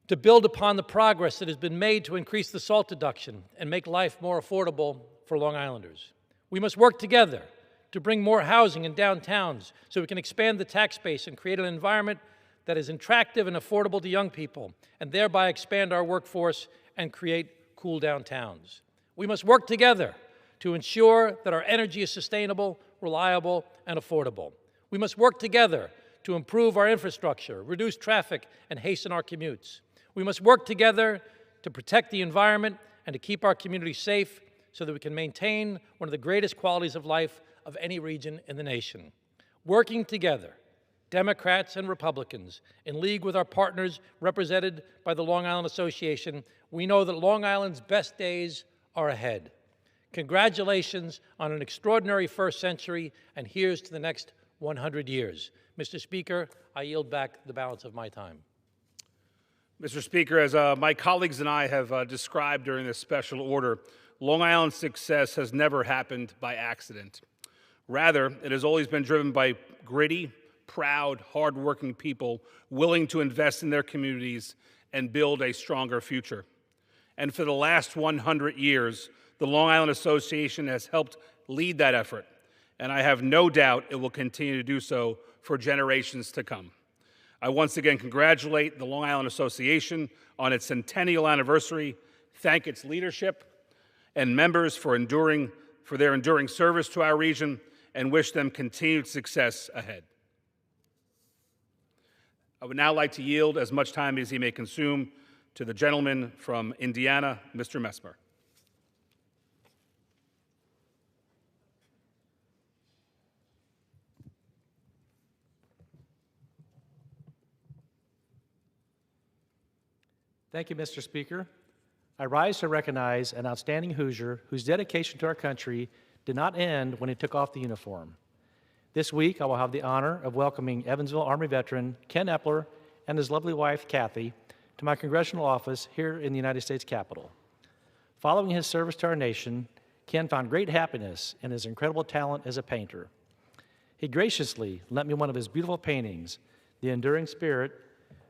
to build upon the progress that has been made to increase the SALT deduction and make life more affordable for Long Islanders. We must work together to bring more housing in downtowns so we can expand the tax base and create an environment that is attractive and affordable to young people, and thereby expand our workforce and create cool downtowns. We must work together to ensure that our energy is sustainable, reliable, and affordable. We must work together to improve our infrastructure, reduce traffic, and hasten our commutes. We must work together to protect the environment and to keep our community safe so that we can maintain one of the greatest qualities of life of any region in the nation. Working together, Democrats and Republicans, in league with our partners represented by the Long Island Association, we know that Long Island's best days are ahead. Congratulations on an extraordinary first century, and here's to the next 100 years. Mr. Speaker, I yield back the balance of my time. Mr. Speaker, as my colleagues and I have described during this special order, Long Island's success has never happened by accident. Rather, it has always been driven by gritty, proud, hardworking people willing to invest in their communities and build a stronger future. And for the last 100 years, the Long Island Association has helped lead that effort, and I have no doubt it will continue to do so for generations to come. I once again congratulate the Long Island Association on its centennial anniversary, thank its leadership and members for their enduring service to our region, and wish them continued success ahead. I would now like to yield as much time as he may consume to the gentleman from Indiana, Mr. Messmer. Thank you, Mr. Speaker. I rise to recognize an outstanding Hoosier whose dedication to our country did not end when he took off the uniform. This week, I will have the honor of welcoming Evansville Army veteran Ken Epler and his lovely wife, Kathy, to my congressional office here in the United States Capitol. Following his service to our nation, Ken found great happiness in his incredible talent as a painter. He graciously lent me one of his beautiful paintings, The Enduring Spirit,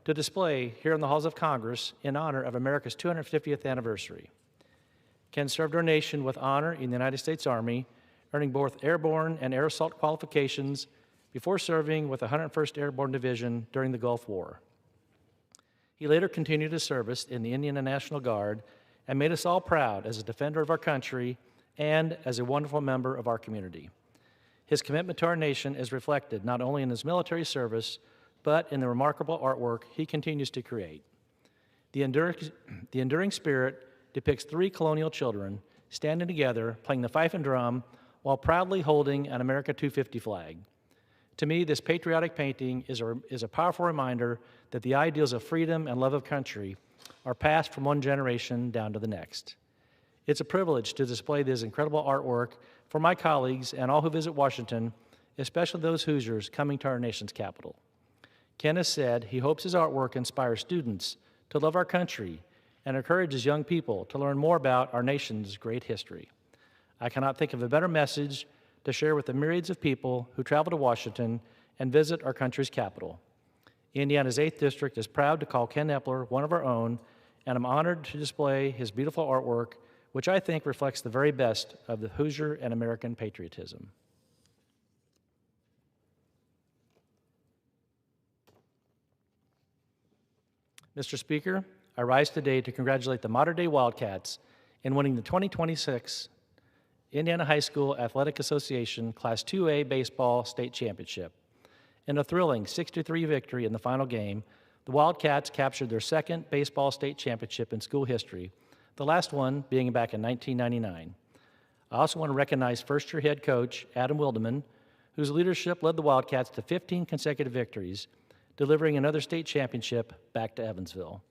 to display here in the halls of Congress in honor of America's 250th anniversary. Ken served our nation with honor in the United States Army, earning both airborne and air assault qualifications before serving with the 101st Airborne Division during the Gulf War. He later continued his service in the Indiana National Guard and made us all proud as a defender of our country and as a wonderful member of our community. His commitment to our nation is reflected not only in his military service, but in the remarkable artwork he continues to create. The enduring spirit depicts 3 colonial children standing together, playing the fife and drum, while proudly holding an America 250 flag. To me, this patriotic painting is a powerful reminder that the ideals of freedom and love of country are passed from one generation down to the next. It's a privilege to display this incredible artwork for my colleagues and all who visit Washington, especially those Hoosiers coming to our nation's capital. Ken has said he hopes his artwork inspires students to love our country and encourages young people to learn more about our nation's great history. I cannot think of a better message to share with the myriads of people who travel to Washington and visit our country's capital. Indiana's 8th District is proud to call Ken Epler one of our own, and I'm honored to display his beautiful artwork, which I think reflects the very best of the Hoosier and American patriotism. Mr. Speaker, I rise today to congratulate the Modern Day Wildcats in winning the 2026 Indiana High School Athletic Association Class 2A Baseball State Championship. In a thrilling 6-3 victory in the final game, the Wildcats captured their 2nd baseball state championship in school history, the last one being back in 1999. I also want to recognize first-year head coach Adam Wildeman, whose leadership led the Wildcats to 15 consecutive victories, delivering another state championship back to Evansville.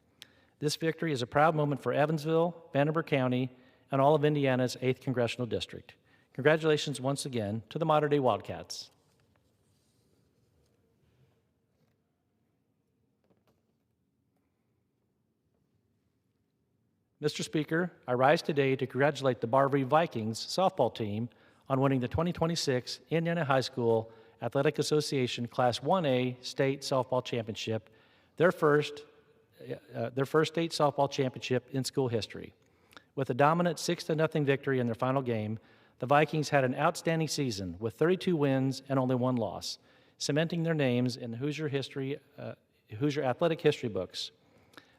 This victory is a proud moment for Evansville, Vanderbilt County, and all of Indiana's 8th Congressional District. Congratulations once again to the Modern Day Wildcats. Mr. Speaker, I rise today to congratulate the Barbary Vikings softball team on winning the 2026 Indiana High School Athletic Association Class 1A State Softball Championship, their first state softball championship in school history. With a dominant 6-0 victory in their final game, the Vikings had an outstanding season with 32 wins and only 1 loss, cementing their names in the Hoosier athletic history books.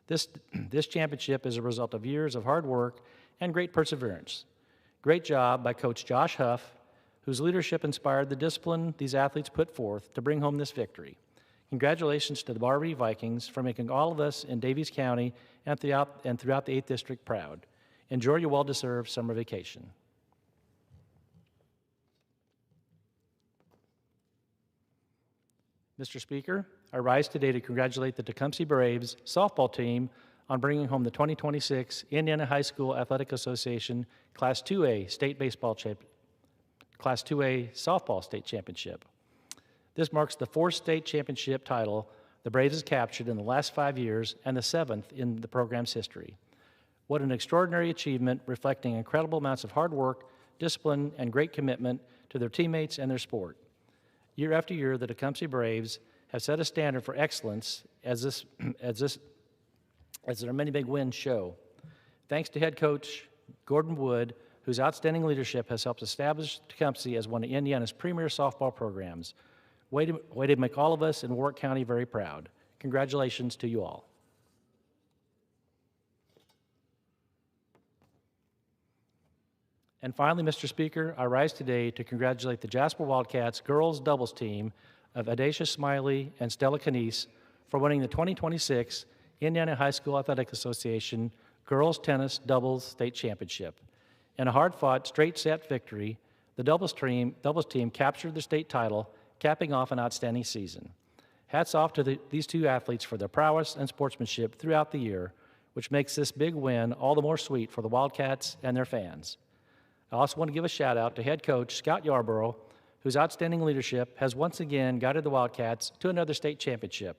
This championship is a result of years of hard work and great perseverance. Great job by Coach Josh Huff, whose leadership inspired the discipline these athletes put forth to bring home this victory. Congratulations to the Barbary Vikings for making all of us in Daviess County and throughout the 8th District proud. Enjoy your well-deserved summer vacation. Mr. Speaker, I rise today to congratulate the Tecumseh Braves softball team on bringing home the 2026 Indiana High School Athletic Association Class 2A Class 2A Softball State Championship. This marks the 4th state championship title the Braves has captured in the last 5 years and the 7th in the program's history. What an extraordinary achievement, reflecting incredible amounts of hard work, discipline, and great commitment to their teammates and their sport. Year after year, the Tecumseh Braves have set a standard for excellence, as their many big wins show. Thanks to head coach Gordon Wood, whose outstanding leadership has helped establish Tecumseh as one of Indiana's premier softball programs. Way to make all of us in Warwick County very proud. Congratulations to you all. And finally, Mr. Speaker, I rise today to congratulate the Jasper Wildcats girls doubles team of Adacia Smiley and Stella Canese for winning the 2026 Indiana High School Athletic Association Girls Tennis Doubles State Championship. In a hard-fought, straight-set victory, the doubles team captured the state title, capping off an outstanding season. Hats off to these 2 athletes for their prowess and sportsmanship throughout the year, which makes this big win all the more sweet for the Wildcats and their fans. I also want to give a shout out to head coach Scott Yarborough, whose outstanding leadership has once again guided the Wildcats to another state championship.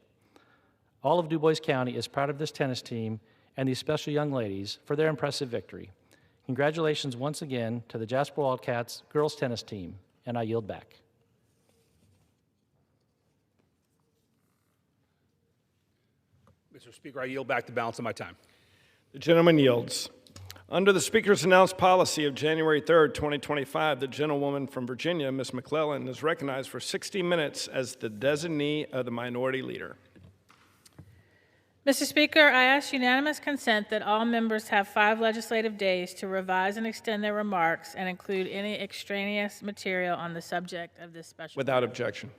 All of DuBois County is proud of this tennis team and these special young ladies for their impressive victory. Congratulations once again to the Jasper Wildcats girls tennis team, and I yield back. Mr. Speaker, I yield back the balance of my time. The gentleman yields. Under the Speaker's announced policy of January 3rd, 2025, the gentlewoman from Virginia, Ms. McClellan, is recognized for 60 minutes as the designee of the Minority Leader. Mr. Speaker, I ask unanimous consent that all members have 5 legislative days to revise and extend their remarks and include any extraneous material on the subject of this special. Without objection.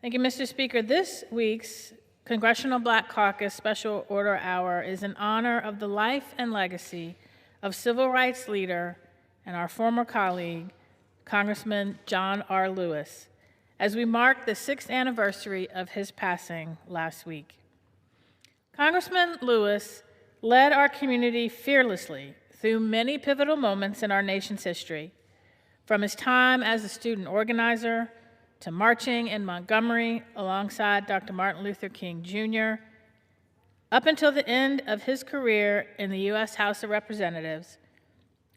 Thank you, Mr. Speaker. This week's Congressional Black Caucus Special Order Hour is in honor of the life and legacy of civil rights leader and our former colleague, Congressman John R. Lewis, as we mark the 6th anniversary of his passing last week. Congressman Lewis led our community fearlessly through many pivotal moments in our nation's history, from his time as a student organizer to marching in Montgomery alongside Dr. Martin Luther King Jr., up until the end of his career in the U.S. House of Representatives.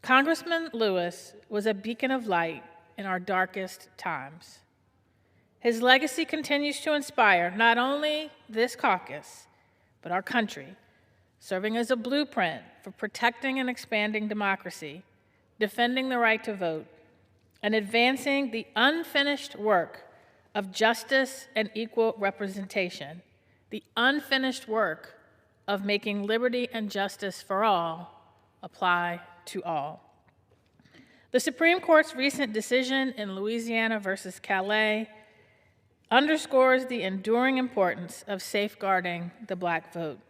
Congressman Lewis was a beacon of light in our darkest times. His legacy continues to inspire not only this caucus, but our country, serving as a blueprint for protecting and expanding democracy, defending the right to vote, and advancing the unfinished work of justice and equal representation, the unfinished work of making liberty and justice for all apply to all. The Supreme Court's recent decision in Louisiana versus Calais underscores the enduring importance of safeguarding the Black vote.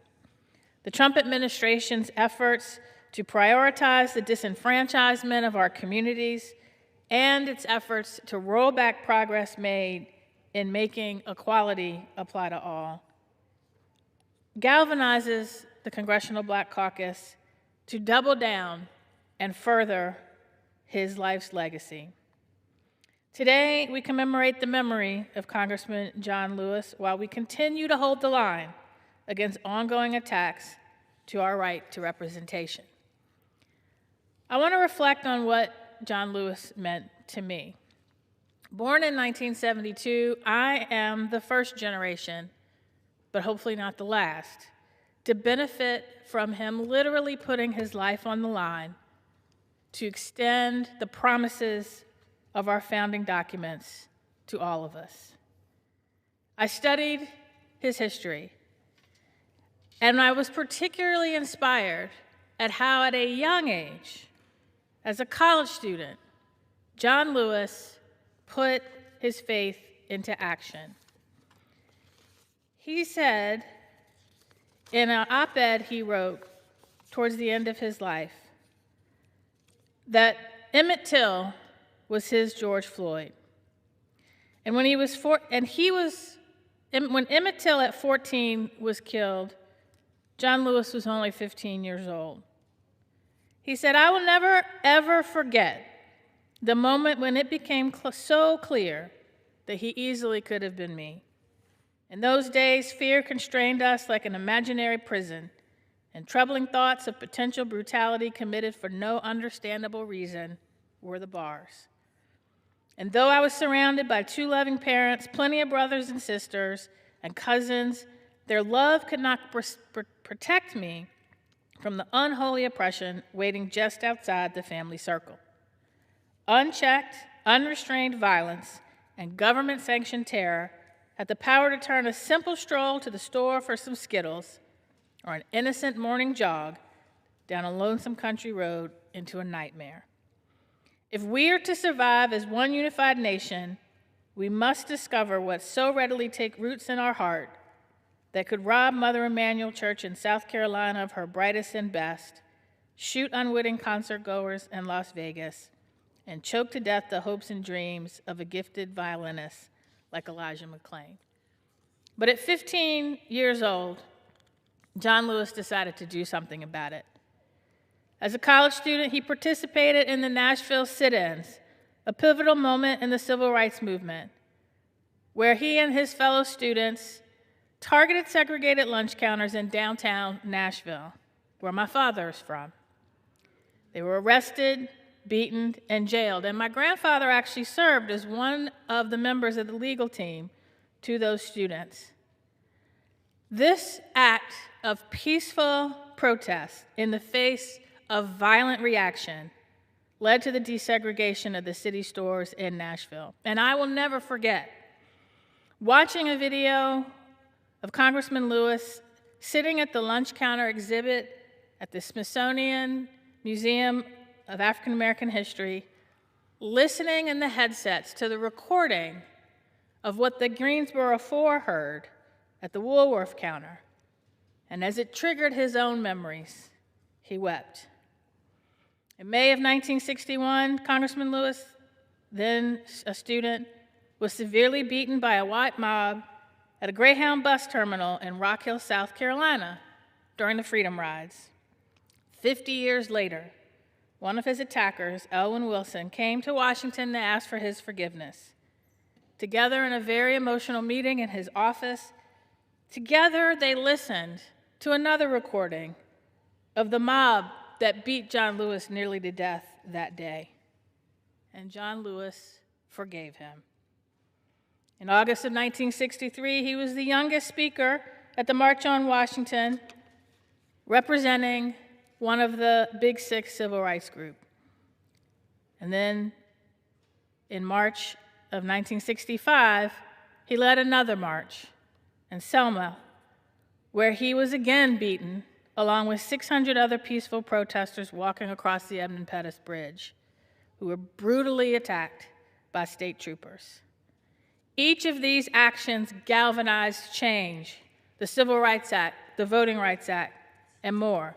The Trump administration's efforts to prioritize the disenfranchisement of our communities and its efforts to roll back progress made in making equality apply to all galvanizes the Congressional Black Caucus to double down and further his life's legacy. Today, we commemorate the memory of Congressman John Lewis while we continue to hold the line against ongoing attacks to our right to representation. I want to reflect on what John Lewis meant to me. Born in 1972, I am the first generation, but hopefully not the last, to benefit from him literally putting his life on the line to extend the promises of our founding documents to all of us. I studied his history, and I was particularly inspired at how at a young age, as a college student, John Lewis put his faith into action. He said in an op-ed he wrote towards the end of his life that Emmett Till was his George Floyd. And when when Emmett Till at 14 was killed, John Lewis was only 15 years old. He said, "I will never, ever forget the moment when it became so clear that he easily could have been me. In those days, fear constrained us like an imaginary prison, and troubling thoughts of potential brutality committed for no understandable reason were the bars. And though I was surrounded by 2 loving parents, plenty of brothers and sisters, and cousins, their love could not protect me from the unholy oppression waiting just outside the family circle. Unchecked, unrestrained violence and government-sanctioned terror had the power to turn a simple stroll to the store for some Skittles or an innocent morning jog down a lonesome country road into a nightmare. If we are to survive as one unified nation, we must discover what so readily take roots in our heart that could rob Mother Emanuel Church in South Carolina of her brightest and best, shoot unwitting concertgoers in Las Vegas, and choke to death the hopes and dreams of a gifted violinist like Elijah McClain." But at 15 years old, John Lewis decided to do something about it. As a college student, he participated in the Nashville sit-ins, a pivotal moment in the civil rights movement, where he and his fellow students targeted segregated lunch counters in downtown Nashville, where my father is from. They were arrested, beaten, and jailed, and my grandfather actually served as one of the members of the legal team to those students. This act of peaceful protest in the face of violent reaction led to the desegregation of the city stores in Nashville. And I will never forget watching a video of Congressman Lewis sitting at the lunch counter exhibit at the Smithsonian Museum of African American History, listening in the headsets to the recording of what the Greensboro Four heard at the Woolworth counter, and as it triggered his own memories, he wept. In May of 1961, Congressman Lewis, then a student, was severely beaten by a white mob at a Greyhound bus terminal in Rock Hill, South Carolina, during the Freedom Rides. 50 years later, one of his attackers, Elwyn Wilson, came to Washington to ask for his forgiveness. Together in a very emotional meeting in his office, together they listened to another recording of the mob that beat John Lewis nearly to death that day. And John Lewis forgave him. In August of 1963, he was the youngest speaker at the March on Washington, representing one of the Big Six civil rights group. And then in March of 1965, he led another march in Selma, where he was again beaten, along with 600 other peaceful protesters walking across the Edmund-Pettus Bridge, who were brutally attacked by state troopers. Each of these actions galvanized change, the Civil Rights Act, the Voting Rights Act, and more.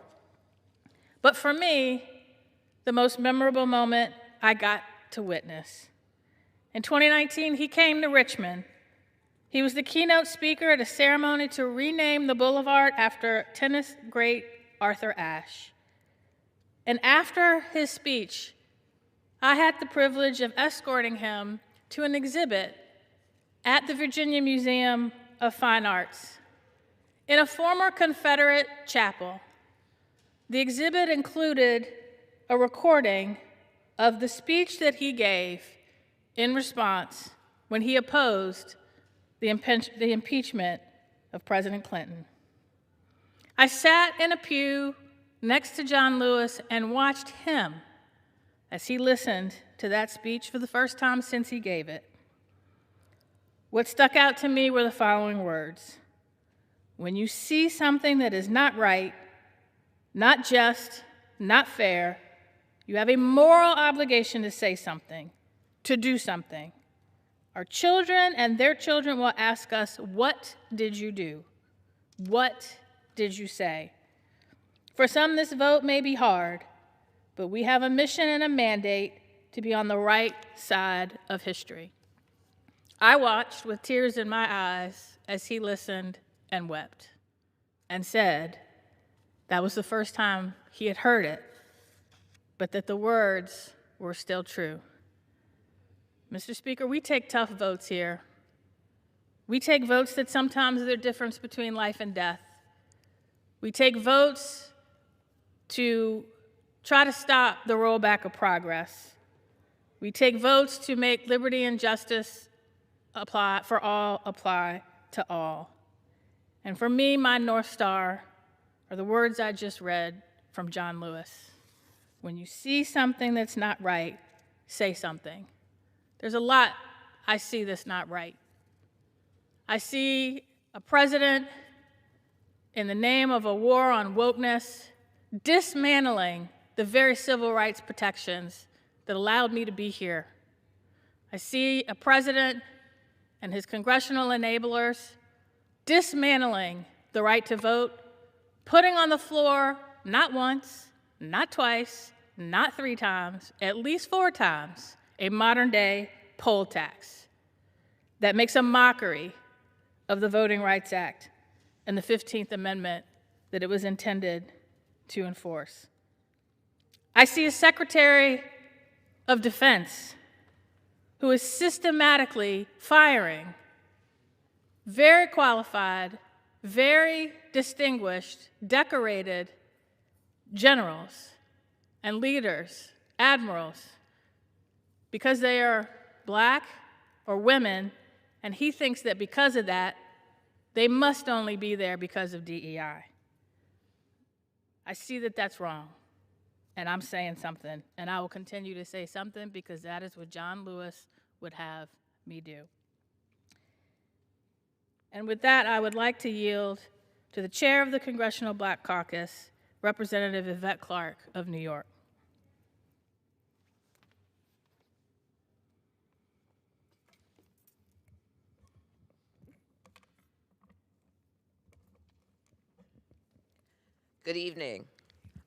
But for me, the most memorable moment I got to witness. In 2019, he came to Richmond. He was the keynote speaker at a ceremony to rename the boulevard after tennis great Arthur Ashe. And after his speech, I had the privilege of escorting him to an exhibit at the Virginia Museum of Fine Arts in a former Confederate chapel. The exhibit included a recording of the speech that he gave in response when he opposed the impeachment of President Clinton. I sat in a pew next to John Lewis and watched him as he listened to that speech for the first time since he gave it. What stuck out to me were the following words: when you see something that is not right, not just, not fair, you have a moral obligation to say something, to do something. Our children and their children will ask us, what did you do? What did you say? For some, this vote may be hard, but we have a mission and a mandate to be on the right side of history. I watched with tears in my eyes as he listened and wept and said that was the first time he had heard it, but that the words were still true. Mr. Speaker, we take tough votes here. We take votes that sometimes are the difference between life and death. We take votes to try to stop the rollback of progress. We take votes to make liberty and justice apply to all. And for me, my North Star are the words I just read from John Lewis. When you see something that's not right, say something. There's a lot I see that's not right. I see a president, in the name of a war on wokeness, dismantling the very civil rights protections that allowed me to be here. I see a president and his congressional enablers dismantling the right to vote, putting on the floor not once, not twice, not 3 times, at least 4 times, a modern-day poll tax that makes a mockery of the Voting Rights Act and the 15th Amendment that it was intended to enforce. I see a Secretary of Defense who is systematically firing very qualified, very distinguished, decorated generals and leaders, admirals, because they are Black or women, and he thinks that because of that, they must only be there because of DEI. I see that that's wrong, and I'm saying something, and I will continue to say something because that is what John Lewis would have me do. And with that, I would like to yield to the chair of the Congressional Black Caucus, Representative Yvette Clarke of New York. Good evening.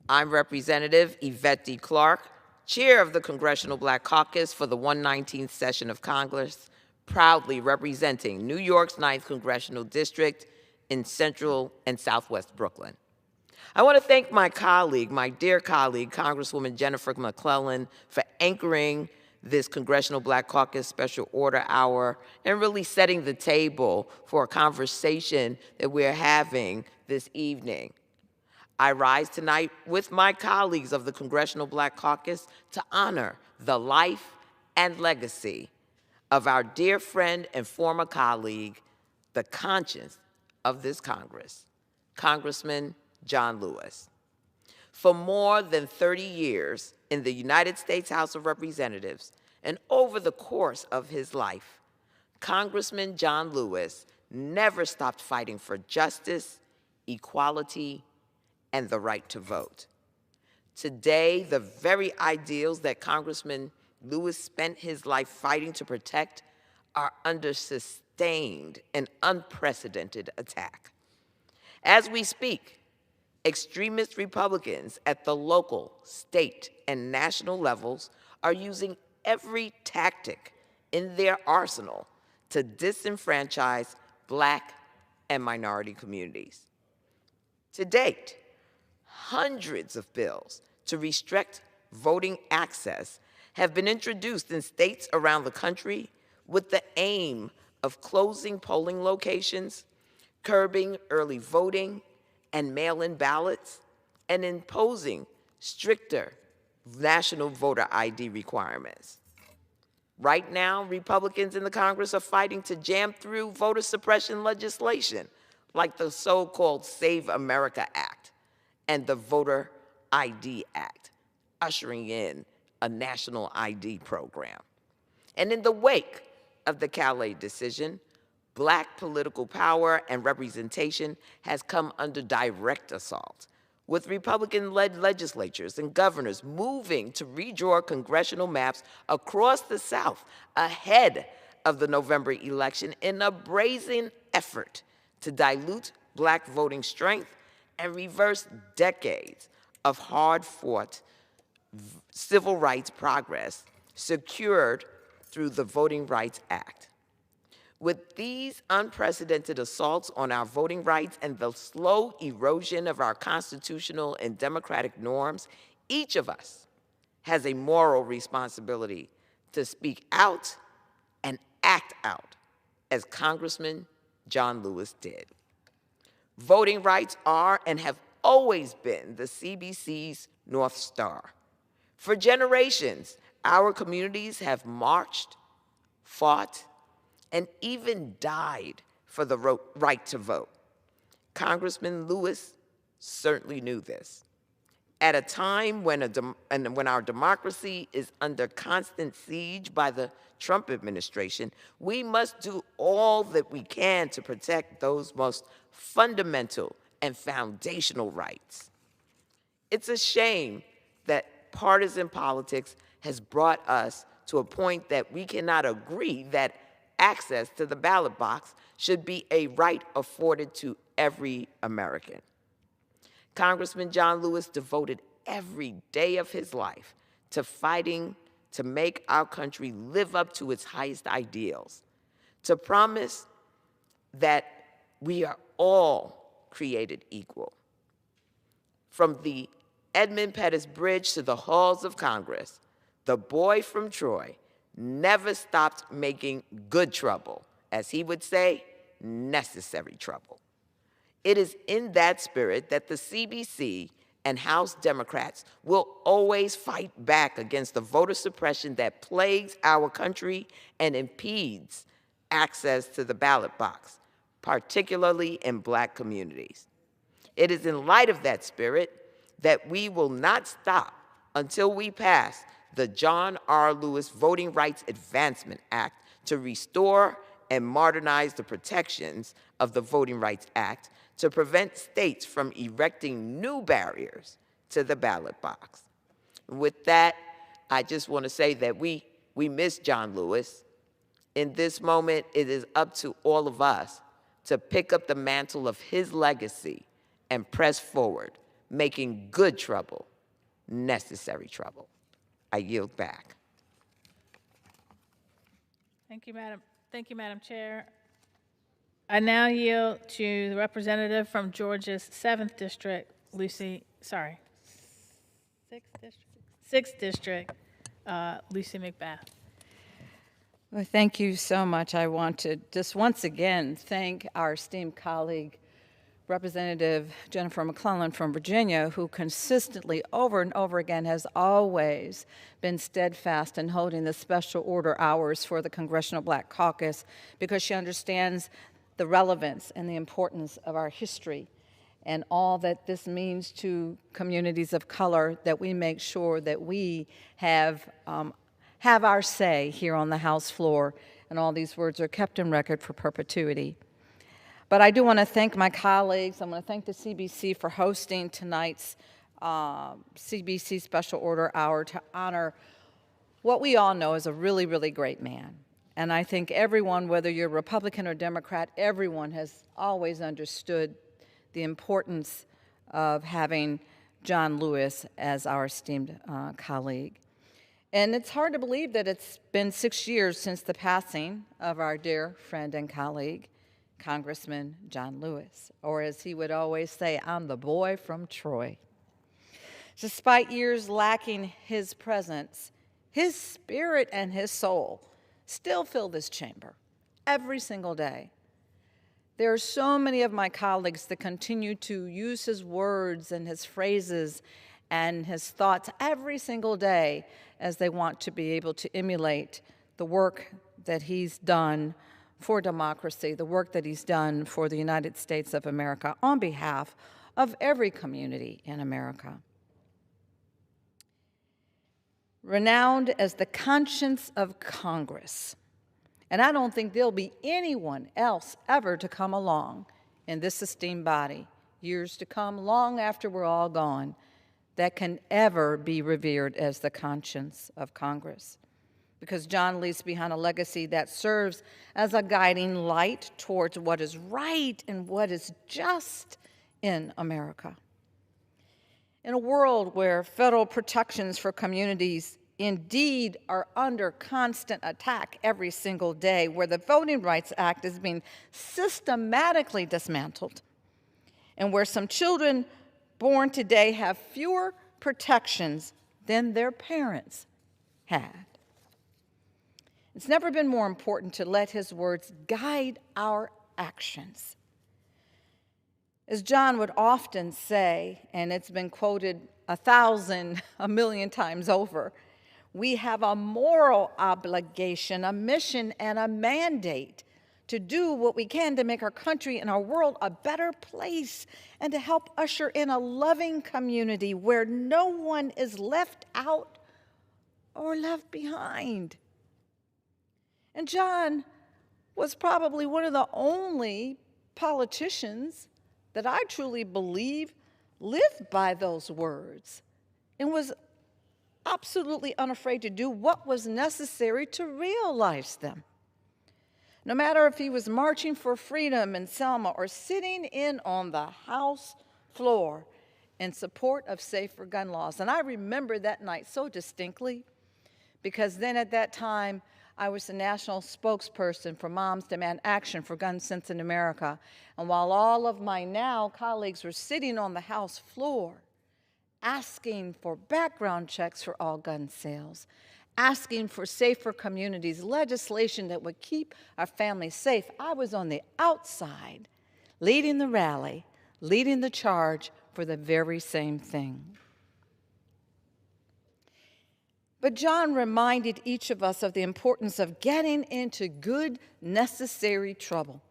I'm Representative Yvette D. Clark, Chair of the Congressional Black Caucus for the 119th session of Congress, proudly representing New York's 9th Congressional District in Central and Southwest Brooklyn. I want to thank my colleague, my dear colleague, Congresswoman Jennifer McClellan, for anchoring this Congressional Black Caucus Special Order Hour and really setting the table for a conversation that we're having this evening. I rise tonight with my colleagues of the Congressional Black Caucus to honor the life and legacy of our dear friend and former colleague, the conscience of this Congress, Congressman John Lewis. For more than 30 years in the United States House of Representatives and over the course of his life, Congressman John Lewis never stopped fighting for justice, equality, and the right to vote. Today, the very ideals that Congressman Lewis spent his life fighting to protect are under sustained and unprecedented attack. As we speak, extremist Republicans at the local, state, and national levels are using every tactic in their arsenal to disenfranchise Black and minority communities. To date, hundreds of bills to restrict voting access have been introduced in states around the country with the aim of closing polling locations, curbing early voting and mail-in ballots, and imposing stricter national voter ID requirements. Right now, Republicans in the Congress are fighting to jam through voter suppression legislation like the so-called Save America Act and the Voter ID Act, ushering in a national ID program. And in the wake of the Calais decision, Black political power and representation has come under direct assault, with Republican-led legislatures and governors moving to redraw congressional maps across the South ahead of the November election in a brazen effort to dilute Black voting strength and reverse decades of hard-fought civil rights progress secured through the Voting Rights Act. With these unprecedented assaults on our voting rights and the slow erosion of our constitutional and democratic norms, each of us has a moral responsibility to speak out and act out, as Congressman John Lewis did. Voting rights are and have always been the CBC's North Star. For generations, our communities have marched, fought, and even died for the right to vote. Congressman Lewis certainly knew this. At a time when our democracy is under constant siege by the Trump administration, we must do all that we can to protect those most fundamental and foundational rights. It's a shame that partisan politics has brought us to a point that we cannot agree that access to the ballot box should be a right afforded to every American. Congressman John Lewis devoted every day of his life to fighting to make our country live up to its highest ideals, to promise that we are all created equal. From the Edmund Pettus Bridge to the halls of Congress, the boy from Troy never stopped making good trouble, as he would say, necessary trouble. It is in that spirit that the CBC and House Democrats will always fight back against the voter suppression that plagues our country and impedes access to the ballot box, particularly in Black communities. It is in light of that spirit that we will not stop until we pass the John R. Lewis Voting Rights Advancement Act to restore and modernize the protections of the Voting Rights Act to prevent states from erecting new barriers to the ballot box. With that, I just want to say that we miss John Lewis. In this moment, it is up to all of us to pick up the mantle of his legacy and press forward, making good trouble necessary trouble. I yield back. Thank you, Madam Chair. I now yield to the representative from Georgia's 7th District, Lucy McBath. Well, thank you so much. I want to just once again thank our esteemed colleague, Representative Jennifer McClellan from Virginia, who consistently, over and over again, has always been steadfast in holding the special order hours for the Congressional Black Caucus, because she understands the relevance and the importance of our history and all that this means to communities of color, that we make sure that we have our say here on the House floor, and all these words are kept in record for perpetuity. But I do want to thank my colleagues. I want to thank the CBC for hosting tonight's CBC Special Order Hour to honor what we all know is a really, really great man. And I think everyone, whether you're Republican or Democrat, everyone has always understood the importance of having John Lewis as our esteemed colleague. And it's hard to believe that it's been 6 years since the passing of our dear friend and colleague, Congressman John Lewis, or as he would always say, I'm the boy from Troy. Despite years lacking his presence, his spirit and his soul still fill this chamber every single day. There are so many of my colleagues that continue to use his words and his phrases and his thoughts every single day as they want to be able to emulate the work that he's done for democracy, the work that he's done for the United States of America on behalf of every community in America. Renowned as the conscience of Congress, and I don't think there'll be anyone else ever to come along in this esteemed body, years to come, long after we're all gone, that can ever be revered as the conscience of Congress. Because John leaves behind a legacy that serves as a guiding light towards what is right and what is just in America. In a world where federal protections for communities indeed are under constant attack every single day, where the Voting Rights Act is being systematically dismantled, and where some children born today have fewer protections than their parents had. It's never been more important to let his words guide our actions. As John would often say, and it's been quoted 1,000, a million times over, we have a moral obligation, a mission, and a mandate to do what we can to make our country and our world a better place and to help usher in a loving community where no one is left out or left behind. And John was probably one of the only politicians that I truly believe lived by those words and was absolutely unafraid to do what was necessary to realize them. No matter if he was marching for freedom in Selma or sitting in on the House floor in support of safer gun laws. And I remember that night so distinctly because then at that time, I was the national spokesperson for Moms Demand Action for Gun Sense in America. And while all of my now colleagues were sitting on the House floor asking for background checks for all gun sales, asking for safer communities, legislation that would keep our families safe, I was on the outside leading the rally, leading the charge for the very same thing. But John reminded each of us of the importance of getting into good, necessary trouble.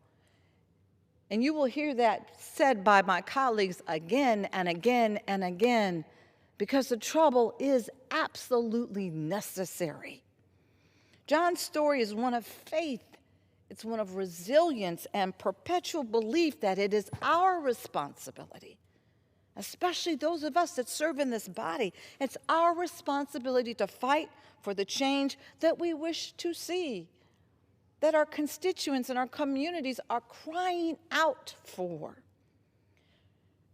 And you will hear that said by my colleagues again and again and again, because the trouble is absolutely necessary. John's story is one of faith. It's one of resilience and perpetual belief that it is our responsibility, especially those of us that serve in this body. It's our responsibility to fight for the change that we wish to see, that our constituents and our communities are crying out for.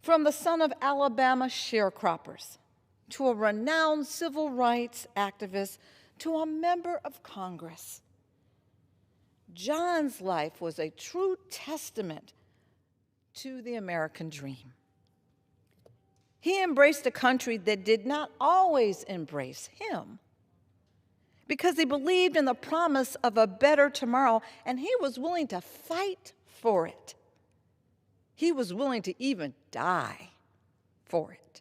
From the son of Alabama sharecroppers to a renowned civil rights activist to a member of Congress, John's life was a true testament to the American dream. He embraced a country that did not always embrace him because he believed in the promise of a better tomorrow, and he was willing to fight for it. He was willing to even die for it.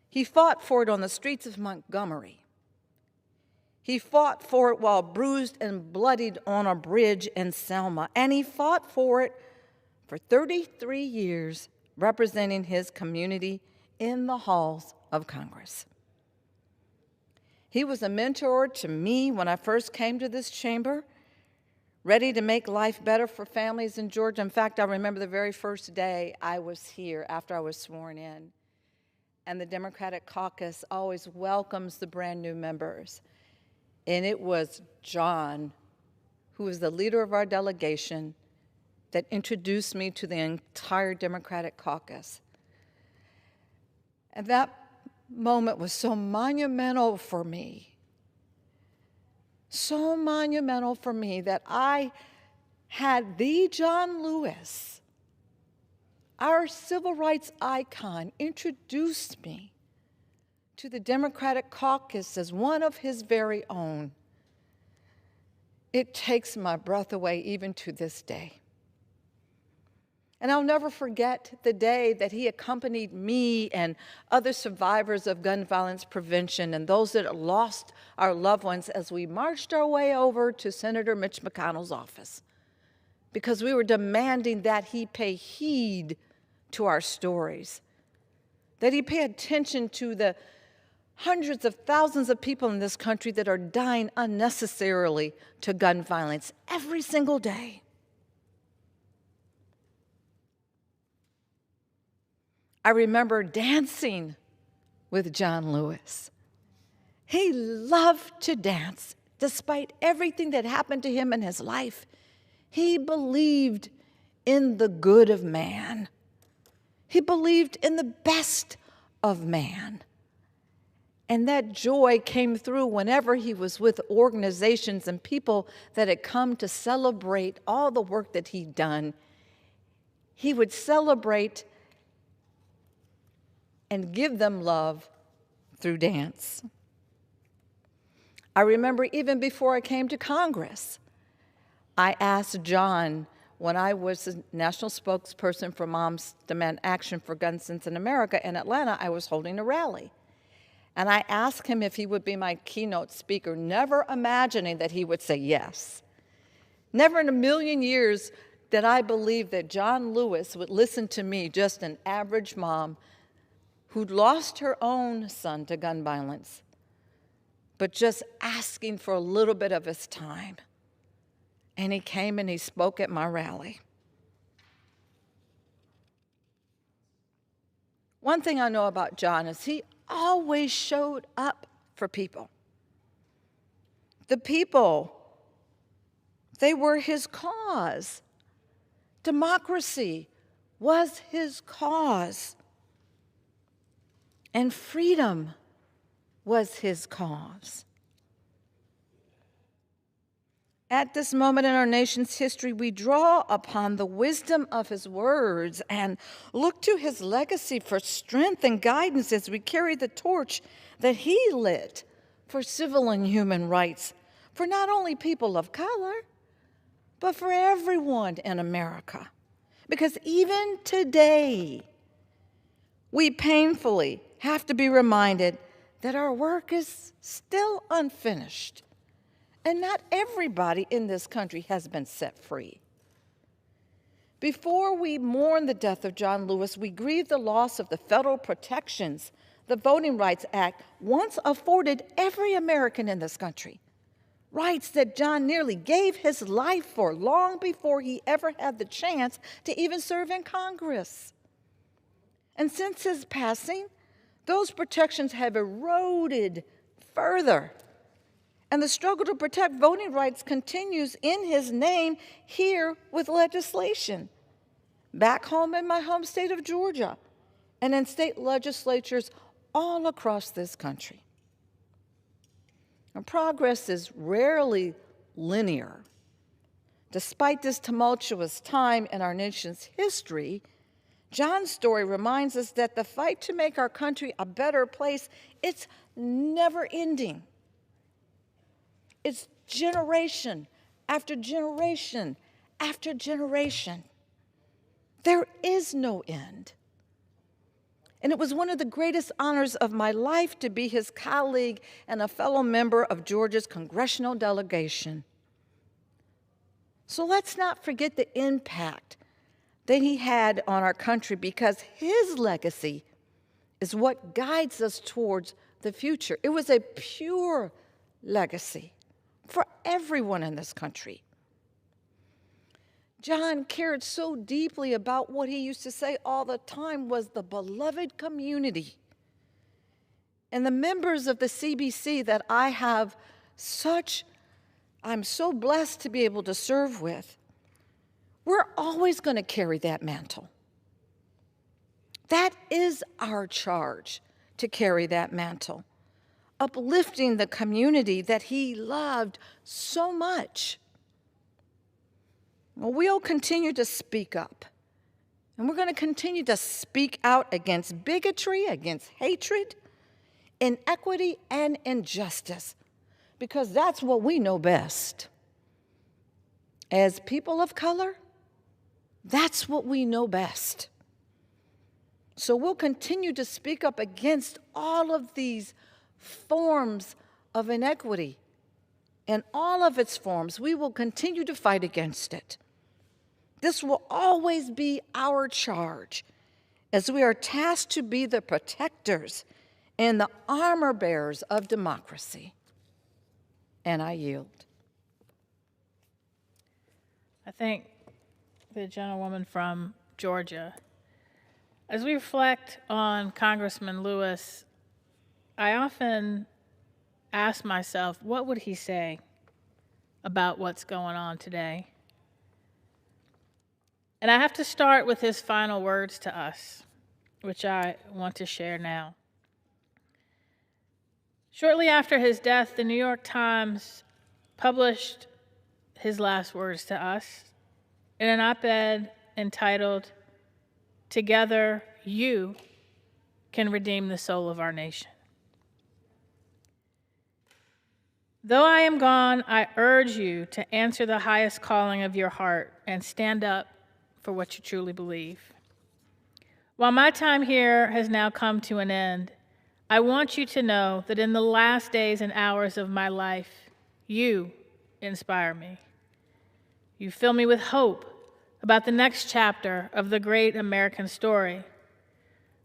He fought for it on the streets of Montgomery. He fought for it while bruised and bloodied on a bridge in Selma, and he fought for it for 33 years, representing his community in the halls of Congress. He was a mentor to me when I first came to this chamber, ready to make life better for families in Georgia. In fact, I remember the very first day I was here after I was sworn in, and the Democratic caucus always welcomes the brand new members. And it was John, who was the leader of our delegation, that introduced me to the entire Democratic caucus. And that moment was so monumental for me, that I had the John Lewis, our civil rights icon, introduce me to the Democratic caucus as one of his very own. It takes my breath away even to this day. And I'll never forget the day that he accompanied me and other survivors of gun violence prevention and those that lost our loved ones as we marched our way over to Senator Mitch McConnell's office, because we were demanding that he pay heed to our stories, that he pay attention to the hundreds of thousands of people in this country that are dying unnecessarily to gun violence every single day. I remember dancing with John Lewis. He loved to dance. Despite everything that happened to him in his life, he believed in the good of man. He believed in the best of man. And that joy came through whenever he was with organizations and people that had come to celebrate all the work that he'd done. He would celebrate and give them love through dance. I remember even before I came to Congress, I asked John, when I was the national spokesperson for Moms Demand Action for Gun Sense in America in Atlanta, I was holding a rally. And I asked him if he would be my keynote speaker, never imagining that he would say yes. Never in a million years did I believe that John Lewis would listen to me, just an average mom who'd lost her own son to gun violence, but just asking for a little bit of his time. And he came and he spoke at my rally. One thing I know about John is he always showed up for people. The people, they were his cause. Democracy was his cause. And freedom was his cause. At this moment in our nation's history, we draw upon the wisdom of his words and look to his legacy for strength and guidance as we carry the torch that he lit for civil and human rights for not only people of color, but for everyone in America. Because even today, we painfully have to be reminded that our work is still unfinished, and not everybody in this country has been set free. Before we mourn the death of John Lewis, we grieve the loss of the federal protections the Voting Rights Act once afforded every American in this country, rights that John nearly gave his life for long before he ever had the chance to even serve in Congress. And since his passing, those protections have eroded further. And the struggle to protect voting rights continues in his name here with legislation. back home in my home state of Georgia, and in state legislatures all across this country. And progress is rarely linear. Despite this tumultuous time in our nation's history, John's story reminds us that the fight to make our country a better place, it's never ending. It's generation after generation after generation. There is no end. And it was one of the greatest honors of my life to be his colleague and a fellow member of Georgia's congressional delegation. So let's not forget the impact that he had on our country, because his legacy is what guides us towards the future. It was a pure legacy for everyone in this country. John cared so deeply about what he used to say all the time was the beloved community. And the members of the CBC that I'm so blessed to be able to serve with, we're always going to carry that mantle. That is our charge, to carry that mantle, uplifting the community that he loved so much. Well, we'll continue to speak up, and we're going to continue to speak out against bigotry, against hatred, inequity, and injustice, because that's what we know best. As people of color, that's what we know best. So we'll continue to speak up against all of these forms of inequity. In all of its forms, we will continue to fight against it. This will always be our charge, as we are tasked to be the protectors and the armor bearers of democracy. And I yield. I thank the gentlewoman from Georgia. As we reflect on Congressman Lewis, I often ask myself, what would he say about what's going on today? And I have to start with his final words to us, which I want to share now. Shortly after his death, the New York Times published his last words to us in an op-ed entitled, "Together, You Can Redeem the Soul of Our Nation." Though I am gone, I urge you to answer the highest calling of your heart and stand up for what you truly believe. While my time here has now come to an end, I want you to know that in the last days and hours of my life, you inspire me. You fill me with hope about the next chapter of the great American story,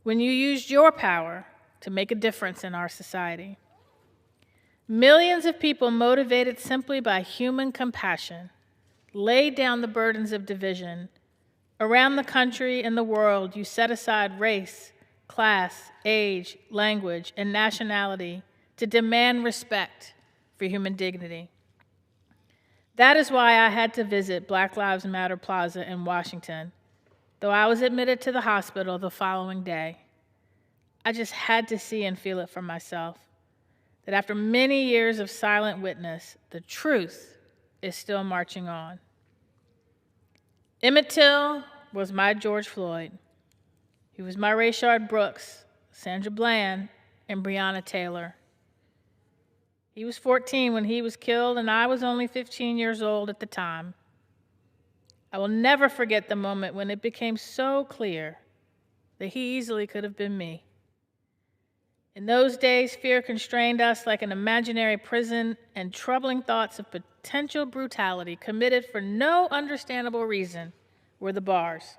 when you used your power to make a difference in our society. Millions of people, motivated simply by human compassion, laid down the burdens of division. Around the country and the world, you set aside race, class, age, language, and nationality to demand respect for human dignity. That is why I had to visit Black Lives Matter Plaza in Washington, though I was admitted to the hospital the following day. I just had to see and feel it for myself, that after many years of silent witness, the truth is still marching on. Emmett Till was my George Floyd. He was my Rayshard Brooks, Sandra Bland, and Breonna Taylor. He was 14 when he was killed, and I was only 15 years old at the time. I will never forget the moment when it became so clear that he easily could have been me. In those days, fear constrained us like an imaginary prison, and troubling thoughts of potential brutality committed for no understandable reason were the bars.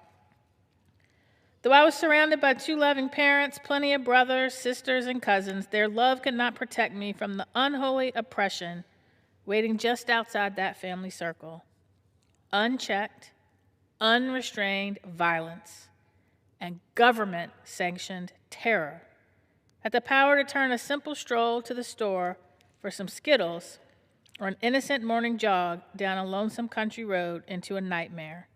Though I was surrounded by two loving parents, plenty of brothers, sisters, and cousins, their love could not protect me from the unholy oppression waiting just outside that family circle. Unchecked, unrestrained violence, and government-sanctioned terror had the power to turn a simple stroll to the store for some Skittles or an innocent morning jog down a lonesome country road into a nightmare.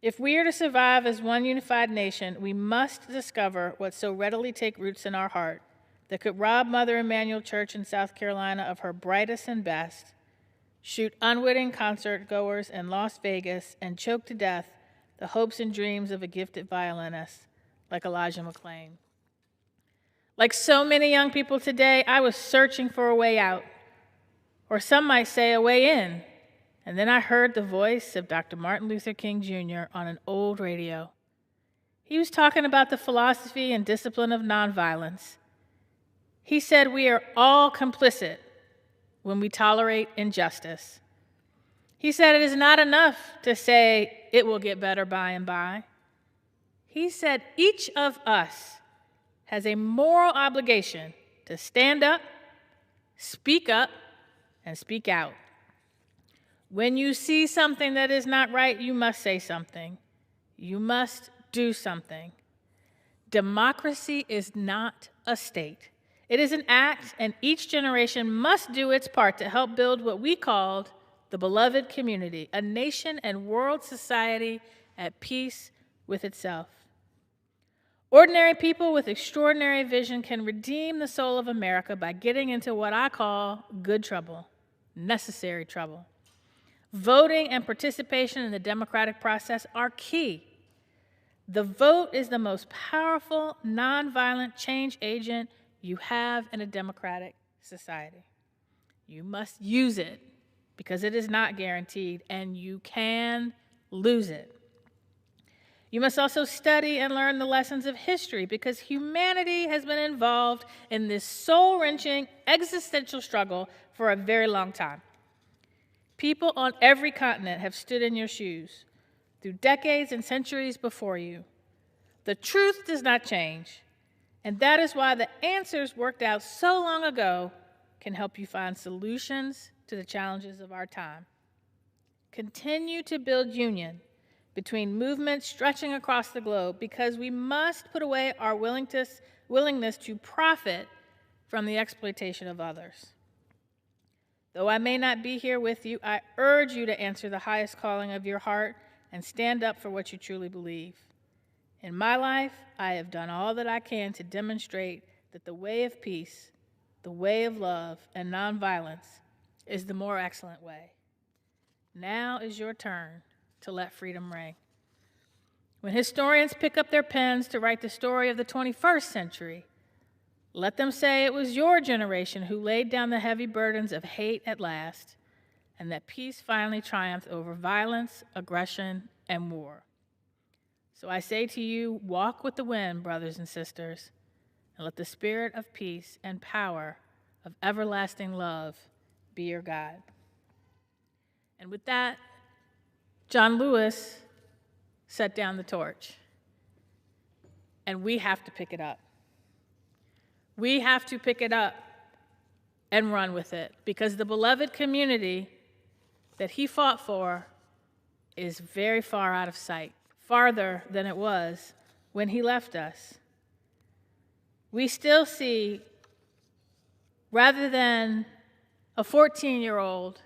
If we are to survive as one unified nation, we must discover what so readily take roots in our heart that could rob Mother Emanuel Church in South Carolina of her brightest and best, shoot unwitting concert goers in Las Vegas, and choke to death the hopes and dreams of a gifted violinist like Elijah McClain. Like so many young people today, I was searching for a way out, or some might say a way in, and then I heard the voice of Dr. Martin Luther King Jr. on an old radio. He was talking about the philosophy and discipline of nonviolence. He said we are all complicit when we tolerate injustice. He said it is not enough to say it will get better by and by. He said each of us has a moral obligation to stand up, and speak out. When you see something that is not right, you must say something. You must do something. Democracy is not a state. It is an act, and each generation must do its part to help build what we called the beloved community, a nation and world society at peace with itself. Ordinary people with extraordinary vision can redeem the soul of America by getting into what I call good trouble, necessary trouble. Voting and participation in the democratic process are key. The vote is the most powerful, nonviolent change agent you have in a democratic society. You must use it because it is not guaranteed, and you can lose it. You must also study and learn the lessons of history because humanity has been involved in this soul-wrenching existential struggle for a very long time. People on every continent have stood in your shoes through decades and centuries before you. The truth does not change, and that is why the answers worked out so long ago can help you find solutions to the challenges of our time. Continue to build union between movements stretching across the globe because we must put away our willingness to profit from the exploitation of others. Though I may not be here with you, I urge you to answer the highest calling of your heart and stand up for what you truly believe. In my life, I have done all that I can to demonstrate that the way of peace, the way of love, and nonviolence is the more excellent way. Now is your turn to let freedom ring. When historians pick up their pens to write the story of the 21st century, let them say it was your generation who laid down the heavy burdens of hate at last, and that peace finally triumphed over violence, aggression, and war. So I say to you, walk with the wind, brothers and sisters, and let the spirit of peace and power of everlasting love be your guide. And with that, John Lewis set down the torch, and we have to pick it up. We have to pick it up and run with it because the beloved community that he fought for is very far out of sight, farther than it was when he left us. We still see, rather than a 14-year-old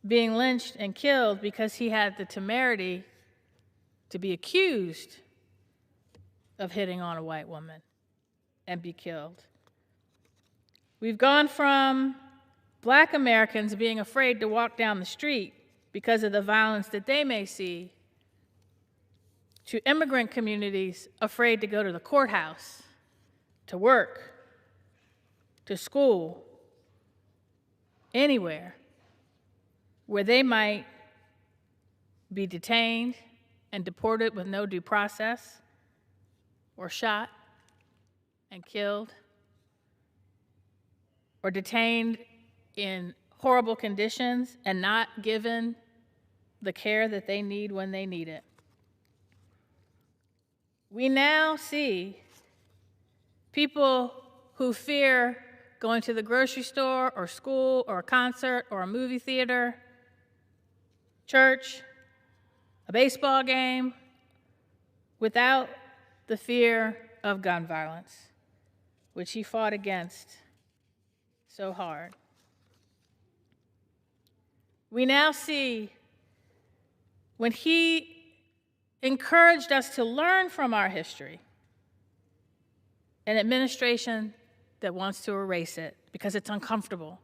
being lynched and killed because he had the temerity to be accused of hitting on a white woman and be killed. We've gone from Black Americans being afraid to walk down the street because of the violence that they may see to immigrant communities afraid to go to the courthouse, to work, to school, anywhere where they might be detained and deported with no due process, or shot and killed, or detained in horrible conditions and not given the care that they need when they need it. We now see people who fear going to the grocery store or school or a concert or a movie theater, church, a baseball game, without the fear of gun violence, which he fought against so hard. We now see when he encouraged us to learn from our history, an administration that wants to erase it because it's uncomfortable.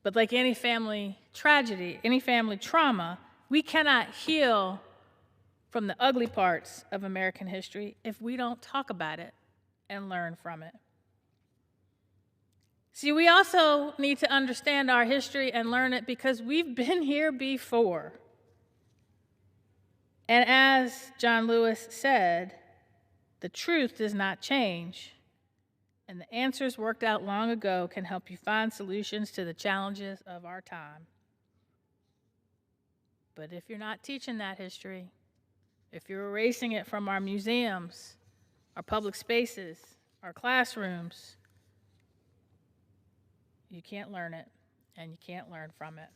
But like any family tragedy, any family trauma, we cannot heal from the ugly parts of American history if we don't talk about it and learn from it. See, we also need to understand our history and learn it because we've been here before. And as John Lewis said, the truth does not change, and the answers worked out long ago can help you find solutions to the challenges of our time. But if you're not teaching that history, if you're erasing it from our museums, our public spaces, our classrooms, you can't learn it, and you can't learn from it.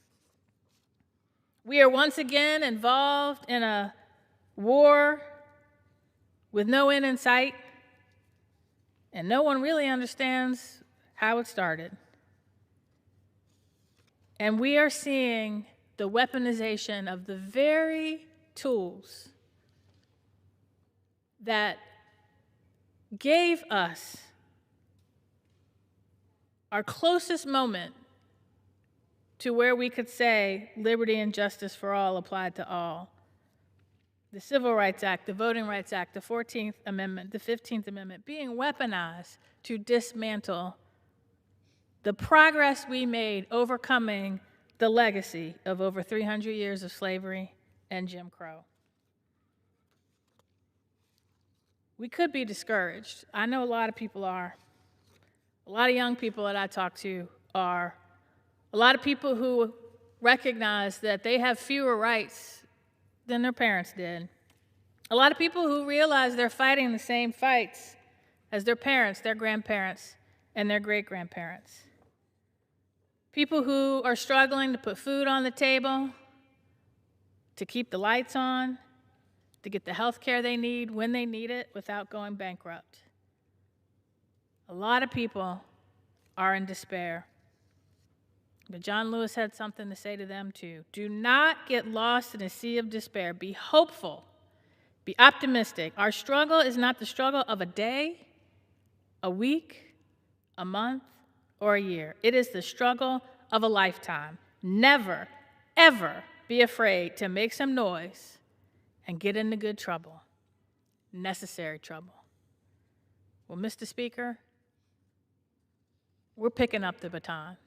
We are once again involved in a war with no end in sight, and no one really understands how it started. And we are seeing the weaponization of the very tools that gave us our closest moment to where we could say liberty and justice for all applied to all. The Civil Rights Act, the Voting Rights Act, the 14th Amendment, the 15th Amendment, being weaponized to dismantle the progress we made overcoming the legacy of over 300 years of slavery and Jim Crow. We could be discouraged. I know a lot of people are. A lot of young people that I talk to are. A lot of people who recognize that they have fewer rights than their parents did. A lot of people who realize they're fighting the same fights as their parents, their grandparents, and their great-grandparents. People who are struggling to put food on the table, to keep the lights on, to get the health care they need when they need it without going bankrupt. A lot of people are in despair. But John Lewis had something to say to them too. Do not get lost in a sea of despair. Be hopeful. Be optimistic. Our struggle is not the struggle of a day, a week, a month, or a year. It is the struggle of a lifetime. Never, ever be afraid to make some noise and get into good trouble, necessary trouble. Well, Mr. Speaker, we're picking up the baton.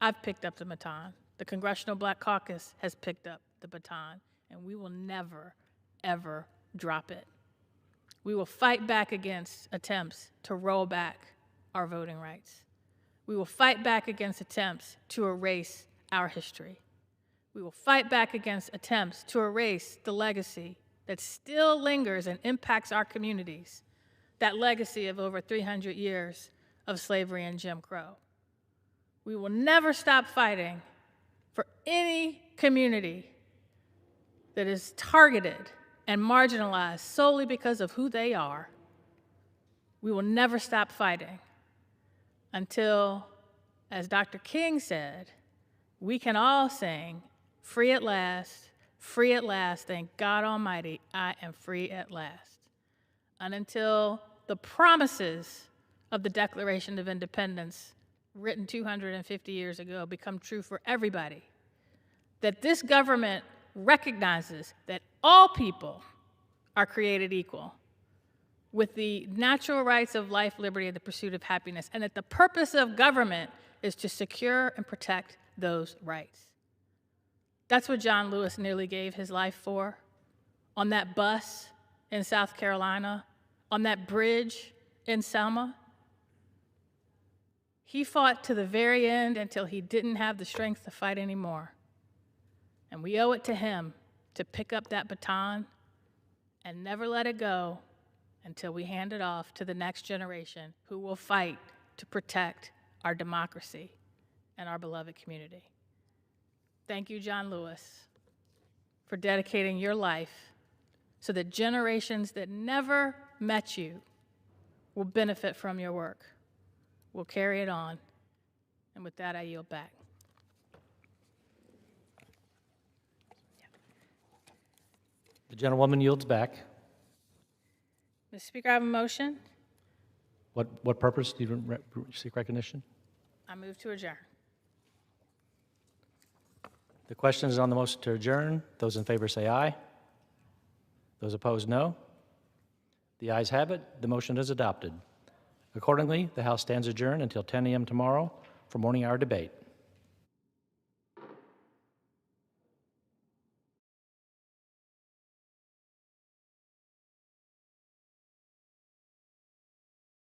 I've picked up the baton. The Congressional Black Caucus has picked up the baton, and we will never, ever drop it. We will fight back against attempts to roll back our voting rights. We will fight back against attempts to erase our history. We will fight back against attempts to erase the legacy that still lingers and impacts our communities, that legacy of over 300 years of slavery and Jim Crow. We will never stop fighting for any community that is targeted and marginalized solely because of who they are. We will never stop fighting until, as Dr. King said, we can all sing, free at last, thank God Almighty, I am free at last. And until the promises of the Declaration of Independence written 250 years ago become true for everybody, that this government recognizes that all people are created equal with the natural rights of life, liberty, and the pursuit of happiness, and that the purpose of government is to secure and protect those rights. That's what John Lewis nearly gave his life for on that bus in South Carolina, on that bridge in Selma. He fought to the very end until he didn't have the strength to fight anymore. And we owe it to him to pick up that baton and never let it go until we hand it off to the next generation who will fight to protect our democracy and our beloved community. Thank you, John Lewis, for dedicating your life so that generations that never met you will benefit from your work. We'll carry it on. And with that, I yield back. The gentlewoman yields back. Mr. Speaker, I have a motion. What purpose do you seek recognition? I move to adjourn. The question is on the motion to adjourn. Those in favor say aye. Those opposed, no. The ayes have it. The motion is adopted. Accordingly, the House stands adjourned until 10 a.m. tomorrow for morning hour debate.